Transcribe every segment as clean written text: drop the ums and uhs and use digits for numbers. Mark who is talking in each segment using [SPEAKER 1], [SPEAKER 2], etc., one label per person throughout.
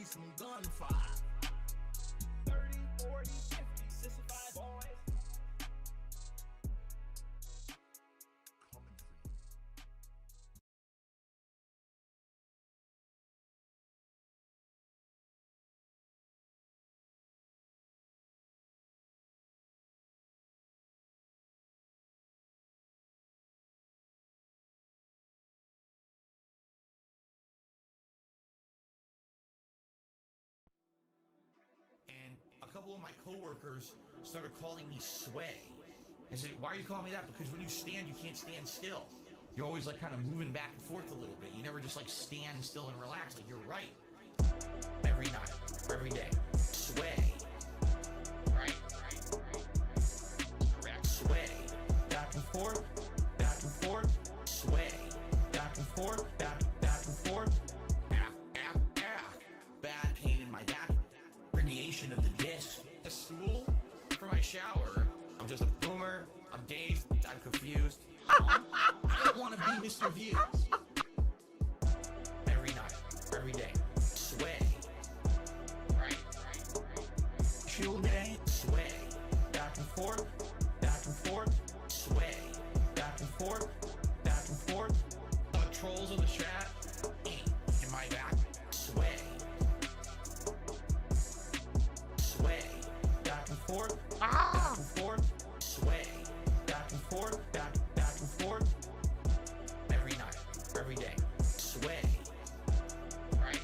[SPEAKER 1] some gunfire. 30, 40, 50, 65 boys. Coming for you.
[SPEAKER 2] And a couple of my coworkers started calling me Sway. I said, why are you calling me that? Because when you stand, you can't stand still. You're always like kind of moving back and forth a little bit. You never just like stand still and relax. Like you're right. Every night, every day. Sway. Right. Correct. Sway. Back and forth. Back and forth. Sway. Back and forth. Back and forth. Bad pain in my back. Herniation of the disc. A stool for my shower. I'm just a boomer. I'm dazed. I'm confused. I don't want to be Mr. Views. Every night, every day. Sway. Right. Chill day. Sway. Back and forth. Back and forth. Sway. Back and forth. Back and forth. Trolls of the chat. In my back. Sway. Sway. Back and forth. Back and forth. Sway. Back and forth. Back and forth. Every night. Every day. Sway. Right.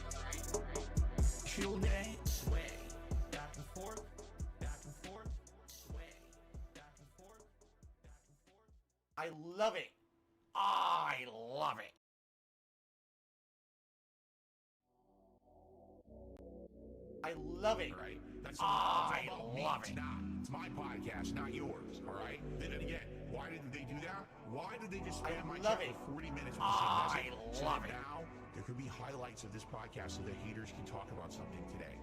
[SPEAKER 2] Chill day. Sway. Back and forth. Back and forth. Sway. Back and forth. Back and forth. I love it. I love it. I love it.
[SPEAKER 3] Right? That's
[SPEAKER 2] I
[SPEAKER 3] about me.
[SPEAKER 2] love it.
[SPEAKER 3] It's my podcast, not yours. All right. Then again, why didn't they do that? Why did they just spam my
[SPEAKER 2] love
[SPEAKER 3] chat
[SPEAKER 2] it.
[SPEAKER 3] for 40 minutes with the
[SPEAKER 2] I
[SPEAKER 3] same message? So
[SPEAKER 2] love
[SPEAKER 3] that
[SPEAKER 2] it.
[SPEAKER 3] now there could be highlights of this podcast so the haters can talk about something today.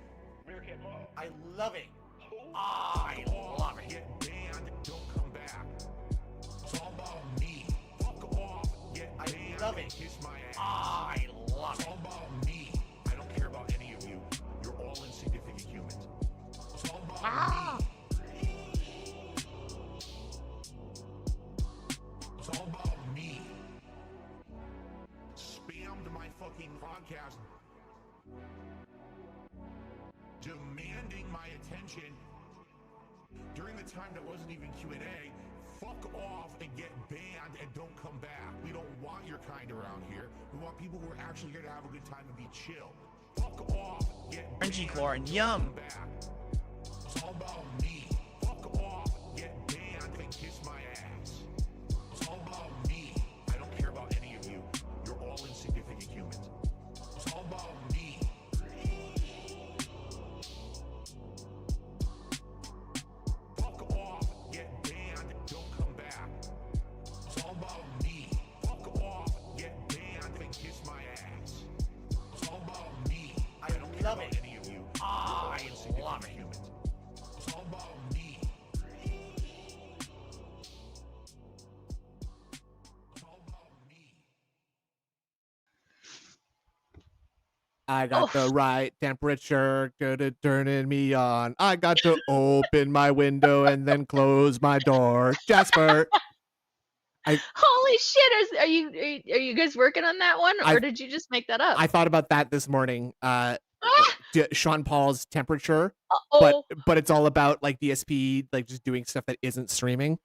[SPEAKER 2] I love it. I love it.
[SPEAKER 3] Get banned, don't come back. It's all about me. Fuck off. Get banned
[SPEAKER 2] love
[SPEAKER 3] and
[SPEAKER 2] it.
[SPEAKER 3] kiss my ass.
[SPEAKER 2] I love
[SPEAKER 3] It's
[SPEAKER 2] it.
[SPEAKER 3] all about me. I don't care about any of you. You're all insignificant humans. It's all about me. It's all about me. Spammed my fucking podcast, demanding my attention during the time that wasn't even Q&A. Fuck off and get banned and don't come back. We don't want your kind around here. We want people who are actually here to have a good time and be chill. Fuck off, get
[SPEAKER 4] Crunchy
[SPEAKER 3] banned,
[SPEAKER 4] corn,
[SPEAKER 3] don't
[SPEAKER 4] yum.
[SPEAKER 3] come back. It's all about me. Fuck off, get banned and kiss my ass. It's all about me. I don't care about any of you. You're all insignificant humans. It's all about me. Fuck off, get banned, don't come back. It's all about me. Fuck off, get banned and kiss my ass. It's all about me. I don't care
[SPEAKER 2] love
[SPEAKER 3] about
[SPEAKER 2] it.
[SPEAKER 3] any of you. You're
[SPEAKER 2] I
[SPEAKER 3] all insignificant
[SPEAKER 2] love it.
[SPEAKER 3] humans. It's all about me. It's all about me.
[SPEAKER 5] I got the right temperature, good at turning me on. I got to open my window and then close my door. Jasper,
[SPEAKER 6] Holy shit! Are you guys working on that one, or
[SPEAKER 5] I've-
[SPEAKER 6] did you just make that up?
[SPEAKER 5] I thought about that this morning. Sean Paul's temperature,
[SPEAKER 6] Oh,
[SPEAKER 5] but it's all about like DSP, like just doing stuff that isn't streaming.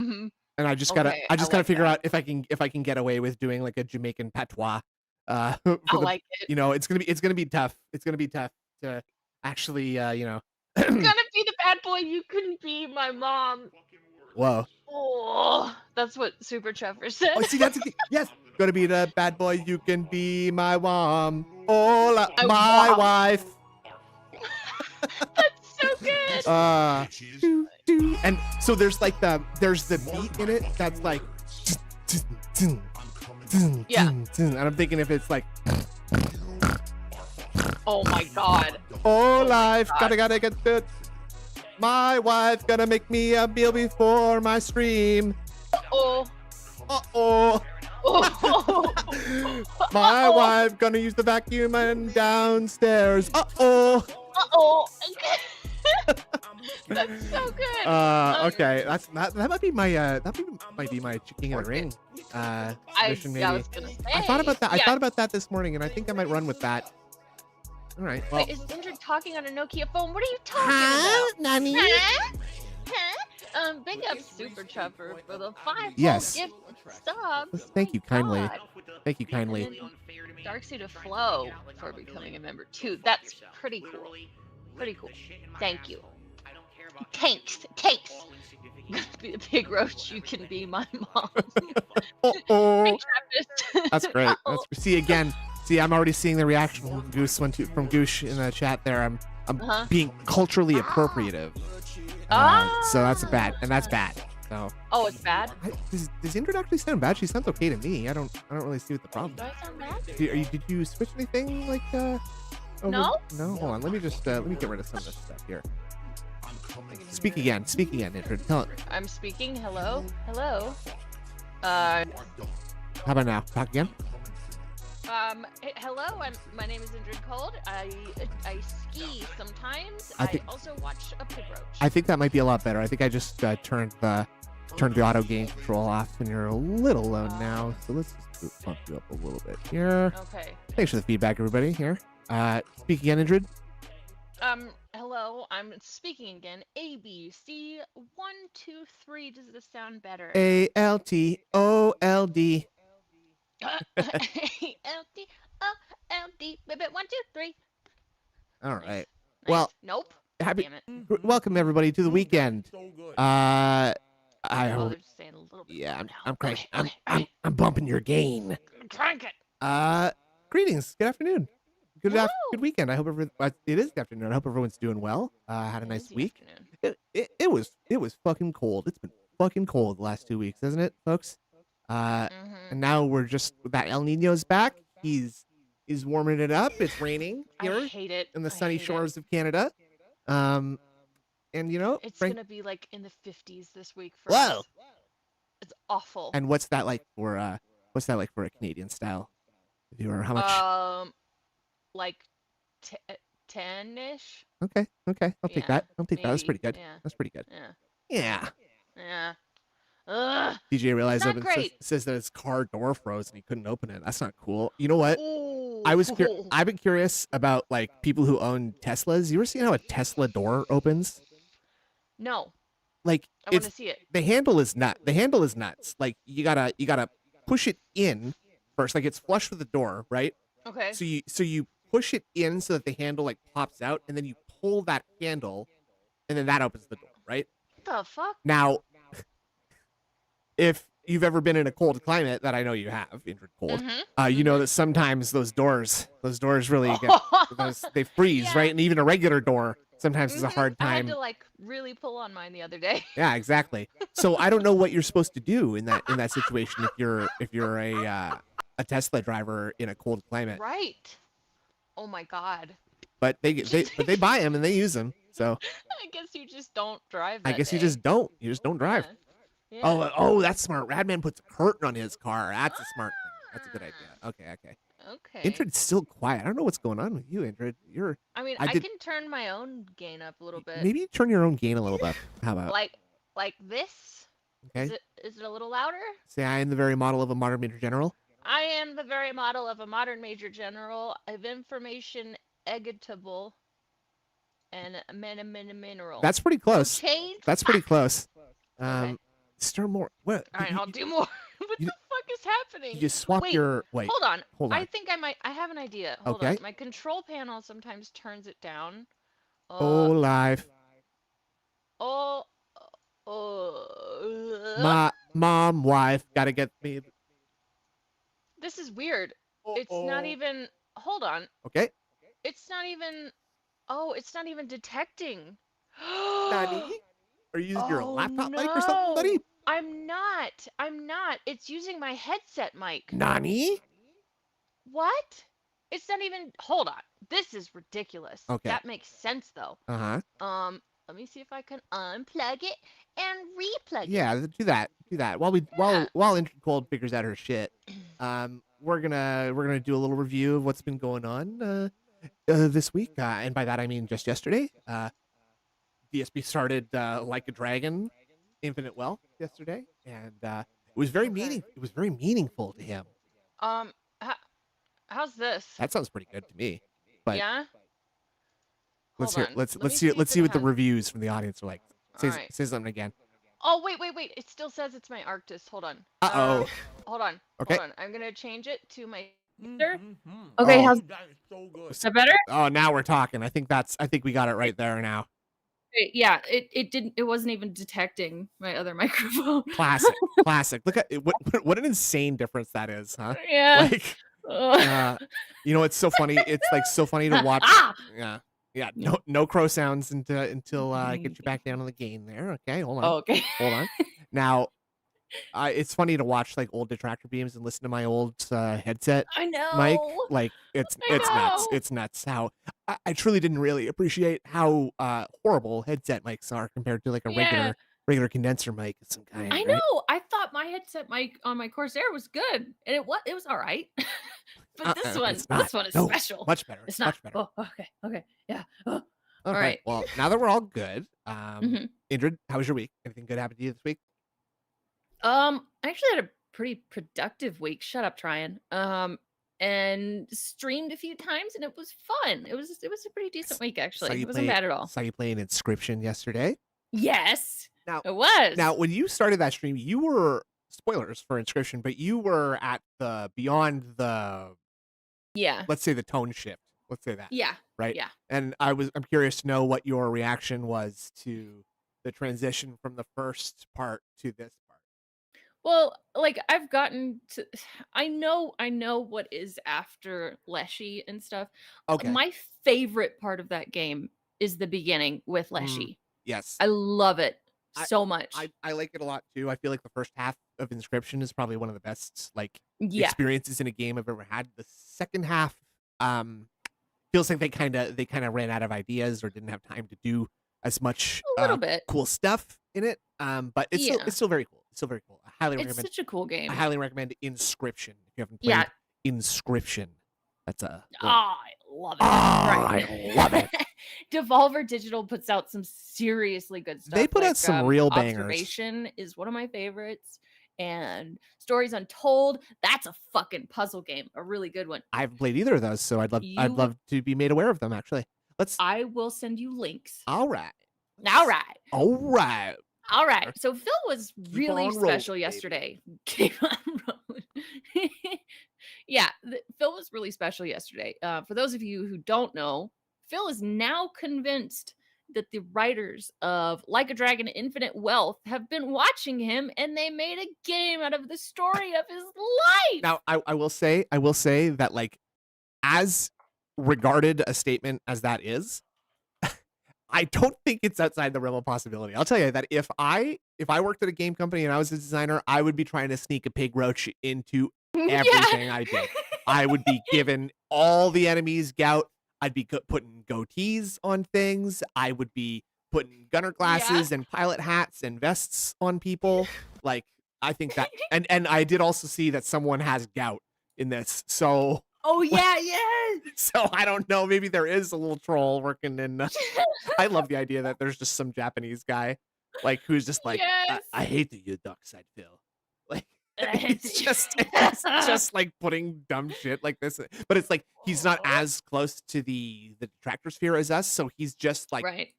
[SPEAKER 6] mhm.
[SPEAKER 5] And I just
[SPEAKER 6] Okay,
[SPEAKER 5] gotta
[SPEAKER 6] I like
[SPEAKER 5] figure
[SPEAKER 6] that.
[SPEAKER 5] out if I can get away with doing like a Jamaican patois.
[SPEAKER 6] I like it.
[SPEAKER 5] You know, it's gonna be tough. It's gonna be tough to actually, you know.
[SPEAKER 6] It's gonna be the bad boy. You couldn't be my mom.
[SPEAKER 5] Whoa.
[SPEAKER 6] Oh, that's what Super Trevor said.
[SPEAKER 5] Oh, see, that's yes. Gonna be the bad boy. You can be my mom. Hola, my
[SPEAKER 6] wow.
[SPEAKER 5] wife.
[SPEAKER 6] That's so good.
[SPEAKER 5] And so there's like there's the beat in it that's like.
[SPEAKER 6] Yeah.
[SPEAKER 5] And I'm thinking if it's like,
[SPEAKER 6] Oh my god.
[SPEAKER 5] oh,
[SPEAKER 6] my
[SPEAKER 5] life,
[SPEAKER 6] God.
[SPEAKER 5] gotta get good. My wife gonna make me a meal before my stream.
[SPEAKER 6] Oh.
[SPEAKER 5] Uh-oh. My wife gonna use the vacuum and downstairs. Uh-oh.
[SPEAKER 6] Uh-oh. That's so good.
[SPEAKER 5] Okay. That might be my might be my chicken in the ring. Submission maybe.
[SPEAKER 6] I was gonna say.
[SPEAKER 5] I thought about that. I
[SPEAKER 6] Yeah.
[SPEAKER 5] thought about that this morning, and I think I might run with that. All right. Well,
[SPEAKER 6] Wait, is Indra talking on a Nokia phone? What are you talking about?
[SPEAKER 5] Nani?
[SPEAKER 6] Huh? Big up Super Chopper for the 5
[SPEAKER 5] Yes.
[SPEAKER 6] gift subs.
[SPEAKER 5] Thank you
[SPEAKER 6] My
[SPEAKER 5] kindly.
[SPEAKER 6] God.
[SPEAKER 5] Thank you
[SPEAKER 6] And
[SPEAKER 5] kindly.
[SPEAKER 6] then Darksuit of Flow for becoming a member too. That's pretty cool. Pretty cool. Thank you. Thanks. Be a big roach. You can be my mom.
[SPEAKER 5] Oh.
[SPEAKER 6] Big Trappist.
[SPEAKER 5] That's great. See again. See, I'm already seeing the reaction from Goose from Goosh in the chat there. I'm being culturally appropriative. So that's bad, and that's bad. So.
[SPEAKER 6] Oh, it's bad.
[SPEAKER 5] Does Indra actually sound bad? She sounds okay to me. I don't really see what the problem.
[SPEAKER 6] Do I sound bad?
[SPEAKER 5] Did you switch anything like over?
[SPEAKER 6] No.
[SPEAKER 5] No. Hold on. Let me just let me get rid of some of this stuff here. Speak again, Indra. Tell it.
[SPEAKER 6] I'm speaking. Hello.
[SPEAKER 5] How about now? Talk again.
[SPEAKER 6] Hello. My name is Indrid Cold. I ski sometimes.
[SPEAKER 5] I
[SPEAKER 6] also watch a pig roach.
[SPEAKER 5] I think that might be a lot better. I think I just turned the auto gain control off, and you're a little low now. So let's just bump you up a little bit here.
[SPEAKER 6] Okay.
[SPEAKER 5] Thanks for the feedback, everybody. Here. Speak again, Indrid.
[SPEAKER 6] Hello. I'm speaking again. A B C 1 2 3. Does this sound better?
[SPEAKER 5] ALTOLD.
[SPEAKER 6] ALD. OLD. 1 2 3.
[SPEAKER 5] All right.
[SPEAKER 6] Nice.
[SPEAKER 5] Well,
[SPEAKER 6] Nope.
[SPEAKER 5] happy.
[SPEAKER 6] Damn it.
[SPEAKER 5] Welcome everybody to the weekend. I
[SPEAKER 6] Oh,
[SPEAKER 5] hope.
[SPEAKER 6] they're just saying a little bit.
[SPEAKER 5] Yeah,
[SPEAKER 6] loud
[SPEAKER 5] I'm
[SPEAKER 6] now.
[SPEAKER 5] cranking.
[SPEAKER 6] Okay.
[SPEAKER 5] I'm bumping your gain.
[SPEAKER 6] Crank it.
[SPEAKER 5] Greetings. Good afternoon. Good
[SPEAKER 6] Hello.
[SPEAKER 5] good weekend. I hope it is afternoon. I hope everyone's doing well. Had a
[SPEAKER 6] It
[SPEAKER 5] nice
[SPEAKER 6] is the
[SPEAKER 5] week.
[SPEAKER 6] afternoon.
[SPEAKER 5] It was fucking cold. It's been fucking cold the last 2 weeks, hasn't it, folks?
[SPEAKER 6] Mhm.
[SPEAKER 5] And now we're just that El Nino's back. He's warming it up. It's raining
[SPEAKER 6] I
[SPEAKER 5] here
[SPEAKER 6] hate it.
[SPEAKER 5] in the
[SPEAKER 6] I
[SPEAKER 5] sunny
[SPEAKER 6] hate it.
[SPEAKER 5] shores of Canada. And you know,
[SPEAKER 6] It's
[SPEAKER 5] Frank,
[SPEAKER 6] gonna be like in the 50s this week for
[SPEAKER 5] Whoa.
[SPEAKER 6] us. It's awful.
[SPEAKER 5] and what's that like for a Canadian style? If you were how much?
[SPEAKER 6] Like 10-ish.
[SPEAKER 5] Okay. I'll take
[SPEAKER 6] Yeah,
[SPEAKER 5] that. I'll take that. That's
[SPEAKER 6] maybe.
[SPEAKER 5] pretty good.
[SPEAKER 6] Yeah.
[SPEAKER 5] That's pretty good.
[SPEAKER 6] Yeah.
[SPEAKER 5] Yeah.
[SPEAKER 6] Yeah. Ugh.
[SPEAKER 5] DJ realized
[SPEAKER 6] Not
[SPEAKER 5] that
[SPEAKER 6] great.
[SPEAKER 5] says that his car door froze and he couldn't open it. That's not cool. You know what?
[SPEAKER 6] Ooh.
[SPEAKER 5] I've been curious about like people who own Teslas. You ever seen how a Tesla door opens?
[SPEAKER 6] No.
[SPEAKER 5] Like
[SPEAKER 6] I want
[SPEAKER 5] it's
[SPEAKER 6] to see it.
[SPEAKER 5] the handle is nuts. Like you gotta push it in first. Like it's flush with the door, right?
[SPEAKER 6] Okay.
[SPEAKER 5] So you push it in so that the handle like pops out, and then you pull that handle, and then that opens the door, right?
[SPEAKER 6] What the fuck?
[SPEAKER 5] Now, if you've ever been in a cold climate, that I know you have, Indrid Cold, you know that sometimes those doors really get they freeze,
[SPEAKER 6] Yeah.
[SPEAKER 5] right? And even a regular door sometimes is a hard
[SPEAKER 6] I had
[SPEAKER 5] time.
[SPEAKER 6] to like really pull on mine the other day.
[SPEAKER 5] Yeah, exactly. So I don't know what you're supposed to do in that situation if you're a Tesla driver in a cold climate.
[SPEAKER 6] Right. Oh my god.
[SPEAKER 5] But they buy them and they use them. So
[SPEAKER 6] I guess you just don't drive.
[SPEAKER 5] I
[SPEAKER 6] that
[SPEAKER 5] guess you
[SPEAKER 6] day.
[SPEAKER 5] just don't. You just don't drive.
[SPEAKER 6] Yeah.
[SPEAKER 5] Oh, that's smart. Radman puts a curtain on his car. That's a smart thing. That's a good idea. Okay.
[SPEAKER 6] Okay.
[SPEAKER 5] Indrid's still quiet. I don't know what's going on with you, Indrid.
[SPEAKER 6] I mean,
[SPEAKER 5] I
[SPEAKER 6] I
[SPEAKER 5] did-
[SPEAKER 6] can turn my own gain up a little bit.
[SPEAKER 5] Maybe you turn your own gain a little bit. How about?
[SPEAKER 6] Like this.
[SPEAKER 5] Okay.
[SPEAKER 6] Is it a little louder?
[SPEAKER 5] Say I am the very model of a modern major general.
[SPEAKER 6] I am the very model of a modern major general of information eggitable and mineral.
[SPEAKER 5] That's pretty close.
[SPEAKER 6] Change.
[SPEAKER 5] That's pretty close.
[SPEAKER 6] Okay.
[SPEAKER 5] Stir more. What?
[SPEAKER 6] All right, I'll do more. What
[SPEAKER 5] you-
[SPEAKER 6] the fuck is happening?
[SPEAKER 5] You just swap
[SPEAKER 6] Wait,
[SPEAKER 5] your. Wait.
[SPEAKER 6] Hold on.
[SPEAKER 5] Hold on.
[SPEAKER 6] I think I have an idea. Hold
[SPEAKER 5] Okay.
[SPEAKER 6] on. My control panel sometimes turns it down.
[SPEAKER 5] Oh, live.
[SPEAKER 6] Oh.
[SPEAKER 5] Mom, wife, gotta get me.
[SPEAKER 6] This is weird. It's not even. Hold on.
[SPEAKER 5] Okay.
[SPEAKER 6] It's not even. Oh, it's not even detecting.
[SPEAKER 5] Nani? Are you using your
[SPEAKER 6] Oh,
[SPEAKER 5] laptop mic or something, buddy?
[SPEAKER 6] no. I'm not. It's using my headset mic.
[SPEAKER 5] Nani?
[SPEAKER 6] What? It's not even. Hold on. This is ridiculous.
[SPEAKER 5] Okay.
[SPEAKER 6] That makes sense though.
[SPEAKER 5] Uh huh.
[SPEAKER 6] Let me see if I can unplug it and replug it.
[SPEAKER 5] Yeah, do that. Do that. While Intrid Cold figures out her shit, we're gonna do a little review of what's been going on this week, and by that I mean just yesterday. DSP started Like a Dragon, Infinite Wealth yesterday, and it was very It was very meaningful to him.
[SPEAKER 6] How's this?
[SPEAKER 5] That sounds pretty good to me. But
[SPEAKER 6] Yeah.
[SPEAKER 5] let's
[SPEAKER 6] Hold
[SPEAKER 5] hear
[SPEAKER 6] on.
[SPEAKER 5] let's
[SPEAKER 6] Let me
[SPEAKER 5] see
[SPEAKER 6] if
[SPEAKER 5] let's
[SPEAKER 6] it
[SPEAKER 5] see what the
[SPEAKER 6] has-
[SPEAKER 5] reviews from the audience are like. Say
[SPEAKER 6] Alright.
[SPEAKER 5] say something again.
[SPEAKER 6] Oh wait. It still says it's my Arctis. Hold on.
[SPEAKER 5] Uh-oh.
[SPEAKER 6] Hold on.
[SPEAKER 5] Okay.
[SPEAKER 6] Hold on. I'm gonna change it to my.
[SPEAKER 4] Okay,
[SPEAKER 5] Oh.
[SPEAKER 4] how's
[SPEAKER 3] That is so good.
[SPEAKER 4] that better?
[SPEAKER 5] Oh, now we're talking. I think we got it right there now.
[SPEAKER 4] Yeah, it wasn't even detecting my other microphone.
[SPEAKER 5] Classic. Look at it, what an insane difference that is, huh?
[SPEAKER 4] Yeah.
[SPEAKER 5] Like,
[SPEAKER 4] Ugh.
[SPEAKER 5] you know, it's so funny. It's like so funny to watch.
[SPEAKER 4] Ah!
[SPEAKER 5] Yeah. No crow sounds until I get you back down on the gain there. Okay, hold on.
[SPEAKER 4] Oh, okay.
[SPEAKER 5] Hold on. Now, it's funny to watch like old Detractor Beams and listen to my old headset
[SPEAKER 4] I know.
[SPEAKER 5] mic. Like it's
[SPEAKER 4] I
[SPEAKER 5] nuts.
[SPEAKER 4] know.
[SPEAKER 5] It's nuts how I truly didn't really appreciate how horrible headset mics are compared to like a
[SPEAKER 4] Yeah.
[SPEAKER 5] regular condenser mic of some kind.
[SPEAKER 4] I
[SPEAKER 5] right?
[SPEAKER 4] know. I thought my headset mic on my Corsair was good, and it was all right. But
[SPEAKER 5] it's
[SPEAKER 4] this
[SPEAKER 5] not.
[SPEAKER 4] one is
[SPEAKER 5] No,
[SPEAKER 4] special.
[SPEAKER 5] Much better.
[SPEAKER 4] It's
[SPEAKER 5] much
[SPEAKER 4] not.
[SPEAKER 5] better.
[SPEAKER 4] Oh, okay. Yeah. Oh.
[SPEAKER 5] Okay.
[SPEAKER 4] right.
[SPEAKER 5] Well, now that we're all good,
[SPEAKER 4] Mhm.
[SPEAKER 5] Indrid, how was your week? Anything good happened to you this week?
[SPEAKER 4] I actually had a pretty productive week. Shut up, trying. And streamed a few times, and it was fun. It was a pretty decent week, actually. It wasn't bad at all.
[SPEAKER 5] Saw you playing Inscription yesterday.
[SPEAKER 4] Yes,
[SPEAKER 5] Now,
[SPEAKER 4] it was.
[SPEAKER 5] Now, when you started that stream, you were spoilers for Inscription, but you were at the beyond the
[SPEAKER 4] yeah,
[SPEAKER 5] let's say the tone shift. Let's say that.
[SPEAKER 4] yeah,
[SPEAKER 5] Right.
[SPEAKER 4] yeah.
[SPEAKER 5] And I'm curious to know what your reaction was to the transition from the first part to this part.
[SPEAKER 4] Well, like I've gotten to, I know what is after Leshy and stuff.
[SPEAKER 5] Okay.
[SPEAKER 4] My favorite part of that game is the beginning with Leshy.
[SPEAKER 5] Yes.
[SPEAKER 4] I love it
[SPEAKER 5] I-
[SPEAKER 4] so much.
[SPEAKER 5] I like it a lot too. I feel like the first half of Inscription is probably one of the best like
[SPEAKER 4] yeah,
[SPEAKER 5] experiences in a game I've ever had. The second half feels like they kind of ran out of ideas or didn't have time to do as much
[SPEAKER 4] a little bit.
[SPEAKER 5] cool stuff in it. But it's
[SPEAKER 4] Yeah.
[SPEAKER 5] still very cool. It's still very cool. I highly
[SPEAKER 4] It's
[SPEAKER 5] recommend
[SPEAKER 4] such a cool game.
[SPEAKER 5] I highly recommend Inscription if you haven't played
[SPEAKER 4] Yeah.
[SPEAKER 5] Inscription. That's a
[SPEAKER 4] Oh, I love it.
[SPEAKER 5] I love it.
[SPEAKER 4] Devolver Digital puts out some seriously good stuff.
[SPEAKER 5] They put out some real bangers.
[SPEAKER 4] Observation is one of my favorites. And Stories Untold, that's a fucking puzzle game. A really good one.
[SPEAKER 5] I haven't played either of those, so I'd love to be made aware of them actually.
[SPEAKER 4] I will send you links.
[SPEAKER 5] All right.
[SPEAKER 4] All right.
[SPEAKER 5] All right.
[SPEAKER 4] All right. So Phil was really
[SPEAKER 5] on
[SPEAKER 4] special
[SPEAKER 5] rolling, baby.
[SPEAKER 4] yesterday. Keep on rolling. Yeah, Phil was really special yesterday. For those of you who don't know, Phil is now convinced that the writers of Like a Dragon Infinite Wealth have been watching him and they made a game out of the story of his life.
[SPEAKER 5] Now, I will say that like as regarded a statement as that is, I don't think it's outside the realm of possibility. I'll tell you that if I worked at a game company and I was a designer, I would be trying to sneak a pig roach into everything I did. I would be given all the enemies gout. I'd be putting goatees on things. I would be putting gunner glasses and pilot hats and vests on people. Like, I think that, and I did also see that someone has gout in this. So,
[SPEAKER 4] Oh yeah.
[SPEAKER 5] so I don't know. Maybe there is a little troll working in. I love the idea that there's just some Japanese guy, like who's just like,
[SPEAKER 4] Yes.
[SPEAKER 5] I hate the dark side, Phil. Like,
[SPEAKER 4] It's
[SPEAKER 5] it's just like putting dumb shit like this, but it's like he's not as close to the detractor sphere as us, so he's just like
[SPEAKER 4] right.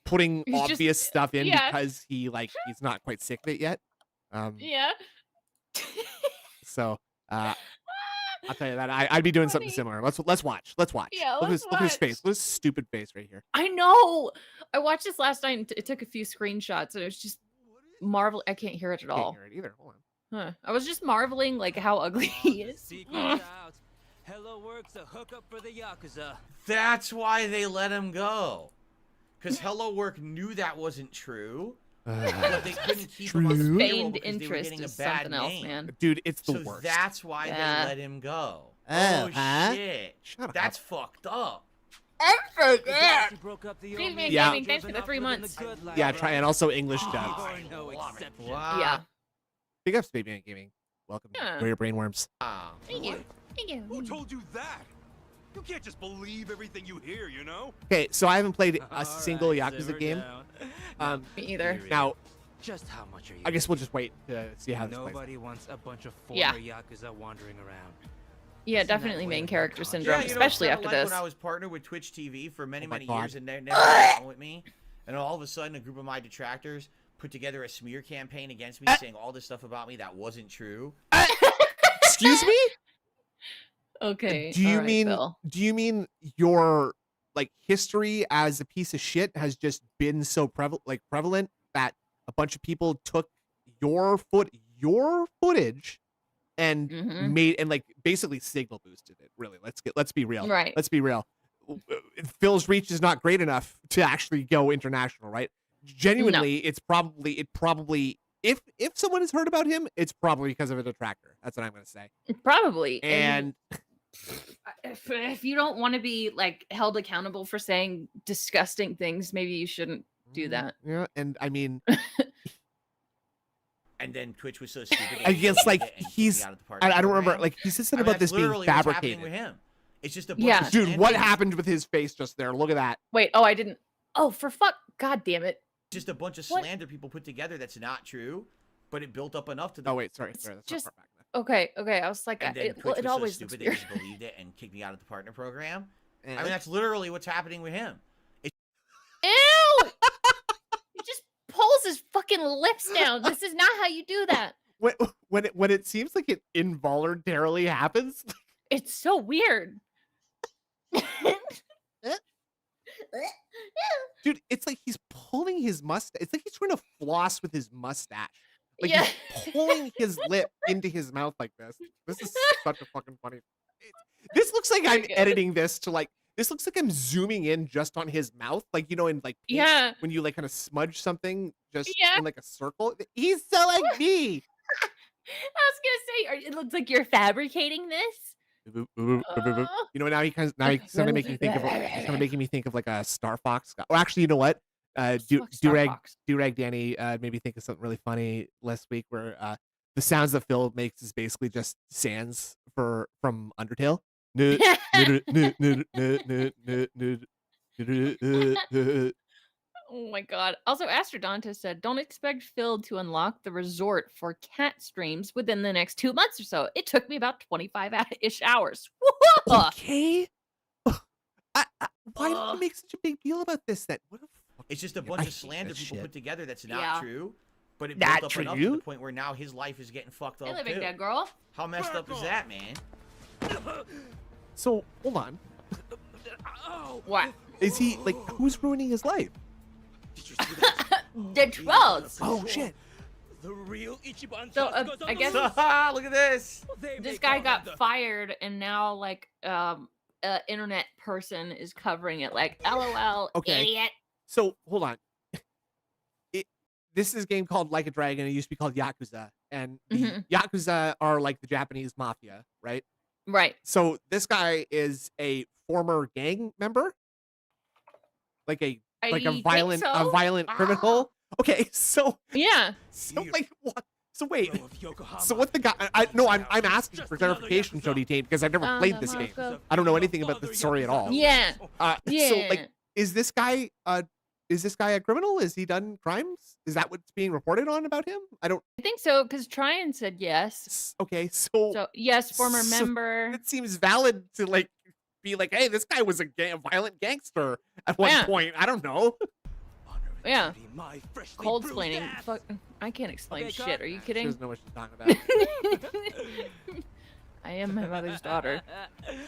[SPEAKER 5] putting
[SPEAKER 4] He's just-
[SPEAKER 5] obvious stuff in
[SPEAKER 4] yeah.
[SPEAKER 5] because he's not quite sick of it yet.
[SPEAKER 4] Yeah.
[SPEAKER 5] So I'll tell you that I'd be doing something
[SPEAKER 4] Funny.
[SPEAKER 5] similar. Let's watch.
[SPEAKER 4] Yeah,
[SPEAKER 5] Look at
[SPEAKER 4] let's
[SPEAKER 5] look at his
[SPEAKER 4] watch.
[SPEAKER 5] face. Look at his stupid face right here.
[SPEAKER 4] I know. I watched this last night and it took a few screenshots and it was just marvel. I can't hear it at
[SPEAKER 5] Can't
[SPEAKER 4] all.
[SPEAKER 5] hear it either. Hold on.
[SPEAKER 4] Huh. I was just marveling like how ugly he is.
[SPEAKER 1] Secret out. Hello Works a hookup for the Yakuza.
[SPEAKER 2] That's why they let him go. Because Hello Work knew that wasn't true, but they couldn't keep him on the
[SPEAKER 5] True.
[SPEAKER 2] payroll
[SPEAKER 4] Feigned
[SPEAKER 2] because they were
[SPEAKER 4] interest
[SPEAKER 2] getting a
[SPEAKER 4] is
[SPEAKER 2] bad
[SPEAKER 4] something else,
[SPEAKER 2] name.
[SPEAKER 4] man.
[SPEAKER 5] Dude, it's the
[SPEAKER 2] So
[SPEAKER 5] worst.
[SPEAKER 2] that's why
[SPEAKER 4] Yeah.
[SPEAKER 2] they let him go.
[SPEAKER 5] Oh,
[SPEAKER 2] Oh
[SPEAKER 5] huh?
[SPEAKER 2] shit.
[SPEAKER 5] Shut up.
[SPEAKER 2] That's fucked up.
[SPEAKER 1] She broke up the
[SPEAKER 4] Prestream
[SPEAKER 1] old
[SPEAKER 4] Pain
[SPEAKER 5] Yeah.
[SPEAKER 4] Gaming, thanks for the 3 months.
[SPEAKER 5] Yeah, try and also English dub.
[SPEAKER 1] You're no exception.
[SPEAKER 4] Yeah.
[SPEAKER 5] Big up, Speedman Gaming. Welcome.
[SPEAKER 4] Yeah.
[SPEAKER 5] Where your brainworms.
[SPEAKER 4] Thank you. Thank you.
[SPEAKER 7] Who told you that? You can't just believe everything you hear, you know?
[SPEAKER 5] Okay, so I haven't played a
[SPEAKER 1] All
[SPEAKER 5] single
[SPEAKER 1] right,
[SPEAKER 5] Yakuza
[SPEAKER 1] simmer
[SPEAKER 5] game.
[SPEAKER 1] down.
[SPEAKER 4] Me either.
[SPEAKER 5] Now,
[SPEAKER 1] Just how much are you?
[SPEAKER 5] I guess we'll just wait to see how this plays.
[SPEAKER 1] Nobody wants a bunch of former
[SPEAKER 4] Yeah.
[SPEAKER 1] Yakuza wandering around.
[SPEAKER 4] Yeah,
[SPEAKER 1] Isn't that
[SPEAKER 4] definitely
[SPEAKER 1] way
[SPEAKER 4] main
[SPEAKER 1] of
[SPEAKER 4] character
[SPEAKER 1] God?
[SPEAKER 4] syndrome,
[SPEAKER 8] you know,
[SPEAKER 4] especially
[SPEAKER 8] it's
[SPEAKER 4] after
[SPEAKER 8] kinda like
[SPEAKER 4] this.
[SPEAKER 8] when I was partnered with Twitch TV for many,
[SPEAKER 5] Oh my
[SPEAKER 8] many
[SPEAKER 5] God.
[SPEAKER 8] years, and they never got along with me. And all of a sudden, a group of my detractors put together a smear campaign against me, saying all this stuff about me that wasn't true.
[SPEAKER 5] Excuse me?
[SPEAKER 4] Okay.
[SPEAKER 5] Do you
[SPEAKER 4] all right,
[SPEAKER 5] mean
[SPEAKER 4] Phil.
[SPEAKER 5] do you mean your like history as a piece of shit has just been so prevalent that a bunch of people took your footage and
[SPEAKER 4] Mhm.
[SPEAKER 5] made and like basically signal boosted it? Really, let's be real.
[SPEAKER 4] Right.
[SPEAKER 5] Let's be real. Phil's reach is not great enough to actually go international, right? Genuinely, it probably if someone has heard about him, it's probably because of a detractor. That's what I'm gonna say.
[SPEAKER 4] Probably.
[SPEAKER 5] And
[SPEAKER 4] if you don't want to be like held accountable for saying disgusting things, maybe you shouldn't do that.
[SPEAKER 5] yeah, and I mean,
[SPEAKER 8] And then Twitch was so stupid.
[SPEAKER 5] I guess, like,
[SPEAKER 8] and kicked me
[SPEAKER 5] he's-
[SPEAKER 8] out of the partner
[SPEAKER 5] I don't remember.
[SPEAKER 8] program.
[SPEAKER 5] Like he said
[SPEAKER 8] I
[SPEAKER 5] something
[SPEAKER 8] mean,
[SPEAKER 5] about
[SPEAKER 8] that's
[SPEAKER 5] this being
[SPEAKER 8] literally what's happening
[SPEAKER 5] fabricated.
[SPEAKER 8] with him. It's just a bunch
[SPEAKER 4] Yeah.
[SPEAKER 8] of
[SPEAKER 5] Dude, what
[SPEAKER 8] slanders.
[SPEAKER 5] happened with his face just there? Look at that.
[SPEAKER 4] Wait, oh, I didn't. Oh, for fuck. God damn it.
[SPEAKER 8] Just a bunch of
[SPEAKER 4] What?
[SPEAKER 8] slander people put together that's not true, but it built up enough to the
[SPEAKER 5] Oh wait, sorry, that's
[SPEAKER 4] just-
[SPEAKER 5] not far back enough.
[SPEAKER 4] Okay. I was like,
[SPEAKER 8] and then
[SPEAKER 4] it
[SPEAKER 8] Twitch was
[SPEAKER 4] always
[SPEAKER 8] so
[SPEAKER 4] looks
[SPEAKER 8] stupid they
[SPEAKER 4] weird.
[SPEAKER 8] just believed it and kicked me out of the partner program. I
[SPEAKER 5] And-
[SPEAKER 8] mean, that's literally what's happening with him.
[SPEAKER 4] Ew! He just pulls his fucking lips down. This is not how you do that.
[SPEAKER 5] when it seems like it involuntarily happens.
[SPEAKER 4] It's so weird.
[SPEAKER 5] Dude, it's like he's pulling his mustache. It's like he's trying to floss with his mustache. Like
[SPEAKER 4] Yeah.
[SPEAKER 5] he's pulling his lip into his mouth like this. This is such a fucking funny. This looks like I'm
[SPEAKER 4] Very good.
[SPEAKER 5] editing this to like. This looks like I'm zooming in just on his mouth, like in like paint,
[SPEAKER 4] Yeah.
[SPEAKER 5] when you like kind of smudge something just
[SPEAKER 4] Yeah.
[SPEAKER 5] in like a circle. He's so like me.
[SPEAKER 4] I was gonna say, it looks like you're fabricating this.
[SPEAKER 5] You know, now he's suddenly making me think of he's kind of making me think of like a Star Fox guy. Or actually, you know what?
[SPEAKER 4] Fuck Star
[SPEAKER 5] Durag
[SPEAKER 4] Fox.
[SPEAKER 5] Danny made me think of something really funny last week where the sounds that Phil makes is basically just Sans from Undertale.
[SPEAKER 4] Oh my god. Also, Astrodonta said, don't expect Phil to unlock the resort for cat streams within the next 2 months or so. It took me about 25-ish hours. Woo-hoo!
[SPEAKER 5] Okay. Why did
[SPEAKER 4] Ugh.
[SPEAKER 5] you make such a big deal about this then? What a
[SPEAKER 8] It's just a
[SPEAKER 5] I
[SPEAKER 8] bunch of
[SPEAKER 5] hate
[SPEAKER 8] slander
[SPEAKER 5] that
[SPEAKER 8] people
[SPEAKER 5] shit.
[SPEAKER 8] put together that's not
[SPEAKER 4] Yeah.
[SPEAKER 8] true, but it
[SPEAKER 5] Not
[SPEAKER 8] built up enough to
[SPEAKER 5] true?
[SPEAKER 8] the point where now his life is getting fucked
[SPEAKER 4] Hey,
[SPEAKER 8] up
[SPEAKER 4] living
[SPEAKER 8] too.
[SPEAKER 4] dead girl.
[SPEAKER 8] How messed up is that, man?
[SPEAKER 5] So hold on.
[SPEAKER 4] What?
[SPEAKER 5] Is he like who's ruining his life?
[SPEAKER 1] Did you see that?
[SPEAKER 4] The trolls.
[SPEAKER 5] Oh shit.
[SPEAKER 1] The real Ichiban
[SPEAKER 4] So,
[SPEAKER 1] Sasuke's on
[SPEAKER 4] I
[SPEAKER 1] the
[SPEAKER 4] guess-
[SPEAKER 1] loose.
[SPEAKER 8] Look at this.
[SPEAKER 1] They
[SPEAKER 4] This
[SPEAKER 1] make
[SPEAKER 4] guy
[SPEAKER 1] all
[SPEAKER 4] got
[SPEAKER 1] of the-
[SPEAKER 4] fired, and now like internet person is covering it like, LOL,
[SPEAKER 5] Okay.
[SPEAKER 4] idiot.
[SPEAKER 5] So hold on. This is a game called Like a Dragon. It used to be called Yakuza, and the
[SPEAKER 4] Mhm.
[SPEAKER 5] Yakuza are like the Japanese mafia, right?
[SPEAKER 4] Right.
[SPEAKER 5] So this guy is a former gang member, like a
[SPEAKER 4] I think
[SPEAKER 5] violent
[SPEAKER 4] so.
[SPEAKER 5] criminal. Okay, so
[SPEAKER 4] Yeah.
[SPEAKER 5] like what? So wait.
[SPEAKER 1] Bro of Yokohama.
[SPEAKER 5] So what the guy? I'm asking for clarification, Jody Tate, because I've never played this game. I don't know anything about the story at all.
[SPEAKER 4] Yeah.
[SPEAKER 5] So
[SPEAKER 4] Yeah.
[SPEAKER 5] like, is this guy a criminal? Is he done crimes? Is that what's being reported on about him? I don't.
[SPEAKER 4] I think so, because Tryon said yes.
[SPEAKER 5] Okay, so
[SPEAKER 4] So yes, former
[SPEAKER 5] so
[SPEAKER 4] member.
[SPEAKER 5] it seems valid to like be like, hey, this guy was a violent gangster at one
[SPEAKER 4] Yeah.
[SPEAKER 5] point. I don't know.
[SPEAKER 1] Honor and
[SPEAKER 4] Yeah.
[SPEAKER 1] duty, my freshly
[SPEAKER 4] Cold
[SPEAKER 1] bruised
[SPEAKER 4] explaining.
[SPEAKER 1] ass.
[SPEAKER 4] Fuck, I can't explain
[SPEAKER 1] Okay,
[SPEAKER 4] shit.
[SPEAKER 1] cut.
[SPEAKER 4] Are you
[SPEAKER 5] She
[SPEAKER 4] kidding?
[SPEAKER 5] doesn't know what she's talking about.
[SPEAKER 4] I am my mother's daughter.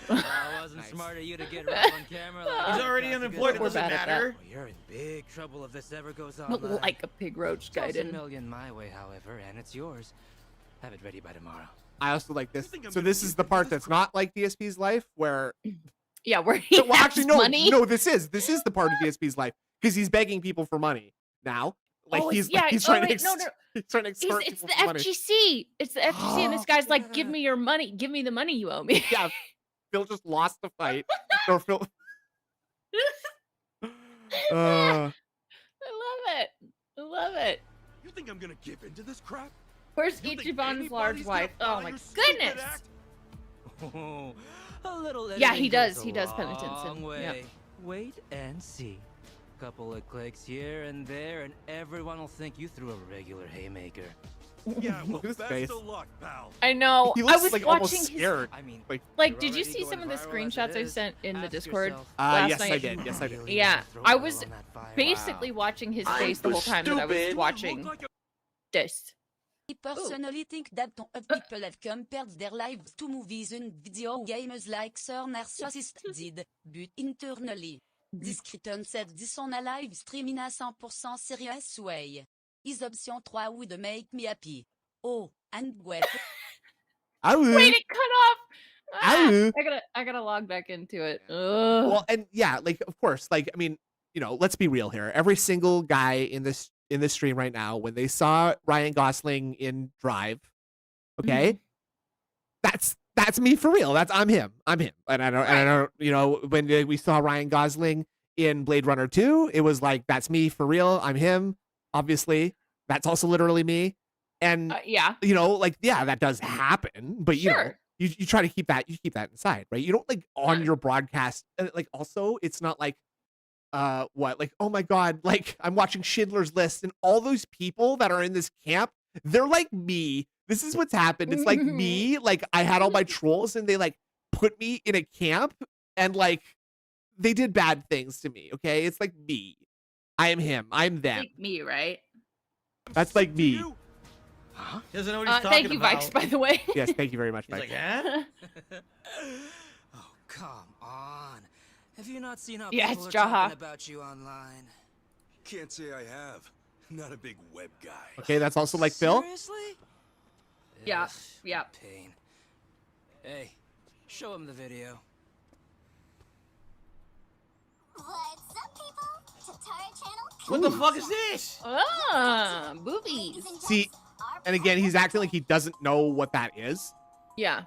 [SPEAKER 1] I wasn't
[SPEAKER 5] Nice.
[SPEAKER 1] smart of you to get right on camera. Like
[SPEAKER 8] He's
[SPEAKER 1] that.
[SPEAKER 8] already
[SPEAKER 1] That's a good
[SPEAKER 8] unemployed. It
[SPEAKER 4] We're
[SPEAKER 1] one.
[SPEAKER 8] doesn't
[SPEAKER 4] bad at that.
[SPEAKER 8] matter.
[SPEAKER 1] Oh, you're in big trouble if this ever goes on. live.
[SPEAKER 4] Like a pig roach
[SPEAKER 1] Toss a
[SPEAKER 4] Gaiden.
[SPEAKER 1] million my way, however, and it's yours. Have it ready by tomorrow.
[SPEAKER 5] I also like this.
[SPEAKER 7] You think I'm
[SPEAKER 5] So
[SPEAKER 7] gonna
[SPEAKER 5] this is the
[SPEAKER 7] believe
[SPEAKER 5] part
[SPEAKER 7] this
[SPEAKER 5] that's not like DSP's life, where
[SPEAKER 4] Yeah, where he
[SPEAKER 5] well, actually,
[SPEAKER 4] has
[SPEAKER 5] no,
[SPEAKER 4] money.
[SPEAKER 5] no, this is the part of DSP's life because he's begging people for money now. Like
[SPEAKER 4] Oh,
[SPEAKER 5] he's
[SPEAKER 4] yeah.
[SPEAKER 5] like, he's
[SPEAKER 4] Oh,
[SPEAKER 5] trying
[SPEAKER 4] wait,
[SPEAKER 5] to
[SPEAKER 4] no, no.
[SPEAKER 5] he's trying to extort
[SPEAKER 4] It's
[SPEAKER 5] people
[SPEAKER 4] the
[SPEAKER 5] for money.
[SPEAKER 4] FGC. It's the FGC, and this guy's like, "Give
[SPEAKER 5] Yeah.
[SPEAKER 4] me your money. Give me the money you owe me."
[SPEAKER 5] Yeah, Phil just lost the fight. Or Phil. Uh,
[SPEAKER 4] I love it. I love it.
[SPEAKER 7] You think I'm gonna give into this crap?
[SPEAKER 4] Where's
[SPEAKER 7] You think
[SPEAKER 4] Ichiban's large
[SPEAKER 7] anybody's
[SPEAKER 4] wife?
[SPEAKER 7] gonna
[SPEAKER 4] Oh
[SPEAKER 7] buy
[SPEAKER 4] my
[SPEAKER 7] your stupid
[SPEAKER 4] goodness.
[SPEAKER 7] act?
[SPEAKER 1] Oh, a little
[SPEAKER 4] Yeah, he
[SPEAKER 1] editing
[SPEAKER 4] does.
[SPEAKER 1] goes a
[SPEAKER 4] He does penitence
[SPEAKER 1] long
[SPEAKER 4] and-
[SPEAKER 1] way.
[SPEAKER 4] yep.
[SPEAKER 1] Wait and see. Couple of clicks here and there, and everyone will think you threw a regular haymaker.
[SPEAKER 7] Yeah, well,
[SPEAKER 5] Look at his
[SPEAKER 7] best
[SPEAKER 5] face.
[SPEAKER 7] of luck, pal.
[SPEAKER 4] I know.
[SPEAKER 5] he
[SPEAKER 4] I
[SPEAKER 5] looks
[SPEAKER 4] was
[SPEAKER 5] like
[SPEAKER 4] watching
[SPEAKER 5] almost
[SPEAKER 4] his.
[SPEAKER 5] scared.
[SPEAKER 1] I mean,
[SPEAKER 5] Like,
[SPEAKER 4] Like,
[SPEAKER 1] you're
[SPEAKER 4] did you
[SPEAKER 1] already
[SPEAKER 4] see
[SPEAKER 1] going
[SPEAKER 4] some of the
[SPEAKER 1] viral as
[SPEAKER 4] screenshots
[SPEAKER 1] it
[SPEAKER 4] I
[SPEAKER 1] is.
[SPEAKER 4] sent in the
[SPEAKER 1] Ask
[SPEAKER 4] Discord
[SPEAKER 1] yourself,
[SPEAKER 4] last
[SPEAKER 5] yes,
[SPEAKER 4] night?
[SPEAKER 5] I did. Yes, I did.
[SPEAKER 1] really
[SPEAKER 4] Yeah,
[SPEAKER 1] wanna throw
[SPEAKER 4] I
[SPEAKER 1] oil
[SPEAKER 4] was
[SPEAKER 1] on that fire?
[SPEAKER 4] basically watching his
[SPEAKER 2] I'm
[SPEAKER 4] face the whole time that I was
[SPEAKER 2] stupid.
[SPEAKER 4] watching
[SPEAKER 7] Look like a
[SPEAKER 4] this.
[SPEAKER 9] I personally think that ton of people have compared their lives to movies and video games like Sir Narcissist did, but internally. This critic said this on a live stream in a 100% serious way. His option 3 would make me happy. Oh, and wait.
[SPEAKER 5] I would.
[SPEAKER 4] Wait, it cut off. Ah,
[SPEAKER 5] Ow.
[SPEAKER 4] I gotta log back into it. Ugh.
[SPEAKER 5] Well, and yeah, like of course, like I mean, you know, let's be real here. Every single guy in this stream right now, when they saw Ryan Gosling in Drive, okay, that's me for real. I'm him. I'm him. And I don't, you know, when we saw Ryan Gosling in Blade Runner 2, it was like that's me for real. I'm him. Obviously, that's also literally me. And
[SPEAKER 4] Yeah.
[SPEAKER 5] you know, like yeah, that does happen, but you know,
[SPEAKER 4] Sure.
[SPEAKER 5] you try to keep that inside, right? You don't like on
[SPEAKER 4] Yeah.
[SPEAKER 5] your broadcast like also it's not like what like oh my god, like I'm watching Schindler's List and all those people that are in this camp, they're like me. This is what's happened. It's like me, like I had all my trolls and they like put me in a camp and like they did bad things to me, okay? It's like me. I am him. I'm them.
[SPEAKER 4] Like me, right?
[SPEAKER 5] That's like me.
[SPEAKER 7] You?
[SPEAKER 8] Huh? He doesn't know what he's talking
[SPEAKER 4] Thank you,
[SPEAKER 8] about.
[SPEAKER 4] Vikes, by the way.
[SPEAKER 5] Yes, thank you very much,
[SPEAKER 8] He's
[SPEAKER 5] Mike.
[SPEAKER 8] like, huh?
[SPEAKER 1] Oh, come on. Have you not seen how
[SPEAKER 4] Yeah,
[SPEAKER 1] people
[SPEAKER 4] it's
[SPEAKER 1] are
[SPEAKER 4] Jaha.
[SPEAKER 1] talking about you online?
[SPEAKER 7] Can't say I have. Not a big web guy.
[SPEAKER 5] Okay, that's also like Phil.
[SPEAKER 1] Seriously?
[SPEAKER 4] Yeah,
[SPEAKER 1] Ugh,
[SPEAKER 4] yeah.
[SPEAKER 1] Pain. Hey, show him the video.
[SPEAKER 10] What's up, people? Tatara channel.
[SPEAKER 8] What the fuck is this?
[SPEAKER 4] Ah, boobies.
[SPEAKER 5] See, and again, he's acting like he doesn't know what that is,
[SPEAKER 4] Yeah.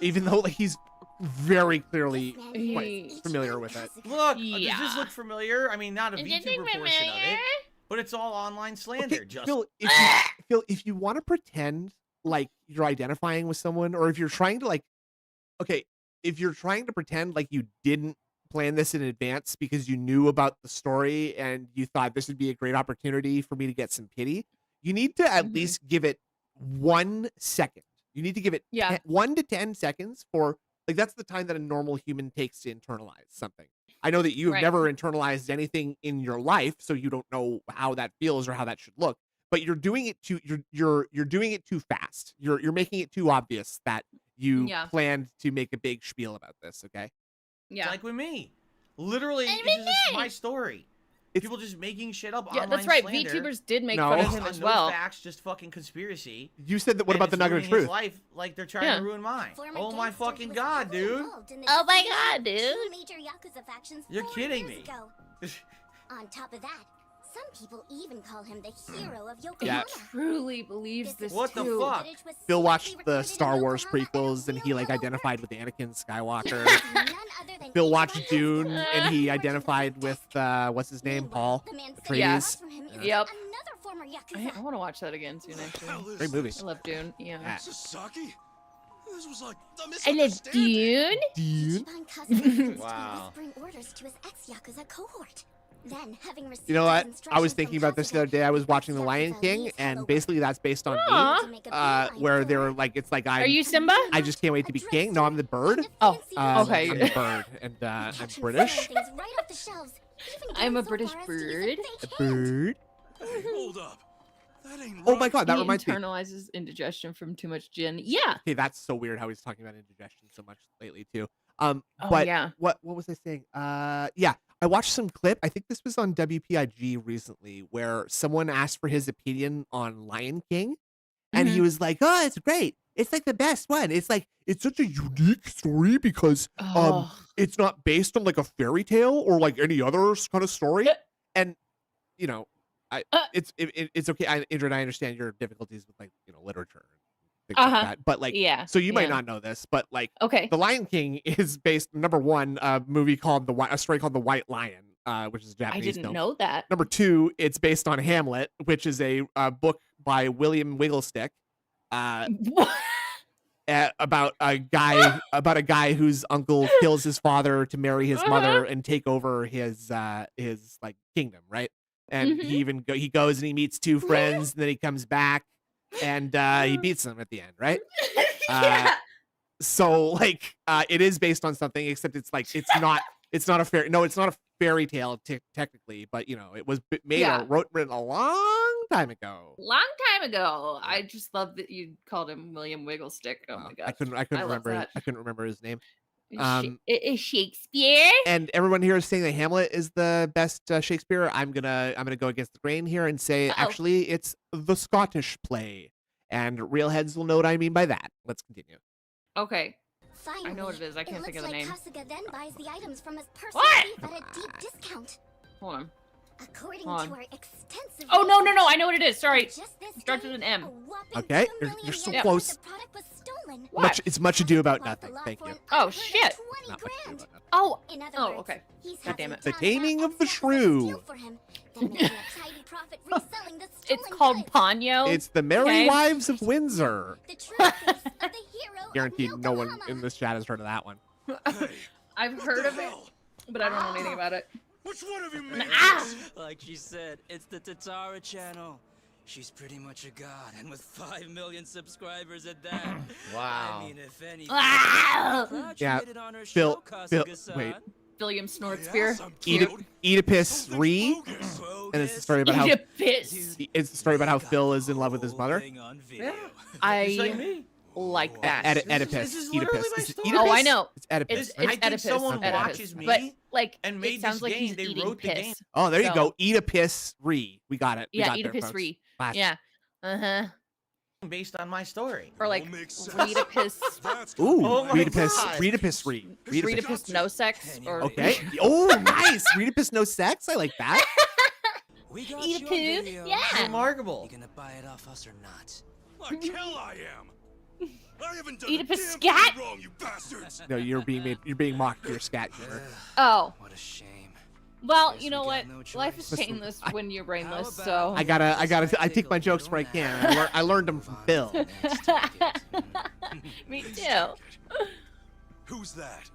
[SPEAKER 5] even though like he's very clearly
[SPEAKER 4] He-
[SPEAKER 5] quite familiar with it.
[SPEAKER 8] Look, does
[SPEAKER 4] Yeah.
[SPEAKER 8] this look familiar? I mean, not a
[SPEAKER 4] Is it
[SPEAKER 8] VTuber portion of it,
[SPEAKER 4] familiar?
[SPEAKER 8] but it's all online slander.
[SPEAKER 5] Okay,
[SPEAKER 8] Just
[SPEAKER 5] Phil, if you want to pretend like you're identifying with someone, or if you're trying to like, okay, if you're trying to pretend like you didn't plan this in advance because you knew about the story and you thought this would be a great opportunity for me to get some pity, you need to at
[SPEAKER 4] Mhm.
[SPEAKER 5] least give it 1 second. You need to give it
[SPEAKER 4] Yeah.
[SPEAKER 5] 1 to 10 seconds for like that's the time that a normal human takes to internalize something. I know that you've
[SPEAKER 4] Right.
[SPEAKER 5] never internalized anything in your life, so you don't know how that feels or how that should look. But you're doing it too you're doing it too fast. You're making it too obvious that you
[SPEAKER 4] Yeah.
[SPEAKER 5] planned to make a big spiel about this, okay?
[SPEAKER 4] Yeah.
[SPEAKER 8] like with me. Literally,
[SPEAKER 4] And
[SPEAKER 8] it's
[SPEAKER 4] with
[SPEAKER 8] just
[SPEAKER 4] me.
[SPEAKER 8] my story.
[SPEAKER 5] It's-
[SPEAKER 8] People just making shit up.
[SPEAKER 4] Yeah,
[SPEAKER 8] online
[SPEAKER 4] that's right.
[SPEAKER 8] slander
[SPEAKER 4] VTubers did make
[SPEAKER 5] No.
[SPEAKER 4] fun of
[SPEAKER 8] based
[SPEAKER 4] him
[SPEAKER 8] on
[SPEAKER 4] as
[SPEAKER 8] no
[SPEAKER 4] well.
[SPEAKER 8] facts, just fucking conspiracy.
[SPEAKER 5] You said that what
[SPEAKER 8] and
[SPEAKER 5] about the
[SPEAKER 8] it's
[SPEAKER 5] nugget of
[SPEAKER 8] ruining his
[SPEAKER 5] truth?
[SPEAKER 8] life like they're trying
[SPEAKER 4] Yeah.
[SPEAKER 8] to ruin mine.
[SPEAKER 10] Former
[SPEAKER 8] Oh my
[SPEAKER 10] gangster
[SPEAKER 8] fucking
[SPEAKER 10] was
[SPEAKER 8] god,
[SPEAKER 10] heavily
[SPEAKER 8] dude.
[SPEAKER 10] involved in the
[SPEAKER 4] Oh my
[SPEAKER 10] defeat of
[SPEAKER 4] God, dude.
[SPEAKER 10] two major Yakuza factions
[SPEAKER 8] You're
[SPEAKER 10] 4
[SPEAKER 8] kidding
[SPEAKER 10] years
[SPEAKER 8] me.
[SPEAKER 10] ago. On top of that, some people even call him the hero of Yokohama.
[SPEAKER 5] Yeah.
[SPEAKER 4] Truly believes this
[SPEAKER 8] What the
[SPEAKER 4] too.
[SPEAKER 8] fuck?
[SPEAKER 10] Footage was
[SPEAKER 5] Phil
[SPEAKER 10] secretly
[SPEAKER 5] watched the
[SPEAKER 10] recorded in
[SPEAKER 5] Star Wars
[SPEAKER 10] Yokohama at a
[SPEAKER 5] prequels and he
[SPEAKER 10] real
[SPEAKER 5] like
[SPEAKER 10] level
[SPEAKER 5] identified
[SPEAKER 10] work.
[SPEAKER 5] with Anakin Skywalker.
[SPEAKER 10] None other than
[SPEAKER 5] Phil
[SPEAKER 10] Ichiban
[SPEAKER 5] watched
[SPEAKER 10] Kazuma,
[SPEAKER 5] Dune and he
[SPEAKER 10] the
[SPEAKER 5] identified
[SPEAKER 10] origin
[SPEAKER 5] with
[SPEAKER 10] of the
[SPEAKER 5] what's his name,
[SPEAKER 10] Meanwhile,
[SPEAKER 5] Paul
[SPEAKER 10] the man sitting
[SPEAKER 5] Atreides.
[SPEAKER 10] across from him is
[SPEAKER 4] Yep.
[SPEAKER 10] another former
[SPEAKER 4] I
[SPEAKER 10] Yakuza.
[SPEAKER 4] want to watch that again soon, actually.
[SPEAKER 7] Hell is
[SPEAKER 5] Great movie.
[SPEAKER 7] this?
[SPEAKER 4] I love Dune. Yeah.
[SPEAKER 5] Ah.
[SPEAKER 7] Sasaki? This was like a
[SPEAKER 4] I love
[SPEAKER 7] misunderstanding.
[SPEAKER 4] Dune.
[SPEAKER 5] Dude.
[SPEAKER 10] Ichiban Kazuma used
[SPEAKER 8] Wow.
[SPEAKER 10] to whispering orders to his ex-Yakuza cohort. Then, having received
[SPEAKER 5] You know what?
[SPEAKER 10] his
[SPEAKER 5] I was
[SPEAKER 10] instructions
[SPEAKER 5] thinking
[SPEAKER 10] from
[SPEAKER 5] about this the other
[SPEAKER 10] Kazuma,
[SPEAKER 5] day. I was
[SPEAKER 10] the
[SPEAKER 5] watching The Lion
[SPEAKER 10] ex-Yakuza
[SPEAKER 5] King,
[SPEAKER 10] leaves
[SPEAKER 5] and
[SPEAKER 10] Hello
[SPEAKER 5] basically that's based on
[SPEAKER 4] Aw.
[SPEAKER 10] to make a
[SPEAKER 5] me.
[SPEAKER 10] beeline
[SPEAKER 5] Where
[SPEAKER 10] for
[SPEAKER 5] they're like, it's like
[SPEAKER 4] Are you Simba?
[SPEAKER 5] I just can't wait to be king. No, I'm the bird.
[SPEAKER 4] Oh,
[SPEAKER 5] I'm
[SPEAKER 4] okay.
[SPEAKER 5] the bird, and I'm British.
[SPEAKER 4] I'm a British bird.
[SPEAKER 5] A bird.
[SPEAKER 7] Hey, hold up. That ain't
[SPEAKER 5] Oh
[SPEAKER 7] right.
[SPEAKER 5] my god, that
[SPEAKER 4] He
[SPEAKER 5] reminds me.
[SPEAKER 4] internalizes indigestion from too much gin. Yeah.
[SPEAKER 5] Okay, that's so weird how he's talking about indigestion so much lately too.
[SPEAKER 4] Oh,
[SPEAKER 5] But
[SPEAKER 4] yeah.
[SPEAKER 5] what was I saying? Yeah, I watched some clip. I think this was on WPIG recently, where someone asked for his opinion on Lion King, and he was like, "Oh, it's great. It's like the best one. It's like it's such a unique story because
[SPEAKER 4] Oh.
[SPEAKER 5] it's not based on like a fairy tale or like any other kind of story."
[SPEAKER 4] Uh.
[SPEAKER 5] And you know,
[SPEAKER 4] Uh.
[SPEAKER 5] it's okay. Indra, I understand your difficulties with like literature. things like
[SPEAKER 4] Uh-huh.
[SPEAKER 5] that. But like,
[SPEAKER 4] Yeah.
[SPEAKER 5] so you might
[SPEAKER 4] yeah.
[SPEAKER 5] not know this, but like,
[SPEAKER 4] Okay.
[SPEAKER 5] The Lion King is based number one, a movie called a story called The White Lion, which is a
[SPEAKER 4] I
[SPEAKER 5] Japanese
[SPEAKER 4] didn't
[SPEAKER 5] film.
[SPEAKER 4] know that.
[SPEAKER 5] Number two, it's based on Hamlet, which is a book by William Wigglestick. About a guy whose uncle kills his father to marry his mother and take over his like kingdom, right? And he goes and he meets two friends, and then he comes back and he beats them at the end, right?
[SPEAKER 4] Yeah.
[SPEAKER 5] So like it is based on something, except it's not a fairy tale technically, but you know, it was written a long time ago.
[SPEAKER 4] Long time ago. I just love that you called him William Wigglestick. Oh my god.
[SPEAKER 5] I couldn't remember his name.
[SPEAKER 4] Shakespeare.
[SPEAKER 5] And everyone here is saying that Hamlet is the best Shakespeare. I'm gonna go against the grain here and say actually it's the Scottish play, and real heads will know what I mean by that. Let's continue.
[SPEAKER 4] Okay.
[SPEAKER 10] Finally,
[SPEAKER 4] I know what it is. I can't think of the name.
[SPEAKER 10] Kasuga then buys the items from his personal thief at a deep discount.
[SPEAKER 4] Hold on.
[SPEAKER 10] According
[SPEAKER 4] Hold on.
[SPEAKER 10] to our extensive
[SPEAKER 4] Oh no! I know what it is. Sorry.
[SPEAKER 10] just this
[SPEAKER 4] Starts
[SPEAKER 10] day,
[SPEAKER 4] with an M.
[SPEAKER 10] a whopping
[SPEAKER 5] Okay,
[SPEAKER 10] 2
[SPEAKER 5] you're
[SPEAKER 10] million
[SPEAKER 5] so
[SPEAKER 10] yen
[SPEAKER 5] close.
[SPEAKER 10] worth of product was stolen.
[SPEAKER 4] What?
[SPEAKER 5] It's much ado about
[SPEAKER 10] Bought the
[SPEAKER 5] nothing.
[SPEAKER 10] lot
[SPEAKER 5] Thank
[SPEAKER 10] for
[SPEAKER 5] you.
[SPEAKER 10] an
[SPEAKER 4] Oh,
[SPEAKER 10] unheard of
[SPEAKER 4] shit.
[SPEAKER 10] 20
[SPEAKER 5] Not much ado
[SPEAKER 10] grand.
[SPEAKER 5] about nothing.
[SPEAKER 4] Oh.
[SPEAKER 10] In other
[SPEAKER 4] Oh,
[SPEAKER 10] words,
[SPEAKER 4] okay.
[SPEAKER 10] he's
[SPEAKER 4] God damn
[SPEAKER 10] having
[SPEAKER 4] it.
[SPEAKER 5] The
[SPEAKER 10] Tata
[SPEAKER 5] Taming of the
[SPEAKER 10] Yakuza
[SPEAKER 5] Shrew.
[SPEAKER 10] steal for him, then making a tidy profit reselling the
[SPEAKER 4] It's
[SPEAKER 10] stolen
[SPEAKER 4] called
[SPEAKER 10] goods.
[SPEAKER 4] Ponyo.
[SPEAKER 5] It's the Merry
[SPEAKER 4] Okay.
[SPEAKER 5] Wives of Windsor.
[SPEAKER 10] The true face of the hero of
[SPEAKER 5] Guaranteed, no one
[SPEAKER 10] Yokohama.
[SPEAKER 5] in this chat has heard of that one.
[SPEAKER 4] I've heard of it, but I don't know anything about it.
[SPEAKER 7] Which one of you made
[SPEAKER 1] Like she said, it's the Tatara channel. She's pretty much a god, and with 5 million subscribers at that.
[SPEAKER 8] Wow.
[SPEAKER 1] I mean, if anything.
[SPEAKER 4] Ah!
[SPEAKER 1] Proud you
[SPEAKER 5] Yeah,
[SPEAKER 1] hit it on her
[SPEAKER 5] Phil-
[SPEAKER 1] show,
[SPEAKER 5] Phil-
[SPEAKER 1] Kasuga-san.
[SPEAKER 5] wait.
[SPEAKER 4] William Snortspear.
[SPEAKER 5] Oedipus Re, and it's the story about how
[SPEAKER 4] Oedipus.
[SPEAKER 5] it's the story about how Phil is in love with his mother.
[SPEAKER 8] Just like
[SPEAKER 4] I
[SPEAKER 8] me.
[SPEAKER 4] like that.
[SPEAKER 5] Oedipus.
[SPEAKER 8] This is literally
[SPEAKER 5] Oedipus.
[SPEAKER 8] my
[SPEAKER 5] Is it
[SPEAKER 8] story.
[SPEAKER 5] Oedipus?
[SPEAKER 4] Oh, I know.
[SPEAKER 5] It's Oedipus.
[SPEAKER 4] It's
[SPEAKER 5] right?
[SPEAKER 8] I think
[SPEAKER 4] Oedipus.
[SPEAKER 8] someone
[SPEAKER 4] Oedipus.
[SPEAKER 8] watches me
[SPEAKER 4] but like
[SPEAKER 8] and made
[SPEAKER 4] it sounds
[SPEAKER 8] this
[SPEAKER 4] like
[SPEAKER 8] game.
[SPEAKER 4] he's
[SPEAKER 8] They
[SPEAKER 4] eating
[SPEAKER 8] wrote the
[SPEAKER 4] piss.
[SPEAKER 8] game.
[SPEAKER 5] Oh, there you
[SPEAKER 4] So-
[SPEAKER 5] go. Oedipus Re. We got it. We
[SPEAKER 4] Yeah,
[SPEAKER 5] got there,
[SPEAKER 4] Oedipus
[SPEAKER 5] folks.
[SPEAKER 4] Re.
[SPEAKER 5] Classic.
[SPEAKER 4] Yeah. Uh-huh.
[SPEAKER 8] Based on my story.
[SPEAKER 4] Or like
[SPEAKER 7] makes sense.
[SPEAKER 4] Oedipus.
[SPEAKER 5] Ooh,
[SPEAKER 8] Oh my
[SPEAKER 5] Oedipus.
[SPEAKER 8] God.
[SPEAKER 5] Oedipus Re.
[SPEAKER 4] Oedipus no sex. Or
[SPEAKER 5] Okay. Oh, nice. Oedipus no sex. I like that.
[SPEAKER 1] We got
[SPEAKER 4] Eat a
[SPEAKER 1] your
[SPEAKER 4] poo?
[SPEAKER 1] video.
[SPEAKER 4] Yeah.
[SPEAKER 8] It's remarkable.
[SPEAKER 1] You gonna buy it off us or not?
[SPEAKER 7] Like hell I am. I haven't done
[SPEAKER 4] Oedipus
[SPEAKER 7] a damn
[SPEAKER 4] scat?
[SPEAKER 7] thing wrong, you bastards.
[SPEAKER 5] No, you're being mocked for your scat humor.
[SPEAKER 4] Oh.
[SPEAKER 1] What a shame.
[SPEAKER 4] Well,
[SPEAKER 1] Guess
[SPEAKER 4] you
[SPEAKER 1] we
[SPEAKER 4] know
[SPEAKER 1] got
[SPEAKER 4] what?
[SPEAKER 1] no
[SPEAKER 4] Life is
[SPEAKER 1] choice.
[SPEAKER 4] painless when you're brainless.
[SPEAKER 1] How
[SPEAKER 4] So
[SPEAKER 1] about-
[SPEAKER 5] I take my jokes where I can. I learned them from Phil.
[SPEAKER 4] me too.
[SPEAKER 7] Who's that?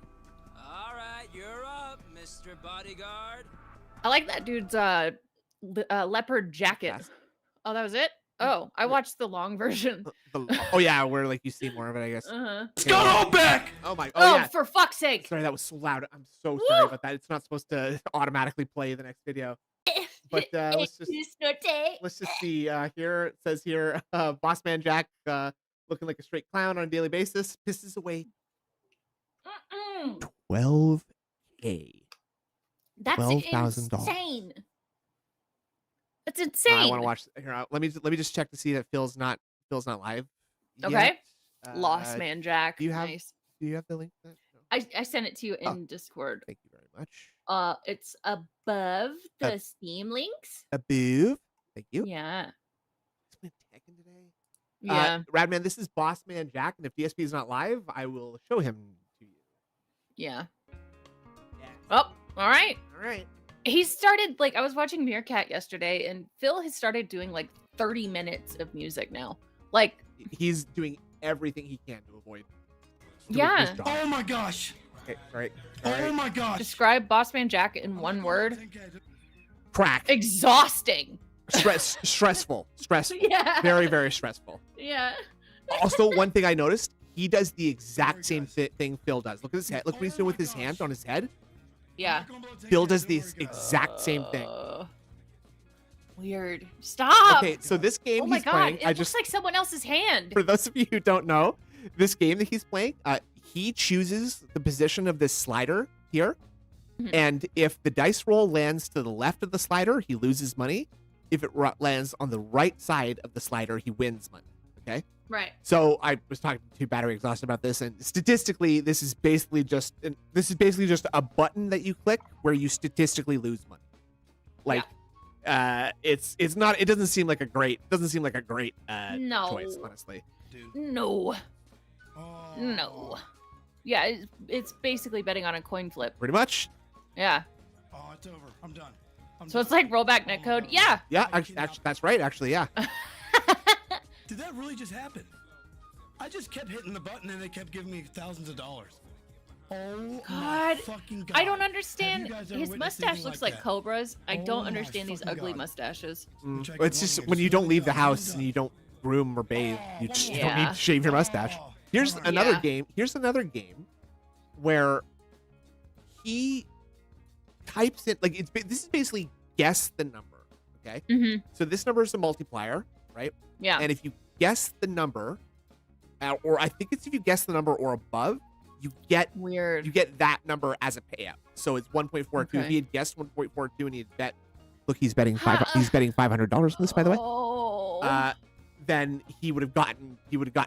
[SPEAKER 1] All right, you're up, Mr. Bodyguard.
[SPEAKER 4] I like that dude's leopard jacket.
[SPEAKER 5] Yes.
[SPEAKER 4] Oh, that was it. Oh, I watched the long version.
[SPEAKER 5] Oh yeah, where like you see more of it, I guess.
[SPEAKER 4] Uh-huh.
[SPEAKER 7] Go back!
[SPEAKER 5] Oh my.
[SPEAKER 4] Oh,
[SPEAKER 5] Oh yeah.
[SPEAKER 4] for fuck's sake!
[SPEAKER 5] Sorry, that was so loud. I'm so sorry
[SPEAKER 4] Woo!
[SPEAKER 5] about that. It's not supposed to automatically play the next video. But let's just see here. It says here, Boss Man Jack looking like a straight clown on a daily basis pisses away
[SPEAKER 4] Mm-mm.
[SPEAKER 5] 12K.
[SPEAKER 4] That's
[SPEAKER 5] $12,000.
[SPEAKER 4] insane. That's
[SPEAKER 5] I
[SPEAKER 4] insane.
[SPEAKER 5] want to watch here. Let me just check to see that Phil's not live.
[SPEAKER 4] Okay.
[SPEAKER 5] yet.
[SPEAKER 4] Lost Man Jack.
[SPEAKER 5] do you have-
[SPEAKER 4] Nice.
[SPEAKER 5] Do you have the link? To that? No.
[SPEAKER 4] I sent it to you
[SPEAKER 5] Oh.
[SPEAKER 4] in Discord.
[SPEAKER 5] Thank you very much.
[SPEAKER 4] It's above the Steam links.
[SPEAKER 5] Above. Thank you.
[SPEAKER 4] Yeah.
[SPEAKER 5] It's been Tekken today.
[SPEAKER 4] Yeah.
[SPEAKER 5] Radman, this is Boss Man Jack, and if DSP is not live, I will show him to you.
[SPEAKER 4] Yeah.
[SPEAKER 5] Yeah.
[SPEAKER 4] Oh, all right.
[SPEAKER 5] All right.
[SPEAKER 4] He started like I was watching Meerkat yesterday, and Phil has started doing like 30 minutes of music now. Like,
[SPEAKER 5] He's doing everything he can to avoid. doing
[SPEAKER 4] Yeah.
[SPEAKER 5] his job.
[SPEAKER 7] Oh my gosh!
[SPEAKER 5] Okay, all right.
[SPEAKER 7] Oh my gosh!
[SPEAKER 4] describe Bossman Jack in one word.
[SPEAKER 5] Crack.
[SPEAKER 4] Exhausting.
[SPEAKER 5] Stressful. Stressful.
[SPEAKER 4] Yeah.
[SPEAKER 5] Very, very stressful.
[SPEAKER 4] Yeah.
[SPEAKER 5] Also, one thing I noticed, he does the exact same thing Phil does. Look at his head. Look what he's doing with his hand on his head.
[SPEAKER 4] Yeah.
[SPEAKER 5] Phil does the exact same thing.
[SPEAKER 4] Weird. Stop.
[SPEAKER 5] Okay, so this game
[SPEAKER 4] Oh my
[SPEAKER 5] he's
[SPEAKER 4] god.
[SPEAKER 5] playing,
[SPEAKER 4] It looks like someone else's hand.
[SPEAKER 5] for those of you who don't know, this game that he's playing, he chooses the position of this slider here.
[SPEAKER 4] Mhm.
[SPEAKER 5] And if the dice roll lands to the left of the slider, he loses money. If it lands on the right side of the slider, he wins money. Okay?
[SPEAKER 4] Right.
[SPEAKER 5] So I was talking to Battery Exhaust about this, and statistically, this is basically just a button that you click where you statistically lose money. Like, it doesn't seem like a great
[SPEAKER 4] No.
[SPEAKER 5] choice, honestly.
[SPEAKER 11] dude.
[SPEAKER 4] No.
[SPEAKER 11] Oh.
[SPEAKER 4] No. Yeah, it's basically betting on a coin flip.
[SPEAKER 5] Pretty much.
[SPEAKER 4] Yeah.
[SPEAKER 11] Oh, it's over. I'm done.
[SPEAKER 4] So it's like rollback netcode. Yeah.
[SPEAKER 5] Yeah, actually, that's right. Actually, yeah.
[SPEAKER 11] Did that really just happen? I just kept hitting the button and it kept giving me thousands of dollars. Oh my
[SPEAKER 4] God.
[SPEAKER 11] fucking God.
[SPEAKER 4] I don't
[SPEAKER 11] Have
[SPEAKER 4] understand.
[SPEAKER 11] you guys ever
[SPEAKER 4] His
[SPEAKER 11] witnessed
[SPEAKER 4] mustache
[SPEAKER 11] anything
[SPEAKER 4] looks like
[SPEAKER 11] that?
[SPEAKER 4] Cobra's. I
[SPEAKER 11] Oh
[SPEAKER 4] don't
[SPEAKER 11] my
[SPEAKER 4] understand these
[SPEAKER 11] fucking
[SPEAKER 4] ugly
[SPEAKER 11] God.
[SPEAKER 4] mustaches.
[SPEAKER 11] Which I
[SPEAKER 5] It's
[SPEAKER 11] can
[SPEAKER 5] just
[SPEAKER 11] warn
[SPEAKER 5] when you
[SPEAKER 11] as
[SPEAKER 5] don't
[SPEAKER 11] soon
[SPEAKER 5] leave
[SPEAKER 11] as
[SPEAKER 5] the
[SPEAKER 11] I'm
[SPEAKER 5] house
[SPEAKER 11] done.
[SPEAKER 5] and you don't groom or bathe, you just don't need
[SPEAKER 4] Yeah.
[SPEAKER 5] to shave your mustache.
[SPEAKER 11] Oh,
[SPEAKER 5] Here's
[SPEAKER 11] come on.
[SPEAKER 5] another
[SPEAKER 4] Yeah.
[SPEAKER 5] game. Here's another game where he types in like this is basically guess the number. Okay.
[SPEAKER 4] Mm-hmm.
[SPEAKER 5] So this number is a multiplier, right?
[SPEAKER 4] Yeah.
[SPEAKER 5] And if you guess the number, or I think it's if you guess the number or above, you get
[SPEAKER 4] Weird.
[SPEAKER 5] that number as a payout. So it's 1.42. If
[SPEAKER 4] Okay.
[SPEAKER 5] he had guessed 1.42 and he had bet, look, he's betting $500 on this, by the way.
[SPEAKER 4] Oh.
[SPEAKER 5] Then he would have gotten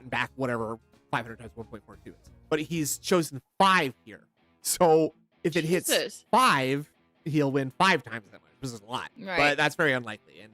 [SPEAKER 5] back whatever 500 times 1.42 is. But he's chosen 5 here. So if it hits
[SPEAKER 4] Jesus.
[SPEAKER 5] 5, he'll win 5 times that much. This is a lot,
[SPEAKER 4] Right.
[SPEAKER 5] but that's very unlikely. And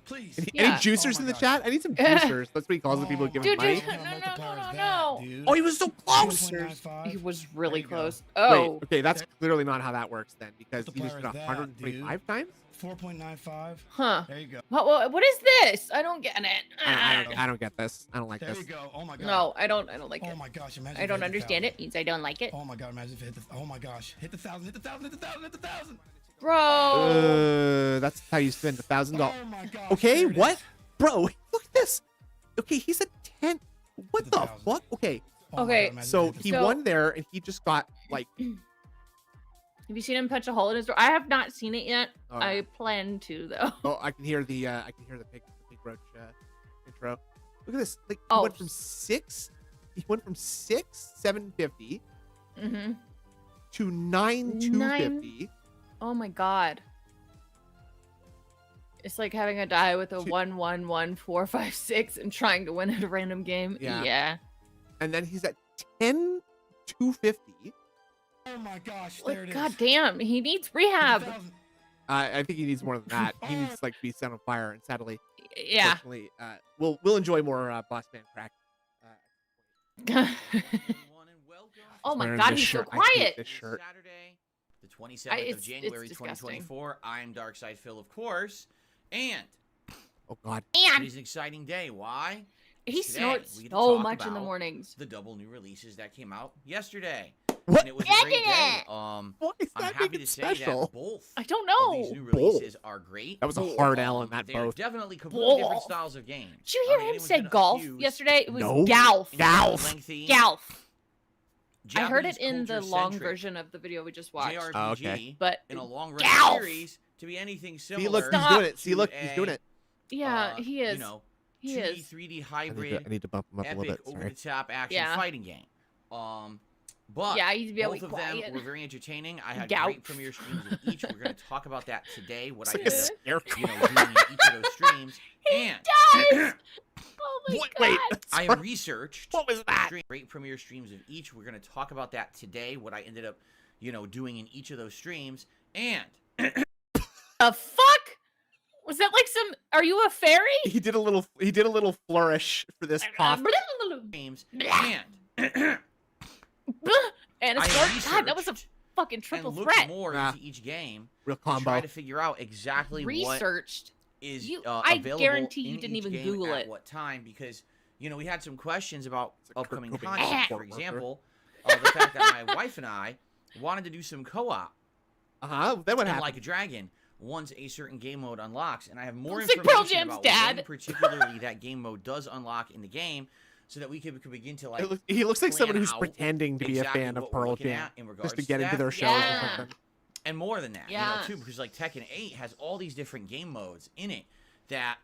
[SPEAKER 11] Please.
[SPEAKER 5] any
[SPEAKER 4] Yeah.
[SPEAKER 5] juicers
[SPEAKER 11] Oh
[SPEAKER 5] in
[SPEAKER 11] my
[SPEAKER 5] the
[SPEAKER 11] God.
[SPEAKER 5] chat? I need some juicers. That's what he calls the people
[SPEAKER 11] Oh
[SPEAKER 5] giving
[SPEAKER 11] my
[SPEAKER 5] money.
[SPEAKER 4] Dude,
[SPEAKER 11] God,
[SPEAKER 4] no,
[SPEAKER 11] what
[SPEAKER 4] no,
[SPEAKER 11] multiplier
[SPEAKER 4] no,
[SPEAKER 11] is
[SPEAKER 4] no,
[SPEAKER 11] that,
[SPEAKER 4] no.
[SPEAKER 11] dude?
[SPEAKER 5] Oh, he was so close.
[SPEAKER 11] 1.95?
[SPEAKER 4] He was
[SPEAKER 11] There
[SPEAKER 4] really
[SPEAKER 11] you go.
[SPEAKER 4] close.
[SPEAKER 5] Wait,
[SPEAKER 4] Oh.
[SPEAKER 5] okay, that's clearly not how that works then, because he just
[SPEAKER 11] Multiplier
[SPEAKER 5] did
[SPEAKER 11] is that,
[SPEAKER 5] 125 times.
[SPEAKER 11] 4.95.
[SPEAKER 4] Huh.
[SPEAKER 11] There you go.
[SPEAKER 4] What is this? I don't get it.
[SPEAKER 5] I don't get this. I don't like
[SPEAKER 11] There
[SPEAKER 5] this.
[SPEAKER 11] you go. Oh my God.
[SPEAKER 4] No, I don't like
[SPEAKER 11] Oh
[SPEAKER 4] it.
[SPEAKER 11] my gosh. Imagine
[SPEAKER 4] I
[SPEAKER 11] if it
[SPEAKER 4] don't
[SPEAKER 11] hit the
[SPEAKER 4] understand
[SPEAKER 11] 1,000.
[SPEAKER 4] it. Means I don't like it.
[SPEAKER 11] Oh my God. Imagine if it hit the. Oh my gosh. Hit the 1,000. Hit the 1,000. Hit the 1,000. Hit the 1,000.
[SPEAKER 4] Bro.
[SPEAKER 5] That's how you spend $1,000.
[SPEAKER 11] Oh my gosh.
[SPEAKER 5] Okay,
[SPEAKER 11] there it
[SPEAKER 5] what?
[SPEAKER 11] is.
[SPEAKER 5] Bro, look at this. Okay, he's a 10. What
[SPEAKER 11] Hit
[SPEAKER 5] the
[SPEAKER 11] 1,000.
[SPEAKER 5] fuck? Okay,
[SPEAKER 11] Oh my
[SPEAKER 4] Okay,
[SPEAKER 11] God, imagine if
[SPEAKER 5] so
[SPEAKER 11] it hit the
[SPEAKER 5] he
[SPEAKER 4] So-
[SPEAKER 5] won there, and he just got like.
[SPEAKER 4] Have you seen him punch a hole in his door? I have not seen it yet.
[SPEAKER 5] Oh,
[SPEAKER 4] I plan to though.
[SPEAKER 5] Oh, I can hear the pig roach intro. Look at this. Like he
[SPEAKER 4] Oh.
[SPEAKER 5] went from 6. He went from 750
[SPEAKER 4] Mm-hmm.
[SPEAKER 5] to 250.
[SPEAKER 4] Oh my God. It's like having a die with a
[SPEAKER 5] Two-
[SPEAKER 4] 1-1-1-4-5-6 and trying to win at a random game.
[SPEAKER 5] Yeah.
[SPEAKER 4] Yeah.
[SPEAKER 5] And then he's at 10,250.
[SPEAKER 11] Oh my gosh. There
[SPEAKER 4] Like,
[SPEAKER 11] it is.
[SPEAKER 4] God damn, he needs
[SPEAKER 11] Hit the
[SPEAKER 4] rehab.
[SPEAKER 11] 1,000.
[SPEAKER 5] I think he needs more than that. He needs to like be set on fire. And sadly,
[SPEAKER 4] Yeah.
[SPEAKER 5] unfortunately, we'll enjoy more Boss Man Crack.
[SPEAKER 4] Oh my
[SPEAKER 5] Wearing
[SPEAKER 4] God,
[SPEAKER 5] this
[SPEAKER 4] he's so
[SPEAKER 5] shirt. I hate
[SPEAKER 4] quiet.
[SPEAKER 5] this shirt.
[SPEAKER 8] Saturday, the 27th of
[SPEAKER 4] it's
[SPEAKER 8] January
[SPEAKER 4] disgusting.
[SPEAKER 8] 2024. I'm Darkside Phil, of course. And
[SPEAKER 5] Oh God.
[SPEAKER 8] it
[SPEAKER 4] And
[SPEAKER 8] is an exciting day. Why?
[SPEAKER 4] he
[SPEAKER 8] Today,
[SPEAKER 4] snorts
[SPEAKER 8] we get to
[SPEAKER 4] so
[SPEAKER 8] talk
[SPEAKER 4] much in the
[SPEAKER 8] about
[SPEAKER 4] mornings.
[SPEAKER 8] The double new releases that came out yesterday.
[SPEAKER 5] What?
[SPEAKER 8] And it was a great day.
[SPEAKER 5] Why is
[SPEAKER 8] I'm
[SPEAKER 5] that
[SPEAKER 8] happy
[SPEAKER 5] make
[SPEAKER 8] to
[SPEAKER 5] it
[SPEAKER 8] say
[SPEAKER 5] special?
[SPEAKER 8] that both
[SPEAKER 4] I don't
[SPEAKER 8] of these
[SPEAKER 4] know.
[SPEAKER 8] new
[SPEAKER 5] Both.
[SPEAKER 8] releases are great.
[SPEAKER 5] That was a hard L in that
[SPEAKER 8] They're
[SPEAKER 5] both.
[SPEAKER 8] definitely completely different
[SPEAKER 4] Both.
[SPEAKER 8] styles of games.
[SPEAKER 4] Did you
[SPEAKER 8] I
[SPEAKER 4] hear
[SPEAKER 8] mean,
[SPEAKER 4] him
[SPEAKER 8] anyone's
[SPEAKER 4] say
[SPEAKER 8] been
[SPEAKER 4] golf
[SPEAKER 8] accused
[SPEAKER 4] yesterday? It was
[SPEAKER 5] No.
[SPEAKER 4] golf.
[SPEAKER 5] Golf.
[SPEAKER 8] lengthy
[SPEAKER 4] Golf. I heard it
[SPEAKER 8] Japanese
[SPEAKER 4] in the long
[SPEAKER 8] culture-centric
[SPEAKER 4] version of the video we just watched.
[SPEAKER 8] JRPG
[SPEAKER 5] Oh, okay.
[SPEAKER 4] But
[SPEAKER 8] in a long run
[SPEAKER 4] golf.
[SPEAKER 8] series to be anything similar.
[SPEAKER 5] See, look, he's
[SPEAKER 4] Stop.
[SPEAKER 5] doing it. See,
[SPEAKER 8] to
[SPEAKER 5] look, he's doing
[SPEAKER 8] a,
[SPEAKER 5] it.
[SPEAKER 4] yeah, he is.
[SPEAKER 8] You know,
[SPEAKER 4] He
[SPEAKER 8] 2D,
[SPEAKER 4] is.
[SPEAKER 8] 3D
[SPEAKER 5] I
[SPEAKER 8] hybrid,
[SPEAKER 5] need to bump him up a little
[SPEAKER 8] epic,
[SPEAKER 5] bit. Sorry.
[SPEAKER 8] over-the-top action
[SPEAKER 4] Yeah.
[SPEAKER 8] fighting game. But
[SPEAKER 4] Yeah, he's very
[SPEAKER 8] both of
[SPEAKER 4] quiet.
[SPEAKER 8] them were very entertaining. I had
[SPEAKER 4] Gout.
[SPEAKER 8] great premiere streams of each. We're going to talk about that today. What
[SPEAKER 5] It's
[SPEAKER 8] I
[SPEAKER 5] like a
[SPEAKER 8] ended up,
[SPEAKER 5] scarecrow.
[SPEAKER 8] you know, doing in each of those streams. And
[SPEAKER 4] Does! Oh my
[SPEAKER 5] What?
[SPEAKER 4] God.
[SPEAKER 5] Wait.
[SPEAKER 8] I
[SPEAKER 5] Sorry.
[SPEAKER 8] researched
[SPEAKER 5] What was that?
[SPEAKER 8] great premiere streams of each. We're going to talk about that today. What I ended up, you know, doing in each of those streams. And
[SPEAKER 4] The fuck? Was that like some? Are you a fairy?
[SPEAKER 5] He did a little flourish for this cough.
[SPEAKER 8] streams. And
[SPEAKER 4] And a
[SPEAKER 8] I
[SPEAKER 4] sword. God, that was a
[SPEAKER 8] researched
[SPEAKER 4] fucking triple
[SPEAKER 8] and looked
[SPEAKER 4] threat.
[SPEAKER 8] more
[SPEAKER 5] Yeah.
[SPEAKER 8] into each game
[SPEAKER 5] Real
[SPEAKER 8] to try
[SPEAKER 5] combo.
[SPEAKER 8] to figure out exactly what
[SPEAKER 4] Researched.
[SPEAKER 8] is
[SPEAKER 4] I
[SPEAKER 8] available
[SPEAKER 4] guarantee you
[SPEAKER 8] in
[SPEAKER 4] didn't
[SPEAKER 8] each
[SPEAKER 4] even
[SPEAKER 8] game
[SPEAKER 4] Google
[SPEAKER 8] at
[SPEAKER 4] it.
[SPEAKER 8] what time, because you know we had some questions about
[SPEAKER 5] It's a Kurt
[SPEAKER 8] upcoming
[SPEAKER 5] Cobain
[SPEAKER 8] content.
[SPEAKER 5] support
[SPEAKER 8] For
[SPEAKER 5] worker.
[SPEAKER 8] example, the fact that my wife and I wanted to do some co-op
[SPEAKER 5] Then what
[SPEAKER 8] in
[SPEAKER 5] happened?
[SPEAKER 8] Like a Dragon once a certain game mode unlocks, and I have more
[SPEAKER 4] It's like Pearl
[SPEAKER 8] information
[SPEAKER 4] Jam's
[SPEAKER 8] about
[SPEAKER 4] dad.
[SPEAKER 8] when particularly that game mode does unlock in the game, so that we could begin to like.
[SPEAKER 5] He looks like someone
[SPEAKER 8] plan
[SPEAKER 5] who's
[SPEAKER 8] out
[SPEAKER 5] pretending to be
[SPEAKER 8] exactly
[SPEAKER 5] a fan of
[SPEAKER 8] what we're
[SPEAKER 5] Pearl
[SPEAKER 8] looking
[SPEAKER 5] Jam,
[SPEAKER 8] at in regards
[SPEAKER 5] just to get into
[SPEAKER 8] that.
[SPEAKER 5] their shows
[SPEAKER 4] Yeah.
[SPEAKER 5] or something.
[SPEAKER 8] And more than that,
[SPEAKER 4] Yeah.
[SPEAKER 8] you know, too, because like Tekken 8 has all these different game modes in it that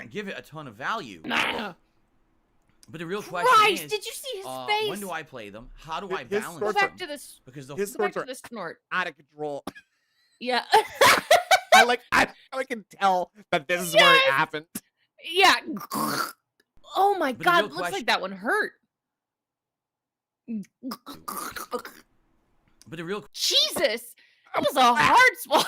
[SPEAKER 8] give it a ton of value. But the real question
[SPEAKER 4] Christ,
[SPEAKER 8] is,
[SPEAKER 4] did you see his face?
[SPEAKER 8] when do I play them? How do I
[SPEAKER 5] His
[SPEAKER 8] balance
[SPEAKER 4] Go
[SPEAKER 5] swords
[SPEAKER 8] them?
[SPEAKER 4] back to this.
[SPEAKER 8] Because the
[SPEAKER 5] his
[SPEAKER 4] Go back
[SPEAKER 5] swords
[SPEAKER 4] to
[SPEAKER 5] are
[SPEAKER 4] the snort.
[SPEAKER 5] out of control.
[SPEAKER 4] Yeah.
[SPEAKER 5] I can tell that this is where it happened.
[SPEAKER 4] Yeah. Oh my
[SPEAKER 8] But the
[SPEAKER 4] God,
[SPEAKER 8] real
[SPEAKER 4] looks like
[SPEAKER 8] question-
[SPEAKER 4] that one hurt.
[SPEAKER 8] but the real
[SPEAKER 4] Jesus, that was a hard swallow.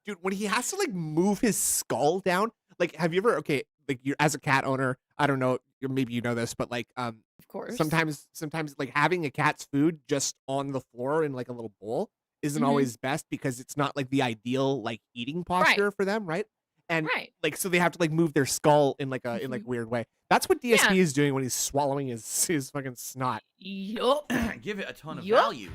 [SPEAKER 5] Dude, when he has to like move his skull down, like have you ever like you're as a cat owner, I don't know, maybe you know this, but like
[SPEAKER 4] Of course.
[SPEAKER 5] sometimes like having a cat's food just on the floor in like a little bowl isn't
[SPEAKER 4] Mhm.
[SPEAKER 5] always best because it's not like the ideal like eating posture for them, right? And
[SPEAKER 4] Right.
[SPEAKER 5] like so they have to like move their skull in like a in like a weird way. That's what DSP
[SPEAKER 4] Yeah.
[SPEAKER 5] is doing when he's swallowing his fucking snot.
[SPEAKER 4] Yup.
[SPEAKER 8] Give it a ton of
[SPEAKER 4] Yup.
[SPEAKER 8] value.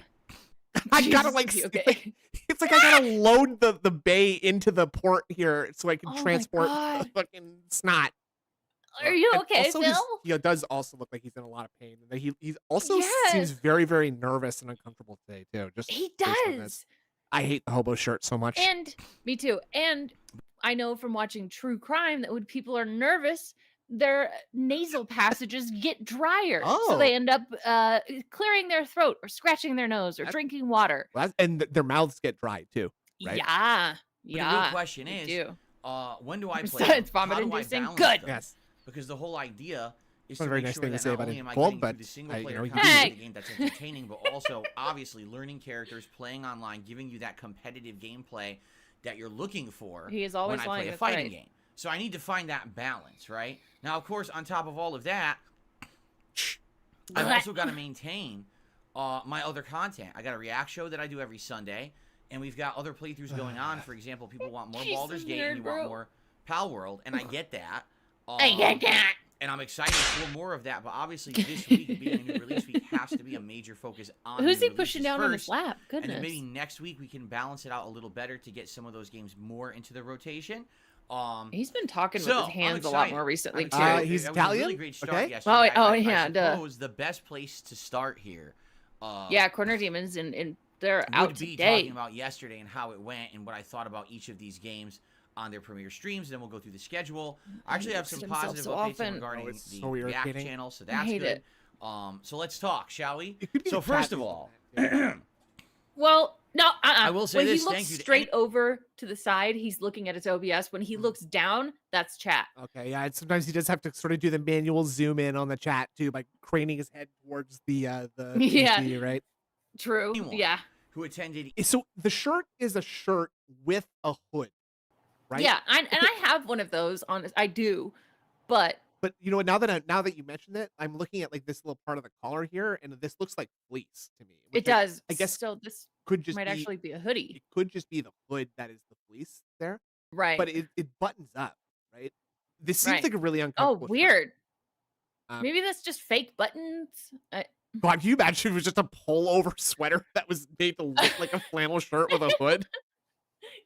[SPEAKER 5] I gotta
[SPEAKER 4] Jesus,
[SPEAKER 5] like
[SPEAKER 4] okay,
[SPEAKER 5] it's like,
[SPEAKER 4] okay.
[SPEAKER 5] it's like I gotta load the bay into the port here so I can
[SPEAKER 4] Oh my
[SPEAKER 5] transport the
[SPEAKER 4] God.
[SPEAKER 5] fucking snot.
[SPEAKER 4] Are you
[SPEAKER 5] And
[SPEAKER 4] okay,
[SPEAKER 5] also
[SPEAKER 4] Phil?
[SPEAKER 5] he does also look like he's in a lot of pain. And he also
[SPEAKER 4] Yes.
[SPEAKER 5] seems very, very nervous and uncomfortable today too. Just
[SPEAKER 4] He
[SPEAKER 5] based on this.
[SPEAKER 4] does.
[SPEAKER 5] I hate the hobo shirt so much.
[SPEAKER 4] And me too. And I know from watching true crime that when people are nervous, their nasal passages get drier. So
[SPEAKER 5] Oh.
[SPEAKER 4] they end up clearing their throat or scratching their nose or drinking water.
[SPEAKER 5] And their mouths get dry too, right?
[SPEAKER 4] Yeah.
[SPEAKER 8] But the real
[SPEAKER 4] Yeah.
[SPEAKER 8] question
[SPEAKER 4] they
[SPEAKER 8] is,
[SPEAKER 4] do.
[SPEAKER 8] when do I
[SPEAKER 4] So
[SPEAKER 8] play them?
[SPEAKER 4] it's vomit
[SPEAKER 8] How do I
[SPEAKER 4] inducing.
[SPEAKER 8] balance
[SPEAKER 4] Good.
[SPEAKER 8] them?
[SPEAKER 5] Yes.
[SPEAKER 8] Because the whole idea is
[SPEAKER 5] Not a
[SPEAKER 8] to
[SPEAKER 5] very
[SPEAKER 8] make
[SPEAKER 5] nice
[SPEAKER 8] sure
[SPEAKER 5] thing to
[SPEAKER 8] that
[SPEAKER 5] say
[SPEAKER 8] not
[SPEAKER 5] about
[SPEAKER 8] only
[SPEAKER 5] a
[SPEAKER 8] am I
[SPEAKER 5] gold,
[SPEAKER 8] getting
[SPEAKER 5] but
[SPEAKER 8] through the single
[SPEAKER 5] you
[SPEAKER 8] player
[SPEAKER 5] know, you
[SPEAKER 8] content
[SPEAKER 4] do.
[SPEAKER 8] of the game that's entertaining, but also obviously learning characters, playing online, giving you that competitive gameplay that you're looking for
[SPEAKER 4] He is always
[SPEAKER 8] when I
[SPEAKER 4] lying,
[SPEAKER 8] play a
[SPEAKER 4] that's
[SPEAKER 8] fighting
[SPEAKER 4] right.
[SPEAKER 8] game. So I need to find that balance, right? Now, of course, on top of all of that, I've also got to maintain my other content. I got a react show that I do every Sunday, and we've got other playthroughs going on. For example, people want more
[SPEAKER 4] She's
[SPEAKER 8] Baldur's
[SPEAKER 4] a
[SPEAKER 8] Gate, and
[SPEAKER 4] nerd,
[SPEAKER 8] you
[SPEAKER 4] bro.
[SPEAKER 8] want more Pal World, and I get that.
[SPEAKER 4] I get that.
[SPEAKER 8] And I'm excited for more of that, but obviously this week, being a new release week, has to be a major focus on
[SPEAKER 4] Who's
[SPEAKER 8] new
[SPEAKER 4] he pushing
[SPEAKER 8] releases
[SPEAKER 4] down on his
[SPEAKER 8] first.
[SPEAKER 4] lap?
[SPEAKER 8] And then
[SPEAKER 4] Goodness.
[SPEAKER 8] maybe next week we can balance it out a little better to get some of those games more into the rotation.
[SPEAKER 4] He's been talking
[SPEAKER 8] So,
[SPEAKER 4] with his
[SPEAKER 8] I'm
[SPEAKER 4] hands a lot
[SPEAKER 8] excited.
[SPEAKER 4] more recently
[SPEAKER 8] I'm
[SPEAKER 4] too.
[SPEAKER 8] excited.
[SPEAKER 5] He's
[SPEAKER 8] It was a really
[SPEAKER 5] Italian?
[SPEAKER 8] great start
[SPEAKER 5] Okay.
[SPEAKER 8] yesterday.
[SPEAKER 4] Oh,
[SPEAKER 8] I
[SPEAKER 4] yeah, duh.
[SPEAKER 8] suppose the best place to start here.
[SPEAKER 4] Yeah, Corner Demons and they're
[SPEAKER 8] would
[SPEAKER 4] out
[SPEAKER 8] be
[SPEAKER 4] today.
[SPEAKER 8] talking about yesterday and how it went and what I thought about each of these games on their premiere streams. Then we'll go through the schedule. I actually have some
[SPEAKER 4] himself
[SPEAKER 8] positive
[SPEAKER 4] so
[SPEAKER 8] updates
[SPEAKER 4] often.
[SPEAKER 8] regarding
[SPEAKER 5] it's
[SPEAKER 8] the
[SPEAKER 5] so
[SPEAKER 8] React
[SPEAKER 5] irritating.
[SPEAKER 8] channel, so
[SPEAKER 4] I
[SPEAKER 8] that's
[SPEAKER 4] hate
[SPEAKER 8] good.
[SPEAKER 4] it.
[SPEAKER 8] So let's talk, shall we?
[SPEAKER 5] It could be
[SPEAKER 8] So
[SPEAKER 5] the
[SPEAKER 8] first
[SPEAKER 5] cat
[SPEAKER 8] of all,
[SPEAKER 4] Well, no,
[SPEAKER 8] I will say
[SPEAKER 4] when
[SPEAKER 8] this,
[SPEAKER 4] he looks
[SPEAKER 8] thank you to
[SPEAKER 4] straight over to the side, he's looking at his OBS. When he
[SPEAKER 8] Mm.
[SPEAKER 4] looks down, that's chat.
[SPEAKER 5] Okay, yeah. And sometimes he does have to sort of do the manual zoom in on the chat too by craning his head towards the
[SPEAKER 4] Yeah.
[SPEAKER 5] PC, right?
[SPEAKER 4] True.
[SPEAKER 8] anyone
[SPEAKER 4] Yeah.
[SPEAKER 8] who attended
[SPEAKER 5] So the shirt is a shirt with a hood, right?
[SPEAKER 4] Yeah. And I have one of those on. I do, but
[SPEAKER 5] But you know what? Now that you mentioned it, I'm looking at like this little part of the collar here, and this looks like fleece to me.
[SPEAKER 4] it
[SPEAKER 5] which
[SPEAKER 4] does.
[SPEAKER 5] I guess
[SPEAKER 4] so. This
[SPEAKER 5] could just
[SPEAKER 4] might
[SPEAKER 5] be
[SPEAKER 4] actually be a hoodie,
[SPEAKER 5] it could just be the hood that is the fleece there,
[SPEAKER 4] right?
[SPEAKER 5] but it buttons up, right? This seems
[SPEAKER 4] Right.
[SPEAKER 5] like a really
[SPEAKER 4] Oh,
[SPEAKER 5] uncomfortable. shirt.
[SPEAKER 4] weird.
[SPEAKER 5] Um,
[SPEAKER 4] Maybe that's just fake buttons.
[SPEAKER 5] God, can you imagine if it was just a pullover sweater that was made to look like a flannel shirt with a hood?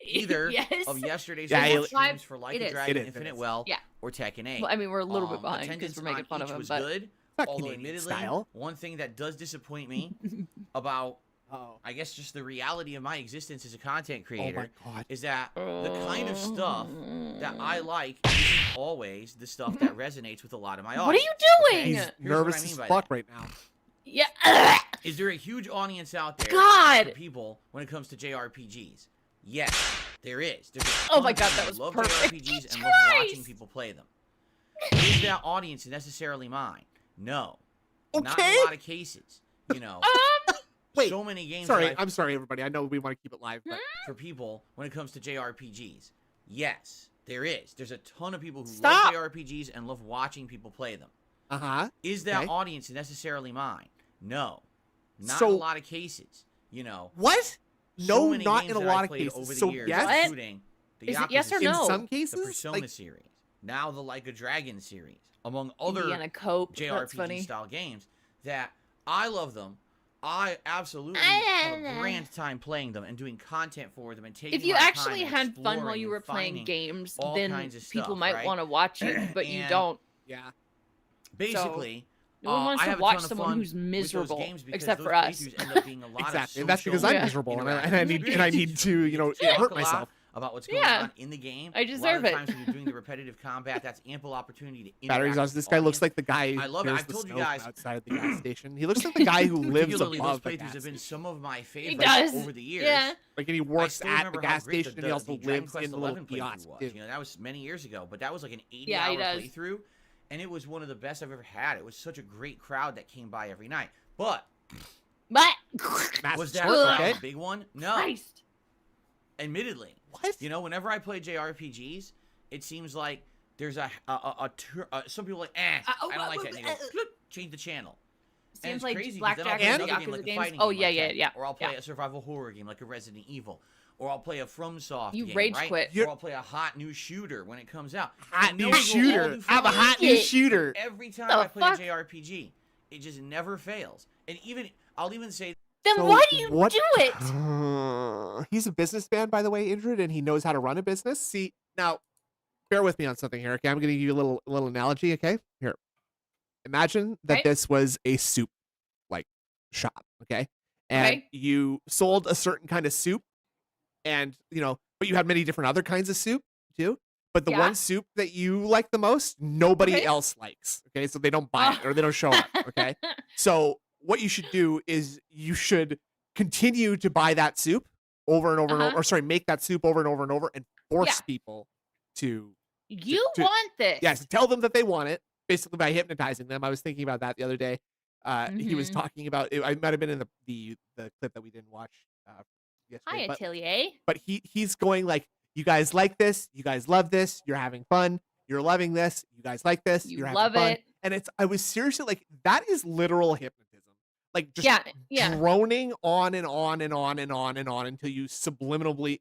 [SPEAKER 8] either
[SPEAKER 4] yes.
[SPEAKER 8] of yesterday's
[SPEAKER 5] Yeah,
[SPEAKER 8] live
[SPEAKER 5] it-
[SPEAKER 8] streams for Like
[SPEAKER 4] it
[SPEAKER 8] a
[SPEAKER 4] is.
[SPEAKER 8] Dragon,
[SPEAKER 5] It is, it
[SPEAKER 8] Infinite
[SPEAKER 5] is.
[SPEAKER 8] Well,
[SPEAKER 4] Yeah.
[SPEAKER 8] or Tekken 8.
[SPEAKER 4] Well, I mean, we're a little bit behind
[SPEAKER 8] Attendance
[SPEAKER 4] because we're making
[SPEAKER 8] on
[SPEAKER 4] fun of
[SPEAKER 8] each
[SPEAKER 4] him,
[SPEAKER 8] was
[SPEAKER 4] but
[SPEAKER 8] good.
[SPEAKER 5] Not
[SPEAKER 8] Although,
[SPEAKER 5] Canadian
[SPEAKER 8] admittedly,
[SPEAKER 5] style.
[SPEAKER 8] one thing that does disappoint me about,
[SPEAKER 5] Oh,
[SPEAKER 8] I guess, just the reality of my existence as a content
[SPEAKER 5] oh
[SPEAKER 8] creator
[SPEAKER 5] my God.
[SPEAKER 8] is that the kind of stuff that I like isn't always the stuff that resonates with a lot of my audience.
[SPEAKER 4] what are you doing?
[SPEAKER 5] He's
[SPEAKER 8] Here's what
[SPEAKER 5] nervous
[SPEAKER 8] I mean
[SPEAKER 5] as
[SPEAKER 8] by
[SPEAKER 5] fuck
[SPEAKER 8] that.
[SPEAKER 5] right now.
[SPEAKER 4] Yeah.
[SPEAKER 8] Is there a huge audience out there
[SPEAKER 4] God.
[SPEAKER 8] for people when it comes to JRPGs? Yes, there is. There's a
[SPEAKER 4] Oh
[SPEAKER 8] ton
[SPEAKER 4] my
[SPEAKER 8] of
[SPEAKER 4] God,
[SPEAKER 8] people
[SPEAKER 4] that
[SPEAKER 8] who
[SPEAKER 4] was
[SPEAKER 8] love
[SPEAKER 4] perfect.
[SPEAKER 8] JRPGs and
[SPEAKER 4] He
[SPEAKER 8] love watching
[SPEAKER 4] tries.
[SPEAKER 8] people play them. Is that audience necessarily mine? No. Not in
[SPEAKER 5] Okay.
[SPEAKER 8] a lot of cases. You know,
[SPEAKER 5] Wait,
[SPEAKER 8] so many games
[SPEAKER 5] Sorry,
[SPEAKER 8] that I
[SPEAKER 5] I'm sorry, everybody. I know we want to keep it live, but
[SPEAKER 8] for people when it comes to JRPGs. Yes, there is. There's a ton of people who
[SPEAKER 5] Stop.
[SPEAKER 8] love JRPGs and love watching people play them.
[SPEAKER 5] uh-huh.
[SPEAKER 8] Is that
[SPEAKER 5] Okay.
[SPEAKER 8] audience necessarily mine? No. Not
[SPEAKER 5] So-
[SPEAKER 8] in a lot of cases. You know,
[SPEAKER 5] What?
[SPEAKER 8] so
[SPEAKER 5] No,
[SPEAKER 8] many
[SPEAKER 5] not
[SPEAKER 8] games
[SPEAKER 5] in a
[SPEAKER 8] that I
[SPEAKER 5] lot of
[SPEAKER 8] played
[SPEAKER 5] cases.
[SPEAKER 8] over the
[SPEAKER 5] So
[SPEAKER 8] years,
[SPEAKER 5] yes,
[SPEAKER 4] What?
[SPEAKER 8] including the
[SPEAKER 4] Is it
[SPEAKER 8] Yakuza
[SPEAKER 4] yes or
[SPEAKER 8] series,
[SPEAKER 5] in
[SPEAKER 4] no?
[SPEAKER 5] some
[SPEAKER 8] the
[SPEAKER 5] cases,
[SPEAKER 8] Persona
[SPEAKER 5] like
[SPEAKER 8] series, now the Like a Dragon series, among other
[SPEAKER 4] Indiana Cope. That's
[SPEAKER 8] JRPG
[SPEAKER 4] funny.
[SPEAKER 8] style games that I love them. I absolutely have a grand time playing them and doing content for them and taking
[SPEAKER 4] If you
[SPEAKER 8] my time
[SPEAKER 4] actually
[SPEAKER 8] and
[SPEAKER 4] had fun while
[SPEAKER 8] exploring
[SPEAKER 4] you
[SPEAKER 8] and
[SPEAKER 4] were playing
[SPEAKER 8] finding
[SPEAKER 4] games,
[SPEAKER 8] all
[SPEAKER 4] then
[SPEAKER 8] kinds of
[SPEAKER 4] people
[SPEAKER 8] stuff,
[SPEAKER 4] might
[SPEAKER 8] right?
[SPEAKER 4] want to watch it, but you
[SPEAKER 8] And-
[SPEAKER 4] don't.
[SPEAKER 5] yeah.
[SPEAKER 8] Basically,
[SPEAKER 4] No one wants
[SPEAKER 8] I
[SPEAKER 4] to
[SPEAKER 8] have a
[SPEAKER 4] watch
[SPEAKER 8] ton of
[SPEAKER 4] someone
[SPEAKER 8] fun
[SPEAKER 4] who's
[SPEAKER 8] with those
[SPEAKER 4] miserable,
[SPEAKER 8] games because
[SPEAKER 4] except
[SPEAKER 8] those
[SPEAKER 4] for us.
[SPEAKER 8] playthroughs end up being a lot
[SPEAKER 5] Exactly.
[SPEAKER 8] of
[SPEAKER 5] And that's because
[SPEAKER 8] social
[SPEAKER 5] I'm
[SPEAKER 4] Yeah.
[SPEAKER 5] miserable and I
[SPEAKER 8] interactive
[SPEAKER 5] need
[SPEAKER 8] experiences.
[SPEAKER 5] to, you know,
[SPEAKER 8] Talk
[SPEAKER 5] hurt
[SPEAKER 8] a lot
[SPEAKER 5] myself.
[SPEAKER 8] about what's going
[SPEAKER 4] Yeah.
[SPEAKER 8] on in the game.
[SPEAKER 4] I
[SPEAKER 8] A lot
[SPEAKER 4] deserve
[SPEAKER 8] of
[SPEAKER 4] it.
[SPEAKER 8] times when you're doing the repetitive combat, that's ample opportunity to interact
[SPEAKER 5] Battery
[SPEAKER 8] with
[SPEAKER 5] exhaust.
[SPEAKER 8] the
[SPEAKER 5] This guy looks
[SPEAKER 8] audience.
[SPEAKER 5] like the guy who
[SPEAKER 8] I love it.
[SPEAKER 5] clears
[SPEAKER 8] I've
[SPEAKER 5] the
[SPEAKER 8] told you
[SPEAKER 5] snow from
[SPEAKER 8] guys-
[SPEAKER 5] outside of the gas station. He looks like the guy who lives
[SPEAKER 8] Particularly, those
[SPEAKER 5] above the
[SPEAKER 8] playthroughs
[SPEAKER 5] gas
[SPEAKER 8] have been
[SPEAKER 5] station.
[SPEAKER 8] some of my
[SPEAKER 4] He
[SPEAKER 8] favorites
[SPEAKER 4] does.
[SPEAKER 8] over the years.
[SPEAKER 4] Yeah.
[SPEAKER 5] Like, and he
[SPEAKER 8] I
[SPEAKER 5] works
[SPEAKER 8] still
[SPEAKER 5] at
[SPEAKER 8] remember
[SPEAKER 5] the
[SPEAKER 8] how
[SPEAKER 5] gas
[SPEAKER 8] great
[SPEAKER 5] station, and he also
[SPEAKER 8] Dragon
[SPEAKER 5] lives
[SPEAKER 8] Quest
[SPEAKER 5] in the little
[SPEAKER 8] 11 playthrough
[SPEAKER 5] kiosk
[SPEAKER 8] was.
[SPEAKER 5] too.
[SPEAKER 8] You know, that was many years ago, but that was like an 80
[SPEAKER 4] Yeah, he
[SPEAKER 8] hour
[SPEAKER 4] does.
[SPEAKER 8] playthrough, and it was one of the best I've ever had. It was such a great crowd that came by every night. But
[SPEAKER 4] But
[SPEAKER 5] Massive
[SPEAKER 8] was that
[SPEAKER 5] sword,
[SPEAKER 8] crowd
[SPEAKER 5] okay?
[SPEAKER 8] a big one? No.
[SPEAKER 4] Christ.
[SPEAKER 8] Admittedly.
[SPEAKER 5] What?
[SPEAKER 8] You know, whenever I play JRPGs, it seems like There's some people are like, I don't like that. And they go, "Clip, change the channel. And
[SPEAKER 4] Seems
[SPEAKER 8] it's
[SPEAKER 4] like
[SPEAKER 8] crazy 'cause then I'll
[SPEAKER 4] Blackjack
[SPEAKER 8] play
[SPEAKER 4] and
[SPEAKER 8] another game
[SPEAKER 4] Yakuza
[SPEAKER 8] like a
[SPEAKER 4] games.
[SPEAKER 8] fighting
[SPEAKER 4] Oh
[SPEAKER 8] game
[SPEAKER 4] yeah,
[SPEAKER 8] like
[SPEAKER 4] yeah,
[SPEAKER 8] Tekken,
[SPEAKER 4] yeah.
[SPEAKER 8] or I'll play
[SPEAKER 4] yeah.
[SPEAKER 8] a survival horror game like a Resident Evil, or I'll play a FromSoft
[SPEAKER 4] You
[SPEAKER 8] game,
[SPEAKER 4] rage
[SPEAKER 8] right?
[SPEAKER 4] quit.
[SPEAKER 8] Or I'll play a hot new shooter when it comes out.
[SPEAKER 5] Hot
[SPEAKER 8] And
[SPEAKER 5] new
[SPEAKER 8] those will all
[SPEAKER 5] shooter.
[SPEAKER 8] do
[SPEAKER 5] I have a
[SPEAKER 8] fine.
[SPEAKER 5] hot new shooter.
[SPEAKER 8] Every time
[SPEAKER 4] The
[SPEAKER 8] I play
[SPEAKER 4] fuck?
[SPEAKER 8] a JRPG, it just never fails. And I'll even say,
[SPEAKER 4] Then
[SPEAKER 5] So
[SPEAKER 4] why do you
[SPEAKER 5] what-
[SPEAKER 4] do it?
[SPEAKER 5] He's a businessman, by the way, Indrid, and he knows how to run a business. See, now, bear with me on something here. Okay, I'm going to give you a little analogy. Okay, here. Imagine that
[SPEAKER 4] Okay.
[SPEAKER 5] this was a soup like shop. Okay, and
[SPEAKER 4] Okay.
[SPEAKER 5] you sold a certain kind of soup, and but you had many different other kinds of soup too. But the
[SPEAKER 4] Yeah.
[SPEAKER 5] one soup that you like the most, nobody
[SPEAKER 4] Okay.
[SPEAKER 5] else likes. Okay, so they don't buy it or they don't show up. Okay, so what you should do is you should continue to buy that soup over and over and over, or sorry, make that soup over and over and over, and force
[SPEAKER 4] Yeah.
[SPEAKER 5] people to
[SPEAKER 4] You
[SPEAKER 5] to-
[SPEAKER 4] want this?
[SPEAKER 5] yes, tell them that they want it, basically by hypnotizing them. I was thinking about that the other day. He was
[SPEAKER 4] Mhm.
[SPEAKER 5] talking about it. I might have been in the clip that we didn't watch yesterday,
[SPEAKER 4] Hi,
[SPEAKER 5] but
[SPEAKER 4] Atelier.
[SPEAKER 5] he's going like, you guys like this, you guys love this, you're having fun, you're loving this, you guys like this,
[SPEAKER 4] You
[SPEAKER 5] you're having
[SPEAKER 4] love
[SPEAKER 5] fun.
[SPEAKER 4] it.
[SPEAKER 5] And I was seriously like, that is literal hypnotism. Like just
[SPEAKER 4] Yeah.
[SPEAKER 5] droning on and on and on and on and on until you subliminally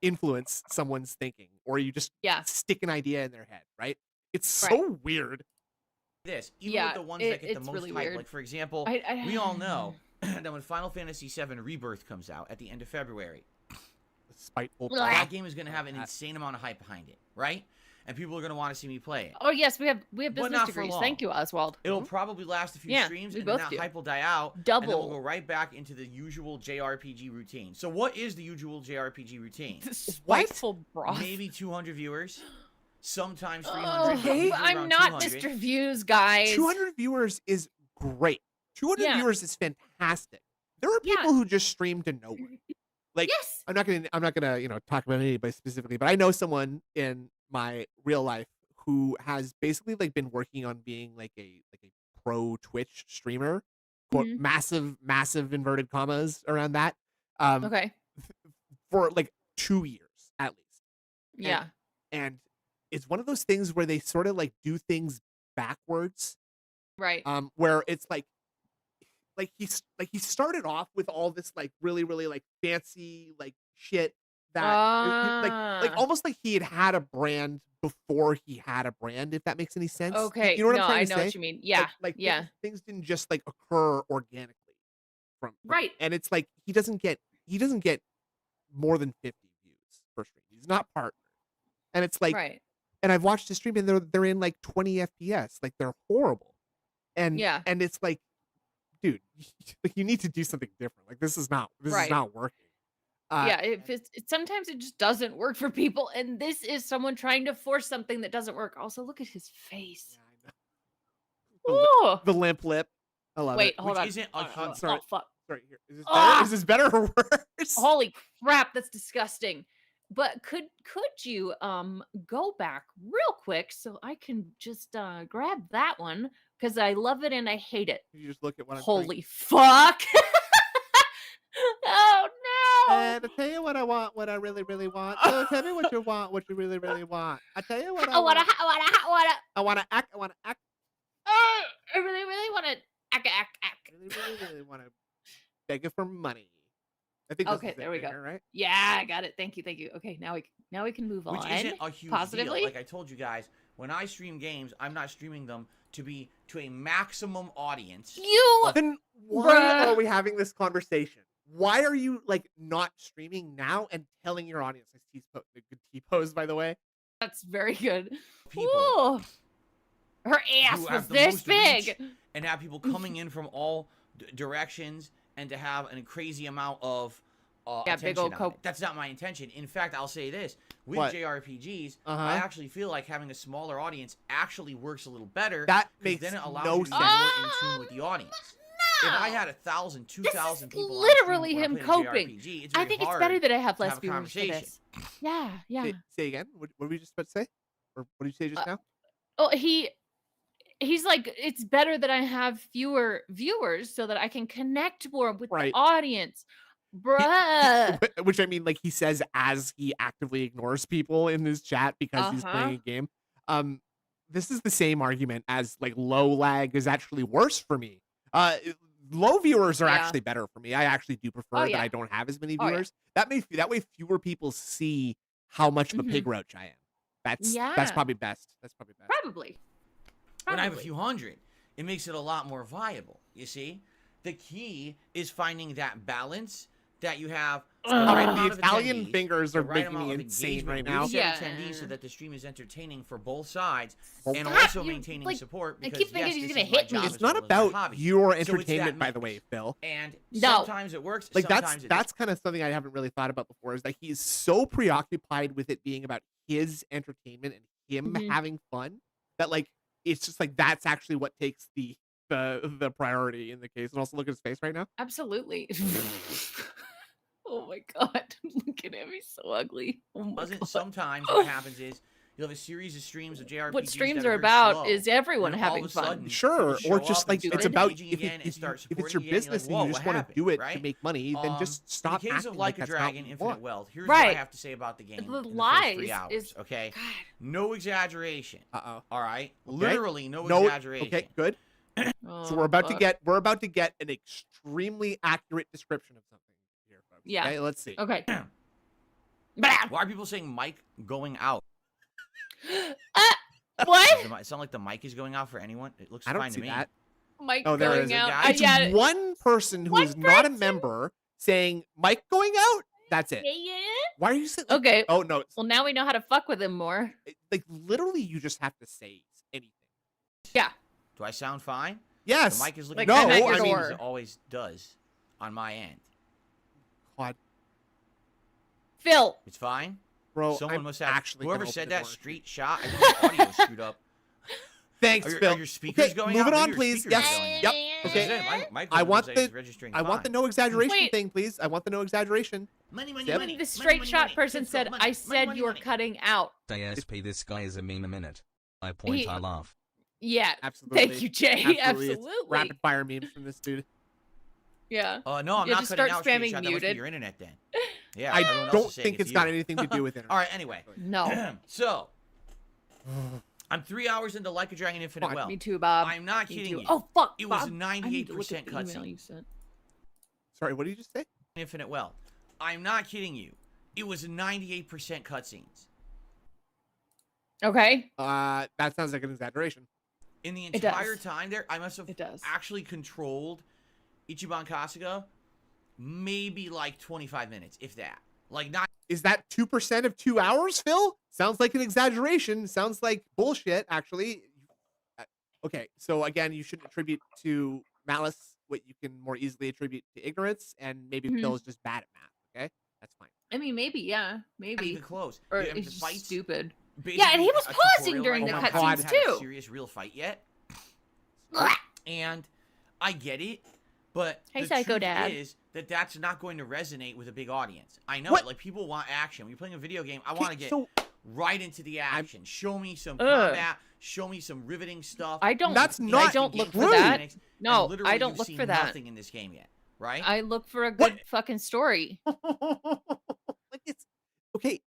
[SPEAKER 5] influence someone's thinking, or you just
[SPEAKER 4] Yeah.
[SPEAKER 5] stick an idea in their head, right? It's so weird.
[SPEAKER 8] this, even
[SPEAKER 4] Yeah,
[SPEAKER 8] with the ones that get the
[SPEAKER 4] it's
[SPEAKER 8] most
[SPEAKER 4] really
[SPEAKER 8] hype,
[SPEAKER 4] weird.
[SPEAKER 8] like for example,
[SPEAKER 4] I-
[SPEAKER 8] we all know that when Final Fantasy VII Rebirth comes out at the end of February,
[SPEAKER 5] Spiteful.
[SPEAKER 8] that game is going to have an insane amount of hype behind it, right? And people are going to want to see me play it.
[SPEAKER 4] Oh yes, we have
[SPEAKER 8] But
[SPEAKER 4] business
[SPEAKER 8] not for
[SPEAKER 4] degrees.
[SPEAKER 8] long.
[SPEAKER 4] Thank you, Oswald.
[SPEAKER 8] It'll probably last a few
[SPEAKER 4] Yeah,
[SPEAKER 8] streams,
[SPEAKER 4] we
[SPEAKER 8] and then
[SPEAKER 4] both
[SPEAKER 8] that
[SPEAKER 4] do.
[SPEAKER 8] hype will die out, and then
[SPEAKER 4] Double.
[SPEAKER 8] we'll go right back into the usual JRPG routine. So what is the usual JRPG routine?
[SPEAKER 4] Spiteful broth.
[SPEAKER 8] Maybe 200 viewers, sometimes 300.
[SPEAKER 4] Oh,
[SPEAKER 8] usually
[SPEAKER 4] I'm
[SPEAKER 8] around
[SPEAKER 4] not
[SPEAKER 8] 200.
[SPEAKER 4] Mr. Views, guys.
[SPEAKER 5] 200 viewers is great. 200
[SPEAKER 4] Yeah.
[SPEAKER 5] viewers is fantastic. There are people who just stream to nowhere. Like,
[SPEAKER 4] Yes.
[SPEAKER 5] I'm not gonna talk about anybody specifically, but I know someone in my real life who has basically like been working on being like a pro Twitch streamer, quote,
[SPEAKER 4] Mhm.
[SPEAKER 5] massive inverted commas around that,
[SPEAKER 4] Okay.
[SPEAKER 5] for like 2 years at least.
[SPEAKER 4] Yeah.
[SPEAKER 5] And it's one of those things where they sort of like do things backwards.
[SPEAKER 4] Right.
[SPEAKER 5] Where it's like he started off with all this like really like fancy like shit that like
[SPEAKER 4] Ah.
[SPEAKER 5] almost like he had a brand before he had a brand, if that makes any sense.
[SPEAKER 4] Okay.
[SPEAKER 5] You know what
[SPEAKER 4] no,
[SPEAKER 5] I'm trying
[SPEAKER 4] I
[SPEAKER 5] to
[SPEAKER 4] know
[SPEAKER 5] say?
[SPEAKER 4] what you mean. Yeah.
[SPEAKER 5] Like
[SPEAKER 4] yeah.
[SPEAKER 5] things didn't just like occur organically from
[SPEAKER 4] Right.
[SPEAKER 5] and it's like he doesn't get more than 50 views per stream. He's not partnered. And it's like,
[SPEAKER 4] right.
[SPEAKER 5] and I've watched his stream and they're in like 20 FPS. Like they're horrible. And
[SPEAKER 4] Yeah.
[SPEAKER 5] and it's like, dude, like you need to do something different. Like this is not
[SPEAKER 4] Right.
[SPEAKER 5] working.
[SPEAKER 4] Yeah. Sometimes it just doesn't work for people, and this is someone trying to force something that doesn't work. Also, look at his face. Oh.
[SPEAKER 5] The limp lip. I love
[SPEAKER 4] Wait,
[SPEAKER 5] it.
[SPEAKER 4] hold
[SPEAKER 8] Which
[SPEAKER 4] on.
[SPEAKER 8] isn't
[SPEAKER 4] Oh,
[SPEAKER 5] sorry.
[SPEAKER 4] fuck.
[SPEAKER 5] Sorry, here. Is this
[SPEAKER 4] Ah!
[SPEAKER 5] better? Is this better or worse?
[SPEAKER 4] Holy crap, that's disgusting. But could you go back real quick so I can just grab that one, because I love it and I hate it.
[SPEAKER 5] You just look at what I'm
[SPEAKER 4] Holy fuck. Oh no.
[SPEAKER 5] And I tell you what I want, what I really want. So tell me what you want, what you really want. I tell you what I want. I want to act.
[SPEAKER 4] I really want to act.
[SPEAKER 5] Really want to beg you for money. I think.
[SPEAKER 4] Okay,
[SPEAKER 5] this is
[SPEAKER 4] there we
[SPEAKER 5] it
[SPEAKER 4] go.
[SPEAKER 5] here, right?
[SPEAKER 4] Yeah, I got it. Thank you. Okay, now we can move
[SPEAKER 8] Which
[SPEAKER 4] on.
[SPEAKER 8] isn't a huge
[SPEAKER 4] positively.
[SPEAKER 8] deal. Like I told you guys, when I stream games, I'm not streaming them to be to a maximum audience.
[SPEAKER 5] Then why
[SPEAKER 4] Bruh.
[SPEAKER 5] are we having this conversation? Why are you like not streaming now and telling your audience? The good T-pose, by the way.
[SPEAKER 4] That's very good.
[SPEAKER 8] People
[SPEAKER 4] Ooh. Her ass
[SPEAKER 8] who
[SPEAKER 4] was
[SPEAKER 8] have the
[SPEAKER 4] this
[SPEAKER 8] most
[SPEAKER 4] big.
[SPEAKER 8] reach and have people coming in from all directions, and to have a crazy amount of
[SPEAKER 4] Yeah,
[SPEAKER 8] attention
[SPEAKER 4] big old
[SPEAKER 8] on it.
[SPEAKER 4] coke.
[SPEAKER 8] That's not my intention. In fact, I'll say this: with
[SPEAKER 5] What?
[SPEAKER 8] JRPGs,
[SPEAKER 5] Uh-huh.
[SPEAKER 8] I actually feel like having a smaller audience actually works a little better.
[SPEAKER 5] That
[SPEAKER 8] 'cause
[SPEAKER 5] makes
[SPEAKER 8] then it allows
[SPEAKER 5] no
[SPEAKER 8] you to be
[SPEAKER 5] sense.
[SPEAKER 8] more in tune with the audience. If I had 1,000, 2,000 people, on
[SPEAKER 4] Literally
[SPEAKER 8] stream when
[SPEAKER 4] him
[SPEAKER 8] I play a
[SPEAKER 4] coping.
[SPEAKER 8] JRPG, it's
[SPEAKER 4] I
[SPEAKER 8] very
[SPEAKER 4] think it's
[SPEAKER 8] hard
[SPEAKER 4] better that I have
[SPEAKER 8] to
[SPEAKER 4] less
[SPEAKER 8] have a
[SPEAKER 4] viewers for
[SPEAKER 8] conversation.
[SPEAKER 4] this. Yeah.
[SPEAKER 5] Say again. What were we just about to say? Or what did you say just now?
[SPEAKER 4] Oh, he's like, it's better that I have fewer viewers so that I can connect more with
[SPEAKER 5] Right.
[SPEAKER 4] the audience. Bruh.
[SPEAKER 5] Which I mean, like he says as he actively ignores people in his chat because he's playing a game. This is the same argument as like low lag is actually worse for me. Low viewers are actually better for me. I actually do prefer that I don't have as many viewers. That way fewer people see how much of a pig roach I am. That's probably best. That's probably best.
[SPEAKER 4] Probably.
[SPEAKER 8] When I have a few hundred, it makes it a lot more viable. You see, the key is finding that balance that you have.
[SPEAKER 5] The Italian fingers are making me insane right now.
[SPEAKER 8] Attendees so that the stream is entertaining for both sides and also maintaining support.
[SPEAKER 4] I
[SPEAKER 8] Because,
[SPEAKER 4] keep thinking he's gonna hit me.
[SPEAKER 5] It's not about your entertainment, by the way, Phil.
[SPEAKER 8] And sometimes it works.
[SPEAKER 5] Like
[SPEAKER 8] sometimes
[SPEAKER 5] that's kind of something I haven't really thought about before. Is that he's so preoccupied with it being about his entertainment and him having fun that like it's just like that's actually what takes the priority in the case. And also look at his face right now.
[SPEAKER 4] Absolutely. Oh my god, looking at me so ugly. Oh my god.
[SPEAKER 8] Sometimes what happens is you'll have a series of streams of JRPGs.
[SPEAKER 4] What streams
[SPEAKER 8] that
[SPEAKER 4] are
[SPEAKER 8] very
[SPEAKER 4] about
[SPEAKER 8] slow,
[SPEAKER 4] is everyone
[SPEAKER 8] and all
[SPEAKER 4] having
[SPEAKER 8] of a
[SPEAKER 4] fun.
[SPEAKER 8] sudden,
[SPEAKER 5] Sure,
[SPEAKER 8] people
[SPEAKER 5] or
[SPEAKER 8] show
[SPEAKER 5] just
[SPEAKER 8] up
[SPEAKER 5] like
[SPEAKER 8] and
[SPEAKER 5] it's
[SPEAKER 8] start
[SPEAKER 5] about
[SPEAKER 8] engaging
[SPEAKER 5] if
[SPEAKER 8] again and start
[SPEAKER 5] it's your
[SPEAKER 8] supporting again,
[SPEAKER 5] business
[SPEAKER 8] you're like,
[SPEAKER 5] and you
[SPEAKER 8] "Whoa,
[SPEAKER 5] just
[SPEAKER 8] what
[SPEAKER 5] want to do it
[SPEAKER 8] happened?"
[SPEAKER 5] to make money, then just stop
[SPEAKER 8] In the case
[SPEAKER 5] acting
[SPEAKER 8] of
[SPEAKER 5] like
[SPEAKER 8] Like a
[SPEAKER 5] that's not
[SPEAKER 8] Dragon
[SPEAKER 5] what you
[SPEAKER 8] Infinite
[SPEAKER 5] want.
[SPEAKER 8] Wealth, here's what I have to say about the game.
[SPEAKER 4] The
[SPEAKER 8] in the
[SPEAKER 4] lies
[SPEAKER 8] first 3 hours,
[SPEAKER 4] is
[SPEAKER 8] okay? No exaggeration.
[SPEAKER 5] Uh-oh.
[SPEAKER 8] All right?
[SPEAKER 5] Okay.
[SPEAKER 8] Literally no exaggeration.
[SPEAKER 5] Okay, good. So we're about to get an extremely accurate description of something here, folks.
[SPEAKER 4] Yeah.
[SPEAKER 5] Okay, let's see.
[SPEAKER 4] Okay.
[SPEAKER 8] Why are people saying mic going out?
[SPEAKER 4] What?
[SPEAKER 8] Does it sound like the mic is going out for anyone? It looks
[SPEAKER 5] I don't
[SPEAKER 8] fine
[SPEAKER 5] see
[SPEAKER 8] to me.
[SPEAKER 5] that.
[SPEAKER 4] Mike
[SPEAKER 5] Oh, there
[SPEAKER 4] going
[SPEAKER 5] is.
[SPEAKER 4] out.
[SPEAKER 5] It's one person who is not a member saying mic going out. That's it. Why are you saying? Like,
[SPEAKER 4] Okay.
[SPEAKER 5] Oh no.
[SPEAKER 4] Well, now we know how to fuck with him more.
[SPEAKER 5] Like literally, you just have to say anything.
[SPEAKER 4] Yeah.
[SPEAKER 8] Do I sound fine?
[SPEAKER 5] Yes.
[SPEAKER 8] The mic is
[SPEAKER 4] Like,
[SPEAKER 8] looking
[SPEAKER 4] I'm at your
[SPEAKER 8] as
[SPEAKER 4] door.
[SPEAKER 8] it always does on my end.
[SPEAKER 5] God.
[SPEAKER 4] Phil.
[SPEAKER 8] It's fine?
[SPEAKER 5] Bro,
[SPEAKER 8] Someone
[SPEAKER 5] I'm
[SPEAKER 8] must have.
[SPEAKER 5] actually
[SPEAKER 8] Whoever
[SPEAKER 5] gonna
[SPEAKER 8] said
[SPEAKER 5] open the
[SPEAKER 8] that
[SPEAKER 5] door.
[SPEAKER 8] street shot, I think the audio screwed up.
[SPEAKER 5] Thanks,
[SPEAKER 8] Are
[SPEAKER 5] Phil.
[SPEAKER 8] your speakers
[SPEAKER 5] Okay,
[SPEAKER 8] going
[SPEAKER 5] moving
[SPEAKER 8] out?
[SPEAKER 5] on,
[SPEAKER 8] Maybe your
[SPEAKER 5] please.
[SPEAKER 8] speakers
[SPEAKER 5] Yes.
[SPEAKER 8] are going
[SPEAKER 5] Yep.
[SPEAKER 8] out.
[SPEAKER 5] Okay.
[SPEAKER 8] My
[SPEAKER 5] I want
[SPEAKER 8] phone is
[SPEAKER 5] the
[SPEAKER 8] registering
[SPEAKER 5] I want the
[SPEAKER 8] fine.
[SPEAKER 5] no exaggeration
[SPEAKER 4] Wait.
[SPEAKER 5] thing, please. I want the no exaggeration.
[SPEAKER 8] Money, money,
[SPEAKER 5] Yep.
[SPEAKER 8] money.
[SPEAKER 4] The straight
[SPEAKER 8] money,
[SPEAKER 4] shot
[SPEAKER 8] money.
[SPEAKER 4] person
[SPEAKER 8] Let's go,
[SPEAKER 4] said,
[SPEAKER 8] money,
[SPEAKER 4] I
[SPEAKER 8] money,
[SPEAKER 4] said
[SPEAKER 8] money,
[SPEAKER 4] you were
[SPEAKER 8] money.
[SPEAKER 4] cutting out.
[SPEAKER 12] DSP, this guy is a meme a minute. I point, I laugh.
[SPEAKER 4] Yeah.
[SPEAKER 5] Absolutely.
[SPEAKER 4] Thank you, Jay.
[SPEAKER 5] Absolutely.
[SPEAKER 4] Absolutely.
[SPEAKER 5] It's rapid fire memes from this dude.
[SPEAKER 4] Yeah.
[SPEAKER 8] No, I'm
[SPEAKER 4] Yeah,
[SPEAKER 8] not
[SPEAKER 4] just
[SPEAKER 8] cutting
[SPEAKER 4] start
[SPEAKER 8] out
[SPEAKER 4] spamming
[SPEAKER 8] screenshot. That must be
[SPEAKER 4] muted.
[SPEAKER 8] your internet then. Yeah,
[SPEAKER 5] I
[SPEAKER 8] everyone else
[SPEAKER 5] don't
[SPEAKER 8] is saying
[SPEAKER 5] think it's got
[SPEAKER 8] you.
[SPEAKER 5] anything to do with internet.
[SPEAKER 8] All right, anyway.
[SPEAKER 4] No.
[SPEAKER 8] So, I'm 3 hours into Like a Dragon Infinite Wealth.
[SPEAKER 4] Me too, Bob.
[SPEAKER 8] I'm not
[SPEAKER 4] Me
[SPEAKER 8] kidding
[SPEAKER 4] too.
[SPEAKER 8] you.
[SPEAKER 4] Oh, fuck.
[SPEAKER 8] It was
[SPEAKER 4] Bob. I need to look at
[SPEAKER 8] 98%
[SPEAKER 4] the email
[SPEAKER 8] cutscene.
[SPEAKER 4] you sent.
[SPEAKER 5] Sorry, what did you just say?
[SPEAKER 8] Infinite Wealth. I'm not kidding you. It was 98% cutscenes.
[SPEAKER 4] Okay.
[SPEAKER 5] That sounds like an exaggeration.
[SPEAKER 8] In the
[SPEAKER 4] It
[SPEAKER 8] entire
[SPEAKER 4] does.
[SPEAKER 8] time there, I must have actually controlled Ichiban Kasuga maybe like 25 minutes, if that. Like not.
[SPEAKER 5] Is that 2% of 2 hours, Phil? Sounds like an exaggeration. Sounds like bullshit, actually. Okay, so again, you shouldn't attribute to malice what you can more easily attribute to ignorance, and maybe Phil is just bad at math. Okay, that's fine.
[SPEAKER 4] I mean, maybe, yeah.
[SPEAKER 8] Not
[SPEAKER 4] Maybe.
[SPEAKER 8] even close.
[SPEAKER 4] Or
[SPEAKER 8] Yeah, I mean,
[SPEAKER 4] it's
[SPEAKER 8] the
[SPEAKER 4] just
[SPEAKER 8] fights,
[SPEAKER 4] stupid. Yeah,
[SPEAKER 8] basically
[SPEAKER 4] and he was
[SPEAKER 8] a
[SPEAKER 4] pausing
[SPEAKER 8] tutorial
[SPEAKER 4] during
[SPEAKER 8] right
[SPEAKER 4] the
[SPEAKER 8] now.
[SPEAKER 5] God.
[SPEAKER 4] cutscenes,
[SPEAKER 8] Haven't had a
[SPEAKER 4] too.
[SPEAKER 8] serious real fight yet. And I get it, but
[SPEAKER 4] Hey,
[SPEAKER 8] the
[SPEAKER 4] Psycho
[SPEAKER 8] truth
[SPEAKER 4] Dad.
[SPEAKER 8] is that that's not going to resonate with a big audience. I know
[SPEAKER 5] What?
[SPEAKER 8] it. Like, people want action. When you're playing a video game, I
[SPEAKER 5] Okay,
[SPEAKER 8] want to get
[SPEAKER 5] so
[SPEAKER 8] right into the action. Show me some
[SPEAKER 4] Ugh.
[SPEAKER 8] combat. Show me some riveting stuff.
[SPEAKER 4] I don't.
[SPEAKER 5] That's
[SPEAKER 4] I
[SPEAKER 5] not
[SPEAKER 4] don't look for
[SPEAKER 5] true.
[SPEAKER 4] that.
[SPEAKER 8] And
[SPEAKER 4] No,
[SPEAKER 8] literally,
[SPEAKER 4] I don't
[SPEAKER 8] you've
[SPEAKER 4] look
[SPEAKER 8] seen
[SPEAKER 4] for that.
[SPEAKER 8] nothing in this game yet, right?
[SPEAKER 4] I look for a good fucking story.
[SPEAKER 5] Like it's okay.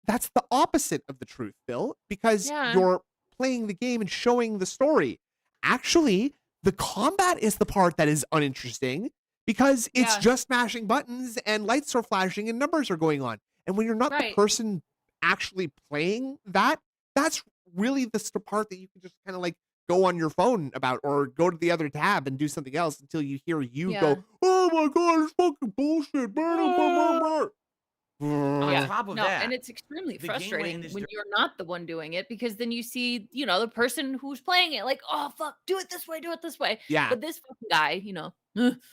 [SPEAKER 5] That's the opposite of the truth, Phil, because
[SPEAKER 4] Yeah.
[SPEAKER 5] you're playing the game and showing the story. Actually, the combat is the part that is uninteresting because it's
[SPEAKER 4] Yeah.
[SPEAKER 5] just mashing buttons and lights are flashing and numbers are going on. And when you're not the
[SPEAKER 4] Right.
[SPEAKER 5] person actually playing that, that's really the part that you can just kind of like go on your phone about or go to the other tab and do something else until you hear you
[SPEAKER 4] Yeah.
[SPEAKER 5] go, oh my god, it's fucking bullshit. Blah, blah, blah, blah, blah."
[SPEAKER 8] On
[SPEAKER 4] Yeah.
[SPEAKER 8] top of
[SPEAKER 4] No,
[SPEAKER 8] that,
[SPEAKER 4] and it's extremely
[SPEAKER 8] the gateway in
[SPEAKER 4] frustrating
[SPEAKER 8] this
[SPEAKER 4] when
[SPEAKER 8] dir-
[SPEAKER 4] you're not the one doing it because then you see, the person who's playing it like, oh fuck, do it this way, do it this way.
[SPEAKER 5] Yeah.
[SPEAKER 4] But this fucking guy,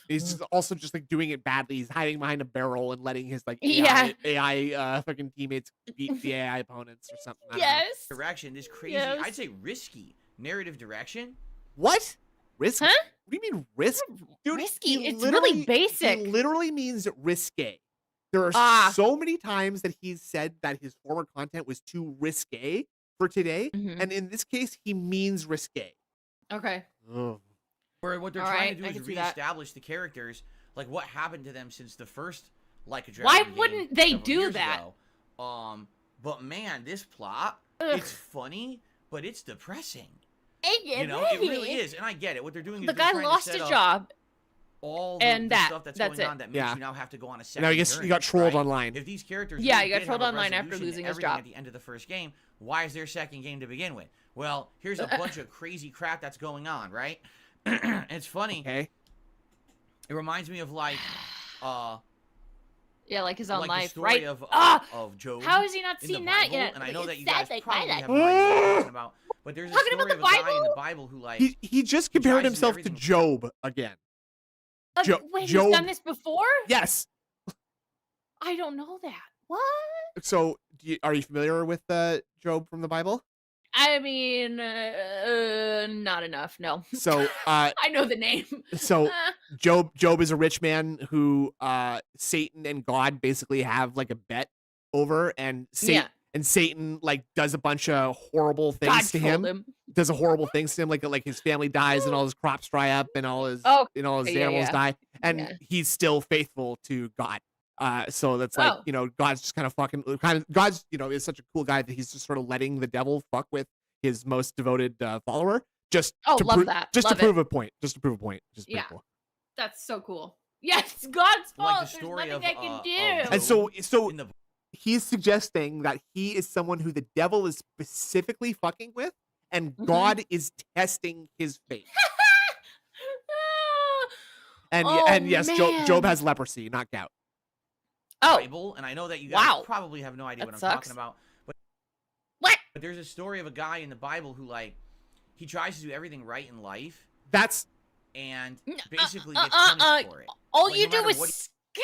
[SPEAKER 5] He's just also just like doing it badly. He's hiding behind a barrel and letting his like
[SPEAKER 4] Yeah.
[SPEAKER 5] AI fucking teammates beat the AI opponents or something. I don't know.
[SPEAKER 4] yes.
[SPEAKER 8] direction, this crazy,
[SPEAKER 4] Yes.
[SPEAKER 8] I'd say risky narrative direction.
[SPEAKER 5] What? Risk?
[SPEAKER 4] Huh?
[SPEAKER 5] What do you mean risk? Dude,
[SPEAKER 4] Risky.
[SPEAKER 5] he
[SPEAKER 4] It's
[SPEAKER 5] literally-
[SPEAKER 4] really basic.
[SPEAKER 5] He literally means risque. There are
[SPEAKER 4] Ah.
[SPEAKER 5] so many times that he's said that his former content was too risque for today,
[SPEAKER 4] Mhm.
[SPEAKER 5] and in this case, he means risque.
[SPEAKER 4] Okay.
[SPEAKER 8] Where what they're
[SPEAKER 4] All
[SPEAKER 8] trying
[SPEAKER 4] right,
[SPEAKER 8] to do
[SPEAKER 4] I
[SPEAKER 8] is
[SPEAKER 4] can see that.
[SPEAKER 8] reestablish the characters, like what happened to them since the first like a
[SPEAKER 4] Why
[SPEAKER 8] Dragon game
[SPEAKER 4] wouldn't they
[SPEAKER 8] several
[SPEAKER 4] do
[SPEAKER 8] years
[SPEAKER 4] that?
[SPEAKER 8] ago. But man, this plot,
[SPEAKER 4] Ugh.
[SPEAKER 8] it's funny, but it's depressing.
[SPEAKER 4] It
[SPEAKER 8] You know, it really is, and I get it. What they're doing is
[SPEAKER 4] The
[SPEAKER 8] they're
[SPEAKER 4] guy
[SPEAKER 8] trying to
[SPEAKER 4] lost
[SPEAKER 8] set
[SPEAKER 4] his
[SPEAKER 8] up
[SPEAKER 4] job.
[SPEAKER 8] all
[SPEAKER 4] and
[SPEAKER 8] the
[SPEAKER 4] that-
[SPEAKER 8] stuff that's
[SPEAKER 4] that's
[SPEAKER 8] going
[SPEAKER 4] it.
[SPEAKER 8] on that makes
[SPEAKER 5] Yeah.
[SPEAKER 8] you now have to go on a second
[SPEAKER 5] Now you
[SPEAKER 8] journey,
[SPEAKER 5] got trolled
[SPEAKER 8] right?
[SPEAKER 5] online.
[SPEAKER 8] If these characters
[SPEAKER 4] Yeah,
[SPEAKER 8] really
[SPEAKER 4] he got
[SPEAKER 8] did
[SPEAKER 4] trolled
[SPEAKER 8] have a
[SPEAKER 4] online after
[SPEAKER 8] resolution to
[SPEAKER 4] losing his
[SPEAKER 8] everything
[SPEAKER 4] job.
[SPEAKER 8] at the end of the first game, why is there a second game to begin with? Well, here's a bunch of crazy crap that's going on, right? It's funny.
[SPEAKER 5] Okay.
[SPEAKER 8] It reminds me of like
[SPEAKER 4] Yeah, like his own
[SPEAKER 8] the
[SPEAKER 4] life,
[SPEAKER 8] story
[SPEAKER 4] right?
[SPEAKER 8] of Job.
[SPEAKER 4] How has he not
[SPEAKER 8] in the
[SPEAKER 4] seen that
[SPEAKER 8] Bible,
[SPEAKER 4] yet?
[SPEAKER 8] And I know that you
[SPEAKER 4] Sad
[SPEAKER 8] guys
[SPEAKER 4] like
[SPEAKER 8] probably
[SPEAKER 4] my
[SPEAKER 8] have
[SPEAKER 4] life.
[SPEAKER 8] no idea what I'm talking about. But there's a
[SPEAKER 4] Talking about
[SPEAKER 8] story of
[SPEAKER 4] the
[SPEAKER 8] a guy in the
[SPEAKER 4] Bible?
[SPEAKER 8] Bible who like
[SPEAKER 5] He just compared
[SPEAKER 8] tries to do
[SPEAKER 5] himself to
[SPEAKER 8] everything-
[SPEAKER 5] Job again. Jo-
[SPEAKER 4] Wait, he's
[SPEAKER 5] Job-
[SPEAKER 4] done this before?
[SPEAKER 5] Yes.
[SPEAKER 4] I don't know that. What?
[SPEAKER 5] So, are you familiar with Job from the Bible?
[SPEAKER 4] I mean, not enough. No.
[SPEAKER 5] So,
[SPEAKER 4] I know the name.
[SPEAKER 5] so
[SPEAKER 4] Uh,
[SPEAKER 5] Job is a rich man who Satan and God basically have like a bet over, and
[SPEAKER 4] Yeah.
[SPEAKER 5] Satan like does a bunch of horrible things
[SPEAKER 4] God
[SPEAKER 5] to
[SPEAKER 4] told
[SPEAKER 5] him.
[SPEAKER 4] him.
[SPEAKER 5] Does a horrible things to him, like his family dies and all his crops dry up and all his
[SPEAKER 4] Oh, yeah,
[SPEAKER 5] animals
[SPEAKER 4] yeah.
[SPEAKER 5] die, and
[SPEAKER 4] Yeah.
[SPEAKER 5] he's still faithful to God. So that's like,
[SPEAKER 4] Oh.
[SPEAKER 5] God's just God's, is such a cool guy that he's just sort of letting the devil fuck with his most devoted follower just
[SPEAKER 4] Oh,
[SPEAKER 5] to
[SPEAKER 4] love that.
[SPEAKER 5] just
[SPEAKER 4] Love
[SPEAKER 5] to prove
[SPEAKER 4] it.
[SPEAKER 5] a point. Just to prove a point. Just pretty
[SPEAKER 4] Yeah.
[SPEAKER 5] cool.
[SPEAKER 4] That's so cool. Yes, it's God's fault.
[SPEAKER 8] Like the
[SPEAKER 4] There's
[SPEAKER 8] story
[SPEAKER 4] nothing
[SPEAKER 8] of,
[SPEAKER 4] I can
[SPEAKER 8] of
[SPEAKER 4] do.
[SPEAKER 5] And so
[SPEAKER 8] in the
[SPEAKER 5] he's suggesting that he is someone who the devil is specifically fucking with, and God is testing his faith. And
[SPEAKER 4] Oh,
[SPEAKER 5] yes, Job
[SPEAKER 4] man.
[SPEAKER 5] has leprosy, not gout.
[SPEAKER 4] Oh,
[SPEAKER 8] Bible, and I know that you guys
[SPEAKER 4] Wow.
[SPEAKER 8] probably have no idea
[SPEAKER 4] That
[SPEAKER 8] what I'm
[SPEAKER 4] sucks.
[SPEAKER 8] talking about. But
[SPEAKER 4] What?
[SPEAKER 8] But there's a story of a guy in the Bible who like he tries to do everything right in life
[SPEAKER 5] That's
[SPEAKER 8] and basically gets punished for it.
[SPEAKER 4] all
[SPEAKER 8] Like,
[SPEAKER 4] you
[SPEAKER 8] no
[SPEAKER 4] do
[SPEAKER 8] matter
[SPEAKER 4] is
[SPEAKER 8] what
[SPEAKER 5] he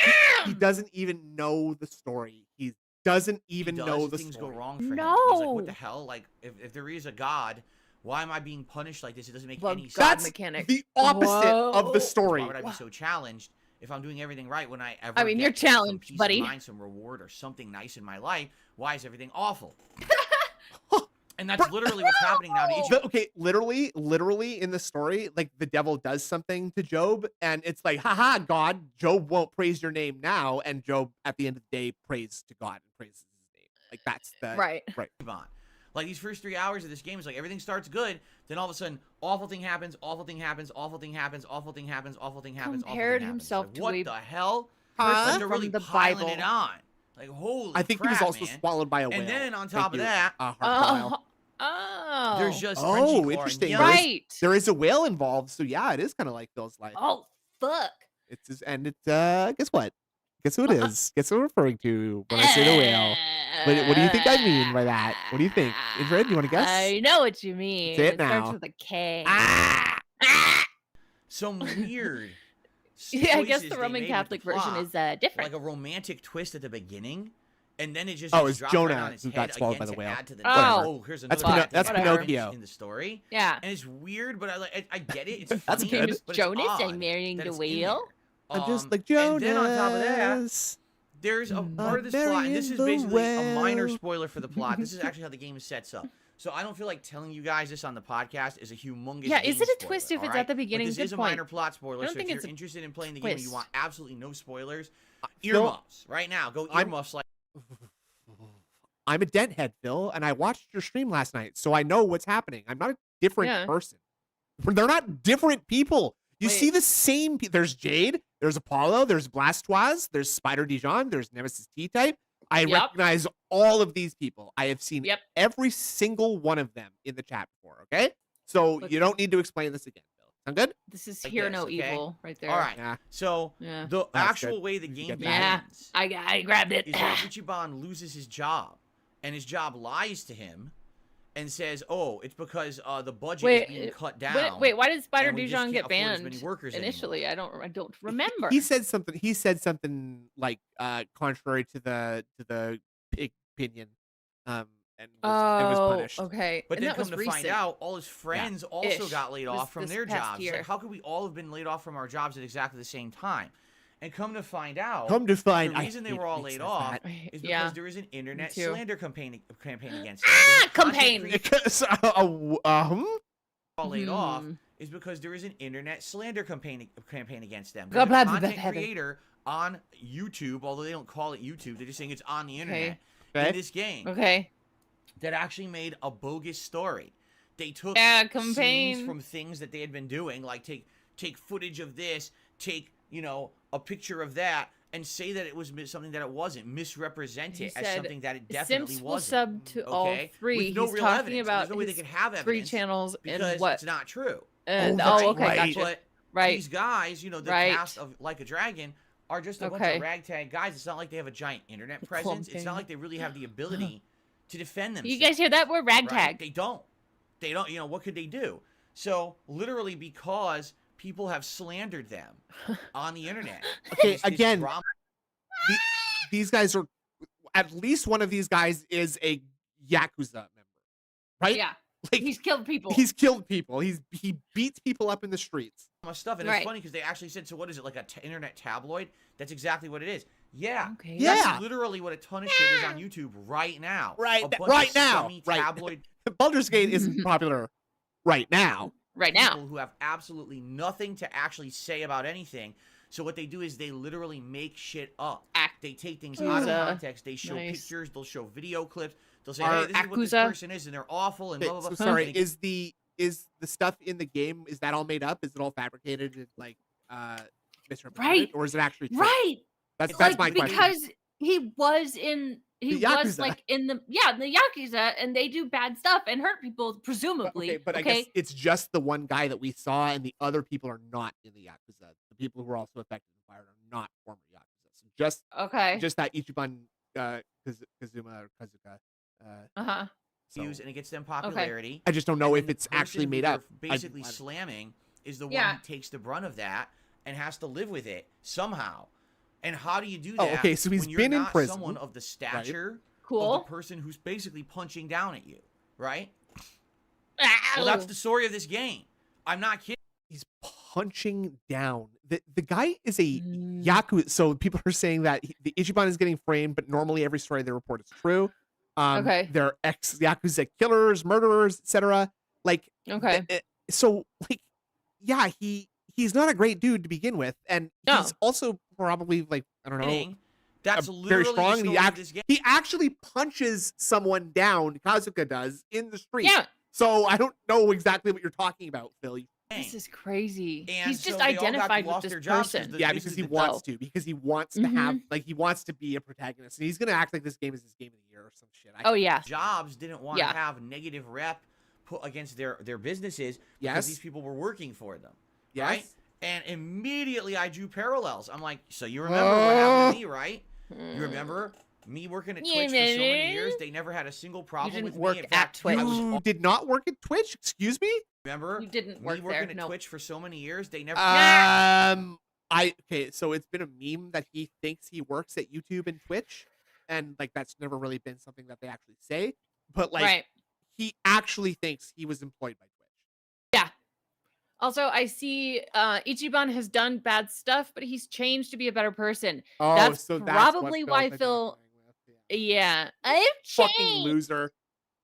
[SPEAKER 4] scam.
[SPEAKER 5] doesn't even know the story. He doesn't even
[SPEAKER 8] does,
[SPEAKER 5] know the
[SPEAKER 8] things
[SPEAKER 5] story.
[SPEAKER 8] go wrong for him. He's like, what the
[SPEAKER 4] No.
[SPEAKER 8] hell? Like, if there is a God, why am I being punished like this? It doesn't make
[SPEAKER 4] Well,
[SPEAKER 8] any
[SPEAKER 4] God
[SPEAKER 8] sense.
[SPEAKER 5] That's
[SPEAKER 4] mechanic.
[SPEAKER 5] the opposite of
[SPEAKER 4] Whoa.
[SPEAKER 5] the story.
[SPEAKER 8] Why would I be so challenged if I'm doing everything right when I ever
[SPEAKER 4] I mean,
[SPEAKER 8] get
[SPEAKER 4] you're
[SPEAKER 8] some
[SPEAKER 4] challenged,
[SPEAKER 8] peace
[SPEAKER 4] buddy.
[SPEAKER 8] of mind, some reward, or something nice in my life? Why is everything awful? And that's literally what's happening now to each
[SPEAKER 5] But, okay, literally in the story, like the devil does something to Job, and it's like, haha, God, Job won't praise your name now, and Job at the end of the day prays to God and praises his name. Like that's the
[SPEAKER 4] Right.
[SPEAKER 8] on. Like these first 3 hours of this game is like everything starts good, then all of a sudden awful thing happens, awful thing happens, awful thing happens, awful thing happens, awful thing happens, awful
[SPEAKER 4] Compared
[SPEAKER 8] thing happens.
[SPEAKER 4] himself
[SPEAKER 8] Like,
[SPEAKER 4] to
[SPEAKER 8] what
[SPEAKER 4] a
[SPEAKER 8] the hell?
[SPEAKER 5] Huh?
[SPEAKER 8] Like, they're really
[SPEAKER 4] from the
[SPEAKER 8] piling
[SPEAKER 4] Bible.
[SPEAKER 8] it on. Like holy
[SPEAKER 5] I think
[SPEAKER 8] crap,
[SPEAKER 5] he was also
[SPEAKER 8] man.
[SPEAKER 5] swallowed by a whale.
[SPEAKER 8] And then on
[SPEAKER 5] Thank
[SPEAKER 8] top of
[SPEAKER 5] you,
[SPEAKER 8] that,
[SPEAKER 5] Harpile.
[SPEAKER 4] Oh.
[SPEAKER 8] there's just
[SPEAKER 5] Oh,
[SPEAKER 8] Frenchie
[SPEAKER 5] interesting.
[SPEAKER 8] Corn.
[SPEAKER 4] right.
[SPEAKER 5] There is a whale involved, so yeah, it is kind of like Phil's life.
[SPEAKER 4] Oh, fuck.
[SPEAKER 5] It's just, and it's guess what? Guess who it is? Guess what I'm referring to when I say the whale? What do you think I mean by that? What do you think? Infrared, you want to guess?
[SPEAKER 4] I know what you mean.
[SPEAKER 5] Say it
[SPEAKER 4] starts
[SPEAKER 5] now.
[SPEAKER 4] with a K.
[SPEAKER 5] Ah!
[SPEAKER 8] Some weird.
[SPEAKER 4] Yeah, I guess
[SPEAKER 8] choices
[SPEAKER 4] the
[SPEAKER 8] they
[SPEAKER 4] Roman
[SPEAKER 8] made with
[SPEAKER 4] Catholic
[SPEAKER 8] the
[SPEAKER 4] version
[SPEAKER 8] plot,
[SPEAKER 4] is different.
[SPEAKER 8] like a romantic twist at the beginning, and then it just
[SPEAKER 5] Oh,
[SPEAKER 8] gets
[SPEAKER 5] it's
[SPEAKER 8] dropped right
[SPEAKER 5] Jonah
[SPEAKER 8] on his
[SPEAKER 5] who
[SPEAKER 8] head
[SPEAKER 5] got swallowed
[SPEAKER 8] again
[SPEAKER 5] by the
[SPEAKER 8] to
[SPEAKER 5] whale.
[SPEAKER 8] add to the
[SPEAKER 4] Oh.
[SPEAKER 8] here's
[SPEAKER 5] That's
[SPEAKER 8] another
[SPEAKER 5] Pino- that's
[SPEAKER 8] whatever.
[SPEAKER 5] Pinocchio.
[SPEAKER 8] in the story.
[SPEAKER 4] Yeah.
[SPEAKER 8] And it's weird, but I get it. It's
[SPEAKER 5] That's
[SPEAKER 8] funny,
[SPEAKER 5] good.
[SPEAKER 4] Famous
[SPEAKER 8] but
[SPEAKER 4] Jonas
[SPEAKER 8] it's odd
[SPEAKER 4] and marrying
[SPEAKER 8] that
[SPEAKER 4] the
[SPEAKER 8] it's in
[SPEAKER 4] whale.
[SPEAKER 8] there.
[SPEAKER 5] I'm just like
[SPEAKER 8] And
[SPEAKER 5] Jonas.
[SPEAKER 8] then on top of that, there's a part of this plot, and this is
[SPEAKER 5] burying the
[SPEAKER 8] basically a minor
[SPEAKER 5] whale.
[SPEAKER 8] spoiler for the plot. This is actually how the game sets up. So I don't feel like telling you guys this on the podcast is a humongous
[SPEAKER 4] Yeah,
[SPEAKER 8] game
[SPEAKER 4] is it a
[SPEAKER 8] spoiler,
[SPEAKER 4] twist if it's
[SPEAKER 8] alright?
[SPEAKER 4] at the beginning?
[SPEAKER 8] But this
[SPEAKER 4] Good
[SPEAKER 8] is a
[SPEAKER 4] point.
[SPEAKER 8] minor plot spoiler,
[SPEAKER 4] I don't
[SPEAKER 8] so
[SPEAKER 4] think
[SPEAKER 8] if
[SPEAKER 4] it's
[SPEAKER 8] you're
[SPEAKER 4] a
[SPEAKER 8] interested in playing the game and you
[SPEAKER 4] twist.
[SPEAKER 8] want absolutely no spoilers,
[SPEAKER 5] Phil,
[SPEAKER 8] earmuffs right now. Go
[SPEAKER 5] I'm-
[SPEAKER 8] earmuffs like
[SPEAKER 5] I'm a denthead, Phil, and I watched your stream last night, so I know what's happening. I'm not a different
[SPEAKER 4] Yeah.
[SPEAKER 5] person. They're not different people. You see
[SPEAKER 4] Wait.
[SPEAKER 5] the same. There's Jade. There's Apollo. There's Blastoise. There's Spider Dijon. There's Nemesis T-Type. I
[SPEAKER 4] Yep.
[SPEAKER 5] recognize all of these people. I have seen
[SPEAKER 4] Yep.
[SPEAKER 5] every single one of them in the chat before. Okay, so
[SPEAKER 4] Look-
[SPEAKER 5] you don't need to explain this again, Phil. Sound good?
[SPEAKER 4] This is
[SPEAKER 8] Like
[SPEAKER 4] Hear
[SPEAKER 8] this,
[SPEAKER 4] No
[SPEAKER 8] okay?
[SPEAKER 4] Evil right there.
[SPEAKER 8] all right.
[SPEAKER 5] Yeah.
[SPEAKER 8] So
[SPEAKER 4] Yeah.
[SPEAKER 8] the
[SPEAKER 5] That's
[SPEAKER 8] actual
[SPEAKER 5] good.
[SPEAKER 8] way the
[SPEAKER 5] You
[SPEAKER 8] game
[SPEAKER 5] get that.
[SPEAKER 4] Yeah.
[SPEAKER 8] begins
[SPEAKER 4] I grabbed it.
[SPEAKER 8] is that Ichiban loses his job, and his job lies to him, and says, "Oh, it's because the budget is being cut down."
[SPEAKER 4] Wait, why did Spider
[SPEAKER 8] and we just
[SPEAKER 4] Dijon
[SPEAKER 8] can't
[SPEAKER 4] get
[SPEAKER 8] afford as
[SPEAKER 4] banned
[SPEAKER 8] many workers
[SPEAKER 4] initially? I don't remember.
[SPEAKER 5] He said something. He said something like contrary to the opinion, and was punished.
[SPEAKER 4] okay.
[SPEAKER 8] But
[SPEAKER 4] and
[SPEAKER 8] then
[SPEAKER 4] that was
[SPEAKER 8] come to
[SPEAKER 4] recent.
[SPEAKER 8] find out, all his friends also
[SPEAKER 4] Ish.
[SPEAKER 8] got laid off from
[SPEAKER 4] This
[SPEAKER 8] their
[SPEAKER 4] past
[SPEAKER 8] jobs. Like,
[SPEAKER 4] year.
[SPEAKER 8] how could we all have been laid off from our jobs at exactly the same time? And come to find out,
[SPEAKER 5] Come to find,
[SPEAKER 8] the
[SPEAKER 5] I
[SPEAKER 8] reason they
[SPEAKER 5] hate
[SPEAKER 8] were all
[SPEAKER 5] when he
[SPEAKER 8] laid
[SPEAKER 5] says
[SPEAKER 8] off
[SPEAKER 5] that.
[SPEAKER 8] is because
[SPEAKER 4] Yeah.
[SPEAKER 8] there is an internet
[SPEAKER 4] too.
[SPEAKER 8] slander campaign against them.
[SPEAKER 4] Ah,
[SPEAKER 8] There's a content
[SPEAKER 4] campaign.
[SPEAKER 8] creator
[SPEAKER 5] Because,
[SPEAKER 8] all laid off
[SPEAKER 4] Hmm.
[SPEAKER 8] is because there is an internet slander campaign against them.
[SPEAKER 4] Blah,
[SPEAKER 8] There's
[SPEAKER 4] blah,
[SPEAKER 8] a
[SPEAKER 4] blah,
[SPEAKER 8] content
[SPEAKER 4] blah, blah.
[SPEAKER 8] creator on YouTube, although they don't call it YouTube, they're just saying it's on the internet
[SPEAKER 5] Okay.
[SPEAKER 8] in this game.
[SPEAKER 4] Okay.
[SPEAKER 8] That actually made a bogus story. They took
[SPEAKER 4] campaign.
[SPEAKER 8] scenes from things that they had been doing, like take footage of this, take a picture of that, and say that it was something that it wasn't. Misrepresent it as something that it definitely
[SPEAKER 4] Simps will
[SPEAKER 8] wasn't.
[SPEAKER 4] sub to all three.
[SPEAKER 8] With no
[SPEAKER 4] He's
[SPEAKER 8] real
[SPEAKER 4] talking
[SPEAKER 8] evidence.
[SPEAKER 4] about
[SPEAKER 8] There's no way they
[SPEAKER 4] his
[SPEAKER 8] could have
[SPEAKER 4] 3
[SPEAKER 8] evidence
[SPEAKER 4] channels
[SPEAKER 8] because
[SPEAKER 4] and what?
[SPEAKER 8] it's not true.
[SPEAKER 4] And
[SPEAKER 5] that's
[SPEAKER 4] okay,
[SPEAKER 5] right.
[SPEAKER 4] gotcha.
[SPEAKER 8] But these guys, the
[SPEAKER 4] Right.
[SPEAKER 8] cast of Like a Dragon, are just a bunch
[SPEAKER 4] Okay.
[SPEAKER 8] of ragtag guys. It's not like they have a giant internet presence. It's not like they really have the ability to defend themselves.
[SPEAKER 4] You guys hear that? We're ragtag.
[SPEAKER 8] Right? They don't. What could they do? So literally, because people have slandered them on the internet.
[SPEAKER 5] Okay,
[SPEAKER 8] this
[SPEAKER 5] again,
[SPEAKER 8] drama-
[SPEAKER 5] these guys are, at least one of these guys is a Yakuza member, right?
[SPEAKER 4] Yeah.
[SPEAKER 5] Like,
[SPEAKER 4] He's killed people.
[SPEAKER 5] He's killed people. He beats people up in the streets.
[SPEAKER 8] stuff, and
[SPEAKER 4] Right.
[SPEAKER 8] it's funny because they actually said, so what is it, like a internet tabloid? That's exactly what it is. Yeah,
[SPEAKER 4] Okay.
[SPEAKER 5] Yeah.
[SPEAKER 8] That's literally what a ton of shit is on YouTube right now.
[SPEAKER 5] Right,
[SPEAKER 8] A bunch of
[SPEAKER 5] right now,
[SPEAKER 8] scummy
[SPEAKER 5] right.
[SPEAKER 8] tabloid
[SPEAKER 5] Baldur's Gate isn't popular right now.
[SPEAKER 4] Right now.
[SPEAKER 8] people who have absolutely nothing to actually say about anything. So what they do is they literally make shit up. They take things out of
[SPEAKER 4] Yakuza.
[SPEAKER 8] context. They show
[SPEAKER 4] Nice.
[SPEAKER 8] pictures. They'll show video clips. They'll say,
[SPEAKER 5] Are
[SPEAKER 8] "Hey, this is what this
[SPEAKER 4] Yakuza-
[SPEAKER 8] person is, and they're awful." And
[SPEAKER 5] Okay,
[SPEAKER 8] blah blah blah.
[SPEAKER 5] so sorry,
[SPEAKER 8] And
[SPEAKER 5] is the stuff in the game, is that all made up? Is it all fabricated and like misrepresented?
[SPEAKER 4] Right.
[SPEAKER 5] Or is it actually true?
[SPEAKER 4] Right.
[SPEAKER 5] That's
[SPEAKER 4] Like,
[SPEAKER 5] my question.
[SPEAKER 4] because he was in
[SPEAKER 5] The
[SPEAKER 4] was
[SPEAKER 5] Yakuza.
[SPEAKER 4] like in the Yakuza, and they do bad stuff and hurt people, presumably.
[SPEAKER 5] But I guess it's just the one guy that we saw, and the other people are not in the Yakuza. The people who were also affected in the fire are not former Yakuza. So just that Ichiban Kazuma or Kazuka.
[SPEAKER 4] Uh-huh.
[SPEAKER 8] views, and it gets them popularity.
[SPEAKER 5] I just don't know
[SPEAKER 8] And
[SPEAKER 5] if
[SPEAKER 8] then
[SPEAKER 5] it's
[SPEAKER 8] the person
[SPEAKER 5] actually
[SPEAKER 8] who
[SPEAKER 5] made
[SPEAKER 8] they're
[SPEAKER 5] up.
[SPEAKER 8] Basically,
[SPEAKER 5] I-
[SPEAKER 8] slamming is the one
[SPEAKER 4] Yeah.
[SPEAKER 8] who takes the brunt of that and has to live with it somehow. And how do you do
[SPEAKER 5] Oh,
[SPEAKER 8] that?
[SPEAKER 5] okay, so he's
[SPEAKER 8] when you're
[SPEAKER 5] been in
[SPEAKER 8] not
[SPEAKER 5] prison,
[SPEAKER 8] someone of the stature of
[SPEAKER 4] Cool.
[SPEAKER 8] the person who's basically punching down at you, right?
[SPEAKER 4] Ow.
[SPEAKER 8] Well, that's the story of this game. I'm not kidding.
[SPEAKER 5] He's punching down. The guy is a
[SPEAKER 4] Mm.
[SPEAKER 5] Yakuza. So people are saying that the Ichiban is getting framed, but normally every story they report is true.
[SPEAKER 4] Okay.
[SPEAKER 5] They're ex-Yakuza killers, murderers, etc. Like,
[SPEAKER 4] Okay.
[SPEAKER 5] so like, yeah, he's not a great dude to begin with, and
[SPEAKER 4] No.
[SPEAKER 5] he's also probably like, I don't know,
[SPEAKER 8] Kidding. That's
[SPEAKER 5] very
[SPEAKER 8] literally
[SPEAKER 5] strong.
[SPEAKER 8] the
[SPEAKER 5] And
[SPEAKER 8] story of this game.
[SPEAKER 5] he actually punches someone down. Kazuka does in the street.
[SPEAKER 4] Yeah.
[SPEAKER 5] So I don't know exactly what you're talking about, Phil.
[SPEAKER 4] This is crazy.
[SPEAKER 8] And
[SPEAKER 4] He's just
[SPEAKER 8] so they all got
[SPEAKER 4] identified
[SPEAKER 8] lost
[SPEAKER 4] with
[SPEAKER 8] their
[SPEAKER 4] this
[SPEAKER 8] jobs 'cause
[SPEAKER 4] person.
[SPEAKER 8] the-
[SPEAKER 5] Yeah,
[SPEAKER 8] this
[SPEAKER 5] because
[SPEAKER 8] is
[SPEAKER 5] he
[SPEAKER 8] the-
[SPEAKER 5] wants to. Because he wants to have,
[SPEAKER 4] Mhm.
[SPEAKER 5] like, he wants to be a protagonist, and he's gonna act like this game is his game of the year or some shit.
[SPEAKER 4] Oh yeah.
[SPEAKER 8] Jobs didn't want
[SPEAKER 4] Yeah.
[SPEAKER 8] to have negative rep put against their businesses because
[SPEAKER 5] Yes.
[SPEAKER 8] these people were working for them.
[SPEAKER 5] Yes.
[SPEAKER 8] Right? And immediately I drew parallels. I'm like, so you remember what happened to me, right? You remember me working at
[SPEAKER 4] Yeah,
[SPEAKER 8] Twitch for so many
[SPEAKER 4] man.
[SPEAKER 8] years? They never had a single problem
[SPEAKER 4] didn't
[SPEAKER 8] with
[SPEAKER 4] work
[SPEAKER 8] me. In
[SPEAKER 4] at
[SPEAKER 8] fact,
[SPEAKER 4] Twitch.
[SPEAKER 8] I was
[SPEAKER 5] You did not work at Twitch. Excuse me.
[SPEAKER 8] remember
[SPEAKER 4] You didn't
[SPEAKER 8] me
[SPEAKER 4] work
[SPEAKER 8] working
[SPEAKER 4] there,
[SPEAKER 8] at
[SPEAKER 4] no.
[SPEAKER 8] Twitch for so many years. They never.
[SPEAKER 5] Okay, so it's been a meme that he thinks he works at YouTube and Twitch, and like that's never really been something that they actually say. But like,
[SPEAKER 4] Right.
[SPEAKER 5] he actually thinks he was employed by Twitch.
[SPEAKER 4] Yeah. Also, I see Ichiban has done bad stuff, but he's changed to be a better person.
[SPEAKER 5] Oh,
[SPEAKER 4] That's
[SPEAKER 5] so
[SPEAKER 4] probably
[SPEAKER 5] Phil's
[SPEAKER 4] why
[SPEAKER 5] identifying
[SPEAKER 4] Phil.
[SPEAKER 5] with. Yeah.
[SPEAKER 4] Yeah, I've
[SPEAKER 5] Fucking
[SPEAKER 4] changed.
[SPEAKER 5] loser.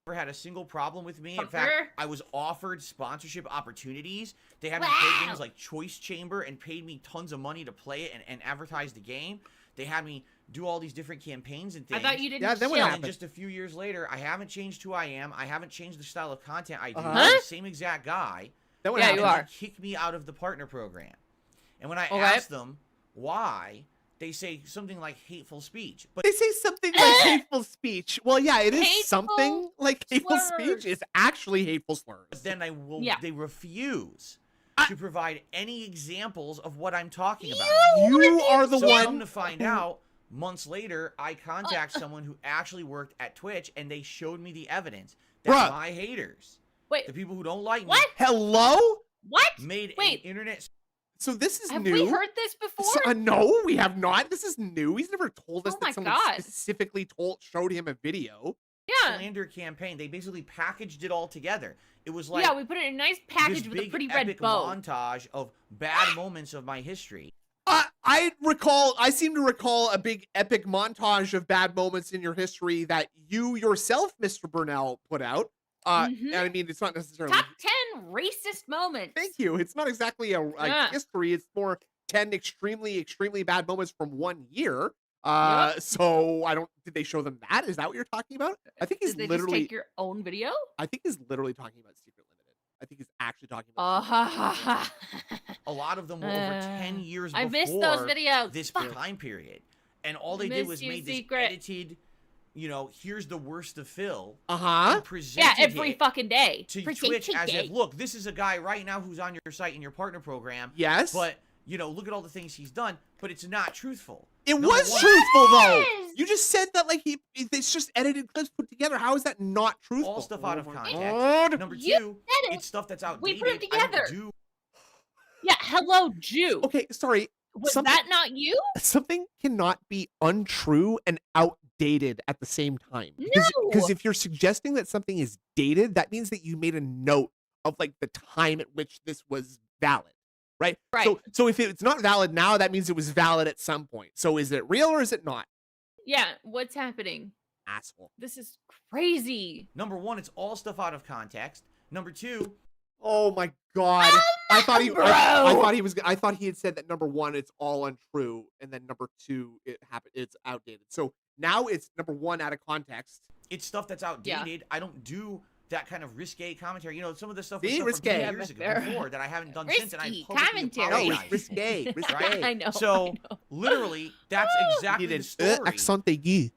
[SPEAKER 8] Never had a single problem with me. In
[SPEAKER 4] Fucker.
[SPEAKER 8] fact, I was offered sponsorship opportunities. They had me play
[SPEAKER 4] Wow.
[SPEAKER 8] games like Choice Chamber and paid me tons of money to play it and advertise the game. They had me do all these different campaigns and
[SPEAKER 4] I
[SPEAKER 8] things.
[SPEAKER 4] thought you didn't.
[SPEAKER 5] Yeah, then what
[SPEAKER 4] chill.
[SPEAKER 8] And
[SPEAKER 5] happened?
[SPEAKER 8] then just a few years later, I haven't changed who I am. I haven't changed the style of content I do.
[SPEAKER 5] Uh-huh.
[SPEAKER 8] I'm the same exact guy.
[SPEAKER 5] Then what
[SPEAKER 4] Yeah,
[SPEAKER 5] happened?
[SPEAKER 4] you
[SPEAKER 8] And
[SPEAKER 4] are.
[SPEAKER 8] they kicked me out of the partner program. And when I
[SPEAKER 4] Okay.
[SPEAKER 8] asked them why, they say something like hateful speech. But
[SPEAKER 5] They say something like hateful speech. Well, yeah, it is
[SPEAKER 4] Hateful
[SPEAKER 5] something like hateful speech.
[SPEAKER 4] slurs.
[SPEAKER 5] It's actually hateful slurs.
[SPEAKER 8] then
[SPEAKER 4] Yeah.
[SPEAKER 8] they refuse to provide any examples of what I'm talking about.
[SPEAKER 5] You are the
[SPEAKER 8] So
[SPEAKER 5] one.
[SPEAKER 8] come to find out, months later, I contact someone who actually worked at Twitch, and they showed me the evidence that
[SPEAKER 5] Bruh.
[SPEAKER 8] my haters,
[SPEAKER 4] Wait,
[SPEAKER 8] the people who don't like
[SPEAKER 4] What?
[SPEAKER 5] Hello?
[SPEAKER 4] what?
[SPEAKER 8] me, made
[SPEAKER 4] Wait.
[SPEAKER 8] an internet.
[SPEAKER 5] So this is
[SPEAKER 4] Have
[SPEAKER 5] new.
[SPEAKER 4] we heard this before?
[SPEAKER 5] So, no, we have not. This is new. He's never told us
[SPEAKER 4] Oh
[SPEAKER 5] that
[SPEAKER 4] my
[SPEAKER 5] someone
[SPEAKER 4] God.
[SPEAKER 5] specifically showed him a video.
[SPEAKER 4] Yeah.
[SPEAKER 8] slander campaign. They basically packaged it all together. It was like
[SPEAKER 4] Yeah, we put it in a nice package
[SPEAKER 8] this
[SPEAKER 4] with a
[SPEAKER 8] big
[SPEAKER 4] pretty red
[SPEAKER 8] epic
[SPEAKER 4] bow.
[SPEAKER 8] montage of bad moments of my history.
[SPEAKER 5] I seem to recall a big epic montage of bad moments in your history that you yourself, Mr. Burnell, put out.
[SPEAKER 4] Mhm.
[SPEAKER 5] And I mean, it's not necessarily.
[SPEAKER 4] Top 10 racist moments.
[SPEAKER 5] Thank you. It's not exactly a
[SPEAKER 4] Yeah.
[SPEAKER 5] history. It's more 10 extremely bad moments from 1 year. So I don't. Did they show them that? Is that what you're talking about? I think he's
[SPEAKER 4] Did they
[SPEAKER 5] literally.
[SPEAKER 4] just take your own video?
[SPEAKER 5] I think he's literally talking about Secret Limited. I think he's actually talking about.
[SPEAKER 8] A lot of them were over 10 years
[SPEAKER 4] I
[SPEAKER 8] before
[SPEAKER 4] missed those videos.
[SPEAKER 8] this
[SPEAKER 4] Fuck.
[SPEAKER 8] time period. And all they did
[SPEAKER 4] Miss
[SPEAKER 8] was
[SPEAKER 4] you,
[SPEAKER 8] made this
[SPEAKER 4] Secret.
[SPEAKER 8] edited, here's the worst of Phil.
[SPEAKER 5] Uh-huh.
[SPEAKER 4] Yeah, every fucking day.
[SPEAKER 8] To
[SPEAKER 4] Presented
[SPEAKER 8] Twitch as
[SPEAKER 4] day.
[SPEAKER 8] if, look, this is a guy right now who's on your site in your partner program.
[SPEAKER 5] Yes.
[SPEAKER 8] But, look at all the things he's done, but it's not truthful.
[SPEAKER 5] It
[SPEAKER 8] Number
[SPEAKER 5] was
[SPEAKER 8] one-
[SPEAKER 5] truthful though.
[SPEAKER 4] Yes!
[SPEAKER 5] You just said that like it's just edited clips put together. How is that not truthful?
[SPEAKER 8] All stuff out of
[SPEAKER 5] my
[SPEAKER 8] context.
[SPEAKER 5] God.
[SPEAKER 8] Number
[SPEAKER 4] You
[SPEAKER 8] two,
[SPEAKER 4] said it.
[SPEAKER 8] it's stuff that's
[SPEAKER 4] We
[SPEAKER 8] outdated.
[SPEAKER 4] put it
[SPEAKER 8] I don't
[SPEAKER 4] together.
[SPEAKER 8] do-
[SPEAKER 4] Yeah, hello, Jew.
[SPEAKER 5] Okay, sorry.
[SPEAKER 4] Was
[SPEAKER 5] something-
[SPEAKER 4] that not you?
[SPEAKER 5] Something cannot be untrue and outdated at the same time.
[SPEAKER 4] No.
[SPEAKER 5] Because if you're suggesting that something is dated, that means that you made a note of like the time at which this was valid. Right?
[SPEAKER 4] Right.
[SPEAKER 5] So if it's not valid now, that means it was valid at some point. So is it real or is it not?
[SPEAKER 4] Yeah, what's happening?
[SPEAKER 5] Asshole.
[SPEAKER 4] This is crazy.
[SPEAKER 8] Number one, it's all stuff out of context. Number two,
[SPEAKER 5] Oh my God. I thought he I thought he had said that number one, it's all untrue, and then number two, it's outdated. So now it's number one out of context.
[SPEAKER 8] it's stuff that's outdated. I don't do that kind of risque commentary. Some of the stuff was
[SPEAKER 5] See,
[SPEAKER 8] stuff
[SPEAKER 5] risque.
[SPEAKER 8] from years ago before that I haven't done since, and I
[SPEAKER 4] Risky
[SPEAKER 8] publicly
[SPEAKER 4] commentary.
[SPEAKER 5] No,
[SPEAKER 8] apologize.
[SPEAKER 5] it's risque. Risque.
[SPEAKER 4] I know.
[SPEAKER 8] So,
[SPEAKER 4] I know.
[SPEAKER 8] literally, that's exactly the
[SPEAKER 5] Needed
[SPEAKER 8] story
[SPEAKER 5] accent aigu.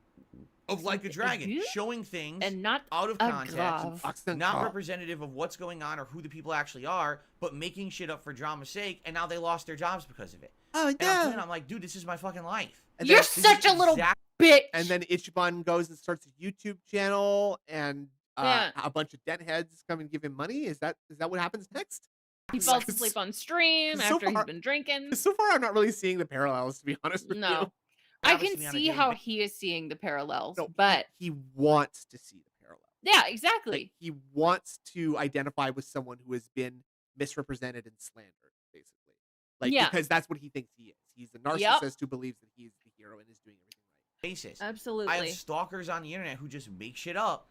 [SPEAKER 8] of Like a Dragon,
[SPEAKER 4] aigu?
[SPEAKER 8] showing things
[SPEAKER 4] And not
[SPEAKER 8] out of
[SPEAKER 4] a
[SPEAKER 8] context,
[SPEAKER 4] glove.
[SPEAKER 5] Accent
[SPEAKER 8] not
[SPEAKER 5] grave.
[SPEAKER 8] representative of what's going on or who the people actually are, but making shit up for drama's sake, and now they lost their jobs because of it.
[SPEAKER 5] Oh
[SPEAKER 8] And
[SPEAKER 5] no.
[SPEAKER 8] I'm like, dude, this is my fucking life.
[SPEAKER 5] And
[SPEAKER 4] You're
[SPEAKER 5] then-
[SPEAKER 4] such a little bitch.
[SPEAKER 5] And then Ichiban goes and starts a YouTube channel, and
[SPEAKER 4] Yeah.
[SPEAKER 5] a bunch of deadheads come and give him money. Is that what happens next?
[SPEAKER 4] he falls asleep on stream
[SPEAKER 5] so
[SPEAKER 4] after he's
[SPEAKER 5] far-
[SPEAKER 4] been drinking.
[SPEAKER 5] So far, I'm not really seeing the parallels, to be honest with you.
[SPEAKER 4] No. I
[SPEAKER 8] Happens
[SPEAKER 4] can
[SPEAKER 8] to me on a
[SPEAKER 4] see
[SPEAKER 8] daily
[SPEAKER 4] how
[SPEAKER 8] basis.
[SPEAKER 4] he is seeing the parallels,
[SPEAKER 5] No,
[SPEAKER 4] but
[SPEAKER 5] he wants to see the parallel.
[SPEAKER 4] yeah,
[SPEAKER 5] Like,
[SPEAKER 4] exactly.
[SPEAKER 5] he wants to identify with someone who has been misrepresented and slandered, basically. Like,
[SPEAKER 4] Yeah.
[SPEAKER 5] because that's what he thinks he is. He's a narcissist
[SPEAKER 4] Yep.
[SPEAKER 5] who believes that he's the hero and is doing everything right.
[SPEAKER 8] Basis.
[SPEAKER 4] Absolutely.
[SPEAKER 8] I have stalkers on the internet who just make shit up.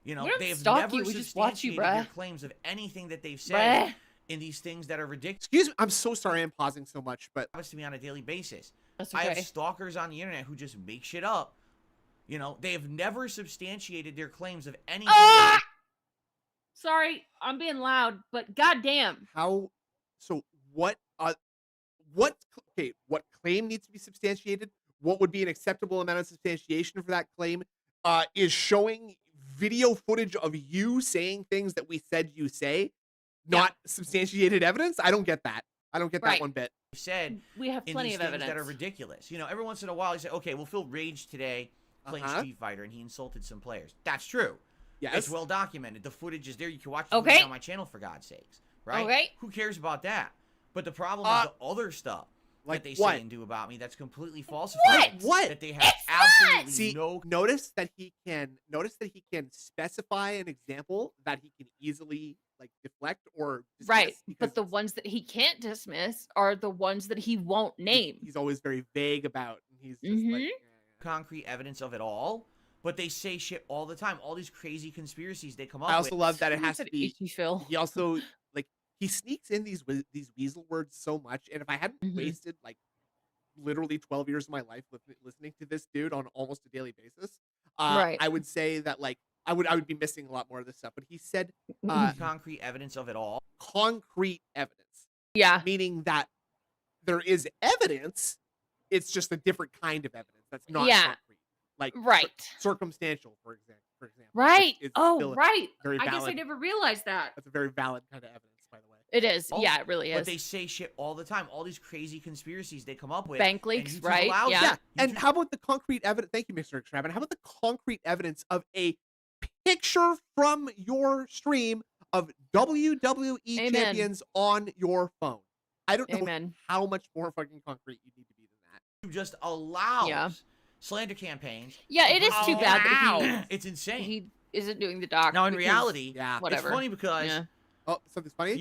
[SPEAKER 4] don't
[SPEAKER 8] They have
[SPEAKER 4] stalk
[SPEAKER 8] never
[SPEAKER 4] you, we just watch you,
[SPEAKER 8] substantiated their
[SPEAKER 4] bruh.
[SPEAKER 8] claims of anything that they've said
[SPEAKER 4] Bruh.
[SPEAKER 8] in these things that are ridiculous
[SPEAKER 5] Excuse me, I'm so sorry I'm pausing so much, but
[SPEAKER 8] to me on a daily basis.
[SPEAKER 4] That's
[SPEAKER 8] I have
[SPEAKER 4] okay.
[SPEAKER 8] stalkers on the internet who just make shit up. They have never substantiated their claims of anything.
[SPEAKER 4] Ah! Sorry, I'm being loud, but goddamn.
[SPEAKER 5] how? So what claim needs to be substantiated? What would be an acceptable amount of substantiation for that claim? Is showing video footage of you saying things that we said you say not substantiated evidence? I don't get that. I don't get that
[SPEAKER 4] Right.
[SPEAKER 5] one bit.
[SPEAKER 8] Said
[SPEAKER 4] We have
[SPEAKER 8] in
[SPEAKER 4] plenty
[SPEAKER 8] these
[SPEAKER 4] of
[SPEAKER 8] things
[SPEAKER 4] evidence.
[SPEAKER 8] that are ridiculous. Every once in a while, you say, okay, well, Phil raged today playing Street Fighter and he insulted some players. That's true.
[SPEAKER 5] Yes.
[SPEAKER 8] It's well documented. The footage is there. You can watch
[SPEAKER 4] Okay.
[SPEAKER 8] it on my channel, for God's sakes. Right?
[SPEAKER 4] Okay.
[SPEAKER 8] Who cares about that? But the problem is the other stuff
[SPEAKER 5] like
[SPEAKER 8] that they
[SPEAKER 5] what?
[SPEAKER 8] say and do about me that's completely falsified.
[SPEAKER 5] What?
[SPEAKER 8] That they have absolutely
[SPEAKER 5] See,
[SPEAKER 8] no.
[SPEAKER 5] notice that he can specify an example that he can easily like deflect or dismiss
[SPEAKER 4] Right,
[SPEAKER 5] because
[SPEAKER 4] but the ones that he can't dismiss are the ones that he won't name.
[SPEAKER 5] he's always very vague about. And he's just
[SPEAKER 4] Mhm.
[SPEAKER 5] like,
[SPEAKER 8] concrete evidence of it all, but they say shit all the time. All these crazy conspiracies they come up
[SPEAKER 5] I also
[SPEAKER 8] with.
[SPEAKER 5] love that it
[SPEAKER 4] You
[SPEAKER 5] has
[SPEAKER 4] said
[SPEAKER 5] to be.
[SPEAKER 4] Ichi Phil.
[SPEAKER 5] He also like he sneaks in these weasel words so much, and if I hadn't
[SPEAKER 4] Mhm.
[SPEAKER 5] wasted like literally 12 years of my life listening to this dude on almost a daily basis,
[SPEAKER 4] Right.
[SPEAKER 5] I would say that like I would be missing a lot more of this stuff. But he said
[SPEAKER 8] concrete evidence of it all.
[SPEAKER 5] concrete evidence,
[SPEAKER 4] Yeah.
[SPEAKER 5] meaning that there is evidence. It's just a different kind of evidence that's not
[SPEAKER 4] Yeah.
[SPEAKER 5] concrete, like
[SPEAKER 4] Right.
[SPEAKER 5] circumstantial, for example.
[SPEAKER 4] Right.
[SPEAKER 5] It's
[SPEAKER 4] Oh,
[SPEAKER 5] still a
[SPEAKER 4] right.
[SPEAKER 5] very
[SPEAKER 4] I guess I
[SPEAKER 5] valid-
[SPEAKER 4] never realized that.
[SPEAKER 5] That's a very valid kind of evidence, by the way.
[SPEAKER 4] It is.
[SPEAKER 8] Oh,
[SPEAKER 4] Yeah, it really
[SPEAKER 8] But
[SPEAKER 4] is.
[SPEAKER 8] they say shit all the time. All these crazy conspiracies they come up with.
[SPEAKER 4] Bank
[SPEAKER 8] and
[SPEAKER 4] leaks,
[SPEAKER 8] YouTube
[SPEAKER 4] right?
[SPEAKER 8] allows
[SPEAKER 4] Yeah.
[SPEAKER 8] it.
[SPEAKER 5] And
[SPEAKER 8] YouTube-
[SPEAKER 5] how about the concrete evidence? Thank you, Mr. Extravagant. How about the concrete evidence of a picture from your stream of WWE
[SPEAKER 4] Amen.
[SPEAKER 5] champions on your phone? I don't know
[SPEAKER 4] Amen.
[SPEAKER 5] how much more fucking concrete you need to be than that.
[SPEAKER 8] YouTube just allows
[SPEAKER 4] Yeah.
[SPEAKER 8] slander campaigns.
[SPEAKER 4] Yeah, it is too bad that
[SPEAKER 8] Wow. It's insane.
[SPEAKER 4] he isn't doing the doc.
[SPEAKER 8] Now, in
[SPEAKER 4] because-
[SPEAKER 8] reality,
[SPEAKER 5] Yeah.
[SPEAKER 4] whatever.
[SPEAKER 8] it's funny because,
[SPEAKER 4] Yeah.
[SPEAKER 5] Oh, something's funny?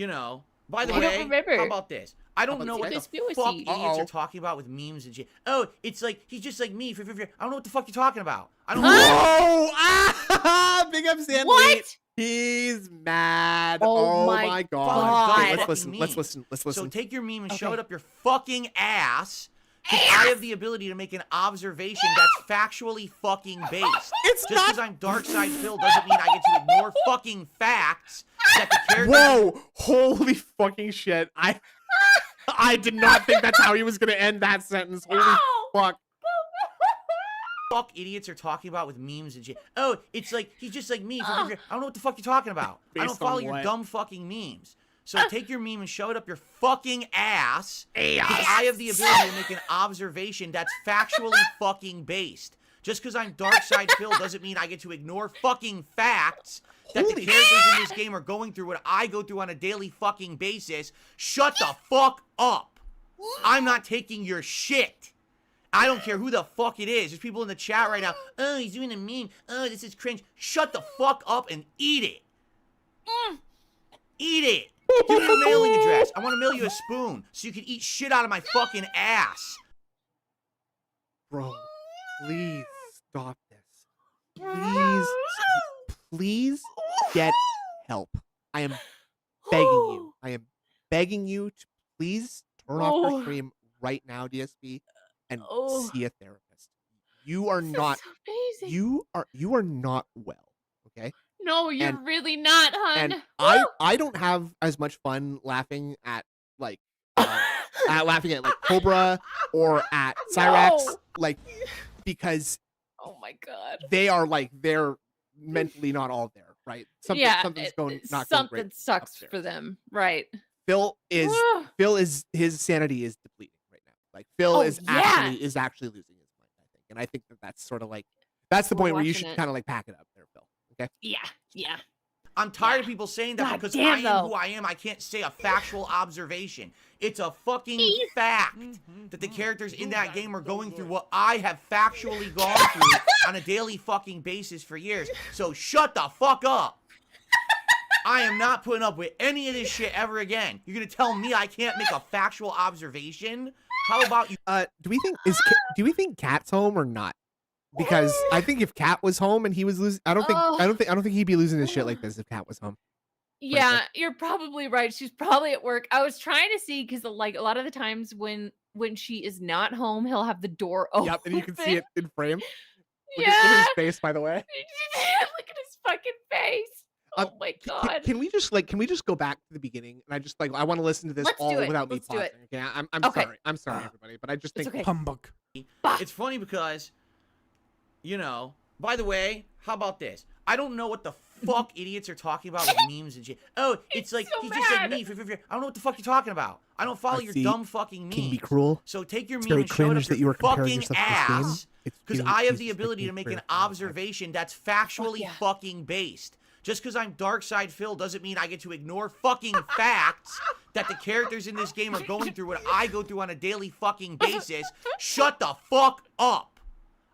[SPEAKER 8] by the
[SPEAKER 4] I don't
[SPEAKER 8] way,
[SPEAKER 4] remember.
[SPEAKER 8] how about this? I don't
[SPEAKER 5] How
[SPEAKER 8] know
[SPEAKER 5] about
[SPEAKER 8] what the
[SPEAKER 5] this?
[SPEAKER 8] fuck
[SPEAKER 4] Conspiracy.
[SPEAKER 8] idiots
[SPEAKER 5] Uh-oh.
[SPEAKER 8] are talking about with memes and shit. Oh, it's like, he's just like me. I don't know what the fuck you're talking about. I don't
[SPEAKER 5] Whoa! Ah! Big up, Sand
[SPEAKER 4] What?
[SPEAKER 5] He's mad.
[SPEAKER 4] Oh my
[SPEAKER 5] my
[SPEAKER 4] God.
[SPEAKER 5] god. Okay, let's
[SPEAKER 8] Fucking
[SPEAKER 5] listen. Let's
[SPEAKER 8] meme.
[SPEAKER 5] listen. Let's listen.
[SPEAKER 8] So take your meme and shove
[SPEAKER 4] Okay.
[SPEAKER 8] it up your fucking ass. Because I have the ability to make an observation that's factually fucking based.
[SPEAKER 5] It's
[SPEAKER 8] Just
[SPEAKER 5] not.
[SPEAKER 8] because I'm dark side Phil doesn't mean I get to ignore fucking facts that the characters.
[SPEAKER 5] Whoa! Holy fucking shit! I did not think that's how he was gonna end that sentence. Holy fuck!
[SPEAKER 8] Fuck idiots are talking about with memes and shit. Oh, it's like he's just like me. I don't know what the fuck you're talking about. I
[SPEAKER 5] Based
[SPEAKER 8] don't follow
[SPEAKER 5] on
[SPEAKER 8] your
[SPEAKER 5] what?
[SPEAKER 8] dumb fucking memes. So take your meme and shove it up your fucking ass. Because I have the ability to make an observation that's factually fucking based. Just because I'm dark side Phil doesn't mean I get to ignore fucking facts that the characters in this game are going through what I go through on a daily fucking basis. Shut the fuck up. I'm not taking your shit. I don't care who the fuck it is. There's people in the chat right now. Oh, he's doing a meme. Oh, this is cringe. Shut the fuck up and eat it. Eat it. Give me your mailing address. I want to mail you a spoon so you can eat shit out of my fucking ass.
[SPEAKER 5] Bro, please stop this. Please get help. I am begging you. I am begging you to please turn off your stream right now, DSP, and see a therapist. You are not.
[SPEAKER 4] Amazing.
[SPEAKER 5] You are not well. Okay.
[SPEAKER 4] No, you're
[SPEAKER 5] And-
[SPEAKER 4] really not, hun.
[SPEAKER 5] And I don't have as much fun laughing at like Cobra or at Cyrex,
[SPEAKER 4] No.
[SPEAKER 5] like because
[SPEAKER 4] Oh my God.
[SPEAKER 5] they're mentally not all there, right? Something's not going
[SPEAKER 4] something
[SPEAKER 5] great
[SPEAKER 4] sucks
[SPEAKER 5] upstairs.
[SPEAKER 4] for them, right?
[SPEAKER 5] Phil is his sanity is depleting right now. Like Phil
[SPEAKER 4] Oh,
[SPEAKER 5] is
[SPEAKER 4] yeah.
[SPEAKER 5] actually losing his mind, I think, and I think that's sort of like that's the
[SPEAKER 4] We're
[SPEAKER 5] point where you
[SPEAKER 4] watching
[SPEAKER 5] should
[SPEAKER 4] it.
[SPEAKER 5] kind of like pack it up there, Phil. Okay.
[SPEAKER 4] Yeah.
[SPEAKER 8] I'm tired of people saying that
[SPEAKER 4] God
[SPEAKER 8] because
[SPEAKER 4] damn,
[SPEAKER 8] I am
[SPEAKER 4] though.
[SPEAKER 8] who I am. I can't say a factual observation. It's a fucking fact that the characters in that game are going through what I have factually gone through on a daily fucking basis for years. So shut the fuck up. I am not putting up with any of this shit ever again. You're gonna tell me I can't make a factual observation? How about you?
[SPEAKER 5] Do we think Cat's home or not? Because I think if Cat was home and he was losing, I don't think he'd be losing his shit like this if Cat was home.
[SPEAKER 4] Yeah, you're probably right. She's probably at work. I was trying to see because like a lot of the times when she is not home, he'll have the door open.
[SPEAKER 5] Yep, and you can see it in frame. Look
[SPEAKER 4] Yeah.
[SPEAKER 5] at his face, by the way.
[SPEAKER 4] Look at his fucking face. Oh my God.
[SPEAKER 5] Can we just go back to the beginning? And I want to listen to this
[SPEAKER 4] Let's do
[SPEAKER 5] all
[SPEAKER 4] it.
[SPEAKER 5] without
[SPEAKER 4] Let's
[SPEAKER 5] me
[SPEAKER 4] do
[SPEAKER 5] pausing.
[SPEAKER 4] it.
[SPEAKER 5] Okay, I'm
[SPEAKER 4] Okay.
[SPEAKER 5] sorry. I'm sorry, everybody, but I just
[SPEAKER 4] It's
[SPEAKER 5] think
[SPEAKER 4] okay.
[SPEAKER 11] Humbug.
[SPEAKER 8] It's funny because, you know, by the way, how about this? I don't know what the fuck idiots are talking about with memes and shit. Oh, it's like,
[SPEAKER 4] so
[SPEAKER 8] he's just like
[SPEAKER 4] mad.
[SPEAKER 8] me. I don't know what the fuck you're talking about. I don't follow your
[SPEAKER 5] see,
[SPEAKER 8] dumb fucking memes.
[SPEAKER 5] can be cruel.
[SPEAKER 8] So take your
[SPEAKER 5] It's
[SPEAKER 8] meme
[SPEAKER 5] very
[SPEAKER 8] and shove it
[SPEAKER 5] cringe
[SPEAKER 8] up
[SPEAKER 5] that
[SPEAKER 8] your
[SPEAKER 5] you are comparing
[SPEAKER 8] fucking
[SPEAKER 5] yourself to this
[SPEAKER 8] ass.
[SPEAKER 5] game. It's
[SPEAKER 8] Because
[SPEAKER 5] really-
[SPEAKER 8] I have
[SPEAKER 5] it's
[SPEAKER 8] the
[SPEAKER 5] just
[SPEAKER 8] ability
[SPEAKER 5] making
[SPEAKER 8] to make
[SPEAKER 5] me
[SPEAKER 8] an
[SPEAKER 5] cringe.
[SPEAKER 8] observation that's factually
[SPEAKER 4] yeah.
[SPEAKER 8] fucking based. Just because I'm dark side Phil doesn't mean I get to ignore fucking facts that the characters in this game are going through what I go through on a daily fucking basis. Shut the fuck up.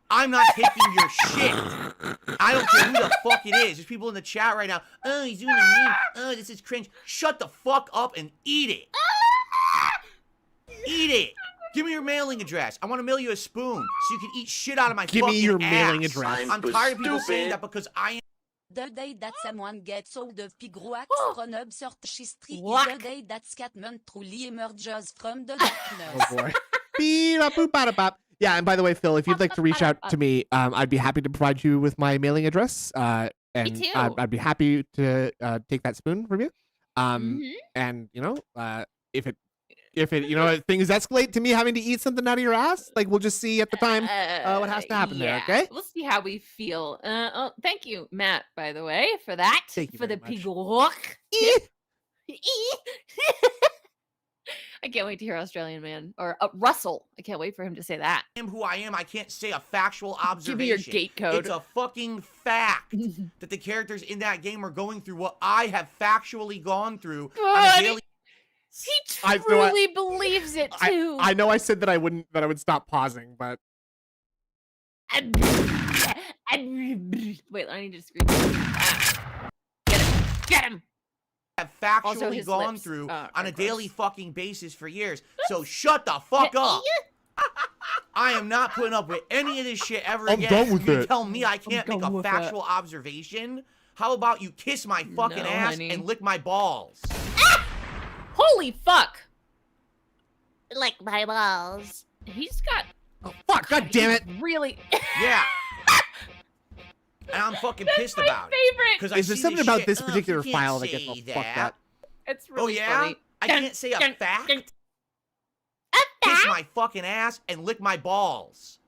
[SPEAKER 8] I'm not taking your shit. I don't care who the fuck it is. There's people in the chat right now. Oh, he's doing a meme. Oh, this is cringe. Shut the fuck up and eat it. Eat it. Give me your mailing address. I want to mail you a spoon so you can eat shit out of my
[SPEAKER 5] Give
[SPEAKER 8] fucking
[SPEAKER 5] me your
[SPEAKER 8] ass.
[SPEAKER 5] mailing address.
[SPEAKER 8] I'm tired of people saying that because I am.
[SPEAKER 9] The day that someone gets hold of Pigroax from absurd history is
[SPEAKER 4] What?
[SPEAKER 9] the day that Scatman truly emerges from the
[SPEAKER 5] Oh
[SPEAKER 9] darkness.
[SPEAKER 5] boy. Beep-a-boop-a-da-bop. Yeah, and by the way, Phil, if you'd like to reach out to me, I'd be happy to provide you with my mailing address. And
[SPEAKER 4] too.
[SPEAKER 5] I'd be happy to take that spoon from you.
[SPEAKER 4] Mhm.
[SPEAKER 5] And you know, if it you know things escalate to me having to eat something out of your ass, like we'll just see at the time what has to happen there. Okay.
[SPEAKER 4] We'll see how we feel. Thank you, Matt, by the way, for that.
[SPEAKER 5] Thank you
[SPEAKER 4] for the
[SPEAKER 5] very much.
[SPEAKER 4] pig walk. I can't wait to hear Australian Man or Russell. I can't wait for him to say that.
[SPEAKER 8] am who I am, I can't say a factual observation.
[SPEAKER 4] Give me your gate code.
[SPEAKER 8] It's a fucking fact that the characters in that game are going through what I have factually gone through on a
[SPEAKER 4] But
[SPEAKER 8] daily.
[SPEAKER 4] he
[SPEAKER 5] I know I-
[SPEAKER 4] truly believes it too.
[SPEAKER 5] I know I said that I would stop pausing, but
[SPEAKER 4] Wait, I need to scream. Get him! Get him!
[SPEAKER 8] Have
[SPEAKER 4] Also,
[SPEAKER 8] factually
[SPEAKER 4] his
[SPEAKER 8] gone
[SPEAKER 4] lips,
[SPEAKER 8] through
[SPEAKER 4] are
[SPEAKER 8] on a
[SPEAKER 4] gross.
[SPEAKER 8] daily fucking basis for years. So shut the fuck up. I am not putting up with any of this shit ever
[SPEAKER 5] I'm
[SPEAKER 8] again.
[SPEAKER 5] done with
[SPEAKER 8] You
[SPEAKER 5] it.
[SPEAKER 8] tell me I can't make
[SPEAKER 4] done
[SPEAKER 8] a
[SPEAKER 4] with
[SPEAKER 8] factual observation? How about you kiss my fucking
[SPEAKER 4] No,
[SPEAKER 8] ass
[SPEAKER 4] honey.
[SPEAKER 8] and lick my balls?
[SPEAKER 4] Holy fuck!
[SPEAKER 10] Like my balls.
[SPEAKER 4] He's got
[SPEAKER 5] Oh, fuck, god damn it.
[SPEAKER 4] really.
[SPEAKER 8] Yeah. And I'm fucking pissed
[SPEAKER 4] my
[SPEAKER 8] about it.
[SPEAKER 4] favorite.
[SPEAKER 8] Because I
[SPEAKER 5] Is there
[SPEAKER 8] see
[SPEAKER 5] something
[SPEAKER 8] this
[SPEAKER 5] about
[SPEAKER 8] shit,
[SPEAKER 5] this
[SPEAKER 8] "Oh,
[SPEAKER 5] particular
[SPEAKER 8] you can't
[SPEAKER 5] file that gets
[SPEAKER 8] say
[SPEAKER 5] all fucked up?
[SPEAKER 4] It's
[SPEAKER 8] Oh
[SPEAKER 4] really
[SPEAKER 8] yeah?
[SPEAKER 4] funny.
[SPEAKER 8] I can't say a fact? Kiss my fucking ass and lick my balls.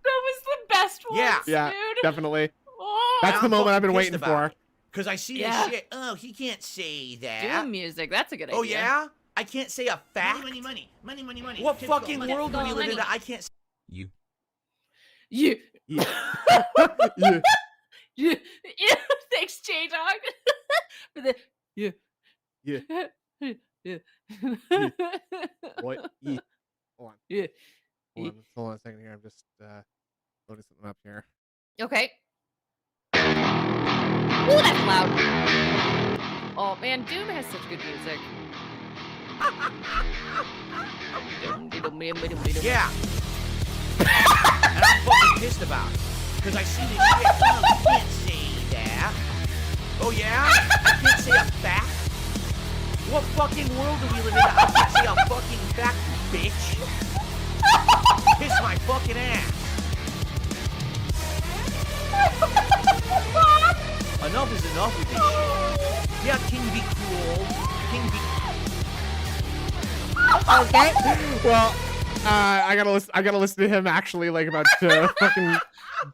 [SPEAKER 4] That was the best one,
[SPEAKER 8] Yeah.
[SPEAKER 5] Yeah,
[SPEAKER 4] dude.
[SPEAKER 5] definitely.
[SPEAKER 4] Oh.
[SPEAKER 5] That's the
[SPEAKER 8] I'm
[SPEAKER 5] moment I've been
[SPEAKER 8] fucking
[SPEAKER 5] waiting
[SPEAKER 8] pissed about
[SPEAKER 5] for.
[SPEAKER 8] Because I see
[SPEAKER 4] Yeah.
[SPEAKER 8] this shit. Oh, he can't say that.
[SPEAKER 4] Doing music. That's a good idea.
[SPEAKER 8] Oh yeah? I can't say a fact?
[SPEAKER 2] Money.
[SPEAKER 8] What fucking
[SPEAKER 2] Money.
[SPEAKER 8] world do we live
[SPEAKER 4] Money.
[SPEAKER 8] in that I can't say?
[SPEAKER 12] You.
[SPEAKER 4] You.
[SPEAKER 5] Yeah.
[SPEAKER 4] You. Thanks, J-Dog. For the. You.
[SPEAKER 5] Yeah.
[SPEAKER 4] Yeah.
[SPEAKER 5] What? Yeah. Hold on.
[SPEAKER 4] Yeah.
[SPEAKER 5] Hold on a second here. I'm just loading something up here.
[SPEAKER 4] Okay. Ooh, that's loud. Oh man, Doom has such good music.
[SPEAKER 8] Yeah. And I'm fucking pissed about it. Because I see this shit. Oh, you can't say that. Oh yeah? I can't say a fact? What fucking world do we live in that I can't say a fucking fact, you bitch? Kiss my fucking ass. Enough is enough with this shit. Yeah, King be cool. King be...
[SPEAKER 5] Okay. Well, I gotta listen to him actually like about to fucking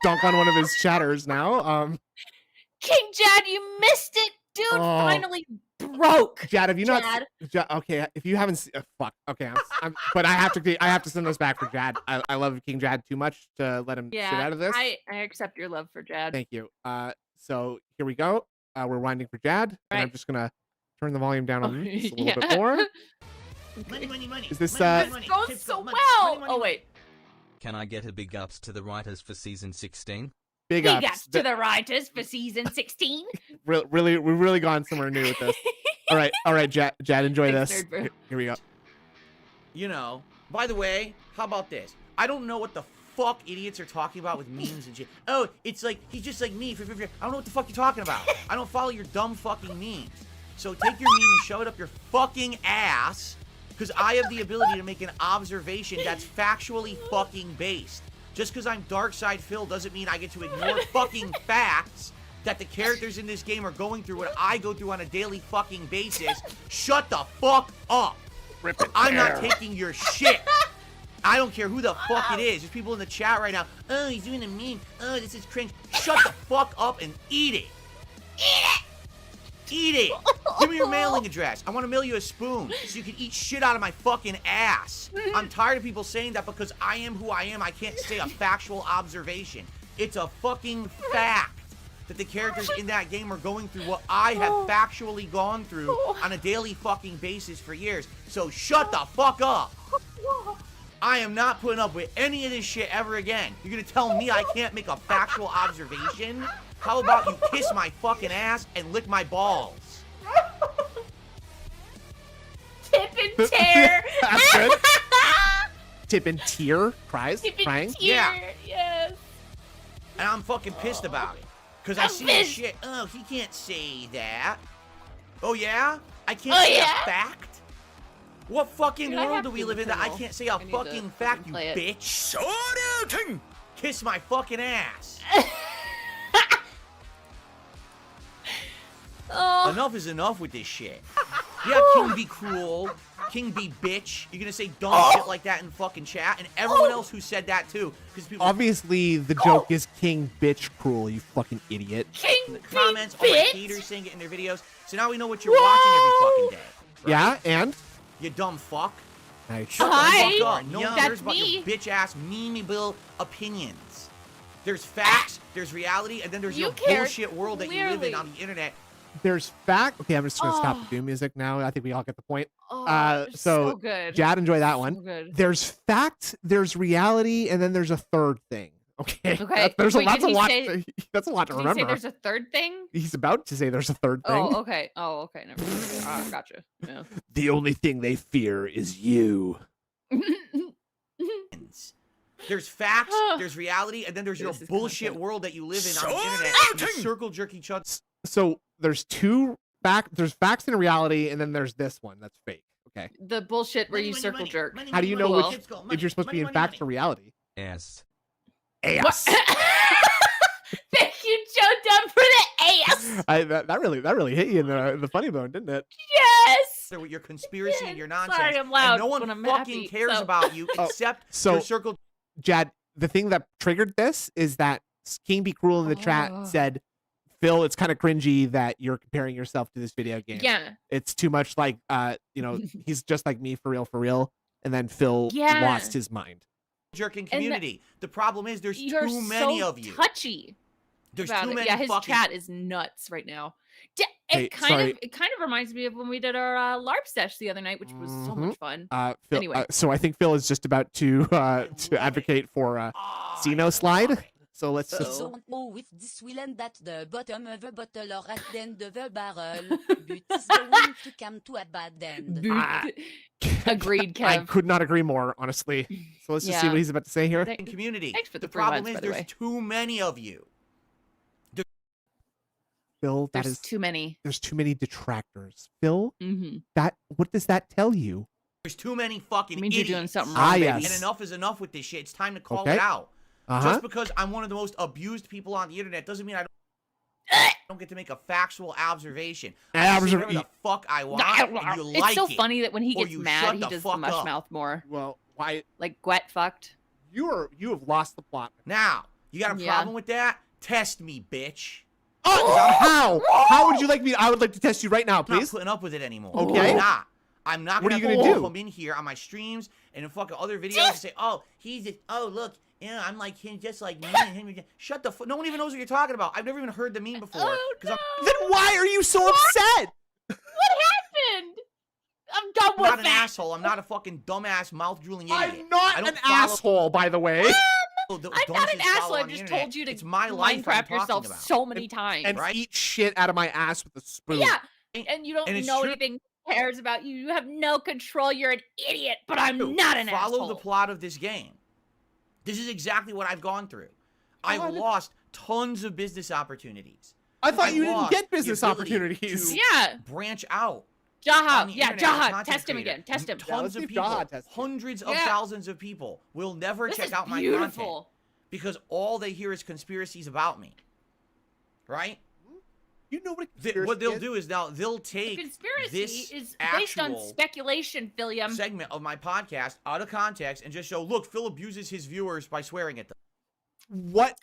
[SPEAKER 5] dunk on one of his chatters now.
[SPEAKER 4] King Jad, you missed it, dude.
[SPEAKER 5] Oh.
[SPEAKER 4] Finally broke.
[SPEAKER 5] Jad, have you not?
[SPEAKER 4] Jad.
[SPEAKER 5] Okay, if you haven't, fuck. Okay, but I have to send this back for Jad. I love King Jad too much to let him sit out of this.
[SPEAKER 4] I accept your love for Jad.
[SPEAKER 5] Thank you. So here we go. We're winding for Jad, and I'm just gonna turn the volume down on this a little bit more.
[SPEAKER 2] Money.
[SPEAKER 5] Is this
[SPEAKER 4] This goes so well. Oh wait.
[SPEAKER 12] Can I get a big ups to the writers for season 16?
[SPEAKER 5] Big
[SPEAKER 4] Big
[SPEAKER 5] ups
[SPEAKER 4] ups to the writers for season 16.
[SPEAKER 5] Really, we've really gone somewhere new with this. All right, Jad, enjoy
[SPEAKER 4] Thanks,
[SPEAKER 5] this.
[SPEAKER 4] nerd bro.
[SPEAKER 5] Here we go.
[SPEAKER 8] You know, by the way, how about this? I don't know what the fuck idiots are talking about with memes and shit. Oh, it's like, he's just like me. I don't know what the fuck you're talking about. I don't follow your dumb fucking memes. So take your meme and shove it up your fucking ass, because I have the ability to make an observation that's factually fucking based. Just because I'm Darkside Phil doesn't mean I get to ignore fucking facts that the characters in this game are going through what I go through on a daily fucking basis. Shut the fuck up. I'm not taking your shit. I don't care who the fuck it is. There's people in the chat right now. Oh, he's doing a meme. Oh, this is cringe. Shut the fuck up and eat it. Eat it. Give me your mailing address. I want to mail you a spoon so you can eat shit out of my fucking ass. I'm tired of people saying that because I am who I am, I can't say a factual observation. It's a fucking fact that the characters in that game are going through what I have factually gone through on a daily fucking basis for years. So shut the fuck up. I am not putting up with any of this shit ever again. You're gonna tell me I can't make a factual observation? How about you kiss my fucking ass and lick my balls?
[SPEAKER 4] Tip and tear.
[SPEAKER 5] That's good. Tip and tear cries,
[SPEAKER 4] Tip and
[SPEAKER 5] crying.
[SPEAKER 4] tear.
[SPEAKER 8] Yeah.
[SPEAKER 4] Yes.
[SPEAKER 8] And I'm fucking pissed about it. Because I
[SPEAKER 4] I'm
[SPEAKER 8] see this
[SPEAKER 4] pissed.
[SPEAKER 8] shit. Oh, he can't say that. Oh, yeah? I can't
[SPEAKER 4] Oh,
[SPEAKER 8] say
[SPEAKER 4] yeah?
[SPEAKER 8] a fact? What fucking
[SPEAKER 4] Dude, I
[SPEAKER 8] world
[SPEAKER 4] have
[SPEAKER 8] do we
[SPEAKER 4] to
[SPEAKER 8] live in that I
[SPEAKER 4] know.
[SPEAKER 8] can't say a
[SPEAKER 4] I need to
[SPEAKER 8] fucking fact, you
[SPEAKER 4] play it.
[SPEAKER 8] bitch? Kiss my fucking ass.
[SPEAKER 4] Oh.
[SPEAKER 8] Enough is enough with this shit. Yeah, King be cruel. King be bitch. You're gonna say dumb shit like that in fucking chat, and everyone else who said that too, because people
[SPEAKER 5] Obviously, the joke is King bitch cruel. You fucking idiot.
[SPEAKER 4] King
[SPEAKER 8] in the comments, all the
[SPEAKER 4] bitch.
[SPEAKER 8] haters saying it in their videos. So now we know what you're watching every fucking day. Right?
[SPEAKER 5] Yeah, and
[SPEAKER 8] You dumb fuck.
[SPEAKER 5] nice.
[SPEAKER 8] Shut
[SPEAKER 4] Hi.
[SPEAKER 8] the fuck up. No one
[SPEAKER 4] That's
[SPEAKER 8] cares about
[SPEAKER 4] me.
[SPEAKER 8] your bitch ass memeable opinions. There's facts, there's reality, and then there's
[SPEAKER 4] You
[SPEAKER 8] your
[SPEAKER 4] care,
[SPEAKER 8] bullshit world that you live in
[SPEAKER 4] clearly.
[SPEAKER 8] on the internet.
[SPEAKER 5] There's fact. Okay, I'm just gonna stop the
[SPEAKER 4] Oh.
[SPEAKER 5] Doom music now. I think we all get the point.
[SPEAKER 4] Oh,
[SPEAKER 5] so
[SPEAKER 4] so good.
[SPEAKER 5] Jad, enjoy that
[SPEAKER 4] So
[SPEAKER 5] one.
[SPEAKER 4] good.
[SPEAKER 5] There's fact, there's reality, and then there's a third thing. Okay.
[SPEAKER 4] Okay.
[SPEAKER 5] There's
[SPEAKER 4] Wait,
[SPEAKER 5] that's a
[SPEAKER 4] did he
[SPEAKER 5] lot.
[SPEAKER 4] say-
[SPEAKER 5] That's a lot to
[SPEAKER 4] Did he say
[SPEAKER 5] remember.
[SPEAKER 4] there's a third thing?
[SPEAKER 5] He's about to say there's a third thing.
[SPEAKER 4] Oh, okay. Oh, okay. Never mind. Gotcha. Yeah.
[SPEAKER 5] The only thing they fear is you.
[SPEAKER 8] There's facts, there's reality, and then there's your
[SPEAKER 4] This is
[SPEAKER 8] bullshit
[SPEAKER 4] content.
[SPEAKER 8] world that you live in on the internet. You circle jerk each other.
[SPEAKER 5] So there's there's facts and reality, and then there's this one that's fake. Okay.
[SPEAKER 4] The bullshit where
[SPEAKER 8] Money,
[SPEAKER 4] you
[SPEAKER 8] money,
[SPEAKER 4] circle
[SPEAKER 8] money,
[SPEAKER 4] jerk.
[SPEAKER 8] money,
[SPEAKER 5] How do you
[SPEAKER 8] money,
[SPEAKER 5] know
[SPEAKER 8] money,
[SPEAKER 5] which
[SPEAKER 8] let's go.
[SPEAKER 5] if
[SPEAKER 8] Money,
[SPEAKER 5] you're supposed to be
[SPEAKER 8] money,
[SPEAKER 5] in
[SPEAKER 8] money,
[SPEAKER 5] facts
[SPEAKER 8] money.
[SPEAKER 5] or reality?
[SPEAKER 12] Ass.
[SPEAKER 5] Ass.
[SPEAKER 4] Thank you, Joe Dumb, for the ass.
[SPEAKER 5] That really hit you in the funny bone, didn't it?
[SPEAKER 4] Yes.
[SPEAKER 8] With your conspiracy and your nonsense.
[SPEAKER 4] Sorry, I'm loud
[SPEAKER 8] and no one
[SPEAKER 4] when I'm
[SPEAKER 8] fucking
[SPEAKER 4] happy,
[SPEAKER 8] cares
[SPEAKER 4] so-
[SPEAKER 8] about you except your circle.
[SPEAKER 5] Jad, the thing that triggered this is that King Be Cruel in the chat said, Phil, it's kind of cringy that you're comparing yourself to this video game.
[SPEAKER 4] Yeah.
[SPEAKER 5] It's too much like, he's just like me for real. And then Phil
[SPEAKER 4] Yeah.
[SPEAKER 5] lost his mind.
[SPEAKER 8] Jerking community. The problem is there's
[SPEAKER 4] You're
[SPEAKER 8] too many
[SPEAKER 4] so
[SPEAKER 8] of you.
[SPEAKER 4] touchy.
[SPEAKER 8] There's
[SPEAKER 4] about
[SPEAKER 8] too
[SPEAKER 4] it.
[SPEAKER 8] many
[SPEAKER 4] Yeah, his
[SPEAKER 8] fucking...
[SPEAKER 4] chat is nuts right now.
[SPEAKER 5] Hey,
[SPEAKER 4] It kind
[SPEAKER 5] sorry.
[SPEAKER 4] of reminds me of when we did our LARP sesh the other night, which was so much fun.
[SPEAKER 5] Phil,
[SPEAKER 4] Anyway.
[SPEAKER 5] so I think Phil is just about to advocate for Xeno Slide. So let's just...
[SPEAKER 9] So with this will end at the bottom of the bottle or at the end of the barrel. But it's going to come to a bad end.
[SPEAKER 4] Agreed, Kev.
[SPEAKER 5] I could not agree more, honestly. So let's just see
[SPEAKER 4] Yeah.
[SPEAKER 5] what he's about to say here.
[SPEAKER 8] community.
[SPEAKER 4] Thanks for the
[SPEAKER 8] the
[SPEAKER 4] 3
[SPEAKER 8] problem
[SPEAKER 4] months,
[SPEAKER 8] is
[SPEAKER 4] by the
[SPEAKER 8] there's
[SPEAKER 4] way.
[SPEAKER 8] too many of you.
[SPEAKER 5] Phil, that
[SPEAKER 4] There's
[SPEAKER 5] is
[SPEAKER 4] too many.
[SPEAKER 5] there's too many detractors. Phil,
[SPEAKER 4] Mm-hmm.
[SPEAKER 5] what does that tell you?
[SPEAKER 8] There's too many fucking
[SPEAKER 4] Means you're
[SPEAKER 8] idiots.
[SPEAKER 4] doing something
[SPEAKER 5] Ah,
[SPEAKER 4] wrong, baby.
[SPEAKER 5] yes.
[SPEAKER 8] And enough is enough with this shit. It's time to call
[SPEAKER 5] Okay.
[SPEAKER 8] it out.
[SPEAKER 5] Uh-huh.
[SPEAKER 8] Just because I'm one of the most abused people on the internet doesn't mean I don't get to make a factual observation. I can say whatever the fuck I want, and you
[SPEAKER 4] It's
[SPEAKER 8] like
[SPEAKER 4] so
[SPEAKER 8] it.
[SPEAKER 4] funny that when he
[SPEAKER 8] or
[SPEAKER 4] gets
[SPEAKER 8] you
[SPEAKER 4] mad,
[SPEAKER 8] shut
[SPEAKER 4] he
[SPEAKER 8] the
[SPEAKER 4] does the
[SPEAKER 8] fuck
[SPEAKER 4] mush
[SPEAKER 8] up.
[SPEAKER 4] mouth more.
[SPEAKER 5] Well, why
[SPEAKER 4] Like Gwet fucked.
[SPEAKER 5] you have lost the plot.
[SPEAKER 8] Now, you got a
[SPEAKER 4] Yeah.
[SPEAKER 8] problem with that? Test me, bitch.
[SPEAKER 5] Oh, how would you like me? I would like to test you right now,
[SPEAKER 8] I'm not
[SPEAKER 5] please.
[SPEAKER 8] putting up with it anymore.
[SPEAKER 5] Okay.
[SPEAKER 8] I'm not. I'm not
[SPEAKER 5] What are
[SPEAKER 8] gonna
[SPEAKER 5] you gonna do?
[SPEAKER 8] come in here on my streams and in fucking other videos and say, oh, look, I'm like him, just like me and him. Shut the fuck. No one even knows what you're talking about. I've never even heard the meme before.
[SPEAKER 4] Oh,
[SPEAKER 8] I'm
[SPEAKER 5] Then why are you so upset?
[SPEAKER 4] What happened? I'm done with
[SPEAKER 8] not an
[SPEAKER 4] that.
[SPEAKER 8] asshole. I'm not a fucking dumbass mouth drooling idiot.
[SPEAKER 5] I'm not
[SPEAKER 8] I don't
[SPEAKER 5] an
[SPEAKER 8] follow-
[SPEAKER 5] asshole, by the way.
[SPEAKER 8] Oh, the
[SPEAKER 4] I'm not an
[SPEAKER 8] dunces follow
[SPEAKER 4] asshole.
[SPEAKER 8] on
[SPEAKER 4] I've
[SPEAKER 8] the
[SPEAKER 4] just
[SPEAKER 8] internet.
[SPEAKER 4] told you to
[SPEAKER 8] It's my life I'm
[SPEAKER 4] Minecraft
[SPEAKER 8] talking
[SPEAKER 4] yourself
[SPEAKER 8] about.
[SPEAKER 4] so many times.
[SPEAKER 5] And
[SPEAKER 8] Right?
[SPEAKER 5] eat shit out of my ass with a spoon.
[SPEAKER 4] Yeah, and you don't
[SPEAKER 8] And it's
[SPEAKER 4] know
[SPEAKER 8] true.
[SPEAKER 4] anything cares about you. You have no control. You're an idiot, but I'm not an
[SPEAKER 8] Follow
[SPEAKER 4] asshole.
[SPEAKER 8] the plot of this game. This is exactly what I've gone through. I've
[SPEAKER 4] Oh,
[SPEAKER 8] lost tons of business opportunities.
[SPEAKER 5] I thought
[SPEAKER 8] I've
[SPEAKER 5] you didn't
[SPEAKER 8] lost
[SPEAKER 5] get
[SPEAKER 8] the
[SPEAKER 5] business
[SPEAKER 8] ability
[SPEAKER 5] opportunities.
[SPEAKER 8] to
[SPEAKER 4] Yeah.
[SPEAKER 8] branch out. on
[SPEAKER 4] Jaha,
[SPEAKER 8] the
[SPEAKER 4] yeah,
[SPEAKER 8] internet as a
[SPEAKER 4] Jaha,
[SPEAKER 8] content
[SPEAKER 4] test him
[SPEAKER 8] creator.
[SPEAKER 4] again. Test him.
[SPEAKER 5] Yeah, let's
[SPEAKER 8] Tons
[SPEAKER 5] see
[SPEAKER 8] of
[SPEAKER 5] if
[SPEAKER 8] people,
[SPEAKER 5] Jaha tests you.
[SPEAKER 8] hundreds of
[SPEAKER 4] Yeah.
[SPEAKER 8] thousands of people will never
[SPEAKER 4] This
[SPEAKER 8] check
[SPEAKER 4] is
[SPEAKER 8] out my
[SPEAKER 4] beautiful.
[SPEAKER 8] content because all they hear is conspiracies about me. Right?
[SPEAKER 5] You know what?
[SPEAKER 8] What they'll do is now they'll take
[SPEAKER 4] Conspiracy
[SPEAKER 8] this
[SPEAKER 4] is based on
[SPEAKER 8] actual
[SPEAKER 4] speculation, Philium.
[SPEAKER 8] segment of my podcast out of context and just show, look, Phil abuses his viewers by swearing at them.
[SPEAKER 5] What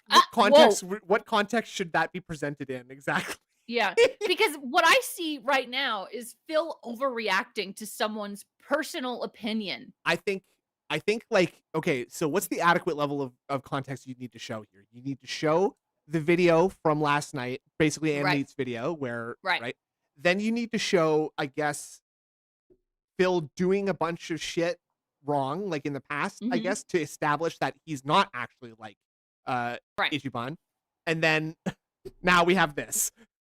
[SPEAKER 5] what context should that be presented in exactly?
[SPEAKER 4] Yeah, because what I see right now is Phil overreacting to someone's personal opinion.
[SPEAKER 5] I think like, okay, so what's the adequate level of context you need to show here? You need to show the video from last night, basically
[SPEAKER 4] Right.
[SPEAKER 5] Annalite's video, where
[SPEAKER 4] Right.
[SPEAKER 5] Then you need to show, I guess, Phil doing a bunch of shit wrong, like in the past, I
[SPEAKER 4] Mhm.
[SPEAKER 5] guess, to establish that he's not actually like
[SPEAKER 4] Right.
[SPEAKER 5] Ichiban. And then now we have this.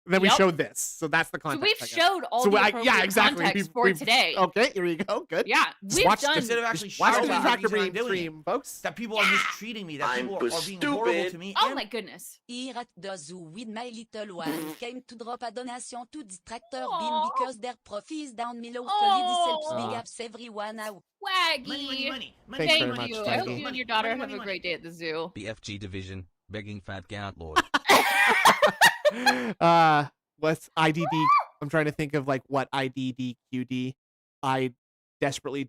[SPEAKER 5] Then we
[SPEAKER 4] Yep.
[SPEAKER 5] show this. So that's the
[SPEAKER 4] So
[SPEAKER 5] context.
[SPEAKER 4] we've
[SPEAKER 5] I guess.
[SPEAKER 4] showed all
[SPEAKER 5] So
[SPEAKER 4] the
[SPEAKER 5] I-
[SPEAKER 4] appropriate
[SPEAKER 5] yeah, exactly.
[SPEAKER 4] context
[SPEAKER 5] We've-
[SPEAKER 4] for
[SPEAKER 5] we've-
[SPEAKER 4] today.
[SPEAKER 5] Okay, here we go. Good.
[SPEAKER 4] Yeah,
[SPEAKER 5] Just
[SPEAKER 4] we've
[SPEAKER 5] watch
[SPEAKER 4] done.
[SPEAKER 8] Instead of actually
[SPEAKER 5] watch
[SPEAKER 8] showing
[SPEAKER 5] the
[SPEAKER 8] the
[SPEAKER 5] Detractor
[SPEAKER 8] reason I'm
[SPEAKER 5] Beam
[SPEAKER 8] doing it.
[SPEAKER 5] stream, folks.
[SPEAKER 8] That people are mistreating me, that people are being horrible to me.
[SPEAKER 4] Oh
[SPEAKER 8] and
[SPEAKER 4] my goodness.
[SPEAKER 9] Here at the zoo with my little one came to drop a donation to Detractor Beam
[SPEAKER 4] Aw.
[SPEAKER 9] because their profit is down below.
[SPEAKER 4] Aw.
[SPEAKER 9] This helps big ups everyone out.
[SPEAKER 4] Swaggy.
[SPEAKER 8] money.
[SPEAKER 5] Thanks
[SPEAKER 4] Thank
[SPEAKER 5] very much,
[SPEAKER 4] you. I hope
[SPEAKER 5] Swaggy.
[SPEAKER 4] you and your daughter have a great day at the zoo.
[SPEAKER 12] BFG division, begging fat gout lord.
[SPEAKER 5] What's IDD? I'm trying to think of like what IDDQD. I desperately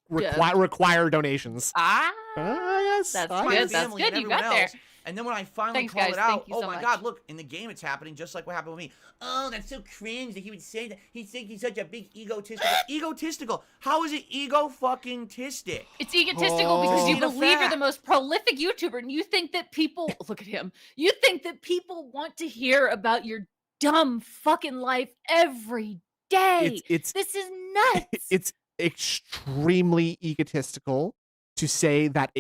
[SPEAKER 5] require donations. Yes.
[SPEAKER 4] That's
[SPEAKER 5] I-
[SPEAKER 4] good.
[SPEAKER 8] my
[SPEAKER 4] That's
[SPEAKER 8] family
[SPEAKER 4] good.
[SPEAKER 8] and
[SPEAKER 4] You got
[SPEAKER 8] everyone
[SPEAKER 4] there.
[SPEAKER 8] else. And then when I finally
[SPEAKER 4] Thanks,
[SPEAKER 8] call
[SPEAKER 4] guys.
[SPEAKER 8] it out,
[SPEAKER 4] Thank you
[SPEAKER 8] oh
[SPEAKER 4] so
[SPEAKER 8] my
[SPEAKER 4] much.
[SPEAKER 8] god, look, in the game it's happening just like what happened with me. Oh, that's so cringe that he would say that. He thinks he's such a big egotistical. Egotistical? How is it ego-fucking-tistic?
[SPEAKER 4] It's egotistical because you
[SPEAKER 8] Oh.
[SPEAKER 4] believe you're the
[SPEAKER 8] Fact.
[SPEAKER 4] most prolific YouTuber and you think that people look at him. You think that people want to hear about your dumb fucking life every day.
[SPEAKER 5] It's
[SPEAKER 4] This is nuts.
[SPEAKER 5] it's extremely egotistical to say that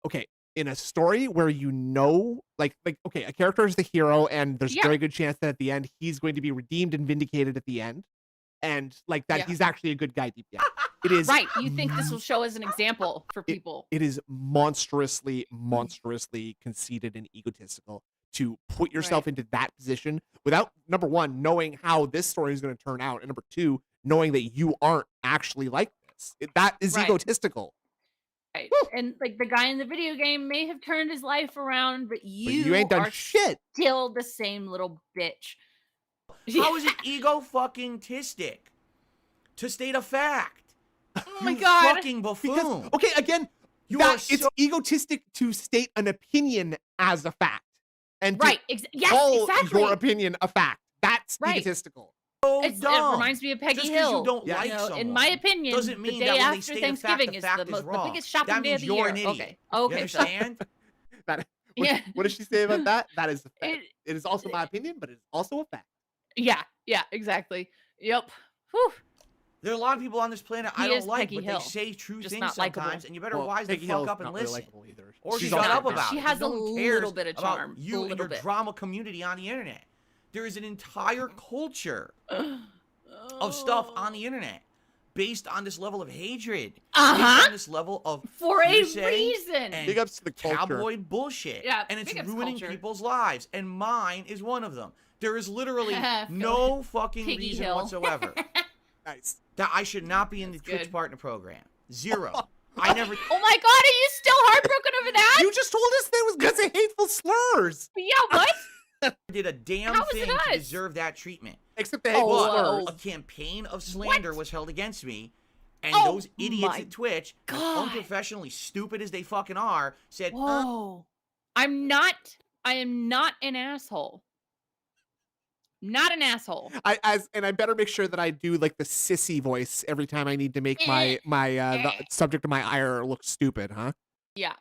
[SPEAKER 5] okay, in a story where like okay, a character is the hero and there's
[SPEAKER 4] Yeah.
[SPEAKER 5] a very good chance that at the end he's going to be redeemed and vindicated at the end, and like that
[SPEAKER 4] Yeah.
[SPEAKER 5] he's actually a good guy deep down. It is
[SPEAKER 4] Right. You think this will show as an example for people.
[SPEAKER 5] It is monstrously conceited and egotistical to put yourself into that position without, number one, knowing how this story is going to turn out, and number two, knowing that you aren't actually like this. That is egotistical.
[SPEAKER 4] Right. And like the guy in the video game may have turned his life around, but
[SPEAKER 5] you ain't done
[SPEAKER 4] are
[SPEAKER 5] shit.
[SPEAKER 4] Still the same little bitch.
[SPEAKER 8] How is it ego-fucking-tistic to state a fact?
[SPEAKER 4] Oh my god.
[SPEAKER 8] Fucking buffoon.
[SPEAKER 5] Because, okay, again, it's egotistic to state an opinion as a fact. And to call your opinion a fact. That's egotistical.
[SPEAKER 8] So
[SPEAKER 4] it
[SPEAKER 8] dumb.
[SPEAKER 4] reminds me of Peggy
[SPEAKER 8] Just
[SPEAKER 4] Hill.
[SPEAKER 8] You don't like someone,
[SPEAKER 4] in my opinion,
[SPEAKER 8] doesn't mean
[SPEAKER 4] the day
[SPEAKER 8] that when
[SPEAKER 4] after
[SPEAKER 8] they state
[SPEAKER 4] Thanksgiving
[SPEAKER 8] a fact,
[SPEAKER 4] is
[SPEAKER 8] the
[SPEAKER 4] biggest shopping
[SPEAKER 8] that
[SPEAKER 4] day of
[SPEAKER 8] means
[SPEAKER 4] the
[SPEAKER 8] you're
[SPEAKER 4] year.
[SPEAKER 8] an idiot.
[SPEAKER 4] Okay.
[SPEAKER 8] You understand?
[SPEAKER 5] What does she say about that? That is a fact. It is also my opinion, but it's also a fact.
[SPEAKER 4] Yeah, exactly. Yep. Whew.
[SPEAKER 8] There are a lot of people on this planet I don't like,
[SPEAKER 4] Peggy
[SPEAKER 8] but
[SPEAKER 4] Hill.
[SPEAKER 8] they say true
[SPEAKER 4] Just
[SPEAKER 8] things
[SPEAKER 4] not
[SPEAKER 8] sometimes,
[SPEAKER 4] likable.
[SPEAKER 8] and you better wise the
[SPEAKER 5] Peggy
[SPEAKER 8] fuck
[SPEAKER 5] Hill's
[SPEAKER 8] up and
[SPEAKER 5] not really
[SPEAKER 8] listen.
[SPEAKER 5] likable either.
[SPEAKER 8] Or
[SPEAKER 5] She's
[SPEAKER 8] shut
[SPEAKER 5] also
[SPEAKER 8] up
[SPEAKER 5] not.
[SPEAKER 8] about
[SPEAKER 4] She
[SPEAKER 8] it.
[SPEAKER 4] has
[SPEAKER 8] No
[SPEAKER 4] a
[SPEAKER 8] one cares
[SPEAKER 4] little bit of
[SPEAKER 8] about
[SPEAKER 4] charm.
[SPEAKER 8] you and your drama community on the internet. There is an entire culture of stuff on the internet based on this level of hatred. Based on this level of
[SPEAKER 4] for a
[SPEAKER 8] hearsay
[SPEAKER 4] reason.
[SPEAKER 8] and
[SPEAKER 5] Big ups to the culture.
[SPEAKER 8] tabloid bullshit.
[SPEAKER 4] Yeah,
[SPEAKER 8] and it's
[SPEAKER 4] big ups
[SPEAKER 8] ruining
[SPEAKER 4] culture.
[SPEAKER 8] people's lives. And mine is one of them. There is literally
[SPEAKER 4] Phil.
[SPEAKER 8] no fucking
[SPEAKER 4] Piggy
[SPEAKER 8] reason
[SPEAKER 4] Hill.
[SPEAKER 8] whatsoever
[SPEAKER 5] Nice.
[SPEAKER 8] that I should not be in the
[SPEAKER 4] That's
[SPEAKER 8] Twitch
[SPEAKER 4] good.
[SPEAKER 8] partner program. Zero. I never.
[SPEAKER 4] Oh my god, are you still heartbroken over that?
[SPEAKER 5] You just told us that it was because of hateful slurs.
[SPEAKER 4] Yeah, what?
[SPEAKER 8] did a damn
[SPEAKER 4] How was
[SPEAKER 8] thing
[SPEAKER 4] it
[SPEAKER 8] to
[SPEAKER 4] us?
[SPEAKER 8] deserve that treatment.
[SPEAKER 5] Except the hateful
[SPEAKER 4] whoa.
[SPEAKER 5] slurs.
[SPEAKER 8] A campaign of slander was held against me, and
[SPEAKER 4] Oh
[SPEAKER 8] those idiots
[SPEAKER 4] my
[SPEAKER 8] at Twitch, as
[SPEAKER 4] God.
[SPEAKER 8] unprofessionally stupid as they fucking are, said,
[SPEAKER 4] Whoa. I am not an asshole. Not an asshole.
[SPEAKER 5] And I better make sure that I do like the sissy voice every time I need to make my the subject of my ire look stupid, huh?
[SPEAKER 4] Yeah,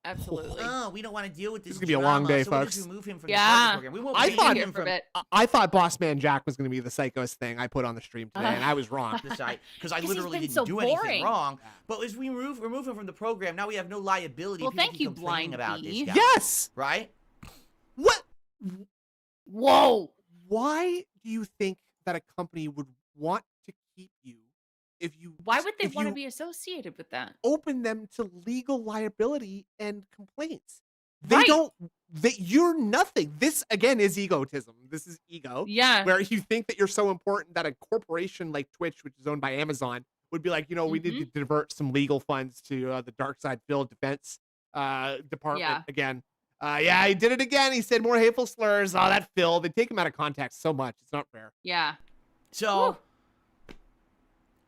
[SPEAKER 4] absolutely.
[SPEAKER 8] "Oh, we don't want to deal with this."
[SPEAKER 5] is gonna be a long
[SPEAKER 8] drama,
[SPEAKER 5] day,
[SPEAKER 8] so we'll
[SPEAKER 5] folks.
[SPEAKER 8] just remove him from
[SPEAKER 4] Yeah.
[SPEAKER 8] the partner program. We won't
[SPEAKER 5] I
[SPEAKER 8] ban
[SPEAKER 5] thought-
[SPEAKER 8] him from
[SPEAKER 5] I thought Boss Man Jack was going to be the psychos thing I put on the stream today, and I was wrong.
[SPEAKER 8] the site because I
[SPEAKER 4] 'Cause he's
[SPEAKER 8] literally
[SPEAKER 4] been
[SPEAKER 8] didn't
[SPEAKER 4] so
[SPEAKER 8] do
[SPEAKER 4] boring.
[SPEAKER 8] anything wrong. But as we remove him from the program, now we have no liability.
[SPEAKER 4] Well,
[SPEAKER 8] People
[SPEAKER 4] thank
[SPEAKER 8] keep
[SPEAKER 4] you,
[SPEAKER 8] complaining
[SPEAKER 4] Blind
[SPEAKER 8] about
[SPEAKER 4] Bee.
[SPEAKER 8] this guy,
[SPEAKER 5] Yes.
[SPEAKER 8] right?
[SPEAKER 5] What?
[SPEAKER 4] Whoa.
[SPEAKER 5] Why do you think that a company would want to keep you if you?
[SPEAKER 4] Why would they
[SPEAKER 5] if
[SPEAKER 4] want to
[SPEAKER 5] you
[SPEAKER 4] be associated with that?
[SPEAKER 5] open them to legal liability and complaints? They
[SPEAKER 4] Right.
[SPEAKER 5] don't. You're nothing. This again is egotism. This is ego.
[SPEAKER 4] Yeah.
[SPEAKER 5] Where you think that you're so important that a corporation like Twitch, which is owned by Amazon, would be like, we need to divert some legal funds to the Dark Side Phil Defense Department
[SPEAKER 4] Yeah.
[SPEAKER 5] again. Yeah, he did it again. He said more hateful slurs. Oh, that Phil. They take him out of context so much. It's not fair.
[SPEAKER 4] Yeah.
[SPEAKER 8] So,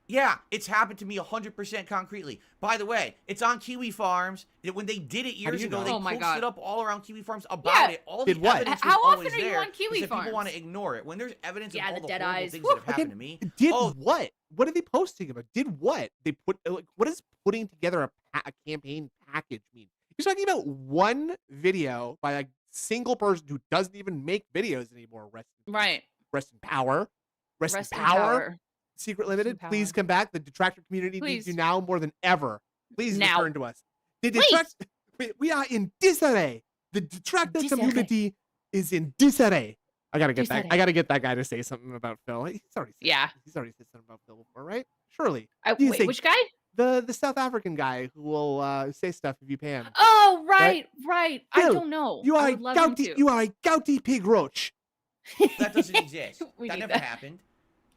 [SPEAKER 8] yeah, it's happened to me 100% concretely. By the way, it's on Kiwi Farms. When they did it years
[SPEAKER 5] you
[SPEAKER 8] ago,
[SPEAKER 5] know?
[SPEAKER 8] they
[SPEAKER 4] Oh my
[SPEAKER 8] posted
[SPEAKER 4] God.
[SPEAKER 8] up all around Kiwi Farms about
[SPEAKER 4] Yeah.
[SPEAKER 8] it. All
[SPEAKER 5] Did
[SPEAKER 8] the
[SPEAKER 5] what?
[SPEAKER 8] evidence
[SPEAKER 4] How
[SPEAKER 8] was
[SPEAKER 4] often
[SPEAKER 8] always
[SPEAKER 4] are you
[SPEAKER 8] there.
[SPEAKER 4] on Kiwi
[SPEAKER 8] is that people want
[SPEAKER 4] Farms?
[SPEAKER 8] to ignore it. When there's evidence
[SPEAKER 4] Yeah,
[SPEAKER 8] of all
[SPEAKER 4] the
[SPEAKER 8] the
[SPEAKER 4] dead
[SPEAKER 8] horrible
[SPEAKER 4] eyes.
[SPEAKER 8] things
[SPEAKER 5] Well,
[SPEAKER 8] that have happened to me.
[SPEAKER 5] Did
[SPEAKER 8] Oh,
[SPEAKER 5] what? What are they posting about? Did what? They put what does putting together a campaign package mean? You're talking about one video by a single person who doesn't even make videos anymore. Rest in power. Rest in power. Secret Limited,
[SPEAKER 4] power.
[SPEAKER 5] please come back. The Detractor community needs you
[SPEAKER 4] Please.
[SPEAKER 5] now more than ever. Please
[SPEAKER 4] Now.
[SPEAKER 5] return to us. The
[SPEAKER 4] Please.
[SPEAKER 5] we are in disarray. The Detractor
[SPEAKER 4] Disarray.
[SPEAKER 5] community is in disarray. I gotta get that.
[SPEAKER 4] Disarray.
[SPEAKER 5] I gotta get that guy to say something about Phil. He's already
[SPEAKER 4] Yeah.
[SPEAKER 5] said something about Phil before, right? Surely.
[SPEAKER 4] Wait,
[SPEAKER 5] say-
[SPEAKER 4] which guy?
[SPEAKER 5] The South African guy who will say stuff if you pay him.
[SPEAKER 4] Oh, right. I
[SPEAKER 5] Phil,
[SPEAKER 4] don't know.
[SPEAKER 5] You
[SPEAKER 4] I
[SPEAKER 5] are
[SPEAKER 4] would love him
[SPEAKER 5] gouty.
[SPEAKER 4] to.
[SPEAKER 5] You are a gouty pig roach.
[SPEAKER 8] that doesn't exist.
[SPEAKER 4] We
[SPEAKER 8] That
[SPEAKER 4] need
[SPEAKER 8] never
[SPEAKER 4] that.
[SPEAKER 8] happened.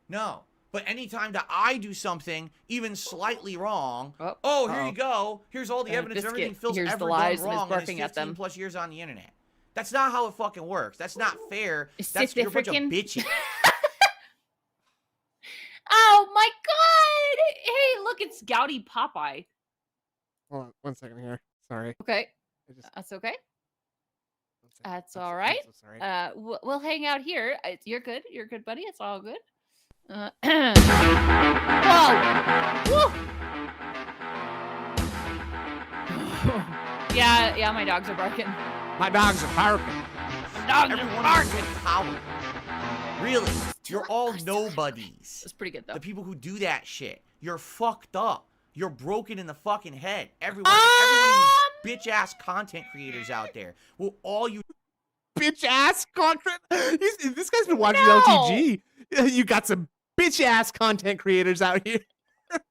[SPEAKER 8] No. But anytime that I do something even slightly wrong, here you go. Here's all the evidence of everything
[SPEAKER 4] Biscuit
[SPEAKER 8] Phil's
[SPEAKER 4] hears the
[SPEAKER 8] ever
[SPEAKER 4] lies
[SPEAKER 8] done
[SPEAKER 4] and is
[SPEAKER 8] wrong in his
[SPEAKER 4] barking at
[SPEAKER 8] 15
[SPEAKER 4] them.
[SPEAKER 8] plus years on the internet. That's not how it fucking works. That's not fair.
[SPEAKER 4] Is
[SPEAKER 8] That's
[SPEAKER 4] it
[SPEAKER 8] you're a bunch of
[SPEAKER 4] frickin'-
[SPEAKER 8] bitches.
[SPEAKER 4] Oh my god! Hey, look, it's Gouty Popeye.
[SPEAKER 5] Hold on 1 second here. Sorry.
[SPEAKER 4] Okay,
[SPEAKER 5] I just,
[SPEAKER 4] that's okay.
[SPEAKER 5] 1 second.
[SPEAKER 4] That's
[SPEAKER 5] I'm
[SPEAKER 4] all
[SPEAKER 5] so-
[SPEAKER 4] right.
[SPEAKER 5] I'm so sorry.
[SPEAKER 4] We'll hang out here. You're good. You're good, buddy. It's all good. Whoa! Woo! yeah. My dogs are barking.
[SPEAKER 5] My dogs are barking.
[SPEAKER 4] My dogs
[SPEAKER 8] Every
[SPEAKER 4] are
[SPEAKER 8] one of
[SPEAKER 4] barking.
[SPEAKER 8] you is a coward. Really? You're all nobodies.
[SPEAKER 4] That's pretty good though.
[SPEAKER 8] The people who do that shit. You're fucked up. You're broken in the fucking head. Everyone of you bitch ass content creators out there. Well, all you
[SPEAKER 5] Bitch ass content. This guy's been watching
[SPEAKER 4] No.
[SPEAKER 5] LTG. You got some bitch ass content creators out here.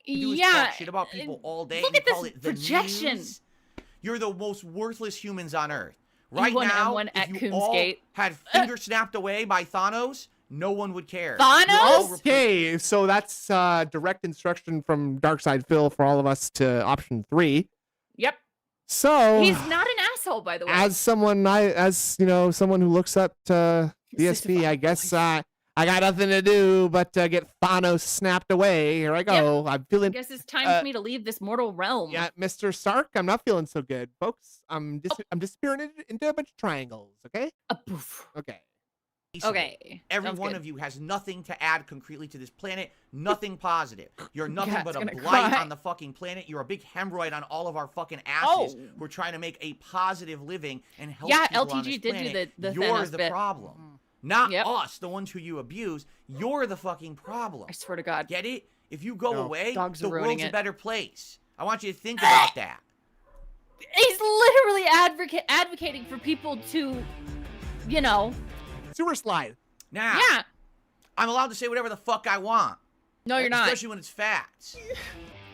[SPEAKER 8] You do is
[SPEAKER 4] Yeah,
[SPEAKER 8] talk shit about people all day.
[SPEAKER 4] look
[SPEAKER 8] and
[SPEAKER 4] at
[SPEAKER 8] you call
[SPEAKER 4] this
[SPEAKER 8] it the
[SPEAKER 4] projection.
[SPEAKER 8] news. You're the most worthless humans on Earth. Right
[SPEAKER 4] E1M1
[SPEAKER 8] now,
[SPEAKER 4] at
[SPEAKER 8] if you all
[SPEAKER 4] Coomsgate.
[SPEAKER 8] had finger snapped away by Thanos, no one would care.
[SPEAKER 4] Thanos?
[SPEAKER 5] Okay, so that's direct instruction from Darkside Phil for all of us to option 3.
[SPEAKER 4] Yep.
[SPEAKER 5] So
[SPEAKER 4] He's not an asshole, by the way.
[SPEAKER 5] as someone someone who looks up to DSP, I guess I got nothing to do but get Thanos snapped away. Here I go. I'm
[SPEAKER 4] I
[SPEAKER 5] feeling.
[SPEAKER 4] guess it's time for me to leave this mortal realm.
[SPEAKER 5] Yeah, Mr. Stark, I'm not feeling so good, folks. I'm disappearing into a bunch of triangles. Okay.
[SPEAKER 4] Poof.
[SPEAKER 5] Okay.
[SPEAKER 4] Okay.
[SPEAKER 8] Every
[SPEAKER 4] sounds
[SPEAKER 8] one
[SPEAKER 4] good.
[SPEAKER 8] of you has nothing to add concretely to this planet. Nothing positive. You're nothing
[SPEAKER 4] God's
[SPEAKER 8] but a
[SPEAKER 4] gonna
[SPEAKER 8] blight
[SPEAKER 4] cry.
[SPEAKER 8] on the fucking planet. You're a big hemorrhoid on all of our fucking asses.
[SPEAKER 4] Oh.
[SPEAKER 8] We're trying to make a positive living and help
[SPEAKER 4] Yeah,
[SPEAKER 8] people on
[SPEAKER 4] LTG
[SPEAKER 8] this
[SPEAKER 4] did do
[SPEAKER 8] planet.
[SPEAKER 4] the
[SPEAKER 8] You're
[SPEAKER 4] Thanos
[SPEAKER 8] the
[SPEAKER 4] bit.
[SPEAKER 8] problem. Not
[SPEAKER 4] Yep.
[SPEAKER 8] us, the ones who you abuse. You're the fucking problem.
[SPEAKER 4] I swear to God.
[SPEAKER 8] Get it? If you go
[SPEAKER 5] No.
[SPEAKER 8] away,
[SPEAKER 4] Dogs
[SPEAKER 8] the
[SPEAKER 4] are ruining
[SPEAKER 8] world's a
[SPEAKER 4] it.
[SPEAKER 8] better place. I want you to think about that.
[SPEAKER 4] He's literally advocating for people to, you know.
[SPEAKER 5] Sewer slide.
[SPEAKER 8] Now,
[SPEAKER 4] Yeah.
[SPEAKER 8] I'm allowed to say whatever the fuck I want.
[SPEAKER 4] No, you're not.
[SPEAKER 8] Especially when it's facts.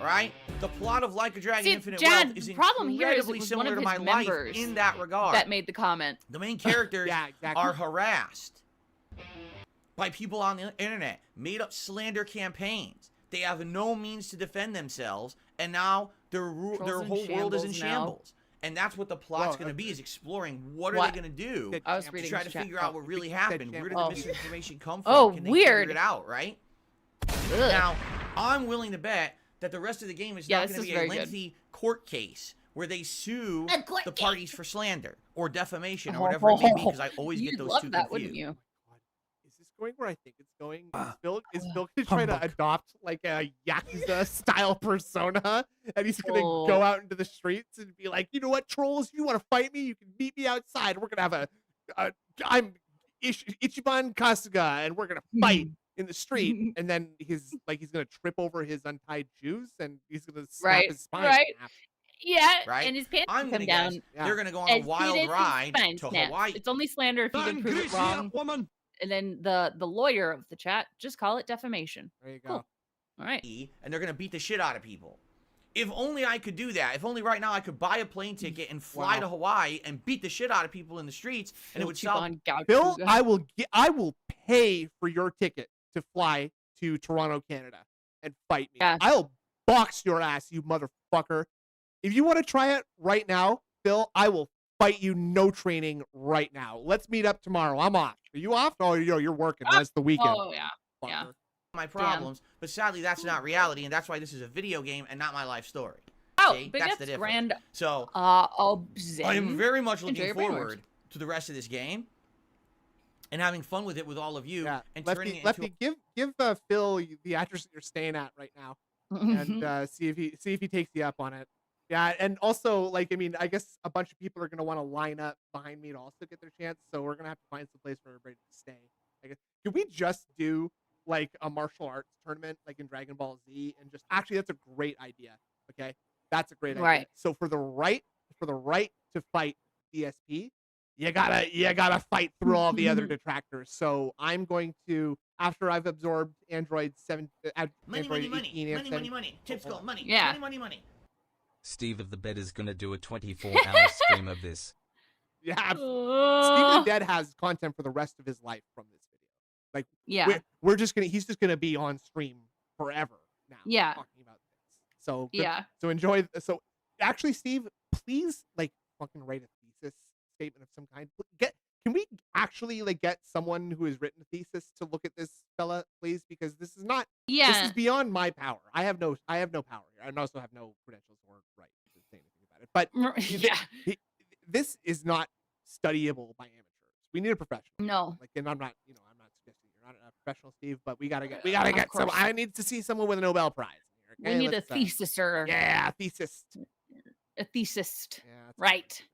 [SPEAKER 8] Right? The plot of Like a Dragon
[SPEAKER 4] See,
[SPEAKER 8] Infinite
[SPEAKER 4] Jad,
[SPEAKER 8] Wealth is
[SPEAKER 4] the problem here is it
[SPEAKER 8] incredibly
[SPEAKER 4] was one
[SPEAKER 8] similar
[SPEAKER 4] of
[SPEAKER 8] to my
[SPEAKER 4] his
[SPEAKER 8] life
[SPEAKER 4] members
[SPEAKER 8] in that regard.
[SPEAKER 4] that made the comment.
[SPEAKER 8] The main characters
[SPEAKER 5] Yeah, exactly.
[SPEAKER 8] are harassed by people on the internet, made up slander campaigns. They have no means to defend themselves, and now their
[SPEAKER 4] Trolls in
[SPEAKER 8] whole world is in
[SPEAKER 4] shambles now.
[SPEAKER 8] shambles. And that's what the plot's
[SPEAKER 5] Well,
[SPEAKER 8] going to be, is exploring what are
[SPEAKER 4] What?
[SPEAKER 8] they going to do
[SPEAKER 4] I was
[SPEAKER 8] to
[SPEAKER 4] reading
[SPEAKER 8] try
[SPEAKER 4] the
[SPEAKER 8] to
[SPEAKER 4] chat.
[SPEAKER 8] figure out what really
[SPEAKER 5] Said
[SPEAKER 8] happened. Where did the
[SPEAKER 4] Oh.
[SPEAKER 8] misinformation come from?
[SPEAKER 4] Oh,
[SPEAKER 8] Can they
[SPEAKER 4] weird.
[SPEAKER 8] figure it out, right?
[SPEAKER 4] Ugh.
[SPEAKER 8] Now, I'm willing to bet that the rest of the game is
[SPEAKER 4] Yeah,
[SPEAKER 8] not
[SPEAKER 4] this
[SPEAKER 8] going to
[SPEAKER 4] is
[SPEAKER 8] be a
[SPEAKER 4] very good.
[SPEAKER 8] lengthy court case where they sue
[SPEAKER 10] A court
[SPEAKER 8] the
[SPEAKER 10] case.
[SPEAKER 8] parties for slander or defamation or whatever it may be, because I always
[SPEAKER 4] You'd
[SPEAKER 8] get those
[SPEAKER 4] love
[SPEAKER 8] two
[SPEAKER 4] that,
[SPEAKER 8] confused.
[SPEAKER 4] wouldn't you?
[SPEAKER 5] Is this going where I think it's going? Is Phil gonna try to adopt like a Yakuza style persona, and he's gonna
[SPEAKER 4] Oh.
[SPEAKER 5] go out into the streets and be like, you know what, trolls, you want to fight me? You can meet me outside. We're gonna have I'm Ichiban Kasuga, and we're gonna fight in the street. And then he's gonna trip over his untied shoes, and he's gonna snap
[SPEAKER 4] Right,
[SPEAKER 5] his spine.
[SPEAKER 4] right.
[SPEAKER 5] in half.
[SPEAKER 4] Yeah,
[SPEAKER 8] Right?
[SPEAKER 4] and his pants
[SPEAKER 8] I'm
[SPEAKER 4] come
[SPEAKER 8] going to guess
[SPEAKER 4] down.
[SPEAKER 5] Yeah.
[SPEAKER 8] they're going to go on
[SPEAKER 4] as
[SPEAKER 8] a
[SPEAKER 4] soon as
[SPEAKER 8] wild
[SPEAKER 4] his
[SPEAKER 8] ride
[SPEAKER 4] spine
[SPEAKER 8] to
[SPEAKER 4] snaps.
[SPEAKER 8] Hawaii.
[SPEAKER 4] It's only slander if you can prove it wrong.
[SPEAKER 7] woman.
[SPEAKER 4] And then the lawyer of the chat, just call it defamation.
[SPEAKER 5] There you go.
[SPEAKER 4] Cool. All right.
[SPEAKER 8] And they're going to beat the shit out of people. If only I could do that. If only right now I could buy a plane ticket and fly
[SPEAKER 5] Wow.
[SPEAKER 8] to Hawaii and beat the shit out of people in the streets, and it would solve.
[SPEAKER 5] Phil, I will pay for your ticket to fly to Toronto, Canada, and fight me.
[SPEAKER 4] Yeah.
[SPEAKER 5] I'll box your ass, you motherfucker. If you want to try it right now, Phil, I will fight you, no training right now. Let's meet up tomorrow. I'm off. Are you off? Oh, you're working. That's the weekend.
[SPEAKER 4] Oh, yeah. Yeah.
[SPEAKER 5] fucker.
[SPEAKER 8] My problems, but sadly that's not reality, and that's why this is a video game and not my life story.
[SPEAKER 4] Oh,
[SPEAKER 8] See?
[SPEAKER 4] but
[SPEAKER 8] That's
[SPEAKER 4] that's
[SPEAKER 8] the difference.
[SPEAKER 4] grand.
[SPEAKER 8] So
[SPEAKER 4] Obscene.
[SPEAKER 8] I am very much
[SPEAKER 4] Enjoy
[SPEAKER 8] looking
[SPEAKER 4] your brainwash.
[SPEAKER 8] forward to the rest of this game and having fun with it with all of you
[SPEAKER 5] Yeah.
[SPEAKER 8] and turning it
[SPEAKER 5] Lefty,
[SPEAKER 8] into
[SPEAKER 5] give Phil the address that you're staying at right now, and see if he takes you up on it. Yeah, and also, like, I mean, I guess a bunch of people are gonna want to line up behind me to also get their chance, so we're gonna have to find some place for everybody to stay. I guess. Could we just do like a martial arts tournament, like in Dragon Ball Z, and just actually, that's a great idea. Okay, that's a great idea.
[SPEAKER 4] Right.
[SPEAKER 5] So for the right to fight DSP, you gotta fight through all the other detractors. So I'm going to, after I've absorbed Android 7,
[SPEAKER 8] money,
[SPEAKER 5] Android
[SPEAKER 8] money,
[SPEAKER 5] 18, and 7
[SPEAKER 8] money. Tips go, money,
[SPEAKER 4] Yeah.
[SPEAKER 8] money.
[SPEAKER 12] Steve of the Bed is gonna do a 24-hour stream of this.
[SPEAKER 5] Yeah, Steve the Dead has content for the rest of his life from this video. Like,
[SPEAKER 4] Yeah.
[SPEAKER 5] he's just gonna be on stream forever now.
[SPEAKER 4] Yeah.
[SPEAKER 5] Talking about this. So
[SPEAKER 4] Yeah.
[SPEAKER 5] So enjoy. So actually, Steve, please like fucking write a thesis statement of some kind. Can we actually like get someone who has written a thesis to look at this fella, please? Because this is not.
[SPEAKER 4] Yeah.
[SPEAKER 5] This is beyond my power. I have no power here. I also have no credentials or right to say anything about it. But
[SPEAKER 4] Yeah.
[SPEAKER 5] this is not studyable by amateurs. We need a professional.
[SPEAKER 4] No.
[SPEAKER 5] Like, and I'm not suggesting you're not a professional, Steve, but we gotta get some.
[SPEAKER 4] course.
[SPEAKER 5] I need to see someone with a Nobel Prize in here.
[SPEAKER 4] We
[SPEAKER 5] Okay?
[SPEAKER 4] need a
[SPEAKER 5] Let's,
[SPEAKER 4] thesiser.
[SPEAKER 5] yeah, thesis.
[SPEAKER 4] A thesist.
[SPEAKER 5] Yeah, that's
[SPEAKER 4] Right.
[SPEAKER 5] That's it.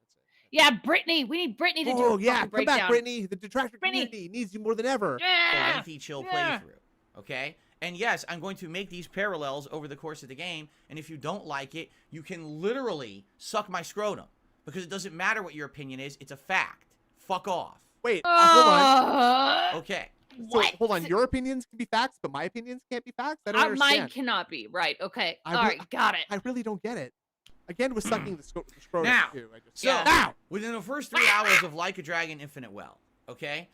[SPEAKER 4] Yeah, Brittany. We need Brittany to do
[SPEAKER 5] Oh
[SPEAKER 4] a
[SPEAKER 5] yeah,
[SPEAKER 4] fucking
[SPEAKER 5] come
[SPEAKER 4] breakdown.
[SPEAKER 5] back, Brittany. The detractor
[SPEAKER 4] Brittany.
[SPEAKER 5] community needs you more than ever.
[SPEAKER 8] A
[SPEAKER 4] Yeah.
[SPEAKER 8] lengthy, chill
[SPEAKER 4] Yeah.
[SPEAKER 8] playthrough. Okay? And yes, I'm going to make these parallels over the course of the game, and if you don't like it, you can literally suck my scrotum. Because it doesn't matter what your opinion is, it's a fact. Fuck off.
[SPEAKER 5] Wait, hold on.
[SPEAKER 8] Okay.
[SPEAKER 5] So
[SPEAKER 4] What?
[SPEAKER 5] hold on, your opinions can be facts, but my opinions can't be facts. I don't
[SPEAKER 4] Mine
[SPEAKER 5] understand.
[SPEAKER 4] cannot be. Right. Okay.
[SPEAKER 5] I
[SPEAKER 4] All
[SPEAKER 5] re-
[SPEAKER 4] right. Got it.
[SPEAKER 5] I really don't get it. Again, with sucking the scrotum
[SPEAKER 8] Now,
[SPEAKER 5] too. I just,
[SPEAKER 8] So,
[SPEAKER 4] Yeah.
[SPEAKER 8] within the first 3 hours of Like a Dragon Infinite Well, okay?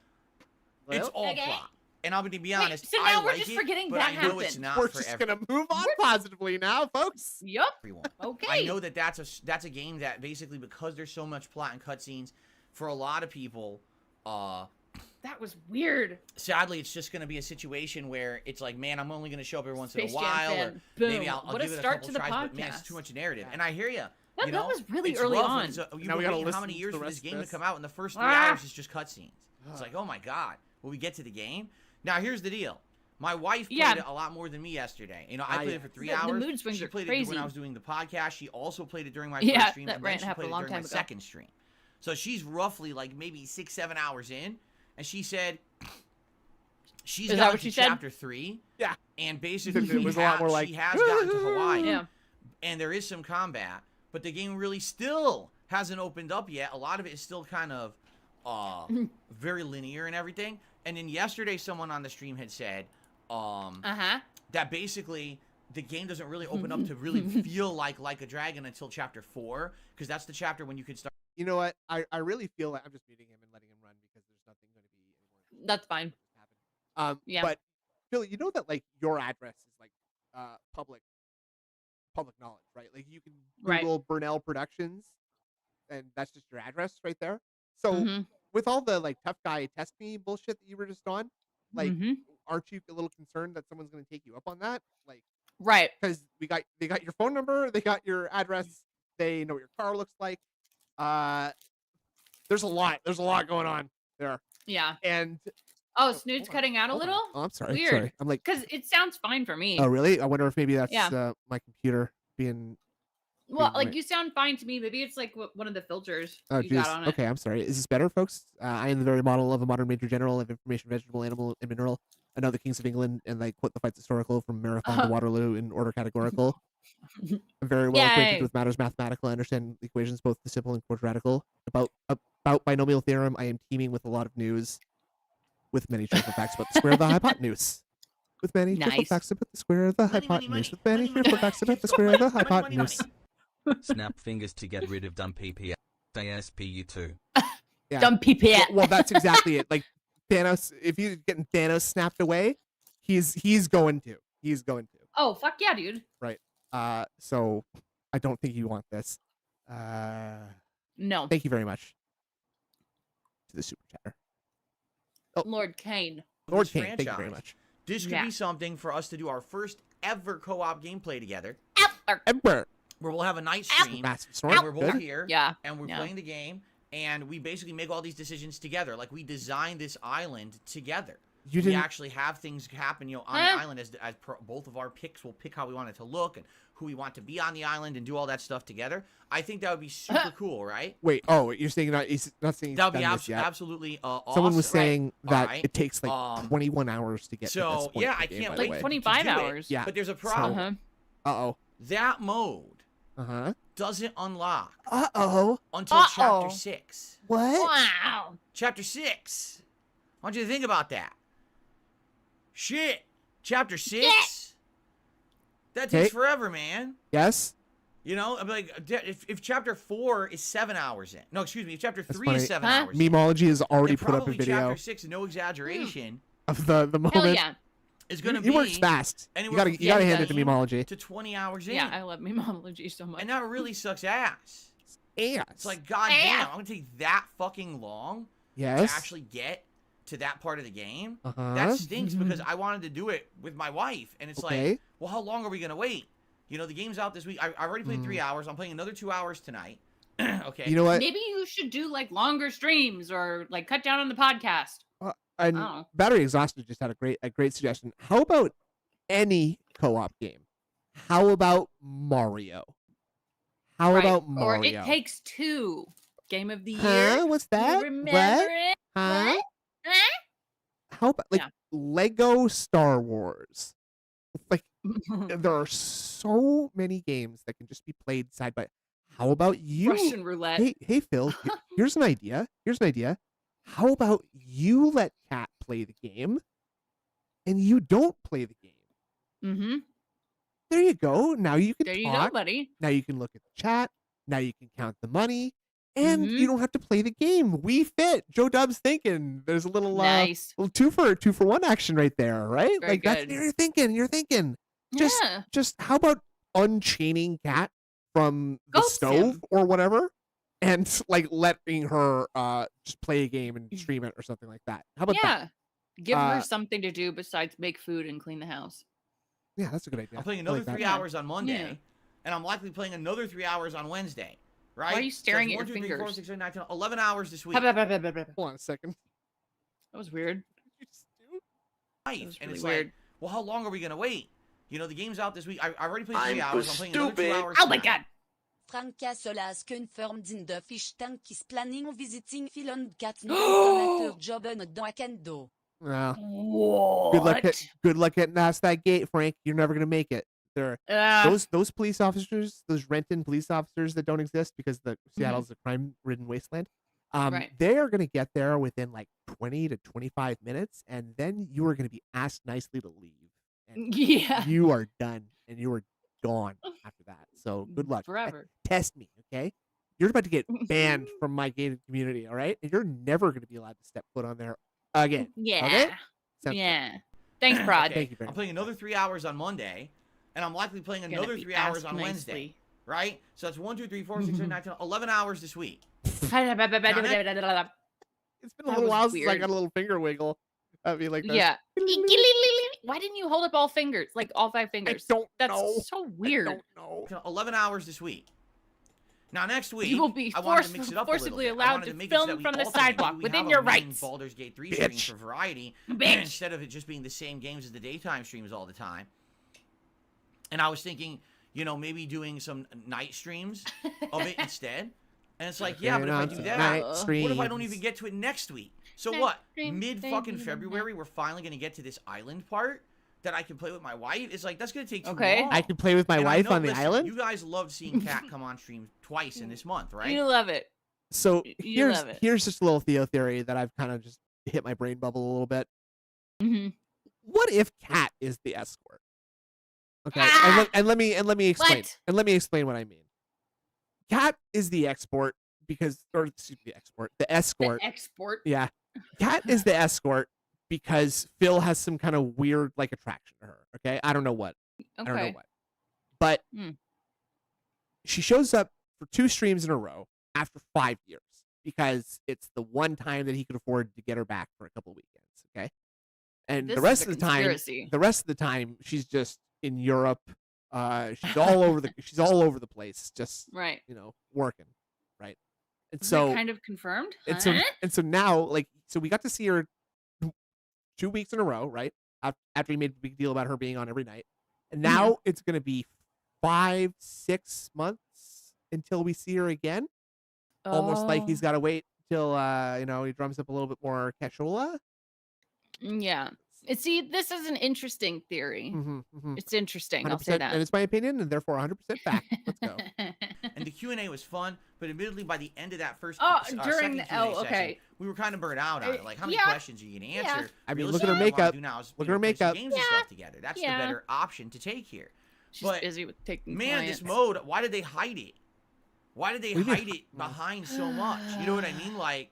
[SPEAKER 8] It's all
[SPEAKER 4] Okay.
[SPEAKER 8] plot. And I'm going to be
[SPEAKER 4] Wait,
[SPEAKER 8] honest,
[SPEAKER 4] so
[SPEAKER 8] I
[SPEAKER 4] now we're
[SPEAKER 8] like
[SPEAKER 4] just
[SPEAKER 8] it,
[SPEAKER 4] forgetting
[SPEAKER 8] but
[SPEAKER 4] that
[SPEAKER 8] I know it's
[SPEAKER 4] happened.
[SPEAKER 8] not
[SPEAKER 5] we're
[SPEAKER 8] for
[SPEAKER 5] just
[SPEAKER 8] everyone.
[SPEAKER 5] gonna move on positively now, folks.
[SPEAKER 4] Yup. Okay.
[SPEAKER 8] I know that that's a game that basically, because there's so much plot and cutscenes, for a lot of people,
[SPEAKER 4] That was weird.
[SPEAKER 8] sadly, it's just going to be a situation where it's like, man, I'm only going to show up every once
[SPEAKER 4] Space
[SPEAKER 8] in a
[SPEAKER 4] Jam
[SPEAKER 8] while, or
[SPEAKER 4] fan. Boom.
[SPEAKER 8] maybe I'll
[SPEAKER 4] What a
[SPEAKER 8] give it a
[SPEAKER 4] start
[SPEAKER 8] couple
[SPEAKER 4] to the
[SPEAKER 8] tries, but man, it's
[SPEAKER 4] podcast.
[SPEAKER 8] too much narrative. And I hear you.
[SPEAKER 4] That,
[SPEAKER 8] You
[SPEAKER 4] that
[SPEAKER 8] know,
[SPEAKER 4] was really
[SPEAKER 8] it's
[SPEAKER 4] early
[SPEAKER 8] rough,
[SPEAKER 4] on.
[SPEAKER 8] and so you've
[SPEAKER 5] Now we
[SPEAKER 8] been
[SPEAKER 5] gotta
[SPEAKER 8] waiting how
[SPEAKER 5] listen
[SPEAKER 8] many
[SPEAKER 5] to
[SPEAKER 8] years
[SPEAKER 5] the
[SPEAKER 8] for this
[SPEAKER 5] rest of
[SPEAKER 8] game to
[SPEAKER 5] this.
[SPEAKER 8] come out, and the first 3
[SPEAKER 4] Ah.
[SPEAKER 8] hours is just cutscenes. It's like, oh my god, will we get to the game? Now, here's the deal. My wife played
[SPEAKER 4] Yeah.
[SPEAKER 8] it a lot more than me yesterday. You know, I
[SPEAKER 5] Ah,
[SPEAKER 8] played
[SPEAKER 5] yeah.
[SPEAKER 8] it for 3
[SPEAKER 4] The
[SPEAKER 8] hours.
[SPEAKER 4] mood swings
[SPEAKER 8] She
[SPEAKER 4] are
[SPEAKER 8] played it
[SPEAKER 4] crazy.
[SPEAKER 8] when I was doing the podcast. She also played it during my
[SPEAKER 4] Yeah,
[SPEAKER 8] first stream,
[SPEAKER 4] that
[SPEAKER 8] and
[SPEAKER 4] rant
[SPEAKER 8] then she
[SPEAKER 4] happened
[SPEAKER 8] played
[SPEAKER 4] a
[SPEAKER 8] it
[SPEAKER 4] long
[SPEAKER 8] during my
[SPEAKER 4] time ago.
[SPEAKER 8] second stream. So she's roughly like maybe 6-7 hours in, and she said she's
[SPEAKER 4] Is that
[SPEAKER 8] gotten
[SPEAKER 4] what
[SPEAKER 8] to
[SPEAKER 4] she said?
[SPEAKER 8] chapter 3.
[SPEAKER 5] Yeah.
[SPEAKER 8] And basically,
[SPEAKER 5] It was a lot more like,
[SPEAKER 8] she has gotten to Hawaii,
[SPEAKER 4] Yeah.
[SPEAKER 8] and there is some combat, but the game really still hasn't opened up yet. A lot of it is still kind of very linear and everything. And then yesterday, someone on the stream had said that basically the game doesn't really open up to really feel like a Dragon until chapter 4, because that's the chapter when you could start.
[SPEAKER 5] You know what? I really feel like I'm just muting him and letting him run because there's nothing going to be anymore.
[SPEAKER 4] That's fine. Yeah.
[SPEAKER 5] But Phil, you know that like your address is like public knowledge, right? Like you can
[SPEAKER 4] Right.
[SPEAKER 5] Google Burnell Productions, and that's just your address right there. So
[SPEAKER 4] Mhm.
[SPEAKER 5] with all the like tough guy test me bullshit that you were just on, like,
[SPEAKER 4] Mhm.
[SPEAKER 5] aren't you a little concerned that someone's going to take you up on that? Like,
[SPEAKER 4] Right.
[SPEAKER 5] because they got your phone number, they got your address, they know what your car looks like. There's a lot going on there,
[SPEAKER 4] Yeah.
[SPEAKER 5] and
[SPEAKER 4] Oh, Snoot's
[SPEAKER 5] hold on,
[SPEAKER 4] cutting out a
[SPEAKER 5] hold on.
[SPEAKER 4] little?
[SPEAKER 5] Oh, I'm sorry.
[SPEAKER 4] Weird.
[SPEAKER 5] Sorry. I'm like,
[SPEAKER 4] Because it sounds fine for me.
[SPEAKER 5] oh really? I wonder if maybe that's
[SPEAKER 4] Yeah.
[SPEAKER 5] my computer being.
[SPEAKER 4] Well,
[SPEAKER 5] being
[SPEAKER 4] like
[SPEAKER 5] weird.
[SPEAKER 4] you sound fine to me. Maybe it's like one of the filters
[SPEAKER 5] Oh
[SPEAKER 4] you got
[SPEAKER 5] jeez.
[SPEAKER 4] on it.
[SPEAKER 5] Okay, I'm sorry. Is this better, folks? I am the very model of a modern major general of information, vegetable, animal, and mineral. I know the kings of England, and like quote the fights historical from Marathon to Waterloo in order categorical. I'm very well acquainted
[SPEAKER 4] Yay.
[SPEAKER 5] with matters mathematical. I understand the equations, both the simple and quadratical. About binomial theorem, I am teeming with a lot of news, with many trivial facts about the square of the hypotenuse. With many trivial
[SPEAKER 4] Nice.
[SPEAKER 5] facts about the square of the
[SPEAKER 8] Money, money,
[SPEAKER 5] hypotenuse.
[SPEAKER 8] money.
[SPEAKER 5] With many
[SPEAKER 8] Money,
[SPEAKER 5] trivial
[SPEAKER 8] money.
[SPEAKER 5] facts about the square of the
[SPEAKER 8] Money, money, money, money.
[SPEAKER 5] hypotenuse.
[SPEAKER 12] Snap fingers to get rid of dumb PP. ASPU2.
[SPEAKER 5] Yeah.
[SPEAKER 4] Dumb PP.
[SPEAKER 5] Well, that's exactly it. Like Thanos, if he's getting Thanos snapped away, he's going to.
[SPEAKER 4] Oh, fuck yeah, dude.
[SPEAKER 5] Right. So I don't think you want this.
[SPEAKER 4] No.
[SPEAKER 5] Thank you very much to the super chatter.
[SPEAKER 4] Lord Kane.
[SPEAKER 5] Lord
[SPEAKER 8] This
[SPEAKER 5] Kane, thank you very
[SPEAKER 8] franchise.
[SPEAKER 5] much.
[SPEAKER 8] This could
[SPEAKER 4] Yeah.
[SPEAKER 8] be something for us to do our first ever co-op gameplay together,
[SPEAKER 5] Emperor.
[SPEAKER 8] where we'll have a night stream,
[SPEAKER 5] Massive
[SPEAKER 8] and
[SPEAKER 5] snort.
[SPEAKER 8] we're both
[SPEAKER 5] Good.
[SPEAKER 8] here,
[SPEAKER 4] Yeah.
[SPEAKER 8] and we're
[SPEAKER 4] Yeah.
[SPEAKER 8] playing the game, and we basically make all these decisions together. Like, we designed this island together.
[SPEAKER 5] You
[SPEAKER 8] We
[SPEAKER 5] didn't.
[SPEAKER 8] actually have things happen, on the island as both of our picks will pick how we want it to look and who we want to be on the island and do all that stuff together. I think that would be super cool, right?
[SPEAKER 5] Wait. Oh, you're saying not? He's not saying.
[SPEAKER 8] That would be
[SPEAKER 5] he's done this yet.
[SPEAKER 8] absolutely awesome.
[SPEAKER 5] Someone was
[SPEAKER 8] Right.
[SPEAKER 5] saying that
[SPEAKER 8] Alright.
[SPEAKER 5] it takes like 21 hours to get to this
[SPEAKER 8] So,
[SPEAKER 5] point
[SPEAKER 8] yeah,
[SPEAKER 5] in the
[SPEAKER 8] I
[SPEAKER 5] game,
[SPEAKER 8] can't
[SPEAKER 5] by the
[SPEAKER 8] wait
[SPEAKER 5] way.
[SPEAKER 8] to
[SPEAKER 4] 25
[SPEAKER 8] do it.
[SPEAKER 4] hours.
[SPEAKER 5] Yeah.
[SPEAKER 8] But there's a problem.
[SPEAKER 5] Uh-oh.
[SPEAKER 8] That mode
[SPEAKER 5] Uh-huh.
[SPEAKER 8] doesn't unlock
[SPEAKER 5] Uh-oh.
[SPEAKER 8] until chapter 6.
[SPEAKER 5] What?
[SPEAKER 4] Wow.
[SPEAKER 8] Chapter 6. I want you to think about that. Shit. Chapter 6? That takes
[SPEAKER 5] Okay.
[SPEAKER 8] forever, man.
[SPEAKER 5] Yes?
[SPEAKER 8] You know, I'm like, if chapter 4 is 7 hours in. No, excuse me. If chapter
[SPEAKER 5] That's
[SPEAKER 8] 3
[SPEAKER 5] funny.
[SPEAKER 8] is 7 hours in.
[SPEAKER 5] Memology has already
[SPEAKER 8] then
[SPEAKER 5] put up a
[SPEAKER 8] probably
[SPEAKER 5] video
[SPEAKER 8] chapter 6, no exaggeration,
[SPEAKER 5] of the moment.
[SPEAKER 4] Hell yeah.
[SPEAKER 8] is going to
[SPEAKER 5] He
[SPEAKER 8] be
[SPEAKER 5] works fast. You
[SPEAKER 8] anywhere
[SPEAKER 5] gotta
[SPEAKER 8] from
[SPEAKER 5] you gotta
[SPEAKER 4] he
[SPEAKER 5] hand it to
[SPEAKER 4] does.
[SPEAKER 5] Memology.
[SPEAKER 8] to 20 hours in.
[SPEAKER 4] Yeah, I love memology so much.
[SPEAKER 8] And that really sucks ass.
[SPEAKER 5] Yes.
[SPEAKER 8] It's like, goddamn, I'm going to take that fucking long
[SPEAKER 5] yes.
[SPEAKER 8] to actually get to that part of the game.
[SPEAKER 5] Uh-huh.
[SPEAKER 8] That stinks because I wanted to do it with my wife. And it's
[SPEAKER 5] Okay.
[SPEAKER 8] like, well, how long are we going to wait? You know, the game's out this week. I already played 3 hours. I'm playing another 2 hours tonight. Okay.
[SPEAKER 5] You know what?
[SPEAKER 4] Maybe you should do like longer streams or like cut down on the podcast.
[SPEAKER 5] And
[SPEAKER 4] Oh.
[SPEAKER 5] Battery Exhausted just had a great suggestion. How about any co-op game? How about Mario? How
[SPEAKER 4] Right.
[SPEAKER 5] about
[SPEAKER 4] Or
[SPEAKER 5] Mario?
[SPEAKER 4] It Takes Two. Game of the
[SPEAKER 5] Huh?
[SPEAKER 4] year.
[SPEAKER 5] What's
[SPEAKER 4] You
[SPEAKER 5] that?
[SPEAKER 4] remember
[SPEAKER 5] What?
[SPEAKER 4] it?
[SPEAKER 5] Huh?
[SPEAKER 4] What? Huh?
[SPEAKER 5] How about like
[SPEAKER 4] Yeah.
[SPEAKER 5] Lego Star Wars? Like there are so many games that can just be played side by. How about you?
[SPEAKER 4] Russian roulette.
[SPEAKER 5] Hey Phil, here's an idea. How about you let Kat play the game? and you don't play the game.
[SPEAKER 4] Mm-hmm.
[SPEAKER 5] There you go. Now you can
[SPEAKER 4] There you go,
[SPEAKER 5] talk.
[SPEAKER 4] buddy.
[SPEAKER 5] Now you can look at the chat. Now you can count the money. And
[SPEAKER 4] Mhm.
[SPEAKER 5] you don't have to play the game. We fit. Joe Dub's thinking. There's a little
[SPEAKER 4] Nice.
[SPEAKER 5] little two for one action right there, right?
[SPEAKER 4] Very
[SPEAKER 5] Like that's
[SPEAKER 4] good.
[SPEAKER 5] you're thinking. You're thinking.
[SPEAKER 4] Yeah.
[SPEAKER 5] Just how about unchaining Kat from the
[SPEAKER 4] Ghost
[SPEAKER 5] stove
[SPEAKER 4] him.
[SPEAKER 5] or whatever, and like letting her just play a game and stream it or something like that. How about that?
[SPEAKER 4] Yeah. Give her
[SPEAKER 5] Uh,
[SPEAKER 4] something to do besides make food and clean the house.
[SPEAKER 5] Yeah, that's a good idea.
[SPEAKER 8] I'm playing
[SPEAKER 5] I
[SPEAKER 8] another
[SPEAKER 5] like that.
[SPEAKER 8] 3 hours on Monday,
[SPEAKER 4] Yeah.
[SPEAKER 8] and I'm likely playing another 3 hours on Wednesday. Right?
[SPEAKER 4] Why are you staring
[SPEAKER 8] so
[SPEAKER 4] at
[SPEAKER 8] it's
[SPEAKER 4] your
[SPEAKER 8] 1, 2, 3, 4,
[SPEAKER 4] fingers?
[SPEAKER 8] 6, 7, 8, 9, 10, 11 hours this week.
[SPEAKER 4] That
[SPEAKER 5] Hold on a second.
[SPEAKER 4] was weird.
[SPEAKER 8] Life.
[SPEAKER 4] was
[SPEAKER 8] And
[SPEAKER 4] really
[SPEAKER 8] it's
[SPEAKER 4] weird.
[SPEAKER 8] like, well, how long are we gonna wait? You know, the game's out this week. I already played 3
[SPEAKER 13] I'm
[SPEAKER 8] hours. I'm playing another 2
[SPEAKER 13] stupid.
[SPEAKER 8] hours.
[SPEAKER 4] Oh my
[SPEAKER 8] tonight.
[SPEAKER 4] god.
[SPEAKER 9] Franca Solas confirmed in the fish tank is planning on visiting Philon Cat Donator job on Doakendo.
[SPEAKER 5] Well,
[SPEAKER 4] What?
[SPEAKER 5] good luck getting past that gate, Frank. You're never gonna make it. There, those police officers, those Renton police officers that don't exist because the Seattle's a crime-ridden wasteland.
[SPEAKER 4] Right.
[SPEAKER 5] They are gonna get there within like 20 to 25 minutes, and then you are gonna be asked nicely to leave, and
[SPEAKER 4] Yeah.
[SPEAKER 5] you are done, and you are gone after that. So good luck.
[SPEAKER 4] Forever.
[SPEAKER 5] Test me, okay? You're about to get banned from my gated community, all right? And you're never gonna be allowed to step foot on there again.
[SPEAKER 4] Yeah.
[SPEAKER 5] Okay? Sounds good.
[SPEAKER 4] Yeah. Thanks, Prod.
[SPEAKER 8] Okay,
[SPEAKER 5] Thank you very
[SPEAKER 8] I'm
[SPEAKER 5] much.
[SPEAKER 8] playing another 3 hours on Monday, and I'm likely playing
[SPEAKER 4] Gonna
[SPEAKER 8] another
[SPEAKER 4] be
[SPEAKER 8] 3 hours
[SPEAKER 4] asked
[SPEAKER 8] on Wednesday.
[SPEAKER 4] nicely.
[SPEAKER 8] Right? So that's 1, 2, 3, 4, 6, 7, 8, 9, 10, 11 hours this week.
[SPEAKER 5] It's been a
[SPEAKER 4] That
[SPEAKER 5] little
[SPEAKER 4] was
[SPEAKER 5] while since I
[SPEAKER 4] weird.
[SPEAKER 5] got a little finger wiggle. I mean, like that.
[SPEAKER 4] Yeah. Why didn't you hold up all fingers? Like all 5 fingers?
[SPEAKER 5] don't
[SPEAKER 4] That's
[SPEAKER 5] know.
[SPEAKER 4] so weird.
[SPEAKER 5] I don't know.
[SPEAKER 8] 11 hours this week. Now next week,
[SPEAKER 4] You will be
[SPEAKER 8] I wanted to mix it up a little
[SPEAKER 4] forcibly
[SPEAKER 8] bit. I
[SPEAKER 4] allowed
[SPEAKER 8] wanted
[SPEAKER 4] to
[SPEAKER 8] make it so
[SPEAKER 4] film
[SPEAKER 8] that we
[SPEAKER 4] from the
[SPEAKER 8] alternate. Maybe
[SPEAKER 4] sidewalk
[SPEAKER 8] we
[SPEAKER 4] within
[SPEAKER 8] have
[SPEAKER 4] your
[SPEAKER 8] a main
[SPEAKER 4] rights.
[SPEAKER 8] Baldur's Gate 3
[SPEAKER 5] Bitch.
[SPEAKER 8] stream for variety,
[SPEAKER 4] Bitch.
[SPEAKER 8] instead of it just being the same games as the daytime streams all the time. And I was thinking, you know, maybe doing some night streams of it instead. And it's like, yeah, but if I do that, what if I don't even get to it next week? So
[SPEAKER 4] Night
[SPEAKER 8] what?
[SPEAKER 4] stream,
[SPEAKER 8] Mid
[SPEAKER 4] baby,
[SPEAKER 8] fucking
[SPEAKER 4] night.
[SPEAKER 8] February, we're finally gonna get to this island part that I can play with my wife. It's like that's gonna take too
[SPEAKER 4] Okay.
[SPEAKER 8] long.
[SPEAKER 5] I can play with my
[SPEAKER 8] And I
[SPEAKER 5] wife
[SPEAKER 8] know-
[SPEAKER 5] on the
[SPEAKER 8] listen,
[SPEAKER 5] island.
[SPEAKER 8] You guys loved seeing Kat come on stream twice in this month, right?
[SPEAKER 4] You love it.
[SPEAKER 5] So
[SPEAKER 4] You love it.
[SPEAKER 5] here's just a little Theo theory that I've kind of just hit my brain bubble a little bit.
[SPEAKER 4] Mm-hmm.
[SPEAKER 5] What if Kat is the escort? Okay,
[SPEAKER 4] Ah!
[SPEAKER 5] and let me explain.
[SPEAKER 4] What?
[SPEAKER 5] And let me explain what I mean. Kat is the export because, or excuse me, the escort.
[SPEAKER 4] The export.
[SPEAKER 5] Yeah, Kat is the escort because Phil has some kind of weird like attraction to her. Okay, I don't know what. I don't know
[SPEAKER 4] Okay.
[SPEAKER 5] what. But
[SPEAKER 4] Hmm.
[SPEAKER 5] she shows up for 2 streams in a row after 5 years because it's the one time that he could afford to get her back for a couple weekends. Okay, and
[SPEAKER 4] This
[SPEAKER 5] the
[SPEAKER 4] is
[SPEAKER 5] rest
[SPEAKER 4] a
[SPEAKER 5] of
[SPEAKER 4] conspiracy.
[SPEAKER 5] the rest of the time she's just in Europe. She's all over the place, just
[SPEAKER 4] Right.
[SPEAKER 5] you know, working, right? And
[SPEAKER 4] Is
[SPEAKER 5] so
[SPEAKER 4] that kind of confirmed?
[SPEAKER 5] and so
[SPEAKER 4] Huh?
[SPEAKER 5] and so now, like, so we got to see her 2 weeks in a row, right? After we made a big deal about her being on every night, and now it's gonna be 5-6 months until we see her again. Almost like he's
[SPEAKER 4] Oh.
[SPEAKER 5] got to wait till you know, he drums up a little bit more cashola.
[SPEAKER 4] Yeah. See, this is an interesting theory. It's interesting. I'll say
[SPEAKER 5] 100%,
[SPEAKER 4] that.
[SPEAKER 5] and it's my opinion, and therefore 100% fact. Let's go.
[SPEAKER 8] And the Q&A was fun, but admittedly by the end of that first
[SPEAKER 4] Oh,
[SPEAKER 8] second
[SPEAKER 4] during
[SPEAKER 8] Q&A
[SPEAKER 4] the- oh,
[SPEAKER 8] session,
[SPEAKER 4] okay.
[SPEAKER 8] we were kind of burnt out on it. Like, how many
[SPEAKER 4] yeah,
[SPEAKER 8] questions are you going to
[SPEAKER 4] yeah.
[SPEAKER 8] answer?
[SPEAKER 5] I mean,
[SPEAKER 8] Realistically,
[SPEAKER 5] look at her
[SPEAKER 8] what we wanna
[SPEAKER 5] makeup.
[SPEAKER 8] do now is,
[SPEAKER 5] Look
[SPEAKER 8] you
[SPEAKER 5] at her
[SPEAKER 8] know, play some
[SPEAKER 5] makeup.
[SPEAKER 8] games and
[SPEAKER 4] Yeah,
[SPEAKER 8] stuff together. That's
[SPEAKER 4] yeah.
[SPEAKER 8] the better option to take here.
[SPEAKER 4] She's
[SPEAKER 8] But
[SPEAKER 4] busy with taking
[SPEAKER 8] man,
[SPEAKER 4] clients.
[SPEAKER 8] this mode, why did they hide it? Why did they
[SPEAKER 5] What do you
[SPEAKER 8] hide
[SPEAKER 5] mean?
[SPEAKER 8] it behind so much? You know what I mean? Like,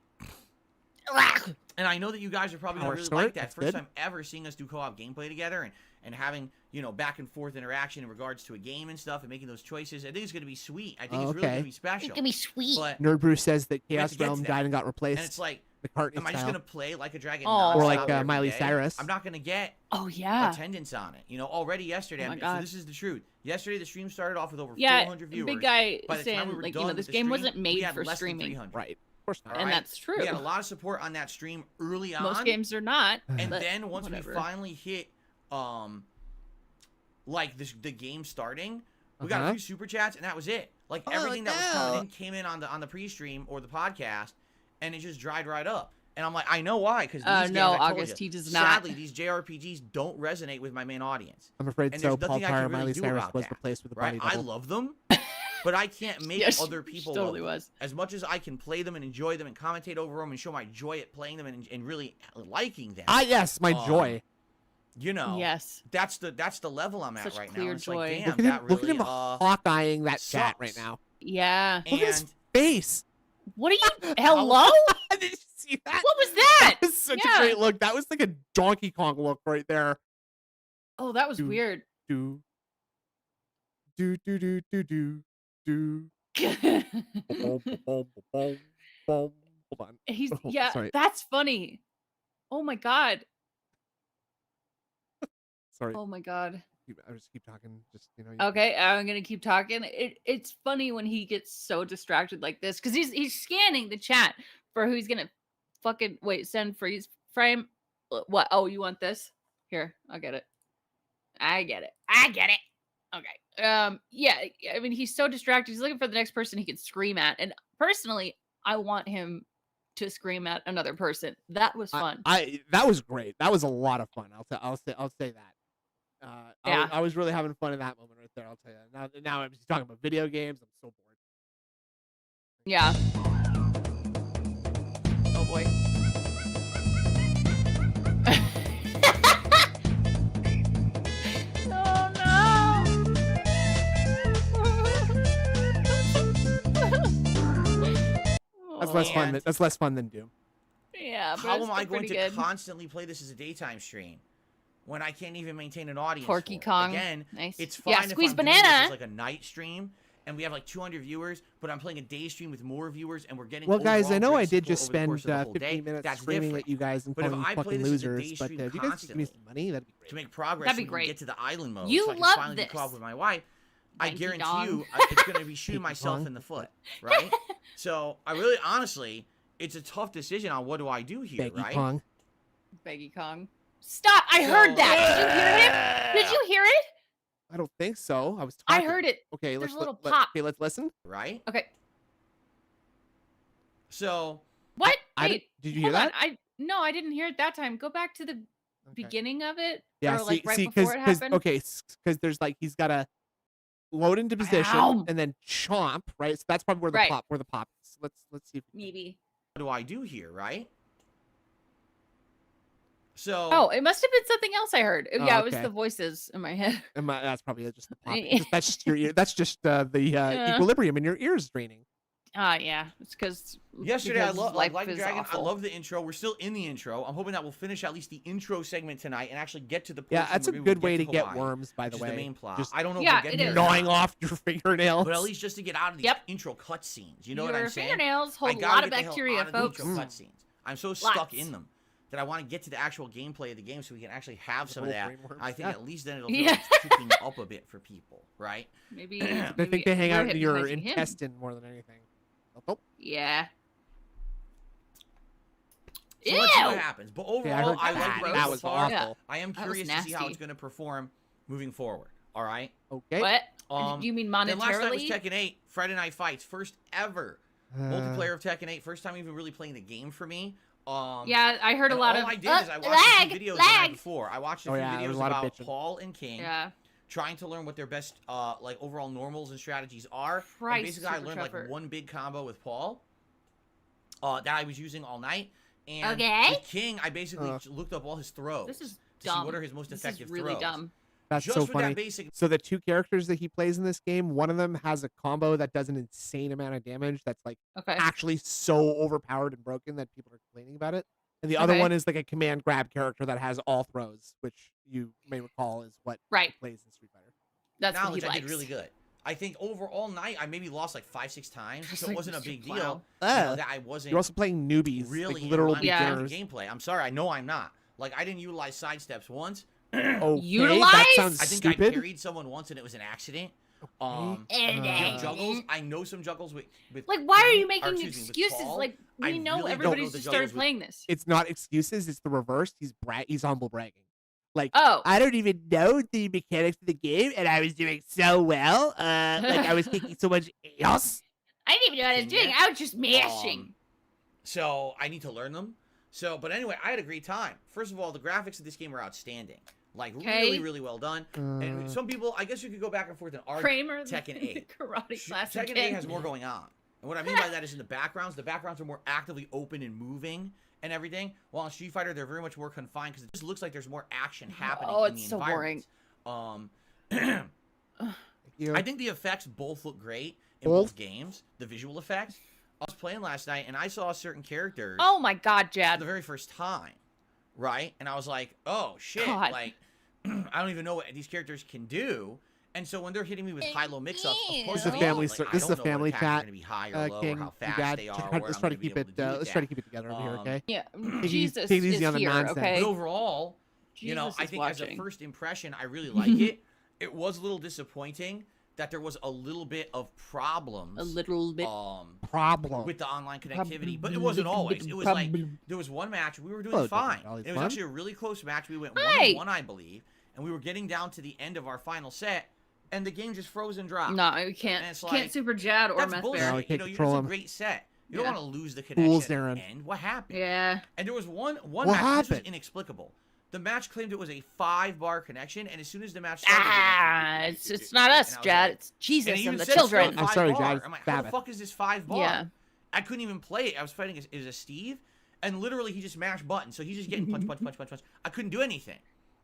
[SPEAKER 8] and I know that you guys are probably
[SPEAKER 5] Power
[SPEAKER 8] gonna really
[SPEAKER 5] snort,
[SPEAKER 8] like that.
[SPEAKER 5] that's
[SPEAKER 8] First
[SPEAKER 5] good.
[SPEAKER 8] time ever seeing us do co-op gameplay together and having, you know, back and forth interaction in regards to a game and stuff and making those choices. I think it's gonna be sweet. I think it's really
[SPEAKER 5] Okay.
[SPEAKER 8] gonna be special.
[SPEAKER 4] It's gonna be sweet.
[SPEAKER 8] But
[SPEAKER 5] Nerd Brew says that
[SPEAKER 8] we have
[SPEAKER 5] Chaos
[SPEAKER 8] to get
[SPEAKER 5] Realm
[SPEAKER 8] to that.
[SPEAKER 5] died and got
[SPEAKER 8] and
[SPEAKER 5] replaced.
[SPEAKER 8] it's like,
[SPEAKER 5] McCartney
[SPEAKER 8] am I just
[SPEAKER 5] style.
[SPEAKER 8] gonna play like a dragon?
[SPEAKER 4] Oh.
[SPEAKER 8] nonstop
[SPEAKER 5] Or like,
[SPEAKER 8] every
[SPEAKER 5] Miley
[SPEAKER 8] day?
[SPEAKER 5] Cyrus.
[SPEAKER 8] I'm not gonna get
[SPEAKER 4] Oh yeah.
[SPEAKER 8] attendance on it. You know, already yesterday.
[SPEAKER 4] Oh my
[SPEAKER 8] so
[SPEAKER 4] God.
[SPEAKER 8] this is the truth. Yesterday the stream started off with over
[SPEAKER 4] Yeah,
[SPEAKER 8] 400 viewers.
[SPEAKER 4] big guy
[SPEAKER 8] By the time
[SPEAKER 4] saying
[SPEAKER 8] we were
[SPEAKER 4] like,
[SPEAKER 8] done
[SPEAKER 4] you know,
[SPEAKER 8] with
[SPEAKER 4] this
[SPEAKER 8] the
[SPEAKER 4] game
[SPEAKER 8] stream,
[SPEAKER 4] wasn't
[SPEAKER 8] we
[SPEAKER 4] made
[SPEAKER 8] had
[SPEAKER 4] for
[SPEAKER 8] less than
[SPEAKER 4] streaming.
[SPEAKER 8] 300.
[SPEAKER 5] Right. Of course not.
[SPEAKER 8] All
[SPEAKER 4] And
[SPEAKER 8] right?
[SPEAKER 4] that's true.
[SPEAKER 8] We had a lot of support on that stream early on.
[SPEAKER 4] Most games are not.
[SPEAKER 8] And
[SPEAKER 4] but
[SPEAKER 8] then once
[SPEAKER 4] whatever.
[SPEAKER 8] we finally hit like the game starting, we got a few super chats and that was it. Like everything that was coming in came in on the pre-stream or the podcast, and it just dried right up. And I'm like, I know why, because these games,
[SPEAKER 4] no,
[SPEAKER 8] I told
[SPEAKER 4] August,
[SPEAKER 8] you,
[SPEAKER 4] he does not.
[SPEAKER 8] sadly, these JRPGs don't resonate with my main audience.
[SPEAKER 5] I'm afraid
[SPEAKER 8] And
[SPEAKER 5] so.
[SPEAKER 8] there's
[SPEAKER 5] Paul
[SPEAKER 8] nothing I
[SPEAKER 5] Tyre,
[SPEAKER 8] can really
[SPEAKER 5] Miley
[SPEAKER 8] do
[SPEAKER 5] Cyrus
[SPEAKER 8] about
[SPEAKER 5] was
[SPEAKER 8] that,
[SPEAKER 5] replaced with a
[SPEAKER 8] right?
[SPEAKER 5] body
[SPEAKER 8] I
[SPEAKER 5] double.
[SPEAKER 8] love them, but I can't make
[SPEAKER 4] Yes,
[SPEAKER 8] other
[SPEAKER 4] she
[SPEAKER 8] people
[SPEAKER 4] totally
[SPEAKER 8] love them.
[SPEAKER 4] was.
[SPEAKER 8] As much as I can play them and enjoy them and commentate over them and show my joy at playing them and really liking them.
[SPEAKER 5] Ah, yes, my joy.
[SPEAKER 8] you know,
[SPEAKER 4] Yes.
[SPEAKER 8] that's the level I'm at
[SPEAKER 4] Such
[SPEAKER 8] right now.
[SPEAKER 4] clear
[SPEAKER 8] And it's like,
[SPEAKER 4] joy.
[SPEAKER 8] damn,
[SPEAKER 5] Look at
[SPEAKER 8] that
[SPEAKER 5] him,
[SPEAKER 8] really
[SPEAKER 5] look at him hawkeyeing that chat right
[SPEAKER 8] sucks.
[SPEAKER 5] now.
[SPEAKER 4] Yeah.
[SPEAKER 5] Look at his
[SPEAKER 8] And
[SPEAKER 5] face.
[SPEAKER 4] What are you? Hello?
[SPEAKER 5] Did you see that?
[SPEAKER 4] What was that?
[SPEAKER 5] That was such
[SPEAKER 4] Yeah.
[SPEAKER 5] a great look. That was like a Donkey Kong look right there.
[SPEAKER 4] Oh, that was
[SPEAKER 5] Do,
[SPEAKER 4] weird.
[SPEAKER 5] Do. Do do do do do do. Boom, boom, boom, boom, boom. Hold on.
[SPEAKER 4] He's
[SPEAKER 5] Oh,
[SPEAKER 4] yeah,
[SPEAKER 5] sorry.
[SPEAKER 4] that's funny. Oh my god.
[SPEAKER 5] Sorry.
[SPEAKER 4] Oh my god.
[SPEAKER 5] I just keep talking. Just
[SPEAKER 4] Okay, I'm gonna keep talking. It's funny when he gets so distracted like this because he's scanning the chat for who he's gonna fucking wait. Send freeze frame. What? Oh, you want this? Here, I'll get it. I get it. I get it. Okay. Yeah. I mean, he's so distracted. He's looking for the next person he can scream at. And personally, I want him to scream at another person. That was fun.
[SPEAKER 5] That was great. That was a lot of fun. I'll say that.
[SPEAKER 4] Yeah.
[SPEAKER 5] I was really having fun in that moment right there. I'll tell you. Now I'm just talking about video games. I'm so bored.
[SPEAKER 4] Yeah. Oh boy. Oh no.
[SPEAKER 5] That's less fun.
[SPEAKER 8] And-
[SPEAKER 5] That's less fun than Doom.
[SPEAKER 4] Yeah, but
[SPEAKER 8] how
[SPEAKER 4] it's
[SPEAKER 8] am I
[SPEAKER 4] still
[SPEAKER 8] going to
[SPEAKER 4] pretty good.
[SPEAKER 8] constantly play this as a daytime stream when I can't even maintain an audience?
[SPEAKER 4] Porky
[SPEAKER 8] for it?
[SPEAKER 4] Kong.
[SPEAKER 8] Again,
[SPEAKER 4] Nice.
[SPEAKER 8] it's fine
[SPEAKER 4] Yeah,
[SPEAKER 8] if
[SPEAKER 4] Squeeze
[SPEAKER 8] I'm doing this
[SPEAKER 4] Banana.
[SPEAKER 8] as like a night stream and we have like 200 viewers, but I'm playing a day stream with more viewers and we're getting.
[SPEAKER 5] Well, guys, I
[SPEAKER 8] overall
[SPEAKER 5] know
[SPEAKER 8] great
[SPEAKER 5] I did
[SPEAKER 8] support
[SPEAKER 5] just
[SPEAKER 8] over the
[SPEAKER 5] spend
[SPEAKER 8] course of the whole
[SPEAKER 5] 15
[SPEAKER 8] day.
[SPEAKER 5] minutes
[SPEAKER 8] That's
[SPEAKER 5] screaming
[SPEAKER 8] different.
[SPEAKER 5] at you guys and
[SPEAKER 8] But if
[SPEAKER 5] calling you
[SPEAKER 8] I play
[SPEAKER 5] fucking
[SPEAKER 8] this as a
[SPEAKER 5] losers,
[SPEAKER 8] day
[SPEAKER 5] but
[SPEAKER 8] stream
[SPEAKER 5] if you guys could give me some
[SPEAKER 8] constantly
[SPEAKER 5] money, that'd be great.
[SPEAKER 8] to make progress,
[SPEAKER 4] That'd be
[SPEAKER 8] so we can
[SPEAKER 4] great.
[SPEAKER 8] get to the island mode.
[SPEAKER 4] You
[SPEAKER 8] so I can
[SPEAKER 4] love
[SPEAKER 8] finally be
[SPEAKER 4] this.
[SPEAKER 8] caught up with my wife. I
[SPEAKER 4] Danky
[SPEAKER 8] guarantee
[SPEAKER 4] dong.
[SPEAKER 8] you, it's going to be shooting
[SPEAKER 5] Danky
[SPEAKER 8] myself
[SPEAKER 5] dong.
[SPEAKER 8] in the foot, right? So I really, honestly, it's a tough decision on what do I do here,
[SPEAKER 5] Becky
[SPEAKER 8] right?
[SPEAKER 5] Kong.
[SPEAKER 4] Beggy Kong. Stop! I heard that. Did you hear him? Did you hear it?
[SPEAKER 5] I don't think so. I was
[SPEAKER 4] I
[SPEAKER 5] talking.
[SPEAKER 4] heard it.
[SPEAKER 5] Okay,
[SPEAKER 4] There's
[SPEAKER 5] let's
[SPEAKER 4] a little pop.
[SPEAKER 5] okay, let's listen.
[SPEAKER 8] Right?
[SPEAKER 4] Okay.
[SPEAKER 8] So
[SPEAKER 4] What?
[SPEAKER 5] Did you hear
[SPEAKER 4] hold
[SPEAKER 5] that?
[SPEAKER 4] on. No, I didn't hear it that time. Go back to the beginning of it.
[SPEAKER 5] Yeah,
[SPEAKER 4] or like right
[SPEAKER 5] see,
[SPEAKER 4] before it happened.
[SPEAKER 5] okay, because there's like he's got to load into position
[SPEAKER 4] Ow.
[SPEAKER 5] and then chomp, right? So that's probably where the
[SPEAKER 4] Right.
[SPEAKER 5] pop is. Let's see.
[SPEAKER 4] Maybe.
[SPEAKER 8] what do I do here, right? So
[SPEAKER 4] Oh, it must have been something else I heard.
[SPEAKER 5] Oh,
[SPEAKER 4] Yeah, it was
[SPEAKER 5] okay.
[SPEAKER 4] the voices in my head.
[SPEAKER 5] That's probably just the pop. That's just your ear. That's just the equilibrium in your ears draining.
[SPEAKER 4] Yeah. It's because
[SPEAKER 8] yesterday I love
[SPEAKER 4] life
[SPEAKER 8] like
[SPEAKER 4] is
[SPEAKER 8] Dragon.
[SPEAKER 4] awful.
[SPEAKER 8] I love the intro. We're still in the intro. I'm hoping that we'll finish at least the intro segment tonight and actually get to the
[SPEAKER 5] Yeah,
[SPEAKER 8] portion
[SPEAKER 5] that's a
[SPEAKER 8] where we
[SPEAKER 5] good way
[SPEAKER 8] get
[SPEAKER 5] to get
[SPEAKER 8] Hawaii,
[SPEAKER 5] worms, by the
[SPEAKER 8] which is
[SPEAKER 5] way.
[SPEAKER 8] the main plot.
[SPEAKER 5] Just
[SPEAKER 8] I don't know
[SPEAKER 4] Yeah,
[SPEAKER 8] if we'll
[SPEAKER 4] it
[SPEAKER 8] get
[SPEAKER 4] is.
[SPEAKER 8] there.
[SPEAKER 5] gnawing off your fingernails.
[SPEAKER 8] But at least just to get out of the
[SPEAKER 4] Yep.
[SPEAKER 8] intro cutscenes. You know
[SPEAKER 4] Your
[SPEAKER 8] what I'm saying?
[SPEAKER 4] fingernails
[SPEAKER 8] I
[SPEAKER 4] hold a
[SPEAKER 8] gotta
[SPEAKER 4] lot of
[SPEAKER 8] get the hell
[SPEAKER 4] bacteria,
[SPEAKER 8] out of the
[SPEAKER 4] folks.
[SPEAKER 8] intro cutscenes. I'm so stuck
[SPEAKER 4] Lots.
[SPEAKER 8] in them that I want to get to the actual gameplay of the game so we can actually have some of
[SPEAKER 5] little
[SPEAKER 8] that.
[SPEAKER 5] brain worms,
[SPEAKER 8] I think
[SPEAKER 5] yeah.
[SPEAKER 8] at least then it'll feel
[SPEAKER 4] Yeah.
[SPEAKER 8] like it's kicking up a bit for people, right?
[SPEAKER 4] Maybe.
[SPEAKER 5] I think they hang
[SPEAKER 4] we're
[SPEAKER 5] out in your
[SPEAKER 4] hypnotizing him.
[SPEAKER 5] intestine more than anything. Oh,
[SPEAKER 4] Yeah.
[SPEAKER 8] So let's see what
[SPEAKER 4] Ew!
[SPEAKER 8] happens. But
[SPEAKER 5] okay, I
[SPEAKER 8] overall,
[SPEAKER 5] heard
[SPEAKER 8] I
[SPEAKER 5] that.
[SPEAKER 8] like the game
[SPEAKER 5] That
[SPEAKER 8] so
[SPEAKER 5] was
[SPEAKER 8] far.
[SPEAKER 5] awful.
[SPEAKER 4] Yeah.
[SPEAKER 8] I am
[SPEAKER 4] That was
[SPEAKER 8] curious to see how
[SPEAKER 4] nasty.
[SPEAKER 8] it's going to perform moving forward. All right.
[SPEAKER 5] Okay.
[SPEAKER 4] What?
[SPEAKER 8] Um,
[SPEAKER 4] Do you mean
[SPEAKER 8] Then last night was
[SPEAKER 4] monetarily?
[SPEAKER 8] Tekken 8 Friday Night Fights, first ever multiplayer of Tekken 8. First time even really playing the game for me.
[SPEAKER 4] Yeah, I heard a
[SPEAKER 8] and
[SPEAKER 4] lot
[SPEAKER 8] all
[SPEAKER 4] of
[SPEAKER 8] I did is I watched a
[SPEAKER 4] lag,
[SPEAKER 8] few videos the
[SPEAKER 4] lag.
[SPEAKER 8] night before. I watched a
[SPEAKER 5] Oh,
[SPEAKER 8] few
[SPEAKER 5] yeah, there was
[SPEAKER 8] videos
[SPEAKER 5] a lot of
[SPEAKER 8] about
[SPEAKER 5] bitching.
[SPEAKER 8] Paul and King.
[SPEAKER 4] Yeah.
[SPEAKER 8] Trying to learn what their best like overall normals and strategies are.
[SPEAKER 4] Christ,
[SPEAKER 8] And basically I
[SPEAKER 4] Super
[SPEAKER 8] learned
[SPEAKER 4] Trevor.
[SPEAKER 8] like one big combo with Paul that I was using all night. And
[SPEAKER 4] Okay.
[SPEAKER 8] with King, I basically looked up all his throws
[SPEAKER 4] This is
[SPEAKER 8] to
[SPEAKER 4] dumb.
[SPEAKER 8] see what are his most
[SPEAKER 4] This
[SPEAKER 8] effective
[SPEAKER 4] is really
[SPEAKER 8] throws.
[SPEAKER 4] dumb.
[SPEAKER 5] That's
[SPEAKER 8] Just
[SPEAKER 5] so
[SPEAKER 8] with
[SPEAKER 5] funny.
[SPEAKER 8] that basic
[SPEAKER 5] So the two characters that he plays in this game, one of them has a combo that does an insane amount of damage. That's like
[SPEAKER 4] Okay.
[SPEAKER 5] actually so overpowered and broken that people are complaining about it. And the other
[SPEAKER 4] Okay.
[SPEAKER 5] one is like a command grab character that has all throws, which you may recall is what
[SPEAKER 4] Right.
[SPEAKER 5] he plays in Street Fighter.
[SPEAKER 4] That's what he
[SPEAKER 8] knowledge. I
[SPEAKER 4] likes.
[SPEAKER 8] did really good. I think overall night I maybe lost like 5-6 times,
[SPEAKER 4] Just
[SPEAKER 8] so
[SPEAKER 4] like
[SPEAKER 8] it wasn't a
[SPEAKER 4] Mr.
[SPEAKER 8] big
[SPEAKER 4] Plow.
[SPEAKER 8] deal.
[SPEAKER 5] Ah.
[SPEAKER 8] That I wasn't
[SPEAKER 5] You're also playing newbies,
[SPEAKER 8] really
[SPEAKER 5] like literal
[SPEAKER 8] in line with
[SPEAKER 4] Yeah.
[SPEAKER 8] the
[SPEAKER 5] beginners.
[SPEAKER 8] gameplay. I'm sorry, I know I'm not. Like I didn't utilize side steps once.
[SPEAKER 5] Okay,
[SPEAKER 4] Utilize?
[SPEAKER 5] that sounds
[SPEAKER 8] I think
[SPEAKER 5] stupid.
[SPEAKER 8] I parried someone once and it was an accident. You know, juggles. I know some juggles with
[SPEAKER 4] Like, why are
[SPEAKER 8] King-
[SPEAKER 4] you
[SPEAKER 8] or
[SPEAKER 4] making
[SPEAKER 8] excuse me, with
[SPEAKER 4] excuses?
[SPEAKER 8] Paul.
[SPEAKER 4] Like,
[SPEAKER 8] I
[SPEAKER 4] we know
[SPEAKER 8] really don't
[SPEAKER 4] everybody's
[SPEAKER 8] know the
[SPEAKER 4] just started
[SPEAKER 8] juggles with-
[SPEAKER 4] playing this.
[SPEAKER 5] It's not excuses. It's the reverse. He's humble bragging. Like,
[SPEAKER 4] Oh.
[SPEAKER 5] I don't even know the mechanics of the game, and I was doing so well. Like I was kicking so much ass.
[SPEAKER 4] I didn't even know what I was doing. I was just mashing.
[SPEAKER 8] So I need to learn them. So, but anyway, I had a great time. First of all, the graphics of this game are outstanding. Like really, really well done. And some people, I guess you could go back and forth and argue
[SPEAKER 4] Kramer,
[SPEAKER 8] Tekken 8.
[SPEAKER 4] karate class.
[SPEAKER 8] Tekken 8 has more going on. And what I mean by that is in the backgrounds are more actively open and moving. and everything. While in Street Fighter, they're very much more confined because it just looks like there's more action happening
[SPEAKER 4] Oh,
[SPEAKER 8] in the
[SPEAKER 4] it's so boring.
[SPEAKER 8] environment.
[SPEAKER 5] You.
[SPEAKER 8] I think the effects both look great in
[SPEAKER 5] Both?
[SPEAKER 8] both games. The visual effects. I was playing last night and I saw certain characters
[SPEAKER 4] Oh my God,
[SPEAKER 8] for
[SPEAKER 4] Jad.
[SPEAKER 8] the very first time, right? And I was like, oh shit,
[SPEAKER 4] God.
[SPEAKER 8] like I don't even know what these characters can do. And so when they're hitting me with high-low mix-ups, of course,
[SPEAKER 5] This is a family.
[SPEAKER 8] like, I
[SPEAKER 5] this is a
[SPEAKER 8] don't know what
[SPEAKER 5] family
[SPEAKER 8] attacks are
[SPEAKER 5] chat.
[SPEAKER 8] gonna be high or low,
[SPEAKER 5] King,
[SPEAKER 8] or how
[SPEAKER 5] you
[SPEAKER 8] fast
[SPEAKER 5] dad.
[SPEAKER 8] they
[SPEAKER 5] Let's
[SPEAKER 8] are,
[SPEAKER 5] try,
[SPEAKER 8] or
[SPEAKER 5] let's
[SPEAKER 8] I'm
[SPEAKER 5] try to
[SPEAKER 8] gonna be
[SPEAKER 5] keep
[SPEAKER 8] able
[SPEAKER 5] it.
[SPEAKER 8] to do
[SPEAKER 5] Let's
[SPEAKER 8] with
[SPEAKER 5] try to
[SPEAKER 8] that.
[SPEAKER 5] keep it together over here, okay?
[SPEAKER 4] Yeah,
[SPEAKER 5] Take these-
[SPEAKER 4] Jesus
[SPEAKER 5] take these
[SPEAKER 4] is
[SPEAKER 5] on the
[SPEAKER 4] here,
[SPEAKER 5] nonsense.
[SPEAKER 4] okay?
[SPEAKER 8] But overall, you know,
[SPEAKER 4] Jesus
[SPEAKER 8] I
[SPEAKER 4] is
[SPEAKER 8] think as a
[SPEAKER 4] watching.
[SPEAKER 8] first impression, I really like it. It was a little disappointing that there was a little bit of problems.
[SPEAKER 4] A little bit.
[SPEAKER 5] Problem.
[SPEAKER 8] With the online connectivity, but it wasn't always. It was like there was one match we were doing
[SPEAKER 5] Well, it
[SPEAKER 8] fine.
[SPEAKER 5] doesn't always
[SPEAKER 8] It was
[SPEAKER 5] fun.
[SPEAKER 8] actually a really close match. We went
[SPEAKER 4] Hey!
[SPEAKER 8] 1-1, I believe, and we were getting down to the end of our final set, and the game just froze and dropped.
[SPEAKER 4] No, you can't.
[SPEAKER 8] And it's
[SPEAKER 4] Can't
[SPEAKER 8] like,
[SPEAKER 4] super Jad or
[SPEAKER 8] That's
[SPEAKER 4] Meth
[SPEAKER 8] bullshit.
[SPEAKER 4] Bear.
[SPEAKER 5] No, we
[SPEAKER 8] You
[SPEAKER 5] can't
[SPEAKER 8] know,
[SPEAKER 5] control
[SPEAKER 8] it's a
[SPEAKER 5] him.
[SPEAKER 8] great set. You
[SPEAKER 4] Yeah.
[SPEAKER 8] don't want to lose the
[SPEAKER 5] Fools,
[SPEAKER 8] connection at
[SPEAKER 5] Darren.
[SPEAKER 8] the end. What happened?
[SPEAKER 4] Yeah.
[SPEAKER 8] And there was one
[SPEAKER 5] What
[SPEAKER 8] match. This was
[SPEAKER 5] happened?
[SPEAKER 8] inexplicable. The match claimed it was a 5-bar connection, and as soon as the match started,
[SPEAKER 4] It's not us,
[SPEAKER 8] and I was
[SPEAKER 4] Jad.
[SPEAKER 8] like-
[SPEAKER 4] It's Jesus
[SPEAKER 8] and it
[SPEAKER 4] and
[SPEAKER 8] even
[SPEAKER 4] the
[SPEAKER 8] said
[SPEAKER 4] children.
[SPEAKER 8] still
[SPEAKER 5] I'm sorry,
[SPEAKER 8] 5-bar.
[SPEAKER 5] Jad,
[SPEAKER 8] I'm like, how the
[SPEAKER 5] Babbitt.
[SPEAKER 8] fuck is this 5-bar?
[SPEAKER 4] Yeah.
[SPEAKER 8] I couldn't even play it. I was fighting as a Steve, and literally he just mashed buttons, so he's just getting punch, punch, punch, punch, punch. I couldn't do anything.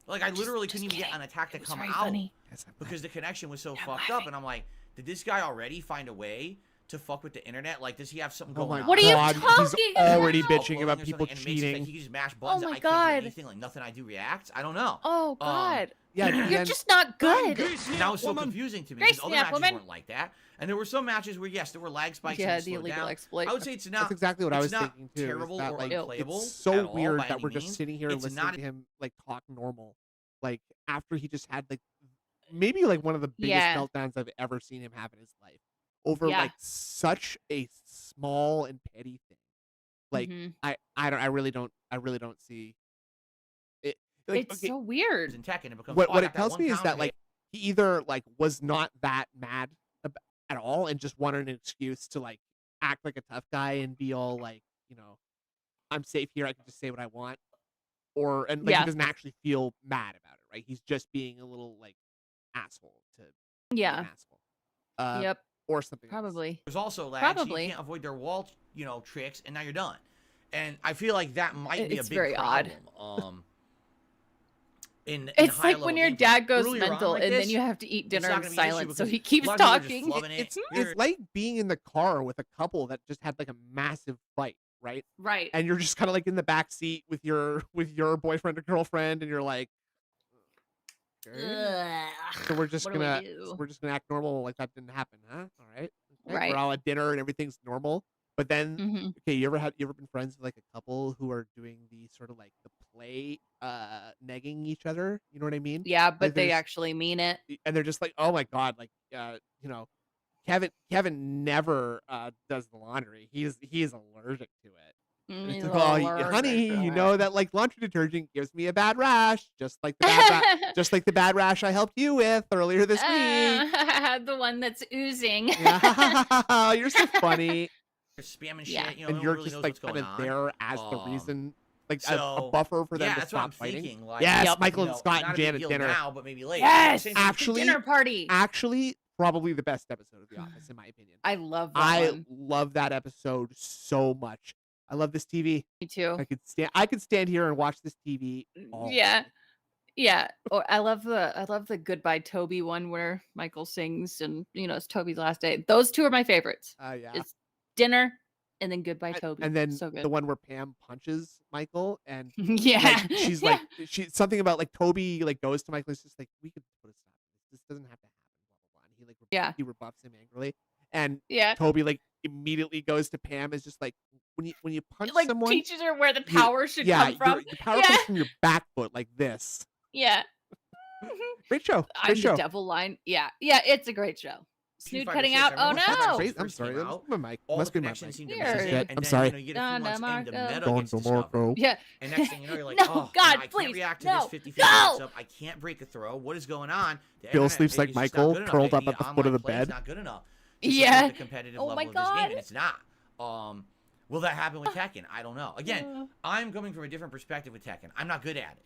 [SPEAKER 8] Like I literally couldn't even get an attack to
[SPEAKER 4] It was
[SPEAKER 8] come
[SPEAKER 4] very
[SPEAKER 8] out
[SPEAKER 4] funny.
[SPEAKER 8] because the connection was so fucked up. And I'm like, did this guy already find a way to fuck with the internet? Like, does he have something
[SPEAKER 5] Oh
[SPEAKER 8] going
[SPEAKER 5] my
[SPEAKER 8] on?
[SPEAKER 4] What are you
[SPEAKER 5] God,
[SPEAKER 4] talking
[SPEAKER 5] he's already
[SPEAKER 4] about?
[SPEAKER 5] bitching about
[SPEAKER 8] Uploading or
[SPEAKER 5] people
[SPEAKER 8] something, and it makes it
[SPEAKER 5] cheating.
[SPEAKER 8] Like he just mash buttons.
[SPEAKER 4] Oh
[SPEAKER 8] and
[SPEAKER 4] my
[SPEAKER 8] I can't
[SPEAKER 4] God.
[SPEAKER 8] do anything. Like nothing I do reacts. I don't know.
[SPEAKER 4] Oh God.
[SPEAKER 5] Yeah,
[SPEAKER 4] You're
[SPEAKER 5] and-
[SPEAKER 4] just not good.
[SPEAKER 8] And that was so confusing to me
[SPEAKER 4] Grace
[SPEAKER 8] because other
[SPEAKER 4] Snap
[SPEAKER 8] matches
[SPEAKER 4] woman.
[SPEAKER 8] weren't like that. And there were some matches where yes, there were lag spikes
[SPEAKER 4] Yeah,
[SPEAKER 8] and
[SPEAKER 4] the
[SPEAKER 8] it slowed
[SPEAKER 4] illegal
[SPEAKER 8] down.
[SPEAKER 4] exploit.
[SPEAKER 8] I would say it's not.
[SPEAKER 5] That's exactly what I
[SPEAKER 8] it's
[SPEAKER 5] was
[SPEAKER 8] not
[SPEAKER 5] thinking too. is
[SPEAKER 8] terrible
[SPEAKER 5] that,
[SPEAKER 8] or
[SPEAKER 5] like,
[SPEAKER 8] unplayable.
[SPEAKER 5] it's so
[SPEAKER 8] at all
[SPEAKER 5] weird
[SPEAKER 8] by
[SPEAKER 5] that
[SPEAKER 8] any
[SPEAKER 5] we're just
[SPEAKER 8] means.
[SPEAKER 5] sitting here
[SPEAKER 8] It's
[SPEAKER 5] listening
[SPEAKER 8] not
[SPEAKER 5] to him like talk normal, like after he just had like maybe like one of the biggest
[SPEAKER 4] Yeah.
[SPEAKER 5] meltdowns I've ever seen him have in his life over
[SPEAKER 4] Yeah.
[SPEAKER 5] like such a small and petty thing. Like
[SPEAKER 4] Mhm.
[SPEAKER 5] I really don't see it. Like,
[SPEAKER 4] It's
[SPEAKER 5] okay,
[SPEAKER 4] so weird.
[SPEAKER 8] in Tekken, it becomes
[SPEAKER 5] what
[SPEAKER 8] oh, I
[SPEAKER 5] it
[SPEAKER 8] got that
[SPEAKER 5] tells
[SPEAKER 8] one
[SPEAKER 5] me is
[SPEAKER 8] counter
[SPEAKER 5] that like he either like was not that mad at all and just wanted an excuse to like act like a tough guy and be all like, you know, I'm safe here, I can just say what I want, or and like
[SPEAKER 4] Yeah.
[SPEAKER 5] he doesn't actually feel mad about it, right? He's just being a little like asshole to be
[SPEAKER 4] Yeah.
[SPEAKER 5] an asshole,
[SPEAKER 4] Yep.
[SPEAKER 5] or something else.
[SPEAKER 4] Probably.
[SPEAKER 8] There's also lags, so
[SPEAKER 4] Probably.
[SPEAKER 8] you can't avoid their wall, tricks, and now you're done. And I feel like that might be a
[SPEAKER 4] It's
[SPEAKER 8] big
[SPEAKER 4] very odd.
[SPEAKER 8] problem. In
[SPEAKER 4] It's like
[SPEAKER 8] high-level
[SPEAKER 4] when your
[SPEAKER 8] games.
[SPEAKER 4] dad goes
[SPEAKER 8] Earlier on
[SPEAKER 4] mental
[SPEAKER 8] like
[SPEAKER 4] and
[SPEAKER 8] this,
[SPEAKER 4] then you have to eat
[SPEAKER 8] it's
[SPEAKER 4] dinner
[SPEAKER 8] not
[SPEAKER 4] in
[SPEAKER 8] gonna be an issue
[SPEAKER 4] silence, so
[SPEAKER 8] because
[SPEAKER 4] he
[SPEAKER 8] a
[SPEAKER 4] keeps
[SPEAKER 8] lot of people are just
[SPEAKER 4] talking.
[SPEAKER 8] flubbing it.
[SPEAKER 5] It's
[SPEAKER 8] You're-
[SPEAKER 5] like being in the car with a couple that just had like a massive fight, right?
[SPEAKER 4] Right.
[SPEAKER 5] And you're just kind of like in the back seat with your boyfriend or girlfriend, and you're like, "Okay." So we're just
[SPEAKER 4] What do we
[SPEAKER 5] gonna
[SPEAKER 4] do?
[SPEAKER 5] act normal like that didn't happen, huh? All right. Okay.
[SPEAKER 4] Right.
[SPEAKER 5] We're all at dinner and everything's normal. But then
[SPEAKER 4] Mhm.
[SPEAKER 5] okay, you ever been friends with like a couple who are doing the sort of like the play negging each other? You know what I mean?
[SPEAKER 4] Yeah,
[SPEAKER 5] Like,
[SPEAKER 4] but they
[SPEAKER 5] there's-
[SPEAKER 4] actually mean it.
[SPEAKER 5] and they're just like, oh my god, like you know, Kevin never does the laundry. He is allergic to it. And
[SPEAKER 4] He's
[SPEAKER 5] it's like, oh,
[SPEAKER 4] allergic
[SPEAKER 5] honey,
[SPEAKER 4] to
[SPEAKER 5] you
[SPEAKER 4] it.
[SPEAKER 5] know that like laundry detergent gives me a bad rash, just like the bad just like the bad rash I helped you with earlier this week.
[SPEAKER 4] The one that's oozing.
[SPEAKER 5] Yeah, you're so funny.
[SPEAKER 8] You're spamming
[SPEAKER 4] Yeah.
[SPEAKER 8] shit,
[SPEAKER 5] And
[SPEAKER 8] no
[SPEAKER 5] you're
[SPEAKER 8] one really
[SPEAKER 5] just
[SPEAKER 8] knows
[SPEAKER 5] like
[SPEAKER 8] what's
[SPEAKER 5] kind
[SPEAKER 8] going
[SPEAKER 5] of
[SPEAKER 8] on.
[SPEAKER 5] there as the reason, like a
[SPEAKER 8] So,
[SPEAKER 5] buffer for them
[SPEAKER 8] yeah,
[SPEAKER 5] to
[SPEAKER 8] that's what I'm
[SPEAKER 5] stop fighting.
[SPEAKER 8] thinking. Like,
[SPEAKER 5] Yes,
[SPEAKER 4] Yep.
[SPEAKER 5] Michael
[SPEAKER 8] you
[SPEAKER 5] and
[SPEAKER 8] know,
[SPEAKER 5] Scott
[SPEAKER 8] not
[SPEAKER 5] and
[SPEAKER 8] a big
[SPEAKER 5] Jan at
[SPEAKER 8] deal
[SPEAKER 5] dinner.
[SPEAKER 8] now, but maybe later.
[SPEAKER 4] Yes!
[SPEAKER 8] Same-
[SPEAKER 5] Actually,
[SPEAKER 4] dinner party.
[SPEAKER 5] Actually, probably the best episode of The Office, in my opinion.
[SPEAKER 4] I love that
[SPEAKER 5] I
[SPEAKER 4] one.
[SPEAKER 5] love that episode so much. I love this TV.
[SPEAKER 4] Me too.
[SPEAKER 5] I could stand here and watch this TV. All
[SPEAKER 4] Yeah.
[SPEAKER 5] day.
[SPEAKER 4] Yeah. Or I love the Goodbye Toby one where Michael sings and it's Toby's last day. Those two are my favorites.
[SPEAKER 5] Yeah.
[SPEAKER 4] It's dinner and then Goodbye Toby.
[SPEAKER 5] And then
[SPEAKER 4] so good.
[SPEAKER 5] the one where Pam punches Michael and
[SPEAKER 4] yeah.
[SPEAKER 5] like, she's like something about like Toby like goes to Michael. It's just like we could put a stop to this. This doesn't have to happen. Blah blah blah. And he like
[SPEAKER 4] Yeah.
[SPEAKER 5] he rebuffs him angrily, and
[SPEAKER 4] Yeah.
[SPEAKER 5] Toby like immediately goes to Pam. Is just like when you punch
[SPEAKER 4] Like
[SPEAKER 5] someone,
[SPEAKER 4] teaches her where the power should
[SPEAKER 5] yeah,
[SPEAKER 4] come from.
[SPEAKER 5] the power
[SPEAKER 4] Yeah.
[SPEAKER 5] comes from your back foot like this.
[SPEAKER 4] Yeah.
[SPEAKER 5] Great show.
[SPEAKER 4] I'm
[SPEAKER 5] Great
[SPEAKER 4] the
[SPEAKER 5] show.
[SPEAKER 4] devil line. Yeah. Yeah, it's a great show.
[SPEAKER 8] Street
[SPEAKER 4] Snood
[SPEAKER 8] Fighter
[SPEAKER 4] cutting
[SPEAKER 8] 6,
[SPEAKER 4] out.
[SPEAKER 8] I
[SPEAKER 4] Oh
[SPEAKER 8] remember when
[SPEAKER 4] no.
[SPEAKER 8] that
[SPEAKER 5] Great. I'm
[SPEAKER 8] first
[SPEAKER 5] sorry.
[SPEAKER 8] came
[SPEAKER 5] That
[SPEAKER 8] out,
[SPEAKER 5] was my mic.
[SPEAKER 8] all
[SPEAKER 5] Must
[SPEAKER 8] the
[SPEAKER 5] be my
[SPEAKER 8] connections
[SPEAKER 5] mic.
[SPEAKER 8] seem to
[SPEAKER 4] Weird.
[SPEAKER 8] miss it,
[SPEAKER 4] Shit.
[SPEAKER 8] and
[SPEAKER 5] I'm
[SPEAKER 8] then,
[SPEAKER 5] sorry.
[SPEAKER 8] you get a few months in, the
[SPEAKER 4] Marco.
[SPEAKER 8] meta
[SPEAKER 5] Don
[SPEAKER 8] gets discovered.
[SPEAKER 5] DeMarco.
[SPEAKER 4] Yeah.
[SPEAKER 8] And next thing you know, you're like,
[SPEAKER 4] No,
[SPEAKER 8] oh,
[SPEAKER 4] God,
[SPEAKER 8] I
[SPEAKER 4] please,
[SPEAKER 8] can't react to
[SPEAKER 4] no,
[SPEAKER 8] this 50
[SPEAKER 4] no.
[SPEAKER 8] up. I can't break a throw. What is going on? The
[SPEAKER 5] Bill
[SPEAKER 8] internet
[SPEAKER 5] sleeps like
[SPEAKER 8] is just not
[SPEAKER 5] Michael,
[SPEAKER 8] good enough.
[SPEAKER 5] curled up
[SPEAKER 8] The
[SPEAKER 5] at the foot
[SPEAKER 8] online
[SPEAKER 5] of the
[SPEAKER 8] play is
[SPEAKER 5] bed.
[SPEAKER 8] not good enough to
[SPEAKER 4] Yeah.
[SPEAKER 8] support the competitive
[SPEAKER 4] Oh
[SPEAKER 8] level
[SPEAKER 4] my
[SPEAKER 8] of this game,
[SPEAKER 4] God.
[SPEAKER 8] and it's not. Will that happen with Tekken? I don't know. Again, I'm coming from a different perspective with Tekken. I'm not good at it.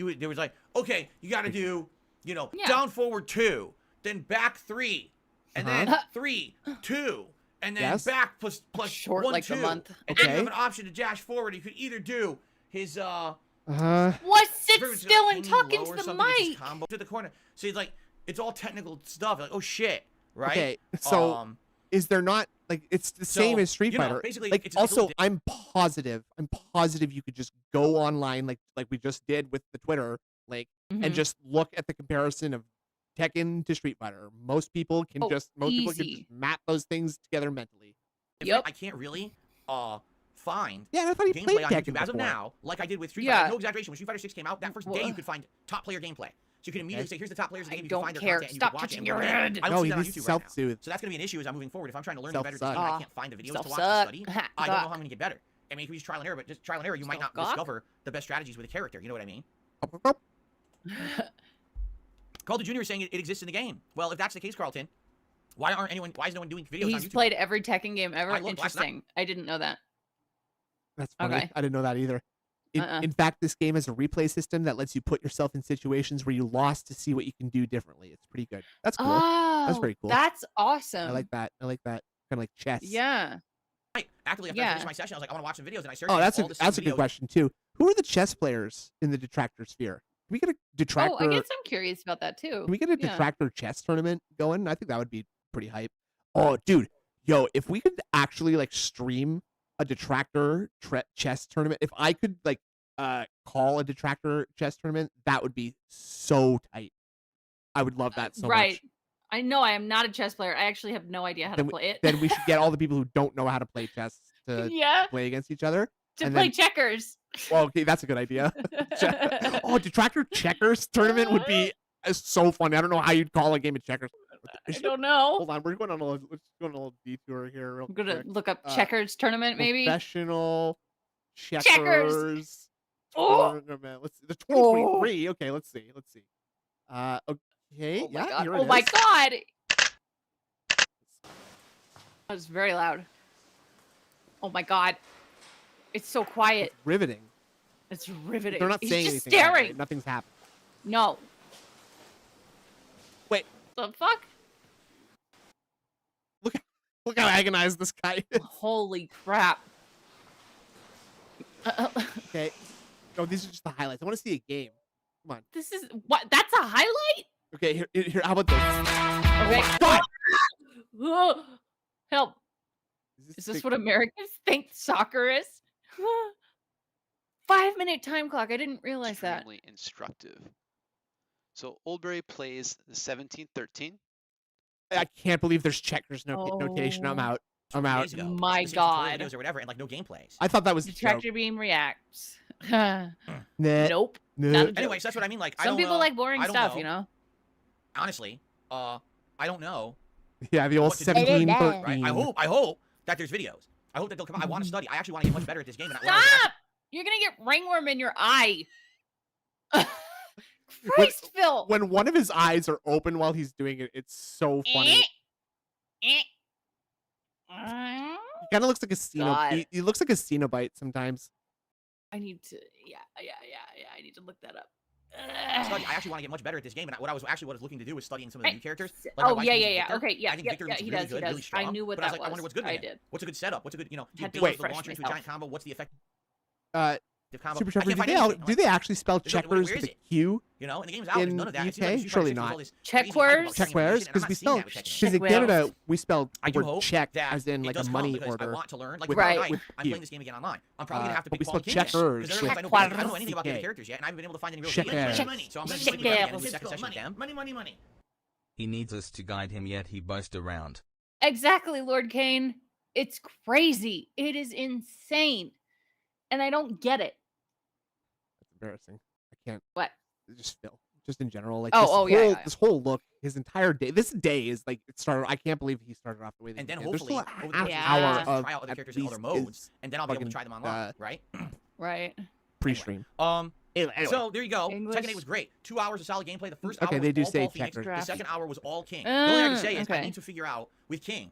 [SPEAKER 8] there was like, okay, you got to do,
[SPEAKER 4] Yeah.
[SPEAKER 8] down forward 2, then back 3, and then 3, 2, and then
[SPEAKER 5] Yes.
[SPEAKER 8] back plus
[SPEAKER 4] Short
[SPEAKER 8] 1,
[SPEAKER 4] like
[SPEAKER 8] 2.
[SPEAKER 4] a month.
[SPEAKER 8] And then you
[SPEAKER 5] Okay.
[SPEAKER 8] have an option to dash forward. You could either do his
[SPEAKER 4] What? Sit
[SPEAKER 8] pretty much
[SPEAKER 4] still
[SPEAKER 8] like
[SPEAKER 4] and
[SPEAKER 8] hanging
[SPEAKER 4] talk
[SPEAKER 8] low
[SPEAKER 4] into
[SPEAKER 8] or
[SPEAKER 4] the
[SPEAKER 8] something, it's just
[SPEAKER 4] mic.
[SPEAKER 8] combo to the corner. So it's like it's all technical stuff. Like, oh shit, right?
[SPEAKER 5] Okay, so is there not like it's the same as Street
[SPEAKER 8] you know,
[SPEAKER 5] Fighter?
[SPEAKER 8] basically,
[SPEAKER 5] Like
[SPEAKER 8] it's a little
[SPEAKER 5] also, I'm positive you could just go online like we just did with the Twitter link and
[SPEAKER 4] Mhm.
[SPEAKER 5] just look at the comparison of Tekken to Street Fighter. Most people can
[SPEAKER 4] Oh,
[SPEAKER 5] people can
[SPEAKER 4] easy.
[SPEAKER 5] just map those things together mentally.
[SPEAKER 4] Yep.
[SPEAKER 8] I can't really find
[SPEAKER 5] Yeah, and I thought you
[SPEAKER 8] gameplay
[SPEAKER 5] played
[SPEAKER 8] on
[SPEAKER 5] Tekken
[SPEAKER 8] YouTube as of
[SPEAKER 5] before.
[SPEAKER 8] now, like I did with Street
[SPEAKER 4] Yeah.
[SPEAKER 8] Fighter. No exaggeration. When Street Fighter 6 came out, that first day you could find top player gameplay. So you can immediately say, here's the top players of the
[SPEAKER 4] I
[SPEAKER 8] game. You
[SPEAKER 4] don't
[SPEAKER 8] can find their
[SPEAKER 4] care.
[SPEAKER 8] content and
[SPEAKER 4] Stop
[SPEAKER 8] you can watch
[SPEAKER 4] touching
[SPEAKER 8] it.
[SPEAKER 4] your
[SPEAKER 8] and
[SPEAKER 4] head.
[SPEAKER 8] I don't
[SPEAKER 5] No,
[SPEAKER 8] see
[SPEAKER 5] he
[SPEAKER 8] that on
[SPEAKER 5] needs to
[SPEAKER 8] YouTube right now.
[SPEAKER 5] self-soothe.
[SPEAKER 8] So that's going to be an issue as I'm moving forward. If I'm trying to learn better at this game
[SPEAKER 5] Self-suck.
[SPEAKER 8] and I can't find the videos to watch to
[SPEAKER 4] Self-suck.
[SPEAKER 8] study, I don't know how
[SPEAKER 4] Suck.
[SPEAKER 8] I'm going to get better. I mean, if we use trial and error, but just trial and error, you might not
[SPEAKER 4] Self-cock.
[SPEAKER 8] discover the best strategies with a character. You know what I mean? Carlton Jr. is saying it exists in the game. Well, if that's the case, Carlton, why is no one doing videos on
[SPEAKER 4] He's
[SPEAKER 8] YouTube?
[SPEAKER 4] played every Tekken game ever.
[SPEAKER 8] I looked last night.
[SPEAKER 4] Interesting. I didn't know that.
[SPEAKER 5] That's funny.
[SPEAKER 4] Okay.
[SPEAKER 5] I didn't know that either. In fact, this game has a replay system that lets you put yourself in situations where you lost to see what you can do differently. It's pretty good. That's cool.
[SPEAKER 4] Oh,
[SPEAKER 5] That's very cool.
[SPEAKER 4] That's awesome.
[SPEAKER 5] I like that. Kind of like chess.
[SPEAKER 4] Yeah.
[SPEAKER 8] Actively, after I finished my session, I was like, I want to watch some videos, and I searched
[SPEAKER 5] Oh,
[SPEAKER 8] all
[SPEAKER 5] that's
[SPEAKER 8] the same
[SPEAKER 5] a good
[SPEAKER 8] videos.
[SPEAKER 5] question too. Who are the chess players in the Detractor sphere? Can we get a Detractor?
[SPEAKER 4] Oh, I guess I'm curious about that too.
[SPEAKER 5] Can we get a
[SPEAKER 4] Yeah.
[SPEAKER 5] Detractor chess tournament going? I think that would be pretty hype. Oh, dude, yo, if we could actually like stream a Detractor chess tournament, if I could like call a Detractor chess tournament, that would be so tight. I would love that so
[SPEAKER 4] Right.
[SPEAKER 5] much.
[SPEAKER 4] I know I am not a chess player. I actually have no idea how to play it.
[SPEAKER 5] Then we should get all the people who don't know how to play chess to
[SPEAKER 4] Yeah.
[SPEAKER 5] play against each other.
[SPEAKER 4] To
[SPEAKER 5] and
[SPEAKER 4] play
[SPEAKER 5] then-
[SPEAKER 4] checkers.
[SPEAKER 5] Well, okay, that's a good idea. Oh, Detractor checkers tournament would be so fun. I don't know how you'd call a game of checkers.
[SPEAKER 4] I don't know.
[SPEAKER 5] Hold on, we're going on a little detour here. Real
[SPEAKER 4] I'm gonna
[SPEAKER 5] quick.
[SPEAKER 4] look up checkers tournament maybe.
[SPEAKER 5] Professional
[SPEAKER 4] Checkers.
[SPEAKER 5] checkers
[SPEAKER 4] Oh.
[SPEAKER 5] tournament. Let's see. The 2023. Okay, let's see. Okay,
[SPEAKER 4] Oh my
[SPEAKER 5] yeah,
[SPEAKER 4] god.
[SPEAKER 5] here
[SPEAKER 4] Oh
[SPEAKER 5] it
[SPEAKER 4] my
[SPEAKER 5] is.
[SPEAKER 4] god. That was very loud. Oh my god. It's so quiet.
[SPEAKER 5] Riveting.
[SPEAKER 4] It's riveting.
[SPEAKER 5] They're not
[SPEAKER 4] He's
[SPEAKER 5] saying
[SPEAKER 4] just
[SPEAKER 5] anything. by the way.
[SPEAKER 4] staring.
[SPEAKER 5] Nothing's happened.
[SPEAKER 4] No.
[SPEAKER 5] Wait.
[SPEAKER 4] The fuck?
[SPEAKER 5] Look how agonized this guy is.
[SPEAKER 4] Holy crap.
[SPEAKER 5] Okay. No, these are just the highlights. I want to see a game. Come on.
[SPEAKER 4] This is what? That's a highlight?
[SPEAKER 5] Okay, here. How about this?
[SPEAKER 4] Okay.
[SPEAKER 5] God.
[SPEAKER 4] Oh, help. Is this
[SPEAKER 5] big-
[SPEAKER 4] what Americans think soccer is? 5-minute time clock. I didn't realize that.
[SPEAKER 13] Extremely instructive. So Oldbury plays the 17-13.
[SPEAKER 5] I can't believe there's checkers notation. I'm out.
[SPEAKER 8] Days ago.
[SPEAKER 4] My
[SPEAKER 8] Just tutorial
[SPEAKER 4] god.
[SPEAKER 8] videos or whatever, and like no gameplays.
[SPEAKER 5] I thought that was a joke.
[SPEAKER 4] Detractor Beam reacts.
[SPEAKER 5] Nah.
[SPEAKER 4] Nope.
[SPEAKER 5] Nah.
[SPEAKER 4] Not a joke.
[SPEAKER 8] Anyways, that's what I mean. Like, I
[SPEAKER 4] Some
[SPEAKER 8] don't
[SPEAKER 4] people
[SPEAKER 8] know.
[SPEAKER 4] like boring
[SPEAKER 8] I don't
[SPEAKER 4] stuff,
[SPEAKER 8] know.
[SPEAKER 4] you know?
[SPEAKER 8] Honestly, I don't know.
[SPEAKER 5] Yeah, the old
[SPEAKER 8] what to do.
[SPEAKER 5] 17,
[SPEAKER 8] Right?
[SPEAKER 5] 13.
[SPEAKER 8] I hope that there's videos. I hope that they'll come out. I want to study. I actually want to get much better at this game. And when I was
[SPEAKER 4] Stop! You're gonna get ringworm in your eye. Christ, Phil.
[SPEAKER 5] When one of his eyes are open while he's doing it, it's so funny. He kind of looks like a
[SPEAKER 4] God.
[SPEAKER 5] he looks like a Cenobite sometimes.
[SPEAKER 4] I need to, yeah. I need to look that up.
[SPEAKER 8] study. I actually want to get much better at this game. And what I was looking to do was studying some of the new characters.
[SPEAKER 4] Oh,
[SPEAKER 8] my wife
[SPEAKER 4] yeah,
[SPEAKER 8] uses
[SPEAKER 4] yeah.
[SPEAKER 8] Victor.
[SPEAKER 4] Okay, yeah,
[SPEAKER 8] I think
[SPEAKER 4] yeah,
[SPEAKER 8] Victor
[SPEAKER 4] yeah,
[SPEAKER 8] looks
[SPEAKER 4] he
[SPEAKER 8] really
[SPEAKER 4] does,
[SPEAKER 8] good,
[SPEAKER 4] he does.
[SPEAKER 8] really strong.
[SPEAKER 4] I knew what
[SPEAKER 8] but I was
[SPEAKER 4] that
[SPEAKER 8] like, I wonder
[SPEAKER 4] was.
[SPEAKER 8] what's good.
[SPEAKER 4] I
[SPEAKER 8] with it.
[SPEAKER 4] did.
[SPEAKER 8] What's a good setup? What's a good, you know, do you
[SPEAKER 4] Had to
[SPEAKER 8] build the
[SPEAKER 4] refresh
[SPEAKER 8] launcher into a
[SPEAKER 4] myself.
[SPEAKER 8] giant combo? What's the effective combo?
[SPEAKER 5] Super
[SPEAKER 8] I
[SPEAKER 5] Trevor,
[SPEAKER 8] can't find
[SPEAKER 5] do
[SPEAKER 8] anything.
[SPEAKER 5] they actually spell
[SPEAKER 8] There's no-
[SPEAKER 5] checkers
[SPEAKER 8] where
[SPEAKER 5] with
[SPEAKER 8] is
[SPEAKER 5] a
[SPEAKER 8] it?
[SPEAKER 5] Q?
[SPEAKER 8] You know, and the game's out. There's
[SPEAKER 5] in
[SPEAKER 8] none of that. It seems
[SPEAKER 5] UK?
[SPEAKER 8] like Street Fighter
[SPEAKER 5] Surely
[SPEAKER 8] 6 was
[SPEAKER 5] not.
[SPEAKER 8] all this crazy hype about
[SPEAKER 4] Checkwares?
[SPEAKER 8] custom animation,
[SPEAKER 5] Checkwares?
[SPEAKER 8] and I'm
[SPEAKER 5] Because
[SPEAKER 8] not
[SPEAKER 5] we
[SPEAKER 8] seeing
[SPEAKER 5] spell
[SPEAKER 8] that with Tekken.
[SPEAKER 5] because in
[SPEAKER 4] Checkwares.
[SPEAKER 5] Canada we spell
[SPEAKER 8] I
[SPEAKER 5] the
[SPEAKER 8] do
[SPEAKER 5] word
[SPEAKER 8] hope
[SPEAKER 5] check
[SPEAKER 8] that
[SPEAKER 5] as in
[SPEAKER 8] it
[SPEAKER 5] like a
[SPEAKER 8] does come
[SPEAKER 5] money
[SPEAKER 8] because I
[SPEAKER 5] order.
[SPEAKER 8] want to learn. Like
[SPEAKER 5] with-
[SPEAKER 8] with
[SPEAKER 4] Right.
[SPEAKER 8] Fortnite,
[SPEAKER 5] with
[SPEAKER 8] I'm
[SPEAKER 5] Q.
[SPEAKER 8] playing this game again online. I'm probably gonna have to
[SPEAKER 5] but
[SPEAKER 8] pick
[SPEAKER 5] we
[SPEAKER 8] Paul
[SPEAKER 5] spell
[SPEAKER 8] King
[SPEAKER 5] checkers
[SPEAKER 8] because
[SPEAKER 5] with
[SPEAKER 8] I don't know anything about the
[SPEAKER 5] K.
[SPEAKER 8] other characters yet, and I haven't been able to find any real
[SPEAKER 5] Checkers.
[SPEAKER 8] videos.
[SPEAKER 13] Money.
[SPEAKER 8] So I'm going to
[SPEAKER 4] Checkers.
[SPEAKER 8] again with the second session with them.
[SPEAKER 2] Money.
[SPEAKER 12] He needs us to guide him, yet he boasts around.
[SPEAKER 4] Exactly, Lord Kane. It's crazy. It is insane. And I don't get it.
[SPEAKER 5] That's embarrassing. I can't.
[SPEAKER 4] What?
[SPEAKER 5] Just Phil. Just in general, like
[SPEAKER 4] Oh,
[SPEAKER 5] this
[SPEAKER 4] yeah,
[SPEAKER 5] whole
[SPEAKER 4] yeah.
[SPEAKER 5] this whole look, his entire day. This day is like it started. I can't believe he started off the way that
[SPEAKER 8] And
[SPEAKER 5] he
[SPEAKER 8] then
[SPEAKER 5] did. There's
[SPEAKER 8] hopefully,
[SPEAKER 5] still
[SPEAKER 8] over
[SPEAKER 5] a
[SPEAKER 8] the
[SPEAKER 5] half
[SPEAKER 8] course
[SPEAKER 5] hour
[SPEAKER 8] of
[SPEAKER 5] of
[SPEAKER 8] try out other
[SPEAKER 5] at
[SPEAKER 8] characters in other
[SPEAKER 5] least
[SPEAKER 8] modes,
[SPEAKER 5] is
[SPEAKER 8] and then I'll be able to
[SPEAKER 5] fucking,
[SPEAKER 8] try them online, right?
[SPEAKER 4] Right.
[SPEAKER 5] pre-stream. Anyway.
[SPEAKER 8] So there you go.
[SPEAKER 4] English.
[SPEAKER 8] Tekken 8 was great. 2 hours of solid gameplay. The first
[SPEAKER 5] Okay,
[SPEAKER 8] hour
[SPEAKER 5] they
[SPEAKER 8] was
[SPEAKER 5] do
[SPEAKER 8] all
[SPEAKER 5] say
[SPEAKER 8] Paul Phoenix.
[SPEAKER 5] checkers.
[SPEAKER 8] The second hour was all King. The only thing I can say is I
[SPEAKER 4] Okay.
[SPEAKER 8] need to figure out with King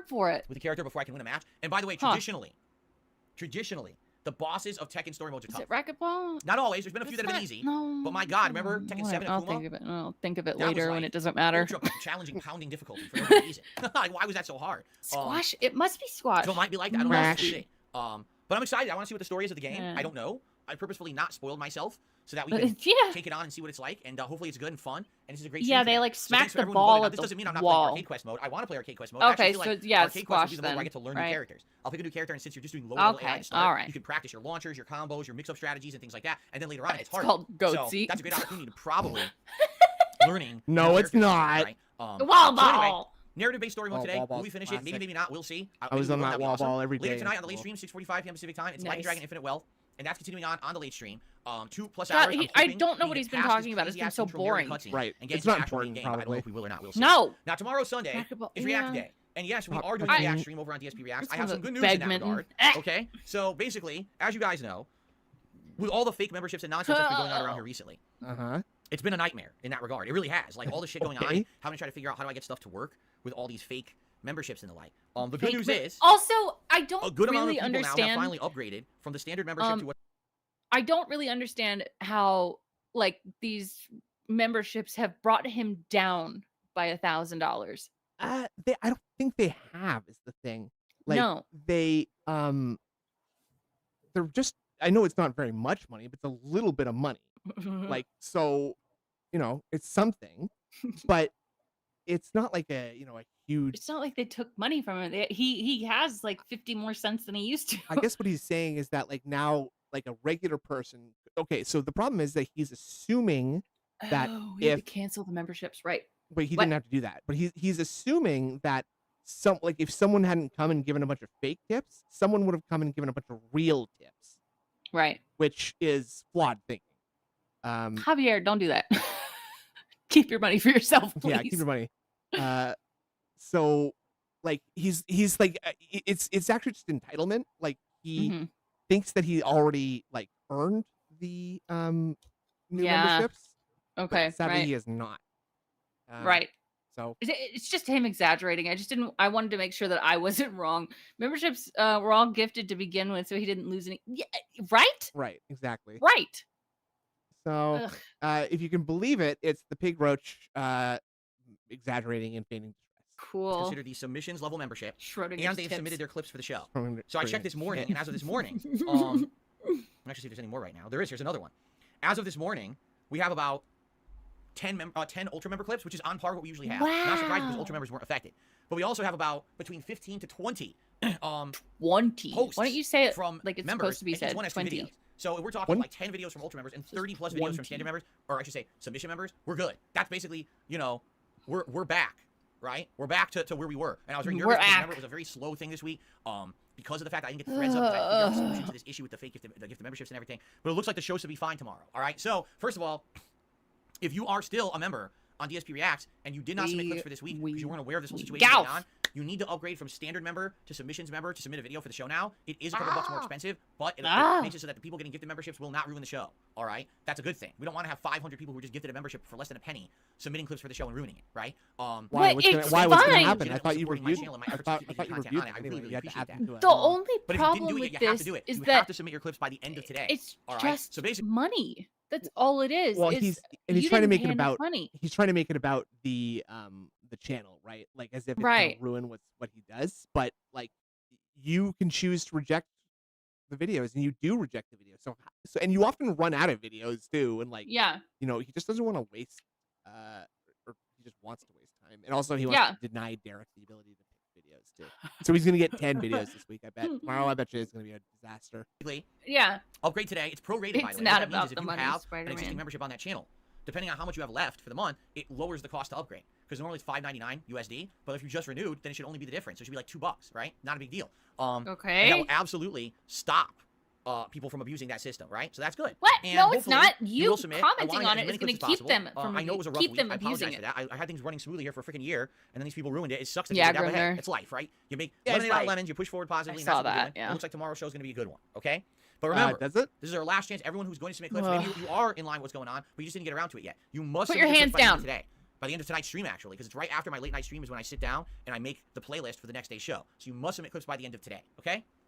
[SPEAKER 4] for it.
[SPEAKER 8] With the character before I can win a match. And by the way,
[SPEAKER 4] Huh.
[SPEAKER 8] traditionally, The bosses of Tekken story modes are
[SPEAKER 4] Is
[SPEAKER 8] tough.
[SPEAKER 4] it racquetball?
[SPEAKER 8] Not always. There's been a few
[SPEAKER 4] It's
[SPEAKER 8] that have been
[SPEAKER 4] not-
[SPEAKER 8] easy.
[SPEAKER 4] No.
[SPEAKER 8] But my God, remember Tekken 7
[SPEAKER 4] I'll
[SPEAKER 8] Akuma?
[SPEAKER 4] think of it
[SPEAKER 8] That was
[SPEAKER 4] later when
[SPEAKER 8] like
[SPEAKER 4] it doesn't matter.
[SPEAKER 8] Ultra challenging pounding difficulty for no good reason. Like, why was that so hard?
[SPEAKER 4] Squash. It must be squash.
[SPEAKER 8] So it might be like that. I don't know. We'll
[SPEAKER 5] Smash.
[SPEAKER 8] see. But I'm excited. I want to see what the story is of the game.
[SPEAKER 4] Yeah.
[SPEAKER 8] I don't know. I purposefully not spoiled myself so that we can
[SPEAKER 4] Yeah.
[SPEAKER 8] take it on and see what it's like. And hopefully it's good and fun. And this is a great
[SPEAKER 4] Yeah,
[SPEAKER 8] stream
[SPEAKER 4] they
[SPEAKER 8] today.
[SPEAKER 4] like
[SPEAKER 8] So
[SPEAKER 4] smack
[SPEAKER 8] thanks for
[SPEAKER 4] the
[SPEAKER 8] everyone
[SPEAKER 4] ball
[SPEAKER 8] voting. Now,
[SPEAKER 4] at
[SPEAKER 8] this
[SPEAKER 4] the
[SPEAKER 8] doesn't mean I'm not
[SPEAKER 4] wall.
[SPEAKER 8] playing Arcade Quest mode. I want to play Arcade Quest mode. I actually
[SPEAKER 4] Okay,
[SPEAKER 8] feel
[SPEAKER 4] so
[SPEAKER 8] like
[SPEAKER 4] yeah,
[SPEAKER 8] Arcade Quest
[SPEAKER 4] squash
[SPEAKER 8] would be the mode where I
[SPEAKER 4] then,
[SPEAKER 8] get to learn
[SPEAKER 4] right?
[SPEAKER 8] new characters. I'll pick a new character, and since you're just doing low level AI
[SPEAKER 4] Okay,
[SPEAKER 8] to start,
[SPEAKER 4] alright.
[SPEAKER 8] you can practice your launchers, your combos, your mix-up strategies, and things like that. And then later on, it's
[SPEAKER 4] It's
[SPEAKER 8] harder.
[SPEAKER 4] called goat
[SPEAKER 8] So
[SPEAKER 4] seat.
[SPEAKER 8] that's a great opportunity to probably learning.
[SPEAKER 5] No,
[SPEAKER 8] new
[SPEAKER 5] it's
[SPEAKER 8] characters,
[SPEAKER 5] not.
[SPEAKER 8] Right?
[SPEAKER 4] Wall
[SPEAKER 8] So anyway,
[SPEAKER 4] ball.
[SPEAKER 8] narrative-based story mode
[SPEAKER 5] Oh,
[SPEAKER 8] today.
[SPEAKER 5] wall
[SPEAKER 8] Will we
[SPEAKER 5] ball's
[SPEAKER 8] finish it? Maybe,
[SPEAKER 5] classic.
[SPEAKER 8] maybe not. We'll see.
[SPEAKER 5] I was
[SPEAKER 8] Maybe
[SPEAKER 5] on
[SPEAKER 8] we will.
[SPEAKER 5] that
[SPEAKER 8] That'd be
[SPEAKER 5] wall
[SPEAKER 8] awesome.
[SPEAKER 5] ball every
[SPEAKER 8] Later
[SPEAKER 5] day
[SPEAKER 8] tonight
[SPEAKER 5] in
[SPEAKER 8] on the late
[SPEAKER 5] school.
[SPEAKER 8] stream, 6:45 p.m. Pacific time. It's Lightning
[SPEAKER 4] Nice.
[SPEAKER 8] Dragon Infinite Wealth, and that's continuing on the late stream. 2+
[SPEAKER 4] God,
[SPEAKER 8] hours. I'm
[SPEAKER 4] I
[SPEAKER 8] hoping
[SPEAKER 4] don't know
[SPEAKER 8] we
[SPEAKER 4] what
[SPEAKER 8] can
[SPEAKER 4] he's
[SPEAKER 8] get
[SPEAKER 4] been
[SPEAKER 8] past this
[SPEAKER 4] talking about. It's been
[SPEAKER 8] crazy-ass
[SPEAKER 4] so
[SPEAKER 8] intro narrative
[SPEAKER 4] boring.
[SPEAKER 8] cutscene
[SPEAKER 5] Right.
[SPEAKER 8] And get
[SPEAKER 5] It's
[SPEAKER 8] into
[SPEAKER 5] not
[SPEAKER 8] the actual main
[SPEAKER 5] important,
[SPEAKER 8] game. I don't know
[SPEAKER 5] probably.
[SPEAKER 8] if we will or not. We'll see.
[SPEAKER 4] No.
[SPEAKER 8] Now tomorrow Sunday
[SPEAKER 4] Racquetball,
[SPEAKER 8] is React
[SPEAKER 4] yeah.
[SPEAKER 8] Day. And yes, we
[SPEAKER 5] I-
[SPEAKER 8] are doing
[SPEAKER 5] I-
[SPEAKER 8] a React stream over on DSP Reacts.
[SPEAKER 4] It's
[SPEAKER 8] I have
[SPEAKER 4] one
[SPEAKER 8] some
[SPEAKER 4] of
[SPEAKER 8] good
[SPEAKER 4] the
[SPEAKER 8] news in that
[SPEAKER 4] Bagman.
[SPEAKER 8] regard. Okay? So basically, as you guys know, with all the fake memberships and nonsense that's been going on around here recently,
[SPEAKER 5] Uh-huh.
[SPEAKER 8] it's been a nightmare in that regard. It really has. Like all the shit going on,
[SPEAKER 5] Okay.
[SPEAKER 8] having to try to figure out how do I get stuff to work with all these fake memberships and the like. The good
[SPEAKER 4] Fake
[SPEAKER 8] news
[SPEAKER 4] mem-
[SPEAKER 8] is
[SPEAKER 4] Also, I
[SPEAKER 8] a
[SPEAKER 4] don't
[SPEAKER 8] good amount of
[SPEAKER 4] really
[SPEAKER 8] people now have
[SPEAKER 4] understand.
[SPEAKER 8] finally upgraded from the standard membership to what
[SPEAKER 4] I don't really understand how like these memberships have brought him down by $1,000.
[SPEAKER 5] I don't think they have is the thing. Like
[SPEAKER 4] No.
[SPEAKER 5] they they're just I know it's not very much money, but it's a little bit of money. Like so, it's something, but it's not like a huge
[SPEAKER 4] It's not like they took money from him. He has like 50 more cents than he used to.
[SPEAKER 5] I guess what he's saying is that like now like a regular person okay, so the problem is that he's assuming that
[SPEAKER 4] Oh, we had to
[SPEAKER 5] if
[SPEAKER 4] cancel the memberships, right?
[SPEAKER 5] but he
[SPEAKER 4] What?
[SPEAKER 5] didn't have to do that. But he's assuming that if someone hadn't come and given a bunch of fake tips, someone would have come and given a bunch of real tips,
[SPEAKER 4] Right.
[SPEAKER 5] which is flawed thinking.
[SPEAKER 4] Javier, don't do that. Keep your money for yourself, please.
[SPEAKER 5] Yeah, keep your money. So like he's like it's actually just entitlement. Like he
[SPEAKER 4] Mhm.
[SPEAKER 5] thinks that he already like earned the new
[SPEAKER 4] Yeah.
[SPEAKER 5] memberships. but
[SPEAKER 4] Okay,
[SPEAKER 5] sadly
[SPEAKER 4] right.
[SPEAKER 5] he has not.
[SPEAKER 4] Right.
[SPEAKER 5] So
[SPEAKER 4] It's just him exaggerating. I wanted to make sure that I wasn't wrong. Memberships were all gifted to begin with, so he didn't lose any. Yeah, right?
[SPEAKER 5] right, exactly.
[SPEAKER 4] Right.
[SPEAKER 5] So
[SPEAKER 4] Ugh.
[SPEAKER 5] if you can believe it, it's the pig roach exaggerating and feigning
[SPEAKER 4] Cool.
[SPEAKER 8] considered the submissions level membership.
[SPEAKER 4] Schrodinger's
[SPEAKER 8] And they've
[SPEAKER 4] tips.
[SPEAKER 8] submitted their clips for the show.
[SPEAKER 5] distress.
[SPEAKER 8] So I checked this morning, and as of this morning, actually see if there's any more right now. There is. Here's another one. As of this morning, we have about 10 Ultra member clips, which is on par with what we usually have. Not surprised because
[SPEAKER 4] Wow.
[SPEAKER 8] Ultra members weren't affected. But we also have about between 15 to 20
[SPEAKER 4] 20.
[SPEAKER 8] posts
[SPEAKER 4] Why don't you say it
[SPEAKER 8] from
[SPEAKER 4] like it's
[SPEAKER 8] members,
[SPEAKER 4] supposed to be
[SPEAKER 8] and each
[SPEAKER 4] said?
[SPEAKER 8] one has
[SPEAKER 4] 20.
[SPEAKER 8] 2 videos. So if we're talking
[SPEAKER 5] One-
[SPEAKER 8] like 10 videos from Ultra members and 30 plus videos from standard members, or I should say submission members, we're good. That's basically, we're back, right? We're back to where we were. And I was very
[SPEAKER 4] We're
[SPEAKER 8] nervous because
[SPEAKER 4] back.
[SPEAKER 8] remember it was a very slow thing this week. Because of the fact that I didn't get the threads up, and I figured out the solution to this issue with the fake gift memberships and everything. But it looks like the show should be fine tomorrow. All right. So first of all, if you are still a member on DSP Reacts and you did not submit clips for this week because you weren't aware of this whole situation going on, you need to upgrade from standard member to submissions member to submit a video for the show now. It is a couple bucks more expensive, but it makes it so that the people getting gifted memberships will not ruin the show. All right? That's a good thing. We don't want to have 500 people who are just gifted a membership for less than a penny submitting clips for the show and ruining it, right?
[SPEAKER 5] Why?
[SPEAKER 4] But
[SPEAKER 5] What's gonna,
[SPEAKER 4] it's
[SPEAKER 5] why? What's gonna
[SPEAKER 4] fine.
[SPEAKER 5] happen? I thought you
[SPEAKER 8] Supporting my
[SPEAKER 5] reviewed.
[SPEAKER 8] channel and my
[SPEAKER 5] I
[SPEAKER 8] efforts
[SPEAKER 5] thought,
[SPEAKER 8] to
[SPEAKER 5] I
[SPEAKER 8] keep
[SPEAKER 5] thought you
[SPEAKER 8] making
[SPEAKER 5] reviewed
[SPEAKER 8] content
[SPEAKER 5] it
[SPEAKER 8] on it. I
[SPEAKER 5] anyway.
[SPEAKER 8] really
[SPEAKER 5] You had to
[SPEAKER 8] appreciate
[SPEAKER 5] add
[SPEAKER 8] that.
[SPEAKER 5] them to it.
[SPEAKER 4] The only
[SPEAKER 8] But if you didn't
[SPEAKER 4] problem
[SPEAKER 8] do it
[SPEAKER 4] with
[SPEAKER 8] yet, you have to
[SPEAKER 4] this
[SPEAKER 8] do it.
[SPEAKER 4] is
[SPEAKER 8] You
[SPEAKER 4] that
[SPEAKER 8] have to submit your clips by the end of today.
[SPEAKER 4] it's
[SPEAKER 8] all right?
[SPEAKER 4] just
[SPEAKER 8] So basically,
[SPEAKER 4] money. That's all it is.
[SPEAKER 5] Well,
[SPEAKER 4] is
[SPEAKER 5] he's
[SPEAKER 4] you
[SPEAKER 5] trying to
[SPEAKER 4] didn't
[SPEAKER 5] make
[SPEAKER 4] pay
[SPEAKER 5] it
[SPEAKER 4] enough
[SPEAKER 5] about
[SPEAKER 4] money.
[SPEAKER 5] he's trying to make it about the channel, right? Like as if it's
[SPEAKER 4] Right.
[SPEAKER 5] gonna ruin what he does. But like you can choose to reject the videos, and you do reject the videos. So and you often run out of videos too, and like
[SPEAKER 4] Yeah.
[SPEAKER 5] he just doesn't want to waste or he just wants to waste time, and also he wants
[SPEAKER 4] Yeah.
[SPEAKER 5] to deny Derek the ability to pick videos too. So he's gonna get 10 videos this week. I bet tomorrow. I bet you it's gonna be a disaster.
[SPEAKER 4] Yeah.
[SPEAKER 8] upgrade today. It's prorated, by
[SPEAKER 4] It's
[SPEAKER 8] the way.
[SPEAKER 4] not
[SPEAKER 8] What that means
[SPEAKER 4] about
[SPEAKER 8] is if
[SPEAKER 4] the
[SPEAKER 8] you
[SPEAKER 4] money,
[SPEAKER 8] have an
[SPEAKER 4] Spider-Man.
[SPEAKER 8] existing membership on that channel, depending on how much you have left for the month, it lowers the cost to upgrade. Because normally it's $5.99 USD, but if you just renewed, then it should only be the difference. So it should be like $2, right? Not a big deal. And that
[SPEAKER 4] Okay.
[SPEAKER 8] will absolutely stop people from abusing that system, right? So that's good.
[SPEAKER 4] What?
[SPEAKER 8] And
[SPEAKER 4] No, it's
[SPEAKER 8] hopefully
[SPEAKER 4] not.
[SPEAKER 8] you
[SPEAKER 4] You
[SPEAKER 8] will submit. I wanna
[SPEAKER 4] commenting
[SPEAKER 8] get
[SPEAKER 4] on
[SPEAKER 8] as
[SPEAKER 4] it
[SPEAKER 8] many
[SPEAKER 4] is going
[SPEAKER 8] clips
[SPEAKER 4] to
[SPEAKER 8] as
[SPEAKER 4] keep them
[SPEAKER 8] possible.
[SPEAKER 4] from
[SPEAKER 8] I know it was a rough
[SPEAKER 4] keep
[SPEAKER 8] week.
[SPEAKER 4] them
[SPEAKER 8] I
[SPEAKER 4] abusing
[SPEAKER 8] apologize
[SPEAKER 4] it.
[SPEAKER 8] for that. I had things running smoothly here for a freaking year, and then these people ruined it. It sucks.
[SPEAKER 4] Yeah,
[SPEAKER 8] Down the head.
[SPEAKER 4] Grimner.
[SPEAKER 8] It's life, right? You make
[SPEAKER 4] Yeah, it's
[SPEAKER 8] lemonade out of
[SPEAKER 4] life.
[SPEAKER 8] lemons. You push forward positively.
[SPEAKER 4] I
[SPEAKER 8] and that's
[SPEAKER 4] saw
[SPEAKER 8] what we're
[SPEAKER 4] that,
[SPEAKER 8] doing.
[SPEAKER 4] yeah.
[SPEAKER 8] It looks like tomorrow's show is going to be a good one. Okay. But remember,
[SPEAKER 5] does it?
[SPEAKER 8] This is our last chance. Everyone who's going to submit clips, maybe you are in line with what's going on, but you just didn't get around to it yet. You must
[SPEAKER 4] Put
[SPEAKER 8] submit
[SPEAKER 4] your
[SPEAKER 8] clips
[SPEAKER 4] hands
[SPEAKER 8] by the end of
[SPEAKER 4] down.
[SPEAKER 8] today. By the end of tonight's stream, actually, because it's right after my late night stream is when I sit down and I make the playlist for the next day's show. So you must submit clips by the end of today, okay?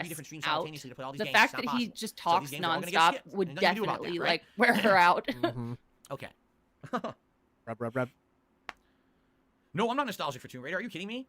[SPEAKER 8] three
[SPEAKER 4] stress
[SPEAKER 8] different streams
[SPEAKER 4] out.
[SPEAKER 8] simultaneously to play all these
[SPEAKER 4] The
[SPEAKER 8] games.
[SPEAKER 4] fact
[SPEAKER 8] It's
[SPEAKER 4] that
[SPEAKER 8] not
[SPEAKER 4] he
[SPEAKER 8] possible.
[SPEAKER 4] just
[SPEAKER 8] So
[SPEAKER 4] talks
[SPEAKER 8] these games are all gonna get
[SPEAKER 4] nonstop
[SPEAKER 8] skipped,
[SPEAKER 4] would
[SPEAKER 8] and nothing you can do about
[SPEAKER 4] definitely
[SPEAKER 8] that, right?
[SPEAKER 4] like wear her out.
[SPEAKER 5] Mhm.
[SPEAKER 8] Okay.
[SPEAKER 5] Rub, rub, rub.
[SPEAKER 8] No, I'm not nostalgic for Tomb Raider. Are you kidding me?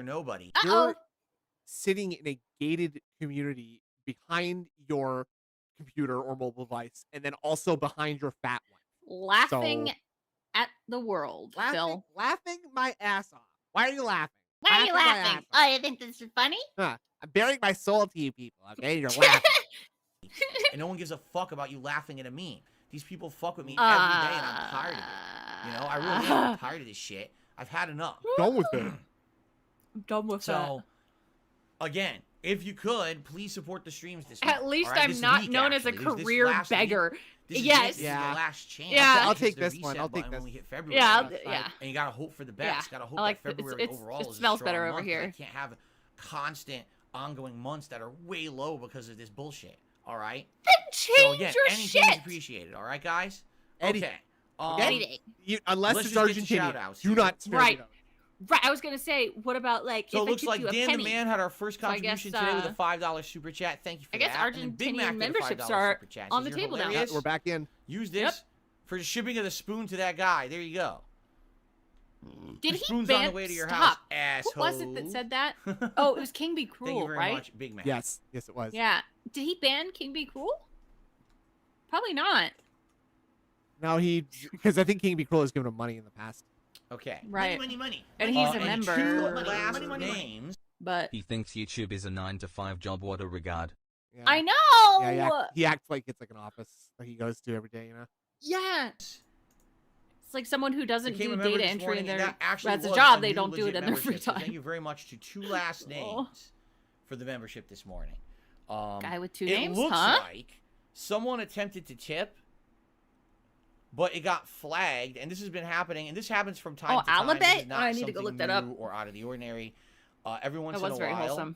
[SPEAKER 8] Mr. Nobody.
[SPEAKER 4] Uh-oh.
[SPEAKER 5] You're sitting in a gated community behind your computer or mobile device, and then also behind your fat one.
[SPEAKER 4] Laughing
[SPEAKER 5] So-
[SPEAKER 4] at the world, Phil.
[SPEAKER 5] Laughing my ass off. Why are you laughing?
[SPEAKER 4] Why are you
[SPEAKER 5] my ass
[SPEAKER 4] laughing?
[SPEAKER 5] off.
[SPEAKER 4] Oh, you think this is funny?
[SPEAKER 5] Huh. I'm bearing my soul to you people, okay? You're laughing.
[SPEAKER 8] And no one gives a fuck about you laughing at a meme. These people fuck with me every day, and I'm tired of it. You know, I really am. I'm tired of this shit. I've had enough.
[SPEAKER 5] Done with it.
[SPEAKER 4] I'm done with
[SPEAKER 8] So, again, if you could, please support the streams this week.
[SPEAKER 4] At least
[SPEAKER 8] all right?
[SPEAKER 4] I'm
[SPEAKER 8] This
[SPEAKER 4] not
[SPEAKER 8] week,
[SPEAKER 4] known as a
[SPEAKER 8] actually. This
[SPEAKER 4] career
[SPEAKER 8] last week.
[SPEAKER 4] beggar.
[SPEAKER 8] This is
[SPEAKER 4] Yes.
[SPEAKER 8] it. This is your last chance.
[SPEAKER 4] Yeah.
[SPEAKER 5] I'll
[SPEAKER 8] Push
[SPEAKER 5] take
[SPEAKER 8] the
[SPEAKER 5] this one.
[SPEAKER 8] reset
[SPEAKER 5] I'll take
[SPEAKER 8] button
[SPEAKER 5] this.
[SPEAKER 8] When we hit February.
[SPEAKER 4] Yeah,
[SPEAKER 5] That's
[SPEAKER 4] yeah.
[SPEAKER 5] fine.
[SPEAKER 8] And you gotta hope for the
[SPEAKER 4] Yeah.
[SPEAKER 8] best. Gotta hope
[SPEAKER 4] I like
[SPEAKER 8] that
[SPEAKER 4] it's-
[SPEAKER 8] February
[SPEAKER 4] it's-
[SPEAKER 8] overall
[SPEAKER 4] it
[SPEAKER 8] is a
[SPEAKER 4] smells
[SPEAKER 8] strong
[SPEAKER 4] better over
[SPEAKER 8] month, 'cause I
[SPEAKER 4] here.
[SPEAKER 8] can't have constant, ongoing months that are way low because of this bullshit. All right.
[SPEAKER 4] Then
[SPEAKER 8] So
[SPEAKER 4] change
[SPEAKER 8] again,
[SPEAKER 4] your
[SPEAKER 8] anything is
[SPEAKER 4] shit.
[SPEAKER 8] appreciated. All right, guys.
[SPEAKER 5] Anything.
[SPEAKER 8] Okay.
[SPEAKER 4] Anything.
[SPEAKER 5] Unless
[SPEAKER 8] let's
[SPEAKER 5] it's
[SPEAKER 8] just get to
[SPEAKER 5] Argentina,
[SPEAKER 8] shout-outs
[SPEAKER 5] do
[SPEAKER 8] here.
[SPEAKER 5] not spare
[SPEAKER 4] Right.
[SPEAKER 5] me those.
[SPEAKER 4] Right. I was gonna say, what about like
[SPEAKER 8] So
[SPEAKER 4] if
[SPEAKER 8] it looks
[SPEAKER 4] I tipped
[SPEAKER 8] like
[SPEAKER 4] you a
[SPEAKER 8] Dan
[SPEAKER 4] penny?
[SPEAKER 8] the Man had our first
[SPEAKER 4] So I guess,
[SPEAKER 8] contribution today with a $5 super chat. Thank you for
[SPEAKER 4] I guess
[SPEAKER 8] that. And then Big Mac
[SPEAKER 4] Argentinian
[SPEAKER 8] did a
[SPEAKER 4] memberships
[SPEAKER 8] $5
[SPEAKER 4] are
[SPEAKER 8] super chat.
[SPEAKER 4] on
[SPEAKER 8] Says,
[SPEAKER 4] the
[SPEAKER 8] "You're
[SPEAKER 4] table now."
[SPEAKER 5] Yeah,
[SPEAKER 8] hilarious.
[SPEAKER 5] we're back in.
[SPEAKER 8] Use this for the shipping of the spoon to that guy. There you go.
[SPEAKER 4] Did
[SPEAKER 8] The
[SPEAKER 4] he
[SPEAKER 8] spoon's
[SPEAKER 4] ban?
[SPEAKER 8] on the way to your
[SPEAKER 4] Stop.
[SPEAKER 8] house, asshole.
[SPEAKER 4] Who was it that said that? Oh, it was King Be Cruel,
[SPEAKER 8] Thank you very
[SPEAKER 4] right?
[SPEAKER 8] much, Big Mac.
[SPEAKER 5] Yes, yes, it was.
[SPEAKER 4] Yeah. Did he ban King Be Cruel? Probably not.
[SPEAKER 5] No, because I think King Be Cruel has given him money in the past.
[SPEAKER 8] Okay.
[SPEAKER 4] Right.
[SPEAKER 8] Money.
[SPEAKER 4] And he's a
[SPEAKER 8] and
[SPEAKER 4] member.
[SPEAKER 8] two last names.
[SPEAKER 4] But
[SPEAKER 12] He thinks YouTube is a 9-to-5 job. What a regard.
[SPEAKER 5] Yeah.
[SPEAKER 4] I know.
[SPEAKER 5] Yeah, he acts like it's like an office that he goes to every day, you know?
[SPEAKER 4] Yeah. It's like someone who doesn't
[SPEAKER 8] Became
[SPEAKER 4] do
[SPEAKER 8] a member
[SPEAKER 4] data
[SPEAKER 8] this
[SPEAKER 4] entry
[SPEAKER 8] morning,
[SPEAKER 4] in
[SPEAKER 8] and
[SPEAKER 4] their
[SPEAKER 8] that actually
[SPEAKER 4] as a
[SPEAKER 8] was
[SPEAKER 4] job. They
[SPEAKER 8] new
[SPEAKER 4] don't do it
[SPEAKER 8] legit
[SPEAKER 4] in their free
[SPEAKER 8] membership. So
[SPEAKER 4] time.
[SPEAKER 8] thank you very much to two last names for the membership this morning.
[SPEAKER 4] Guy with two
[SPEAKER 8] it
[SPEAKER 4] names,
[SPEAKER 8] looks
[SPEAKER 4] huh?
[SPEAKER 8] like someone attempted to tip, but it got flagged, and this has been happening, and this happens from time to time. This
[SPEAKER 4] Alibay?
[SPEAKER 8] is not
[SPEAKER 4] I need to go
[SPEAKER 8] something
[SPEAKER 4] look that up.
[SPEAKER 8] new or out of the ordinary. Every once
[SPEAKER 4] That
[SPEAKER 8] in
[SPEAKER 4] was
[SPEAKER 8] a
[SPEAKER 4] very
[SPEAKER 8] while,
[SPEAKER 4] wholesome.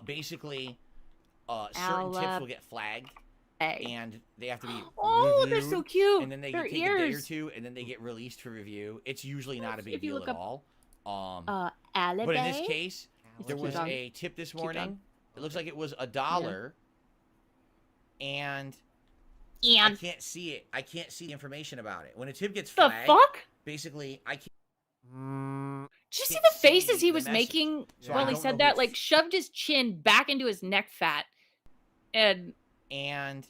[SPEAKER 8] basically, certain tips will get flagged,
[SPEAKER 4] Hey.
[SPEAKER 8] and they have to be
[SPEAKER 4] Oh, they're
[SPEAKER 8] reviewed,
[SPEAKER 4] so cute.
[SPEAKER 8] and then they
[SPEAKER 4] Their
[SPEAKER 8] take a day or
[SPEAKER 4] ears.
[SPEAKER 8] two, and then they get released for review. It's usually not a big
[SPEAKER 4] If you
[SPEAKER 8] deal
[SPEAKER 4] look
[SPEAKER 8] at
[SPEAKER 4] up,
[SPEAKER 8] all.
[SPEAKER 4] Alibay.
[SPEAKER 8] But in this case, there
[SPEAKER 4] Cute
[SPEAKER 8] was
[SPEAKER 4] dog.
[SPEAKER 8] a tip this
[SPEAKER 4] Cute
[SPEAKER 8] morning.
[SPEAKER 4] dog.
[SPEAKER 8] It looks like it was $1, and I
[SPEAKER 4] And
[SPEAKER 8] can't see it. I can't see the information about it. When a tip gets
[SPEAKER 4] the
[SPEAKER 8] flagged,
[SPEAKER 4] fuck?
[SPEAKER 8] basically, I can't.
[SPEAKER 4] Did you see
[SPEAKER 8] can't
[SPEAKER 4] the faces
[SPEAKER 8] see
[SPEAKER 4] he
[SPEAKER 8] the
[SPEAKER 4] was
[SPEAKER 8] message.
[SPEAKER 4] making
[SPEAKER 8] So
[SPEAKER 4] while
[SPEAKER 8] I
[SPEAKER 4] he
[SPEAKER 8] don't
[SPEAKER 4] said
[SPEAKER 8] know
[SPEAKER 4] that?
[SPEAKER 8] who
[SPEAKER 4] Like
[SPEAKER 8] it's-
[SPEAKER 4] shoved his chin back into his neck fat, and
[SPEAKER 8] and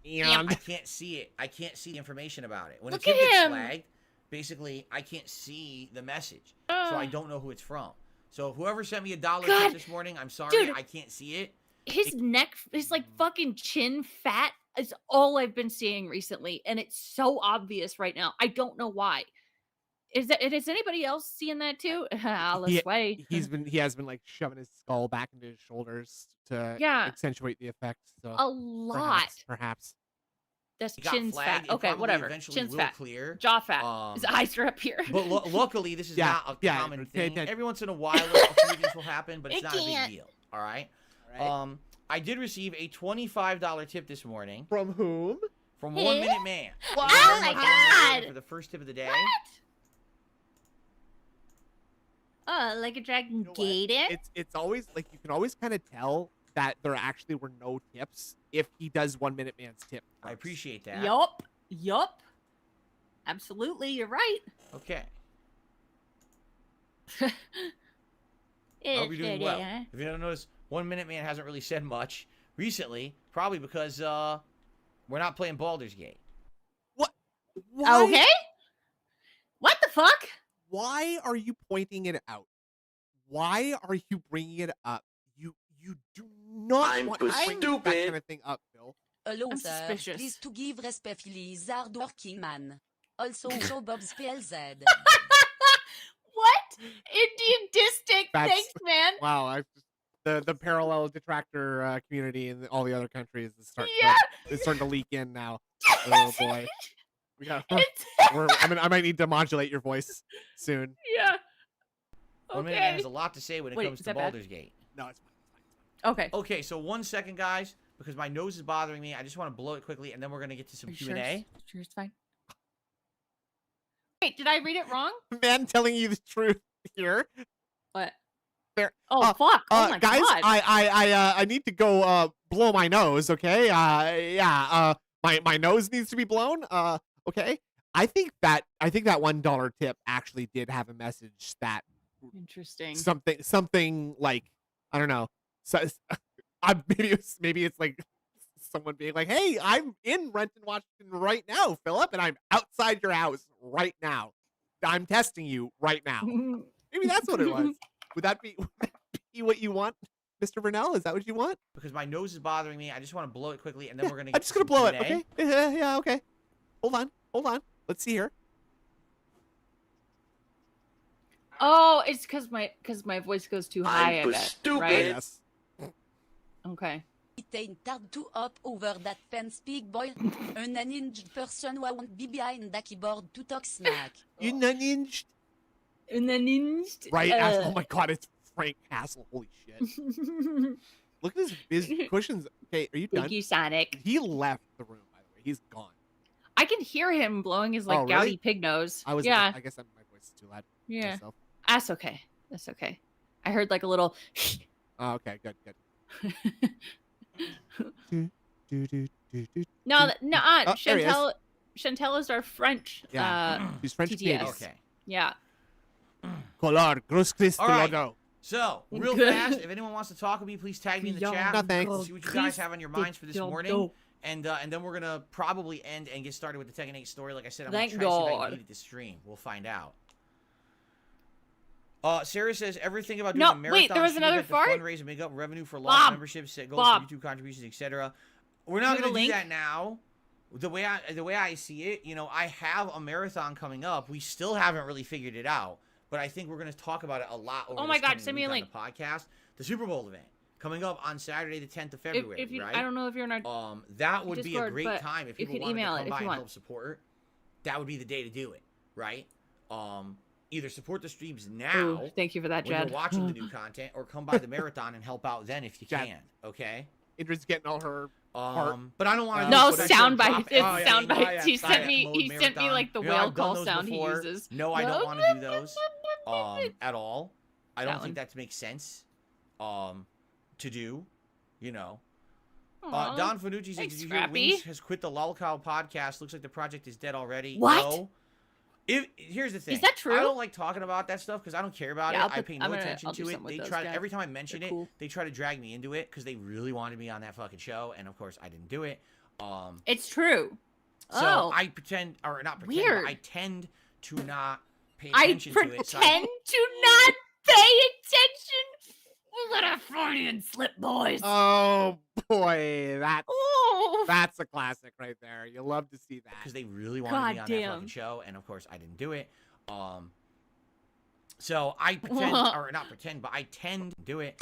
[SPEAKER 4] and
[SPEAKER 8] I can't see it. I can't see the information about it. When
[SPEAKER 4] Look
[SPEAKER 8] a tip
[SPEAKER 4] at
[SPEAKER 8] gets
[SPEAKER 4] him.
[SPEAKER 8] flagged, basically, I can't see the message, so I don't know who it's from. So whoever sent me $1
[SPEAKER 4] God.
[SPEAKER 8] tip this morning, I'm sorry,
[SPEAKER 4] Dude.
[SPEAKER 8] I can't see it.
[SPEAKER 4] his neck, his like fucking chin fat is all I've been seeing recently, and it's so obvious right now. I don't know why. Is anybody else seeing that too? Alice Way.
[SPEAKER 5] He has been like shoving his skull back into his shoulders to
[SPEAKER 4] Yeah.
[SPEAKER 5] accentuate the effect. So
[SPEAKER 4] A lot.
[SPEAKER 5] perhaps.
[SPEAKER 4] That's
[SPEAKER 8] It got
[SPEAKER 4] chin's
[SPEAKER 8] flagged.
[SPEAKER 4] fat.
[SPEAKER 8] It
[SPEAKER 4] Okay,
[SPEAKER 8] probably
[SPEAKER 4] whatever.
[SPEAKER 8] eventually
[SPEAKER 4] Chin's
[SPEAKER 8] will
[SPEAKER 4] fat.
[SPEAKER 8] clear.
[SPEAKER 4] Jaw fat. His eyes are up here.
[SPEAKER 8] But luckily, this is
[SPEAKER 5] Yeah,
[SPEAKER 8] not a
[SPEAKER 5] yeah,
[SPEAKER 8] common
[SPEAKER 5] pay
[SPEAKER 8] thing.
[SPEAKER 5] attention.
[SPEAKER 8] Every once in a while, a few of these will happen, but it's
[SPEAKER 4] It
[SPEAKER 8] not a
[SPEAKER 4] can't.
[SPEAKER 8] big deal. All right.
[SPEAKER 5] All right.
[SPEAKER 8] I did receive a $25 tip this morning
[SPEAKER 5] From whom?
[SPEAKER 8] from
[SPEAKER 4] Hey?
[SPEAKER 8] 1 Minute Man.
[SPEAKER 4] Oh
[SPEAKER 8] Thank you very
[SPEAKER 4] my
[SPEAKER 8] much, 1 Minute Man,
[SPEAKER 4] God.
[SPEAKER 8] For the first tip of the day.
[SPEAKER 4] Oh, like a dragon
[SPEAKER 5] You know what?
[SPEAKER 4] gated?
[SPEAKER 5] It's always like you can always kind of tell that there actually were no tips if he does 1 Minute Man's tip.
[SPEAKER 8] I
[SPEAKER 5] first.
[SPEAKER 8] appreciate that.
[SPEAKER 4] Yup. Absolutely, you're right.
[SPEAKER 8] Okay. I hope you're doing well. If you don't notice, 1 Minute Man hasn't really said much recently, probably because we're not playing Baldur's Gate.
[SPEAKER 5] Why,
[SPEAKER 4] Okay. What the fuck?
[SPEAKER 5] Why are you pointing it out? Why are you bringing it up? You do not want to bring that kind of thing up, Phil.
[SPEAKER 9] Hello,
[SPEAKER 4] I'm
[SPEAKER 9] sir.
[SPEAKER 4] suspicious.
[SPEAKER 9] Please to give respectfully is hard working man. Also, show Bob's PLZ.
[SPEAKER 4] What? Indian distinct.
[SPEAKER 5] That's-
[SPEAKER 4] Thanks, man.
[SPEAKER 5] Wow, the parallel detractor community in all the other countries is starting,
[SPEAKER 4] Yeah.
[SPEAKER 5] is starting to leak in now. Oh boy, we got.
[SPEAKER 4] It's-
[SPEAKER 5] I might need to modulate your voice soon.
[SPEAKER 4] yeah.
[SPEAKER 8] 1 Minute Man
[SPEAKER 4] Okay.
[SPEAKER 8] has a lot to say when it
[SPEAKER 4] Wait,
[SPEAKER 8] comes
[SPEAKER 4] is
[SPEAKER 8] to
[SPEAKER 4] that bad?
[SPEAKER 8] Baldur's Gate.
[SPEAKER 5] No, it's fine.
[SPEAKER 4] Okay.
[SPEAKER 8] Okay, so 1 second, guys, because my nose is bothering me. I just want to blow it quickly, and then we're gonna get to some
[SPEAKER 4] Are you
[SPEAKER 8] Q&A.
[SPEAKER 4] Sure, it's fine. Wait, did I read it wrong?
[SPEAKER 5] Man, telling you the truth here.
[SPEAKER 4] What?
[SPEAKER 5] There.
[SPEAKER 4] Oh fuck! Oh my
[SPEAKER 5] guys,
[SPEAKER 4] god!
[SPEAKER 5] I need to go blow my nose. Okay. Yeah. My nose needs to be blown. Okay. I think that $1 tip actually did have a message that
[SPEAKER 4] Interesting.
[SPEAKER 5] something like I don't know. So, maybe it's like someone being like, "Hey, I'm in Renton, Washington right now, Philip, and I'm outside your house right now. I'm testing you right now." Maybe that's what it was. Would that be what you want, Mr. Vernell? Is that what you want?
[SPEAKER 8] Because my nose is bothering me. I just want to blow it quickly, and then we're gonna.
[SPEAKER 5] I'm just gonna blow it. Okay. Yeah. Okay. Hold on. Let's see here.
[SPEAKER 4] Oh, it's because my voice goes too high. I bet,
[SPEAKER 2] stupid.
[SPEAKER 4] right?
[SPEAKER 5] Yes.
[SPEAKER 4] Okay.
[SPEAKER 9] It tarde to up over that fence, big boy. Un unhinged person who won't be behind the keyboard to talk smack.
[SPEAKER 5] Unhinged. Right. Oh my God, it's Frank Castle. Holy shit. Look at his cushions. Okay, are you done?
[SPEAKER 4] Thank you, Sonic.
[SPEAKER 5] He left the room, by the way. He's gone.
[SPEAKER 4] I can hear him blowing his like gouty
[SPEAKER 5] really?
[SPEAKER 4] pig nose.
[SPEAKER 5] I
[SPEAKER 4] yeah.
[SPEAKER 5] I guess my voice is too loud.
[SPEAKER 4] Yeah.
[SPEAKER 5] Myself.
[SPEAKER 4] That's okay. That's okay. I heard like a little.
[SPEAKER 5] Oh, okay. Good.
[SPEAKER 4] No,
[SPEAKER 5] Oh, there he is.
[SPEAKER 4] Chantel is our French.
[SPEAKER 5] Yeah. She's French
[SPEAKER 4] TTS.
[SPEAKER 5] Canadian.
[SPEAKER 8] Okay.
[SPEAKER 4] Yeah.
[SPEAKER 5] Color, Gros Christ
[SPEAKER 8] All right.
[SPEAKER 5] logo.
[SPEAKER 8] So, real fast, if anyone wants to talk with me, please tag me in the chat.
[SPEAKER 5] No, thanks.
[SPEAKER 8] See what you guys have on your minds for this morning. And then we're gonna probably end and get started with the Tekken 8 story. Like I said, I'm gonna try to see if I can beat it this stream. We'll find out. Sarah says everything about doing a marathon.
[SPEAKER 4] Wait, there was another fart?
[SPEAKER 8] Fundraise and make up revenue for lost memberships, set goals for YouTube contributions, etc. We're not gonna do that now. The way I see it, you know, I have a marathon coming up. We still haven't really figured it out, but I think we're gonna talk about it a lot over this coming
[SPEAKER 4] send me a
[SPEAKER 8] week
[SPEAKER 4] link.
[SPEAKER 8] on the podcast. The Super Bowl event coming up on Saturday, the 10th of February.
[SPEAKER 4] If you,
[SPEAKER 8] right?
[SPEAKER 4] I don't know if you're in our
[SPEAKER 8] that would be a
[SPEAKER 4] Discord,
[SPEAKER 8] great
[SPEAKER 4] but
[SPEAKER 8] time if
[SPEAKER 4] you
[SPEAKER 8] people
[SPEAKER 4] can
[SPEAKER 8] wanted
[SPEAKER 4] email
[SPEAKER 8] to
[SPEAKER 4] it
[SPEAKER 8] come
[SPEAKER 4] if
[SPEAKER 8] by
[SPEAKER 4] you
[SPEAKER 8] and
[SPEAKER 4] want.
[SPEAKER 8] help support. That would be the day to do it, right? Either support the streams now.
[SPEAKER 4] Ooh, thank you for that,
[SPEAKER 8] when
[SPEAKER 4] Jed.
[SPEAKER 8] you're watching the new content, or come by the marathon and help out then if you can. Okay.
[SPEAKER 5] Idris getting all her.
[SPEAKER 8] But I don't want to.
[SPEAKER 4] No sound bites. It's sound bites. He sent me like the whale call sound he uses.
[SPEAKER 8] No, I don't want to do those. At all. I don't think that makes sense. To do, you know. Don Fanucci says, "Did you hear Wings has quit the Lolcow podcast? Looks like the project is dead already."
[SPEAKER 4] What?
[SPEAKER 8] No. Here's the thing.
[SPEAKER 4] Is that true?
[SPEAKER 8] I don't like talking about that stuff because I don't care about it. I pay no attention to it.
[SPEAKER 4] They
[SPEAKER 8] try every time I mention it. They try to drag me into it because they really wanted me on that fucking show, and of course I didn't do it.
[SPEAKER 4] It's true.
[SPEAKER 8] So I pretend, or not pretend,
[SPEAKER 4] Weird.
[SPEAKER 8] but I tend to not pay attention to it.
[SPEAKER 4] I pretend to not pay attention. What a Freudian slip, boys.
[SPEAKER 5] Oh boy, that's a classic right there. You love to see that
[SPEAKER 8] because they really wanted me on that fucking show, and of course I didn't do it. So I pretend, or not pretend, but I tend to do it.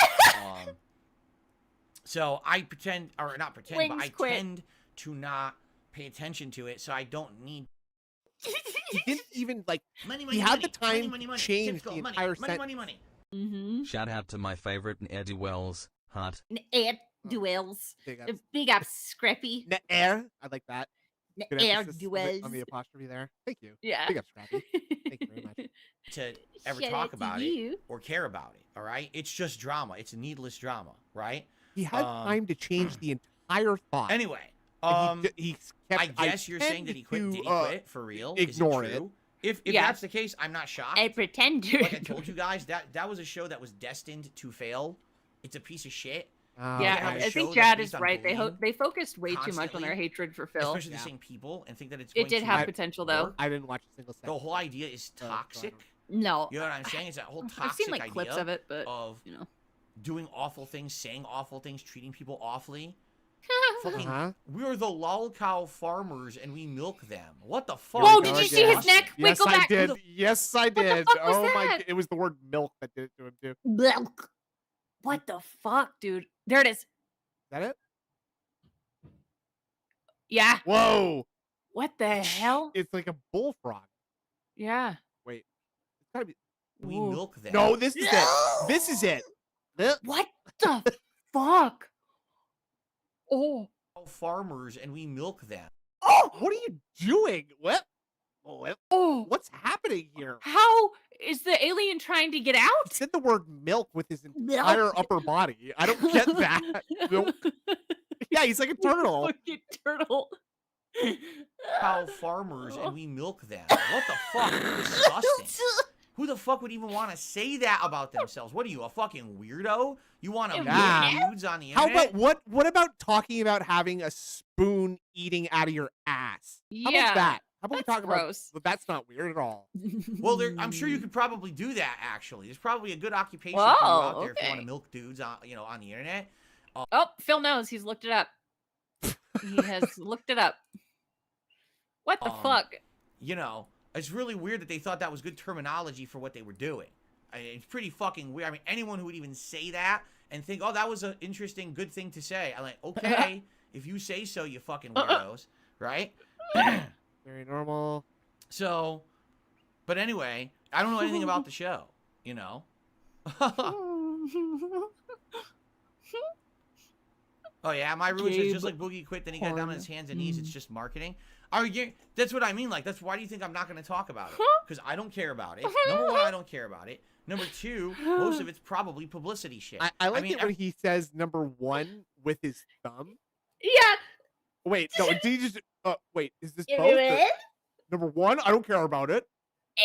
[SPEAKER 8] So I pretend, or not pretend,
[SPEAKER 4] Wings
[SPEAKER 8] but I
[SPEAKER 4] quit.
[SPEAKER 8] tend to not pay attention to it, so I don't need.
[SPEAKER 5] He didn't even like.
[SPEAKER 8] Money,
[SPEAKER 5] he had the time to change the entire sentence.
[SPEAKER 8] Money.
[SPEAKER 12] Shout out to my favorite Eddie Wells, Hut.
[SPEAKER 4] Ed duels. Big up, Scrappy.
[SPEAKER 5] Air. I like that. Good
[SPEAKER 4] Air
[SPEAKER 5] emphasis
[SPEAKER 4] duels.
[SPEAKER 5] on the apostrophe there. Thank you.
[SPEAKER 4] Yeah.
[SPEAKER 5] Big up, Scrappy. Thank you very much.
[SPEAKER 8] To ever
[SPEAKER 4] Shout
[SPEAKER 8] talk
[SPEAKER 4] out to
[SPEAKER 8] about
[SPEAKER 4] you.
[SPEAKER 8] it or care about it, all right? It's just drama. It's needless drama, right?
[SPEAKER 5] He had time to change the entire thought.
[SPEAKER 8] Anyway,
[SPEAKER 5] and he kept,
[SPEAKER 8] I guess you're saying that he quit. Did he quit for real?
[SPEAKER 5] Ignore
[SPEAKER 8] Is
[SPEAKER 5] it.
[SPEAKER 8] true? If that's the case, I'm not shocked.
[SPEAKER 4] I pretend to.
[SPEAKER 8] Like I told you guys, that was a show that was destined to fail. It's a piece of shit.
[SPEAKER 4] Yeah, I think Jad is right. They focused way too much on their hatred for Phil.
[SPEAKER 8] Especially the same people, and think that it's going
[SPEAKER 4] It did
[SPEAKER 8] to
[SPEAKER 4] have potential though.
[SPEAKER 5] I didn't watch a single second.
[SPEAKER 8] The whole idea is toxic.
[SPEAKER 4] No.
[SPEAKER 8] You know what I'm saying? It's that whole toxic
[SPEAKER 4] I've seen like
[SPEAKER 8] idea
[SPEAKER 4] clips of it, but
[SPEAKER 8] of
[SPEAKER 4] you know,
[SPEAKER 8] doing awful things, saying awful things, treating people awfully. Fucking, we are the lolcow farmers and we milk them. What the fuck?
[SPEAKER 4] Whoa, did you see his neck? Wait,
[SPEAKER 5] Yes,
[SPEAKER 4] go back.
[SPEAKER 5] I did. Yes, I did.
[SPEAKER 4] What the fuck was
[SPEAKER 5] Oh my!
[SPEAKER 4] that?
[SPEAKER 5] It was the word milk that did it to him too. Is
[SPEAKER 4] Milk. What the fuck, dude? There it is.
[SPEAKER 5] that it?
[SPEAKER 4] Yeah.
[SPEAKER 5] Whoa!
[SPEAKER 4] What the hell?
[SPEAKER 5] It's like a bullfrog.
[SPEAKER 4] Yeah.
[SPEAKER 5] Wait, it's gotta be.
[SPEAKER 8] We
[SPEAKER 4] Ooh.
[SPEAKER 8] milk them.
[SPEAKER 5] No, this is it. This is it.
[SPEAKER 4] What the fuck? Oh.
[SPEAKER 8] Farmers and we milk them.
[SPEAKER 5] Oh, what are you doing? What?
[SPEAKER 4] Oh.
[SPEAKER 5] What's happening here?
[SPEAKER 4] How is the alien trying to get out?
[SPEAKER 5] He said the word milk with his entire upper body. I don't get that. Milk. Yeah, he's like a turtle.
[SPEAKER 4] Fucking turtle.
[SPEAKER 8] Cow farmers and we milk them. What the fuck? Disgusting. Who the fuck would even want to say that about themselves? What are you, a fucking weirdo? You want to
[SPEAKER 5] Yeah.
[SPEAKER 8] milk dudes on the
[SPEAKER 5] How
[SPEAKER 8] internet?
[SPEAKER 5] about what about talking about having a spoon eating out of your ass? How
[SPEAKER 4] Yeah,
[SPEAKER 5] about that? How about we
[SPEAKER 4] that's
[SPEAKER 5] talk
[SPEAKER 4] gross.
[SPEAKER 5] about that's not weird at all.
[SPEAKER 8] Well, I'm sure you could probably do that. Actually, there's probably a good occupation for you
[SPEAKER 4] Whoa,
[SPEAKER 8] out there if you want
[SPEAKER 4] okay.
[SPEAKER 8] to milk dudes on, on the internet.
[SPEAKER 4] Oh, Phil knows. He's looked it up. He has looked it up. What the fuck?
[SPEAKER 8] You know, it's really weird that they thought that was good terminology for what they were doing. It's pretty fucking weird. I mean, anyone who would even say that and think, oh, that was an interesting, good thing to say. I'm like, okay, if you say so, you fucking weirdos, right?
[SPEAKER 5] Very normal.
[SPEAKER 8] So, but anyway, I don't know anything about the show, you know? Oh, yeah, my ruin says just like Boogie quit, then he got down on his hands and knees. It's just marketing. That's what I mean. Like, why do you think I'm not going to talk about it? Because I don't care about it. Number one, I don't care about it. Number two, most of it's probably publicity shit.
[SPEAKER 5] I like it when he says number one with his thumb.
[SPEAKER 4] Yeah.
[SPEAKER 5] Wait, no, did he just wait, is this both? Or- number one, I don't care about it.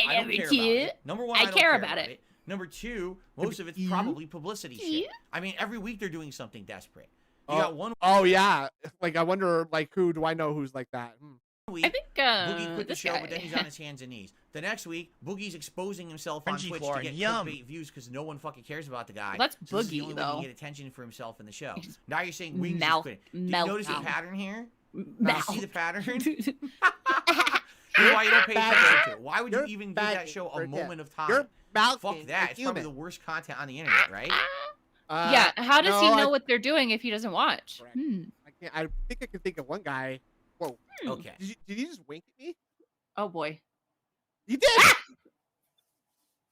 [SPEAKER 8] I don't care about it. Number one, I don't care about it. Number two, most of it's probably publicity shit. I mean, every week they're doing something desperate. You got one
[SPEAKER 5] Oh yeah. Like I wonder like who do I know who's like that?
[SPEAKER 8] week,
[SPEAKER 4] I think
[SPEAKER 8] Boogie quit the
[SPEAKER 4] this
[SPEAKER 8] show,
[SPEAKER 4] guy.
[SPEAKER 8] but then he's on his hands and knees. The next week, Boogie's exposing himself on
[SPEAKER 2] Crunchy
[SPEAKER 8] Twitch
[SPEAKER 2] corn,
[SPEAKER 8] to get
[SPEAKER 2] yum.
[SPEAKER 8] clickbait views because no one fucking cares about the guy.
[SPEAKER 4] Well, that's
[SPEAKER 8] so this is the
[SPEAKER 4] Boogie,
[SPEAKER 8] only way he
[SPEAKER 4] though.
[SPEAKER 8] can get attention for himself in the show. Now you're saying Wings is
[SPEAKER 4] Mouth-
[SPEAKER 8] quitting. Do you
[SPEAKER 4] mouth
[SPEAKER 8] notice the
[SPEAKER 4] out.
[SPEAKER 8] pattern here? Do you
[SPEAKER 4] Mouth.
[SPEAKER 8] see the pattern? This is why you don't pay attention to it. Why would you
[SPEAKER 5] You're
[SPEAKER 8] even give that
[SPEAKER 5] bagging
[SPEAKER 8] show
[SPEAKER 5] for
[SPEAKER 8] a
[SPEAKER 5] him.
[SPEAKER 8] moment of time?
[SPEAKER 5] You're mouthing
[SPEAKER 8] Fuck that.
[SPEAKER 5] a
[SPEAKER 8] It's probably
[SPEAKER 5] human.
[SPEAKER 8] the worst content on the internet, right?
[SPEAKER 4] Yeah, how does he
[SPEAKER 5] no,
[SPEAKER 4] know what they're doing if he doesn't watch?
[SPEAKER 5] Correct. I think I can think of one guy. Whoa.
[SPEAKER 8] Okay.
[SPEAKER 5] Did you just wink at me?
[SPEAKER 4] Oh boy.
[SPEAKER 5] You did.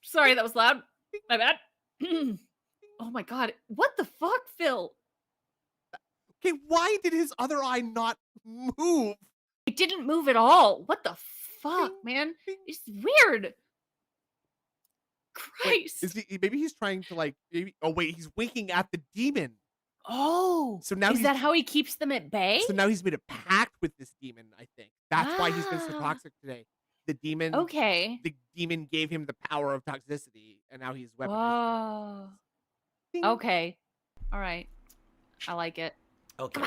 [SPEAKER 4] Sorry, that was loud. My bad. Oh my god. What the fuck, Phil?
[SPEAKER 5] Okay, why did his other eye not move?
[SPEAKER 4] It didn't move at all. What the fuck, man? It's weird.
[SPEAKER 5] Wait,
[SPEAKER 4] Christ.
[SPEAKER 5] is he, maybe he's trying to like maybe oh wait, he's winking at the demon.
[SPEAKER 4] Oh.
[SPEAKER 5] So now
[SPEAKER 4] is
[SPEAKER 5] he's,
[SPEAKER 4] that how he keeps them at bay?
[SPEAKER 5] so now he's made a pact with this demon, I think. That's why he's been so
[SPEAKER 4] Ah.
[SPEAKER 5] toxic today. The demon
[SPEAKER 4] Okay.
[SPEAKER 5] the demon gave him the power of toxicity and now he's weaponized.
[SPEAKER 4] Whoa.
[SPEAKER 5] Ding.
[SPEAKER 4] Okay. All right. I like it.
[SPEAKER 8] Okay.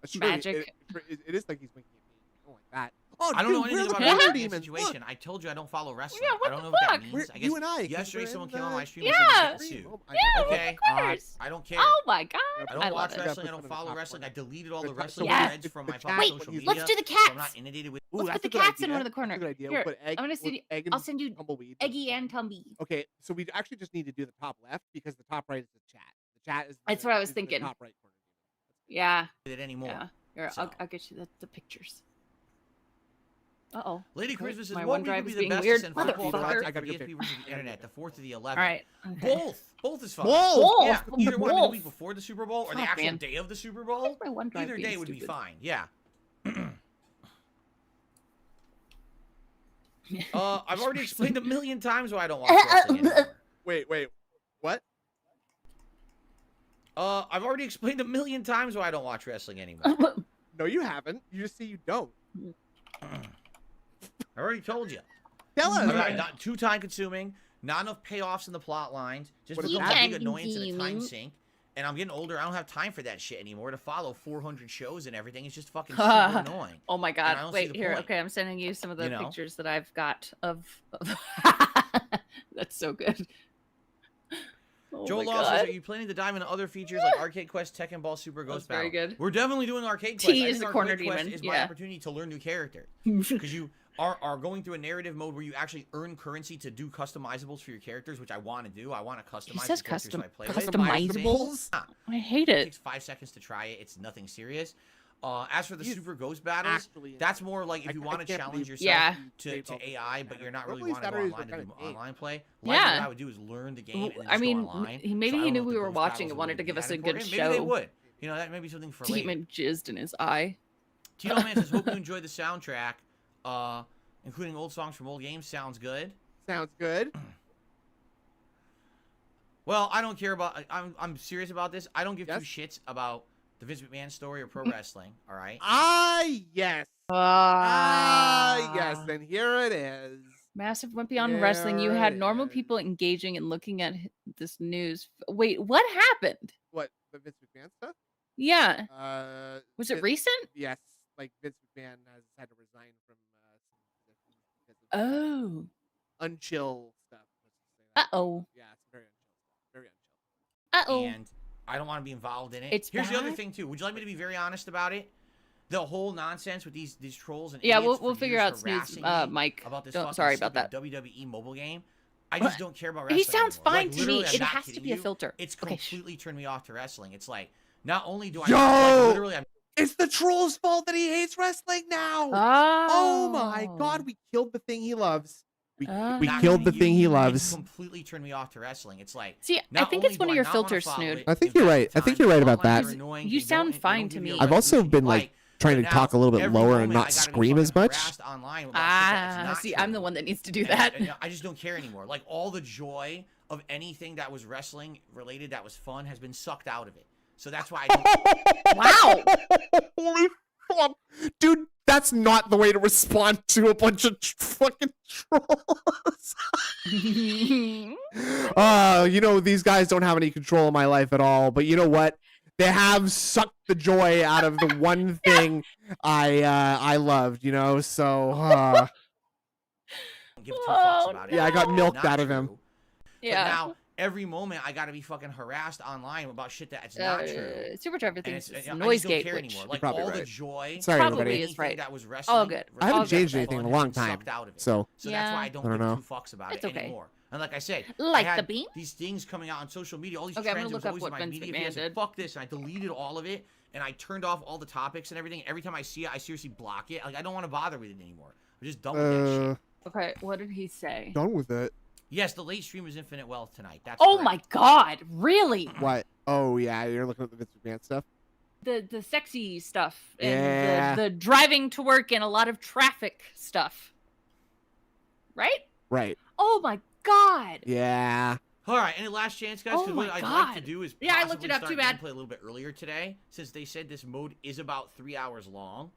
[SPEAKER 5] It's really-
[SPEAKER 4] Magic.
[SPEAKER 5] it is like he's winking at me. I don't like that. Oh,
[SPEAKER 8] I don't know
[SPEAKER 5] dude,
[SPEAKER 8] anything
[SPEAKER 5] we're
[SPEAKER 8] about
[SPEAKER 5] the
[SPEAKER 8] the
[SPEAKER 5] demons.
[SPEAKER 8] situation.
[SPEAKER 5] Look.
[SPEAKER 8] I told you I don't follow wrestling.
[SPEAKER 4] Yeah, what
[SPEAKER 8] I don't
[SPEAKER 4] the
[SPEAKER 8] know what
[SPEAKER 4] fuck?
[SPEAKER 8] that means.
[SPEAKER 5] We're-
[SPEAKER 8] I guess
[SPEAKER 5] you and I, 'cause
[SPEAKER 8] yesterday
[SPEAKER 5] we're
[SPEAKER 8] someone
[SPEAKER 5] in
[SPEAKER 8] came on
[SPEAKER 5] the-
[SPEAKER 8] my stream
[SPEAKER 4] Yeah.
[SPEAKER 8] and said you
[SPEAKER 5] Oh, I
[SPEAKER 4] Yeah,
[SPEAKER 5] know.
[SPEAKER 8] Okay.
[SPEAKER 4] of course.
[SPEAKER 8] I don't care.
[SPEAKER 4] Oh my god.
[SPEAKER 8] I don't
[SPEAKER 4] I
[SPEAKER 8] watch
[SPEAKER 4] love it.
[SPEAKER 8] wrestling. I
[SPEAKER 5] Put
[SPEAKER 8] don't
[SPEAKER 5] it on the
[SPEAKER 8] follow
[SPEAKER 5] top
[SPEAKER 8] wrestling. I
[SPEAKER 5] corner.
[SPEAKER 8] deleted all the
[SPEAKER 5] So
[SPEAKER 8] wrestling
[SPEAKER 4] Yeah.
[SPEAKER 8] threads from my
[SPEAKER 5] the chat,
[SPEAKER 8] social
[SPEAKER 5] what
[SPEAKER 8] media.
[SPEAKER 5] he's
[SPEAKER 4] Let's do the
[SPEAKER 8] so I'm
[SPEAKER 4] cats.
[SPEAKER 8] not inundated with.
[SPEAKER 5] Ooh,
[SPEAKER 4] Let's
[SPEAKER 5] that's
[SPEAKER 4] put the
[SPEAKER 5] a good
[SPEAKER 4] cats in
[SPEAKER 5] idea.
[SPEAKER 4] one of the corner.
[SPEAKER 5] That's a good idea.
[SPEAKER 4] Here,
[SPEAKER 5] We'll put egg,
[SPEAKER 4] I'm gonna send you.
[SPEAKER 5] egg
[SPEAKER 4] I'll
[SPEAKER 5] and
[SPEAKER 4] send you
[SPEAKER 5] tumbleweed.
[SPEAKER 4] Eggy and Tumby.
[SPEAKER 5] Okay, so we actually just need to do the top left because the top right is the chat. The chat is.
[SPEAKER 4] That's
[SPEAKER 5] the-
[SPEAKER 4] what I was
[SPEAKER 5] is the
[SPEAKER 4] thinking.
[SPEAKER 5] top right corner.
[SPEAKER 4] Yeah.
[SPEAKER 8] It anymore.
[SPEAKER 4] Yeah. Here,
[SPEAKER 8] So.
[SPEAKER 4] I'll get you the pictures. Uh-oh.
[SPEAKER 8] Lady
[SPEAKER 4] Okay.
[SPEAKER 8] Christmas says,
[SPEAKER 4] My
[SPEAKER 8] what week
[SPEAKER 4] OneDrive
[SPEAKER 8] would be
[SPEAKER 4] is
[SPEAKER 8] the
[SPEAKER 4] being
[SPEAKER 8] best
[SPEAKER 4] weird.
[SPEAKER 8] to send football
[SPEAKER 4] Motherfucker.
[SPEAKER 8] content
[SPEAKER 5] I
[SPEAKER 8] for
[SPEAKER 5] gotta go
[SPEAKER 8] DSP versus the internet, the 4th or the 11th?
[SPEAKER 4] All right. Okay.
[SPEAKER 8] Both is fine.
[SPEAKER 5] Both.
[SPEAKER 8] Yeah, either one, the
[SPEAKER 4] Both.
[SPEAKER 8] week before the Super Bowl or the
[SPEAKER 4] Fuck,
[SPEAKER 8] actual
[SPEAKER 4] man.
[SPEAKER 8] day of the Super Bowl.
[SPEAKER 4] My OneDrive
[SPEAKER 8] Either
[SPEAKER 4] being
[SPEAKER 8] day would be
[SPEAKER 4] stupid.
[SPEAKER 8] fine. Yeah.
[SPEAKER 4] Oh,
[SPEAKER 8] I've already explained a million times why I don't watch wrestling anymore.
[SPEAKER 5] Wait, what?
[SPEAKER 8] I've already explained a million times why I don't watch wrestling anymore.
[SPEAKER 5] No, you haven't. You just say you don't.
[SPEAKER 8] I already told you.
[SPEAKER 5] Tell us.
[SPEAKER 8] Not too time consuming, not enough payoffs in the plot lines, just
[SPEAKER 5] What is
[SPEAKER 8] becomes a
[SPEAKER 5] that?
[SPEAKER 8] big annoyance and a time sink. And I'm getting older. I don't have time for that shit anymore to follow 400 shows and everything. It's just fucking super annoying.
[SPEAKER 4] Oh my
[SPEAKER 8] I
[SPEAKER 4] god.
[SPEAKER 8] don't see
[SPEAKER 4] Wait,
[SPEAKER 8] the
[SPEAKER 4] here.
[SPEAKER 8] point.
[SPEAKER 4] Okay, I'm sending you some of the
[SPEAKER 8] You know?
[SPEAKER 4] pictures that I've got of That's so good. Oh
[SPEAKER 8] Joel
[SPEAKER 4] my
[SPEAKER 8] Law says,
[SPEAKER 4] God.
[SPEAKER 8] are you planning to dive into other features like Arcade Quest, Tekken Ball, Super Ghost
[SPEAKER 4] That's very
[SPEAKER 8] Battle?
[SPEAKER 4] good.
[SPEAKER 8] We're definitely doing Arcade Quest.
[SPEAKER 4] T
[SPEAKER 8] I
[SPEAKER 4] is
[SPEAKER 8] think
[SPEAKER 4] the corner
[SPEAKER 8] Arcade Quest
[SPEAKER 4] demon,
[SPEAKER 8] is my
[SPEAKER 4] yeah.
[SPEAKER 8] opportunity to learn new characters. Because you are going through a narrative mode where you actually earn currency to do customizables for your characters, which I want to do. I want to customize
[SPEAKER 4] says
[SPEAKER 8] the characters
[SPEAKER 4] custom-
[SPEAKER 8] I play
[SPEAKER 4] customizables?
[SPEAKER 8] with.
[SPEAKER 4] I hate
[SPEAKER 8] It
[SPEAKER 4] it.
[SPEAKER 8] takes 5 seconds to try it. It's nothing serious. As for the
[SPEAKER 5] He's
[SPEAKER 8] Super Ghost battles,
[SPEAKER 5] actually
[SPEAKER 8] that's more like if you
[SPEAKER 5] I
[SPEAKER 8] want to
[SPEAKER 5] can't
[SPEAKER 8] challenge
[SPEAKER 5] believe-
[SPEAKER 8] yourself
[SPEAKER 4] Yeah.
[SPEAKER 8] to AI, but you're not really
[SPEAKER 5] Normally
[SPEAKER 8] wanting to go
[SPEAKER 5] Saturdays
[SPEAKER 8] online
[SPEAKER 5] are
[SPEAKER 8] to do
[SPEAKER 5] kinda game.
[SPEAKER 8] online play.
[SPEAKER 4] Yeah.
[SPEAKER 8] What I would do is learn the game and then
[SPEAKER 4] I
[SPEAKER 8] just
[SPEAKER 4] mean,
[SPEAKER 8] go online.
[SPEAKER 4] maybe
[SPEAKER 8] So I
[SPEAKER 4] he
[SPEAKER 8] don't
[SPEAKER 4] knew
[SPEAKER 8] know if
[SPEAKER 4] we
[SPEAKER 8] the
[SPEAKER 4] were
[SPEAKER 8] ghost
[SPEAKER 4] watching
[SPEAKER 8] battles
[SPEAKER 4] and
[SPEAKER 8] would
[SPEAKER 4] wanted to
[SPEAKER 8] really
[SPEAKER 4] give
[SPEAKER 8] be
[SPEAKER 4] us
[SPEAKER 8] that
[SPEAKER 4] a good
[SPEAKER 8] important. Maybe they
[SPEAKER 4] show.
[SPEAKER 8] would. You know, that may be something for later.
[SPEAKER 4] Demon jizzed in his eye.
[SPEAKER 8] Tito Man says, hope you enjoyed the soundtrack, including old songs from old games. Sounds good.
[SPEAKER 5] Sounds good.
[SPEAKER 8] Well, I don't care about. I'm serious about this. I don't give
[SPEAKER 5] Yes?
[SPEAKER 8] two shits about the Vince McMahon story or pro wrestling. All right.
[SPEAKER 5] Ah, yes. Ah, yes. And here it is.
[SPEAKER 4] Massive went beyond wrestling. You had normal people engaging and looking at this news. Wait, what happened?
[SPEAKER 5] What, the Vince McMahon stuff?
[SPEAKER 4] Yeah. Was it
[SPEAKER 5] Vin-
[SPEAKER 4] recent?
[SPEAKER 5] Yes, like Vince McMahon has had to resign from some positions because of
[SPEAKER 4] Oh.
[SPEAKER 5] unchill stuff. Let's just say that.
[SPEAKER 4] Uh-oh.
[SPEAKER 5] Yeah, it's very unchill stuff. Very unchill.
[SPEAKER 4] Uh-oh.
[SPEAKER 8] And I don't want to be involved in it.
[SPEAKER 4] It's
[SPEAKER 8] Here's the other
[SPEAKER 4] bad?
[SPEAKER 8] thing too. Would you like me to be very honest about it? The whole nonsense with these trolls and
[SPEAKER 4] Yeah,
[SPEAKER 8] idiots
[SPEAKER 4] we'll
[SPEAKER 8] for
[SPEAKER 4] figure
[SPEAKER 8] years
[SPEAKER 4] out Snood's
[SPEAKER 8] harassing me
[SPEAKER 4] mic.
[SPEAKER 8] about this
[SPEAKER 4] Don't,
[SPEAKER 8] fucking
[SPEAKER 4] sorry about
[SPEAKER 8] stupid
[SPEAKER 4] that.
[SPEAKER 8] WWE mobile game. I just don't care about wrestling.
[SPEAKER 4] He sounds
[SPEAKER 8] anymore.
[SPEAKER 4] fine
[SPEAKER 8] Like,
[SPEAKER 4] to
[SPEAKER 8] literally,
[SPEAKER 4] me.
[SPEAKER 8] I'm
[SPEAKER 4] It
[SPEAKER 8] not
[SPEAKER 4] has to
[SPEAKER 8] kidding
[SPEAKER 4] be a
[SPEAKER 8] you.
[SPEAKER 4] filter.
[SPEAKER 8] It's
[SPEAKER 4] Okay.
[SPEAKER 8] completely turned me off to wrestling. It's like not only do I
[SPEAKER 5] Yo!
[SPEAKER 8] like, literally I'm
[SPEAKER 5] It's the troll's fault that he hates wrestling now. Oh my god, we killed the thing he loves. We
[SPEAKER 8] not
[SPEAKER 5] killed the
[SPEAKER 8] kidding
[SPEAKER 5] thing
[SPEAKER 8] you,
[SPEAKER 5] he
[SPEAKER 8] It's
[SPEAKER 5] loves.
[SPEAKER 8] completely turned me off to wrestling. It's like
[SPEAKER 4] See, I
[SPEAKER 8] not
[SPEAKER 4] think
[SPEAKER 8] only
[SPEAKER 4] it's one
[SPEAKER 8] do
[SPEAKER 4] of
[SPEAKER 8] I
[SPEAKER 4] your
[SPEAKER 8] not wanna
[SPEAKER 4] filters,
[SPEAKER 8] follow
[SPEAKER 4] Snood.
[SPEAKER 8] it,
[SPEAKER 5] I think
[SPEAKER 8] invest
[SPEAKER 5] you're right. I
[SPEAKER 8] time,
[SPEAKER 5] think you're right about that.
[SPEAKER 8] they're annoying,
[SPEAKER 4] You
[SPEAKER 8] they
[SPEAKER 4] sound
[SPEAKER 8] don't- they
[SPEAKER 4] fine
[SPEAKER 8] don't
[SPEAKER 4] to
[SPEAKER 8] give
[SPEAKER 4] me.
[SPEAKER 8] you a
[SPEAKER 5] I've also
[SPEAKER 8] resolution.
[SPEAKER 5] been like trying to
[SPEAKER 8] now,
[SPEAKER 5] talk a little bit
[SPEAKER 8] every
[SPEAKER 5] lower
[SPEAKER 8] moment
[SPEAKER 5] and
[SPEAKER 8] I
[SPEAKER 5] not
[SPEAKER 8] gotta be
[SPEAKER 5] scream as
[SPEAKER 8] fucking
[SPEAKER 5] much.
[SPEAKER 8] harassed online about shit that's not
[SPEAKER 4] See,
[SPEAKER 8] true.
[SPEAKER 4] I'm the one that needs to do
[SPEAKER 8] And-
[SPEAKER 4] that.
[SPEAKER 8] and I just don't care anymore. Like all the joy of anything that was wrestling related that was fun has been sucked out of it. So that's why I don't.
[SPEAKER 4] Wow.
[SPEAKER 5] Holy fuck. Dude, that's not the way to respond to a bunch of fucking trolls. You know, these guys don't have any control of my life at all, but you know what? They have sucked the joy out of the one thing I loved, you know, so
[SPEAKER 8] Give two fucks about it.
[SPEAKER 5] yeah, I got
[SPEAKER 8] It's
[SPEAKER 5] milked
[SPEAKER 8] not
[SPEAKER 5] out of him.
[SPEAKER 8] true.
[SPEAKER 4] Yeah.
[SPEAKER 8] But now every moment I gotta be fucking harassed online about shit that's not true.
[SPEAKER 4] Supercharger
[SPEAKER 8] And
[SPEAKER 4] thinks it's
[SPEAKER 8] I
[SPEAKER 4] noise
[SPEAKER 8] just don't
[SPEAKER 4] gate,
[SPEAKER 8] care
[SPEAKER 4] which
[SPEAKER 8] anymore.
[SPEAKER 5] You're
[SPEAKER 8] Like
[SPEAKER 5] probably
[SPEAKER 8] all the
[SPEAKER 5] right.
[SPEAKER 8] joy,
[SPEAKER 5] Sorry,
[SPEAKER 4] probably
[SPEAKER 5] everybody.
[SPEAKER 4] is right.
[SPEAKER 8] anything that was
[SPEAKER 4] All
[SPEAKER 8] wrestling.
[SPEAKER 4] good.
[SPEAKER 5] I haven't
[SPEAKER 4] All good.
[SPEAKER 5] changed anything in a long time,
[SPEAKER 8] Sucked out of it.
[SPEAKER 5] so
[SPEAKER 8] So that's why I
[SPEAKER 4] Yeah.
[SPEAKER 8] don't
[SPEAKER 5] I don't
[SPEAKER 8] give
[SPEAKER 5] know.
[SPEAKER 8] two fucks about
[SPEAKER 4] It's
[SPEAKER 8] it
[SPEAKER 4] okay.
[SPEAKER 8] anymore. And like I said,
[SPEAKER 4] Like
[SPEAKER 8] I
[SPEAKER 4] the
[SPEAKER 8] had
[SPEAKER 4] beam?
[SPEAKER 8] these things coming out on social media, all these
[SPEAKER 4] Okay, I'm gonna
[SPEAKER 8] trends. It was
[SPEAKER 4] look up
[SPEAKER 8] always
[SPEAKER 4] what
[SPEAKER 8] in my
[SPEAKER 4] Vince
[SPEAKER 8] media
[SPEAKER 4] McMahon
[SPEAKER 8] feed. I said,
[SPEAKER 4] did.
[SPEAKER 8] fuck this, and I deleted all of it, and I turned off all the topics and everything. Every time I see it, I seriously block it. Like I don't want to bother with it anymore. I'm just done with that shit.
[SPEAKER 4] Okay, what did he say?
[SPEAKER 5] done with it.
[SPEAKER 8] Yes, the late stream was Infinite Wealth tonight. That's
[SPEAKER 4] Oh
[SPEAKER 8] correct.
[SPEAKER 4] my god, really?
[SPEAKER 5] What? Oh yeah, you're looking at the Vince McMahon stuff.
[SPEAKER 4] The sexy stuff and
[SPEAKER 5] Yeah.
[SPEAKER 4] the driving to work and a lot of traffic stuff. Right?
[SPEAKER 5] Right.
[SPEAKER 4] Oh my god.
[SPEAKER 5] Yeah.
[SPEAKER 8] All right, any last chance, guys?
[SPEAKER 4] Oh
[SPEAKER 8] Because what
[SPEAKER 4] my
[SPEAKER 8] I'd like to
[SPEAKER 4] God.
[SPEAKER 8] do is
[SPEAKER 4] Yeah, I looked
[SPEAKER 8] possibly
[SPEAKER 4] it up,
[SPEAKER 8] start
[SPEAKER 4] too bad.
[SPEAKER 8] gameplay a little bit earlier today, since they said this mode is about 3 hours long.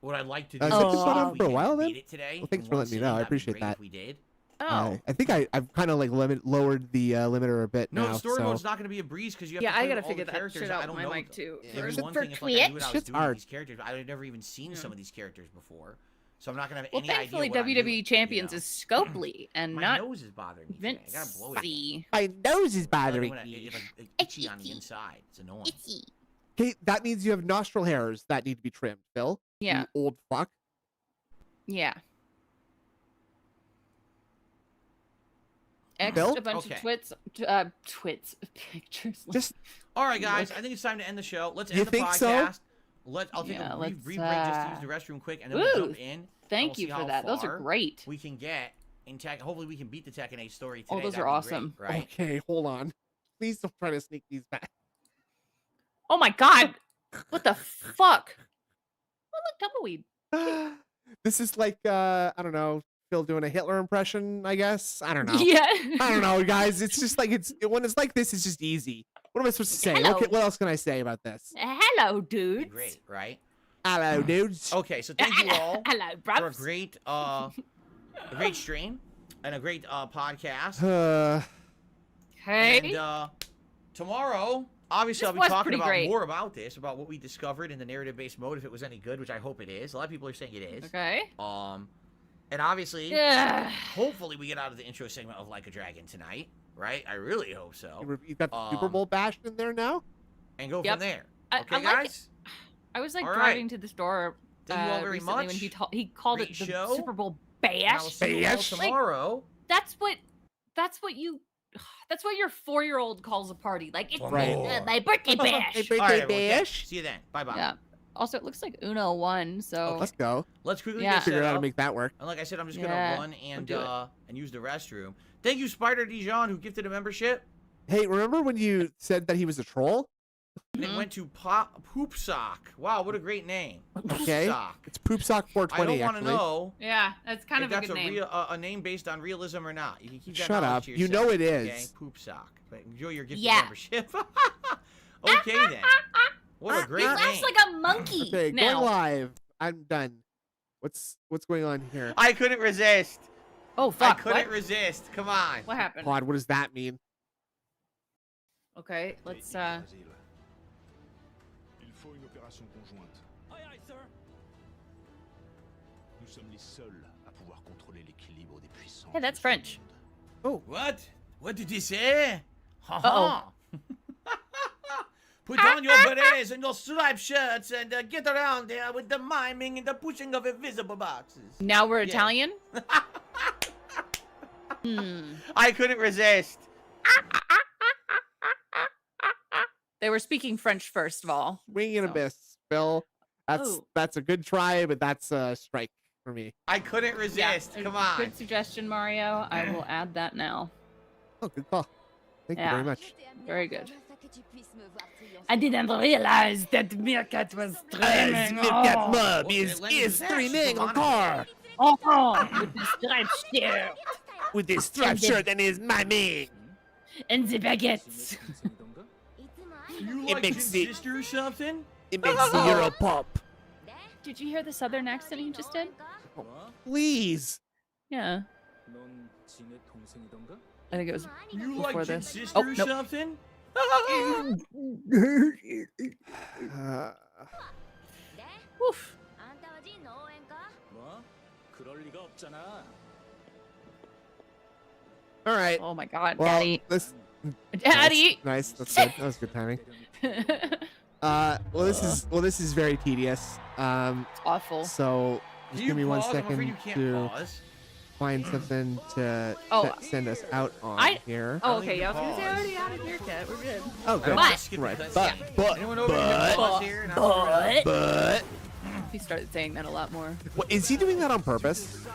[SPEAKER 8] What I'd like to do
[SPEAKER 5] Has
[SPEAKER 8] is
[SPEAKER 5] it been
[SPEAKER 8] see
[SPEAKER 5] put
[SPEAKER 8] if
[SPEAKER 5] on
[SPEAKER 8] we
[SPEAKER 5] for a
[SPEAKER 8] can
[SPEAKER 5] while then?
[SPEAKER 8] beat it today.
[SPEAKER 5] Well, thanks
[SPEAKER 8] in
[SPEAKER 5] for
[SPEAKER 8] one
[SPEAKER 5] letting me
[SPEAKER 8] sitting.
[SPEAKER 5] know. I
[SPEAKER 8] That'd be
[SPEAKER 5] appreciate
[SPEAKER 8] great
[SPEAKER 5] that.
[SPEAKER 8] If we did.
[SPEAKER 4] Oh.
[SPEAKER 5] I think I've kind of like lowered the limiter a bit
[SPEAKER 8] No,
[SPEAKER 5] now.
[SPEAKER 8] the story
[SPEAKER 5] so.
[SPEAKER 8] mode's not going to be a breeze because you have
[SPEAKER 4] Yeah,
[SPEAKER 8] to
[SPEAKER 4] I
[SPEAKER 8] play
[SPEAKER 4] gotta
[SPEAKER 8] with all
[SPEAKER 4] figure
[SPEAKER 8] the
[SPEAKER 4] that
[SPEAKER 8] characters.
[SPEAKER 4] shit
[SPEAKER 8] I
[SPEAKER 4] out
[SPEAKER 8] don't
[SPEAKER 4] with my
[SPEAKER 8] know
[SPEAKER 4] mic too.
[SPEAKER 8] It'd be
[SPEAKER 4] For
[SPEAKER 8] one thing if like, I knew what I was
[SPEAKER 5] Shit's
[SPEAKER 8] doing with
[SPEAKER 5] hard.
[SPEAKER 8] these characters. but I'd never even seen some of these characters before, so I'm not going to have
[SPEAKER 4] Well,
[SPEAKER 8] any
[SPEAKER 4] thankfully,
[SPEAKER 8] idea what I'm
[SPEAKER 4] WWE
[SPEAKER 8] doing,
[SPEAKER 4] Champions
[SPEAKER 8] you know?
[SPEAKER 4] is Scopely and
[SPEAKER 8] My
[SPEAKER 4] not
[SPEAKER 8] nose is bothering me today. I gotta blow it.
[SPEAKER 4] Vinci.
[SPEAKER 5] My nose is
[SPEAKER 8] It's
[SPEAKER 5] bothering
[SPEAKER 8] like
[SPEAKER 5] me.
[SPEAKER 8] it's like itchy on the inside. It's annoying.
[SPEAKER 5] Okay, that means you have nostril hairs that need to be trimmed, Phil.
[SPEAKER 4] Yeah.
[SPEAKER 5] You old fuck.
[SPEAKER 4] Yeah. X'd
[SPEAKER 5] Bill?
[SPEAKER 4] a bunch
[SPEAKER 8] Okay.
[SPEAKER 4] of twits pictures.
[SPEAKER 5] Just
[SPEAKER 8] All right, guys. I think it's time to end the show. Let's
[SPEAKER 5] You
[SPEAKER 8] end the
[SPEAKER 5] think so?
[SPEAKER 8] podcast. I'll take
[SPEAKER 4] Yeah,
[SPEAKER 8] a
[SPEAKER 4] let's,
[SPEAKER 8] brief break just to use the restroom quick, and then we'll
[SPEAKER 4] Ooh,
[SPEAKER 8] jump in. and
[SPEAKER 4] thank
[SPEAKER 8] we'll
[SPEAKER 4] you
[SPEAKER 8] see
[SPEAKER 4] for
[SPEAKER 8] how
[SPEAKER 4] that. Those are
[SPEAKER 8] far
[SPEAKER 4] great.
[SPEAKER 8] We can get in tech. Hopefully, we can beat the Tekken 8 story today.
[SPEAKER 4] Oh, those
[SPEAKER 8] That'd
[SPEAKER 4] are
[SPEAKER 8] be great,
[SPEAKER 4] awesome.
[SPEAKER 8] right?
[SPEAKER 5] okay. Hold on. Please don't try to sneak these back.
[SPEAKER 4] Oh my god! What the fuck? Oh look, tumbleweed.
[SPEAKER 5] This is like I don't know, Phil doing a Hitler impression. I guess I don't know.
[SPEAKER 4] Yeah.
[SPEAKER 5] I don't know, guys. It's just like when it's like this, it's just easy. What am I supposed to say?
[SPEAKER 4] Hello.
[SPEAKER 5] What else can I say about this?
[SPEAKER 4] Hello,
[SPEAKER 8] Be
[SPEAKER 4] dudes.
[SPEAKER 8] great, right?
[SPEAKER 5] Hello, dudes.
[SPEAKER 8] Okay, so thank you all
[SPEAKER 4] Hello,
[SPEAKER 8] for a
[SPEAKER 4] bruvs.
[SPEAKER 8] great stream and a great podcast.
[SPEAKER 4] Hey.
[SPEAKER 8] And tomorrow, obviously,
[SPEAKER 4] This
[SPEAKER 8] I'll be
[SPEAKER 4] was
[SPEAKER 8] talking
[SPEAKER 4] pretty
[SPEAKER 8] about
[SPEAKER 4] great.
[SPEAKER 8] more about this, about what we discovered in the narrative-based mode, if it was any good, which I hope it is. A lot of people are saying it is.
[SPEAKER 4] Okay.
[SPEAKER 8] And obviously,
[SPEAKER 4] Yeah.
[SPEAKER 8] hopefully, we get out of the intro segment of Like a Dragon tonight, right? I really hope so.
[SPEAKER 5] You've got the Super Bowl bashed in there now.
[SPEAKER 8] And go
[SPEAKER 4] Yep.
[SPEAKER 8] from there.
[SPEAKER 4] I
[SPEAKER 8] Okay,
[SPEAKER 4] like
[SPEAKER 8] guys.
[SPEAKER 4] I was like
[SPEAKER 8] All
[SPEAKER 4] driving
[SPEAKER 8] right.
[SPEAKER 4] to the store
[SPEAKER 8] Thank you all very
[SPEAKER 4] recently
[SPEAKER 8] much.
[SPEAKER 4] when he called
[SPEAKER 8] Great
[SPEAKER 4] it the
[SPEAKER 8] show.
[SPEAKER 4] Super Bowl
[SPEAKER 8] And I will
[SPEAKER 4] bash.
[SPEAKER 8] see you all
[SPEAKER 5] Bash.
[SPEAKER 8] tomorrow.
[SPEAKER 4] That's what your 4-year-old calls a party. Like it's
[SPEAKER 5] Right.
[SPEAKER 4] my birthday bash.
[SPEAKER 5] Hey,
[SPEAKER 8] All
[SPEAKER 5] birthday
[SPEAKER 8] right, everyone. Yeah,
[SPEAKER 5] bash.
[SPEAKER 8] see you then. Bye-bye.
[SPEAKER 4] Yeah. Also, it looks like Uno won, so
[SPEAKER 5] Let's go.
[SPEAKER 8] Let's quickly
[SPEAKER 4] Yeah.
[SPEAKER 8] get
[SPEAKER 5] Figure
[SPEAKER 8] set
[SPEAKER 5] out how to
[SPEAKER 8] up.
[SPEAKER 5] make that work.
[SPEAKER 8] And like I said, I'm just
[SPEAKER 4] Yeah,
[SPEAKER 8] gonna run and
[SPEAKER 4] do it.
[SPEAKER 8] and use the restroom. Thank you, Spider Dijon, who gifted a membership.
[SPEAKER 5] Hey, remember when you said that he was a troll?
[SPEAKER 8] And it went to Poop Sock. Wow, what a great name.
[SPEAKER 5] Okay.
[SPEAKER 8] Sock.
[SPEAKER 5] It's Poop Sock
[SPEAKER 8] I
[SPEAKER 5] 420.
[SPEAKER 8] don't want to
[SPEAKER 5] actually.
[SPEAKER 8] know
[SPEAKER 4] yeah, that's kind
[SPEAKER 8] if
[SPEAKER 4] of a
[SPEAKER 8] that's
[SPEAKER 4] good name.
[SPEAKER 8] a name based on realism or not. You can keep that
[SPEAKER 5] Shut
[SPEAKER 8] knowledge
[SPEAKER 5] up.
[SPEAKER 8] to
[SPEAKER 5] You know
[SPEAKER 8] yourself,
[SPEAKER 5] it is.
[SPEAKER 8] Okay? Poop Sock. But enjoy your gifted
[SPEAKER 4] Yeah.
[SPEAKER 8] membership. Okay then. What a great
[SPEAKER 4] He
[SPEAKER 8] name.
[SPEAKER 4] laughs like a monkey
[SPEAKER 5] Okay,
[SPEAKER 4] now.
[SPEAKER 5] going live. I'm done. What's going on here?
[SPEAKER 8] I couldn't resist.
[SPEAKER 4] Oh fuck!
[SPEAKER 8] I couldn't
[SPEAKER 4] What?
[SPEAKER 8] resist. Come on.
[SPEAKER 4] What happened?
[SPEAKER 5] Pod, what does that mean?
[SPEAKER 4] Okay, let's
[SPEAKER 7] Il faut une opération conjointe.
[SPEAKER 1] Aye, aye, sir.
[SPEAKER 7] Nous sommes les seuls à pouvoir contrôler l'équilibre des puissances.
[SPEAKER 4] Hey, that's French.
[SPEAKER 5] Oh,
[SPEAKER 8] What? What did he say? Ha
[SPEAKER 4] Uh-oh.
[SPEAKER 8] ha. Put on your berets and your striped shirts and get around there with the miming and the pushing of invisible boxes.
[SPEAKER 4] Now we're
[SPEAKER 8] Yeah.
[SPEAKER 4] Italian.
[SPEAKER 8] I couldn't resist.
[SPEAKER 4] They were speaking French first of all.
[SPEAKER 5] Swing and a miss, Phil.
[SPEAKER 4] Oh.
[SPEAKER 5] That's a good try, but that's a strike for me.
[SPEAKER 8] I couldn't resist.
[SPEAKER 4] Yeah,
[SPEAKER 8] Come on.
[SPEAKER 4] Good suggestion, Mario. I will add that now.
[SPEAKER 5] Oh, good call. Thank you
[SPEAKER 4] Yeah.
[SPEAKER 5] very much.
[SPEAKER 4] Very good. I didn't realize that Meerkat was streaming.
[SPEAKER 5] Mom
[SPEAKER 8] is streaming on
[SPEAKER 5] car
[SPEAKER 4] With the striped shirt
[SPEAKER 5] with his striped shirt and his miming.
[SPEAKER 4] and the baguettes.
[SPEAKER 8] You
[SPEAKER 5] It
[SPEAKER 8] like
[SPEAKER 5] makes
[SPEAKER 8] your
[SPEAKER 5] the-
[SPEAKER 8] sister or something?
[SPEAKER 5] It makes the Euro pop.
[SPEAKER 4] Did you hear the southern accent he just did?
[SPEAKER 5] Please.
[SPEAKER 4] Yeah.
[SPEAKER 1] 넌 지네 동생이던가?
[SPEAKER 4] I think it was
[SPEAKER 8] You
[SPEAKER 4] before
[SPEAKER 8] like your
[SPEAKER 4] this.
[SPEAKER 8] sister
[SPEAKER 4] Oh,
[SPEAKER 8] or
[SPEAKER 4] nope.
[SPEAKER 8] something?
[SPEAKER 4] Woof.
[SPEAKER 1] 뭐? 그럴 리가 없잖아.
[SPEAKER 5] All right.
[SPEAKER 4] Oh my god,
[SPEAKER 5] Well,
[SPEAKER 4] Daddy.
[SPEAKER 5] this
[SPEAKER 4] Daddy!
[SPEAKER 5] nice. That's good. That was good timing. Well, this is very tedious.
[SPEAKER 4] Awful.
[SPEAKER 5] So just
[SPEAKER 8] Can
[SPEAKER 5] give me
[SPEAKER 8] you
[SPEAKER 5] one
[SPEAKER 8] pause? I'm afraid
[SPEAKER 5] second
[SPEAKER 8] you can't
[SPEAKER 5] to
[SPEAKER 8] pause.
[SPEAKER 5] find something to
[SPEAKER 4] Oh,
[SPEAKER 5] send us out on
[SPEAKER 4] I-
[SPEAKER 5] here.
[SPEAKER 4] Oh,
[SPEAKER 8] don't
[SPEAKER 4] okay,
[SPEAKER 8] need
[SPEAKER 4] yeah, I
[SPEAKER 8] to
[SPEAKER 4] was gonna say I
[SPEAKER 8] pause.
[SPEAKER 4] already added Meerkat. We're good.
[SPEAKER 5] Oh, good.
[SPEAKER 4] But-
[SPEAKER 8] Skip
[SPEAKER 5] Right.
[SPEAKER 8] the-
[SPEAKER 5] But,
[SPEAKER 8] yeah.
[SPEAKER 5] but,
[SPEAKER 8] Anyone over here can pause here and I'll
[SPEAKER 5] but,
[SPEAKER 4] He started saying that a lot more.
[SPEAKER 5] what, is he doing that on purpose?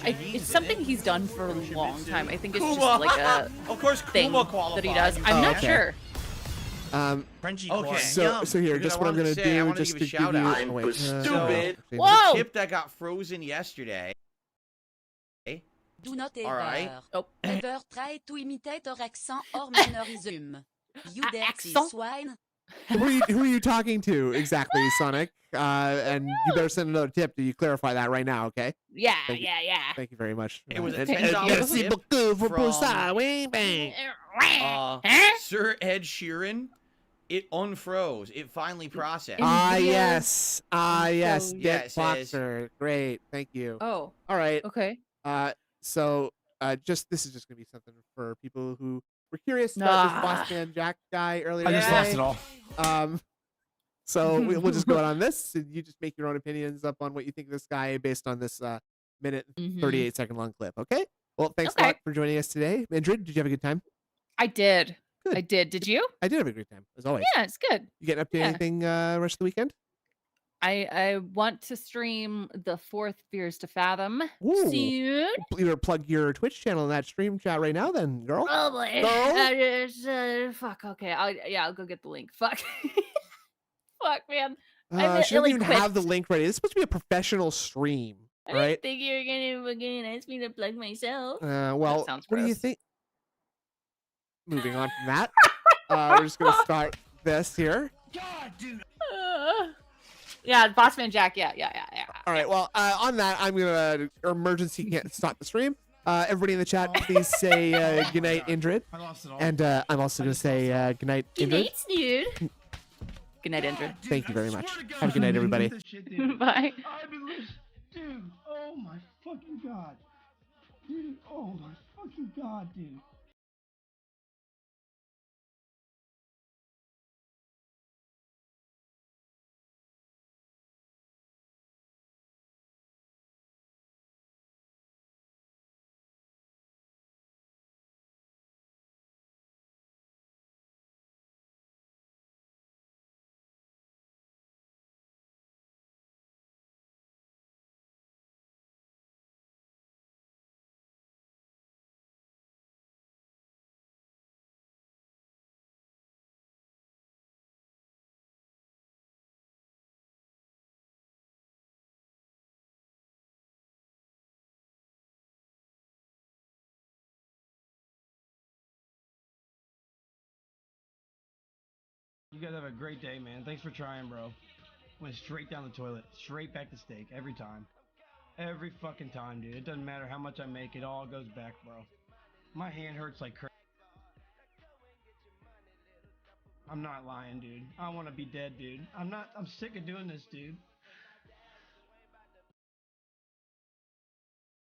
[SPEAKER 4] It's something he's done for a long time. I think it's just
[SPEAKER 8] Kuma.
[SPEAKER 4] like a
[SPEAKER 8] Of course,
[SPEAKER 4] thing
[SPEAKER 8] Kuma
[SPEAKER 4] that
[SPEAKER 8] qualified.
[SPEAKER 4] he does. I'm not
[SPEAKER 5] okay.
[SPEAKER 4] sure.
[SPEAKER 11] Frenchie
[SPEAKER 8] Okay.
[SPEAKER 11] Clark.
[SPEAKER 5] So here,
[SPEAKER 8] Because
[SPEAKER 5] just
[SPEAKER 8] I
[SPEAKER 5] what I'm
[SPEAKER 8] wanted
[SPEAKER 5] gonna
[SPEAKER 8] to say, I
[SPEAKER 5] do,
[SPEAKER 8] wanted to
[SPEAKER 5] just
[SPEAKER 8] give
[SPEAKER 5] to
[SPEAKER 8] a
[SPEAKER 5] give you.
[SPEAKER 8] shout out.
[SPEAKER 5] Oh, wait,
[SPEAKER 8] Stupid.
[SPEAKER 4] Whoa!
[SPEAKER 8] Chip that got frozen yesterday.
[SPEAKER 9] Do not
[SPEAKER 8] All right.
[SPEAKER 9] error.
[SPEAKER 4] Oh.
[SPEAKER 9] Never try to imitate our accent or mannerism. You dirty
[SPEAKER 4] accent?
[SPEAKER 9] swine.
[SPEAKER 5] who are you talking to exactly, Sonic? And you better send another tip. Do you clarify that right now? Okay.
[SPEAKER 4] Yeah,
[SPEAKER 5] Thank you.
[SPEAKER 4] yeah.
[SPEAKER 5] Thank you very much.
[SPEAKER 8] It was a
[SPEAKER 4] Thank
[SPEAKER 8] $10
[SPEAKER 4] you.
[SPEAKER 5] Merci
[SPEAKER 8] tip
[SPEAKER 5] beaucoup for
[SPEAKER 8] from,
[SPEAKER 5] ça. Wing bang.
[SPEAKER 4] Huh?
[SPEAKER 8] Sir Ed Sheeran. It unfroze. It finally processed.
[SPEAKER 5] Ah
[SPEAKER 4] Video.
[SPEAKER 5] yes. Ah yes.
[SPEAKER 4] So,
[SPEAKER 5] Get
[SPEAKER 8] yes, it is.
[SPEAKER 5] Boxer. Great. Thank you.
[SPEAKER 4] Oh,
[SPEAKER 5] All right.
[SPEAKER 4] okay.
[SPEAKER 5] So this is just gonna be something for people who were curious about this Boss Man Jack guy earlier
[SPEAKER 11] I just
[SPEAKER 5] today.
[SPEAKER 11] lost it all.
[SPEAKER 5] So we'll just go out on this, and you just make your own opinions up on what you think of this guy based on this minute
[SPEAKER 4] Mhm.
[SPEAKER 5] 38-second long clip. Okay. Well, thanks a
[SPEAKER 4] Okay.
[SPEAKER 5] lot for joining us today, Indrid. Did you have a good time?
[SPEAKER 4] I did.
[SPEAKER 5] Good.
[SPEAKER 4] I did. Did you?
[SPEAKER 5] I did have a great time, as always.
[SPEAKER 4] Yeah, it's good.
[SPEAKER 5] You getting up to
[SPEAKER 4] Yeah.
[SPEAKER 5] anything rest of the weekend?
[SPEAKER 4] I want to stream the fourth Fears to Fathom
[SPEAKER 5] Ooh.
[SPEAKER 4] soon.
[SPEAKER 5] You better plug your Twitch channel in that stream chat right now, then, girl.
[SPEAKER 4] Probably.
[SPEAKER 5] No?
[SPEAKER 4] Fuck. Okay. I'll go get the link. Fuck. Fuck, man. I
[SPEAKER 5] She doesn't
[SPEAKER 4] really
[SPEAKER 5] even
[SPEAKER 4] quit.
[SPEAKER 5] have the link ready. This is supposed to be a professional stream,
[SPEAKER 4] I
[SPEAKER 5] right?
[SPEAKER 4] didn't think you were gonna fucking ask me to plug myself.
[SPEAKER 5] Well,
[SPEAKER 4] sounds
[SPEAKER 5] what do you
[SPEAKER 4] gross.
[SPEAKER 5] think? Moving on from that, we're just gonna start this here.
[SPEAKER 11] God, dude.
[SPEAKER 4] Yeah, Bossman Jack. Yeah.
[SPEAKER 5] All right. Well, on that, I'm gonna emergency can't stop the stream. Everybody in the chat, please say goodnight, Indrid.
[SPEAKER 11] I lost it all.
[SPEAKER 5] And I'm also gonna say goodnight,
[SPEAKER 4] Good
[SPEAKER 5] Indrid.
[SPEAKER 4] night, dude. Good night, Indrid.
[SPEAKER 5] Thank you very much. Have a good night, everybody.
[SPEAKER 4] Bye.
[SPEAKER 11] I've been listening. Dude, oh my fucking god. Dude, oh my fucking god, dude. You guys have a great day, man. Thanks for trying, bro. Went straight down the toilet, straight back to steak every time. Every fucking time, dude. It doesn't matter how much I make, it all goes back, bro. My hand hurts like crazy. I'm not lying, dude. I want to be dead, dude. I'm sick of doing this, dude.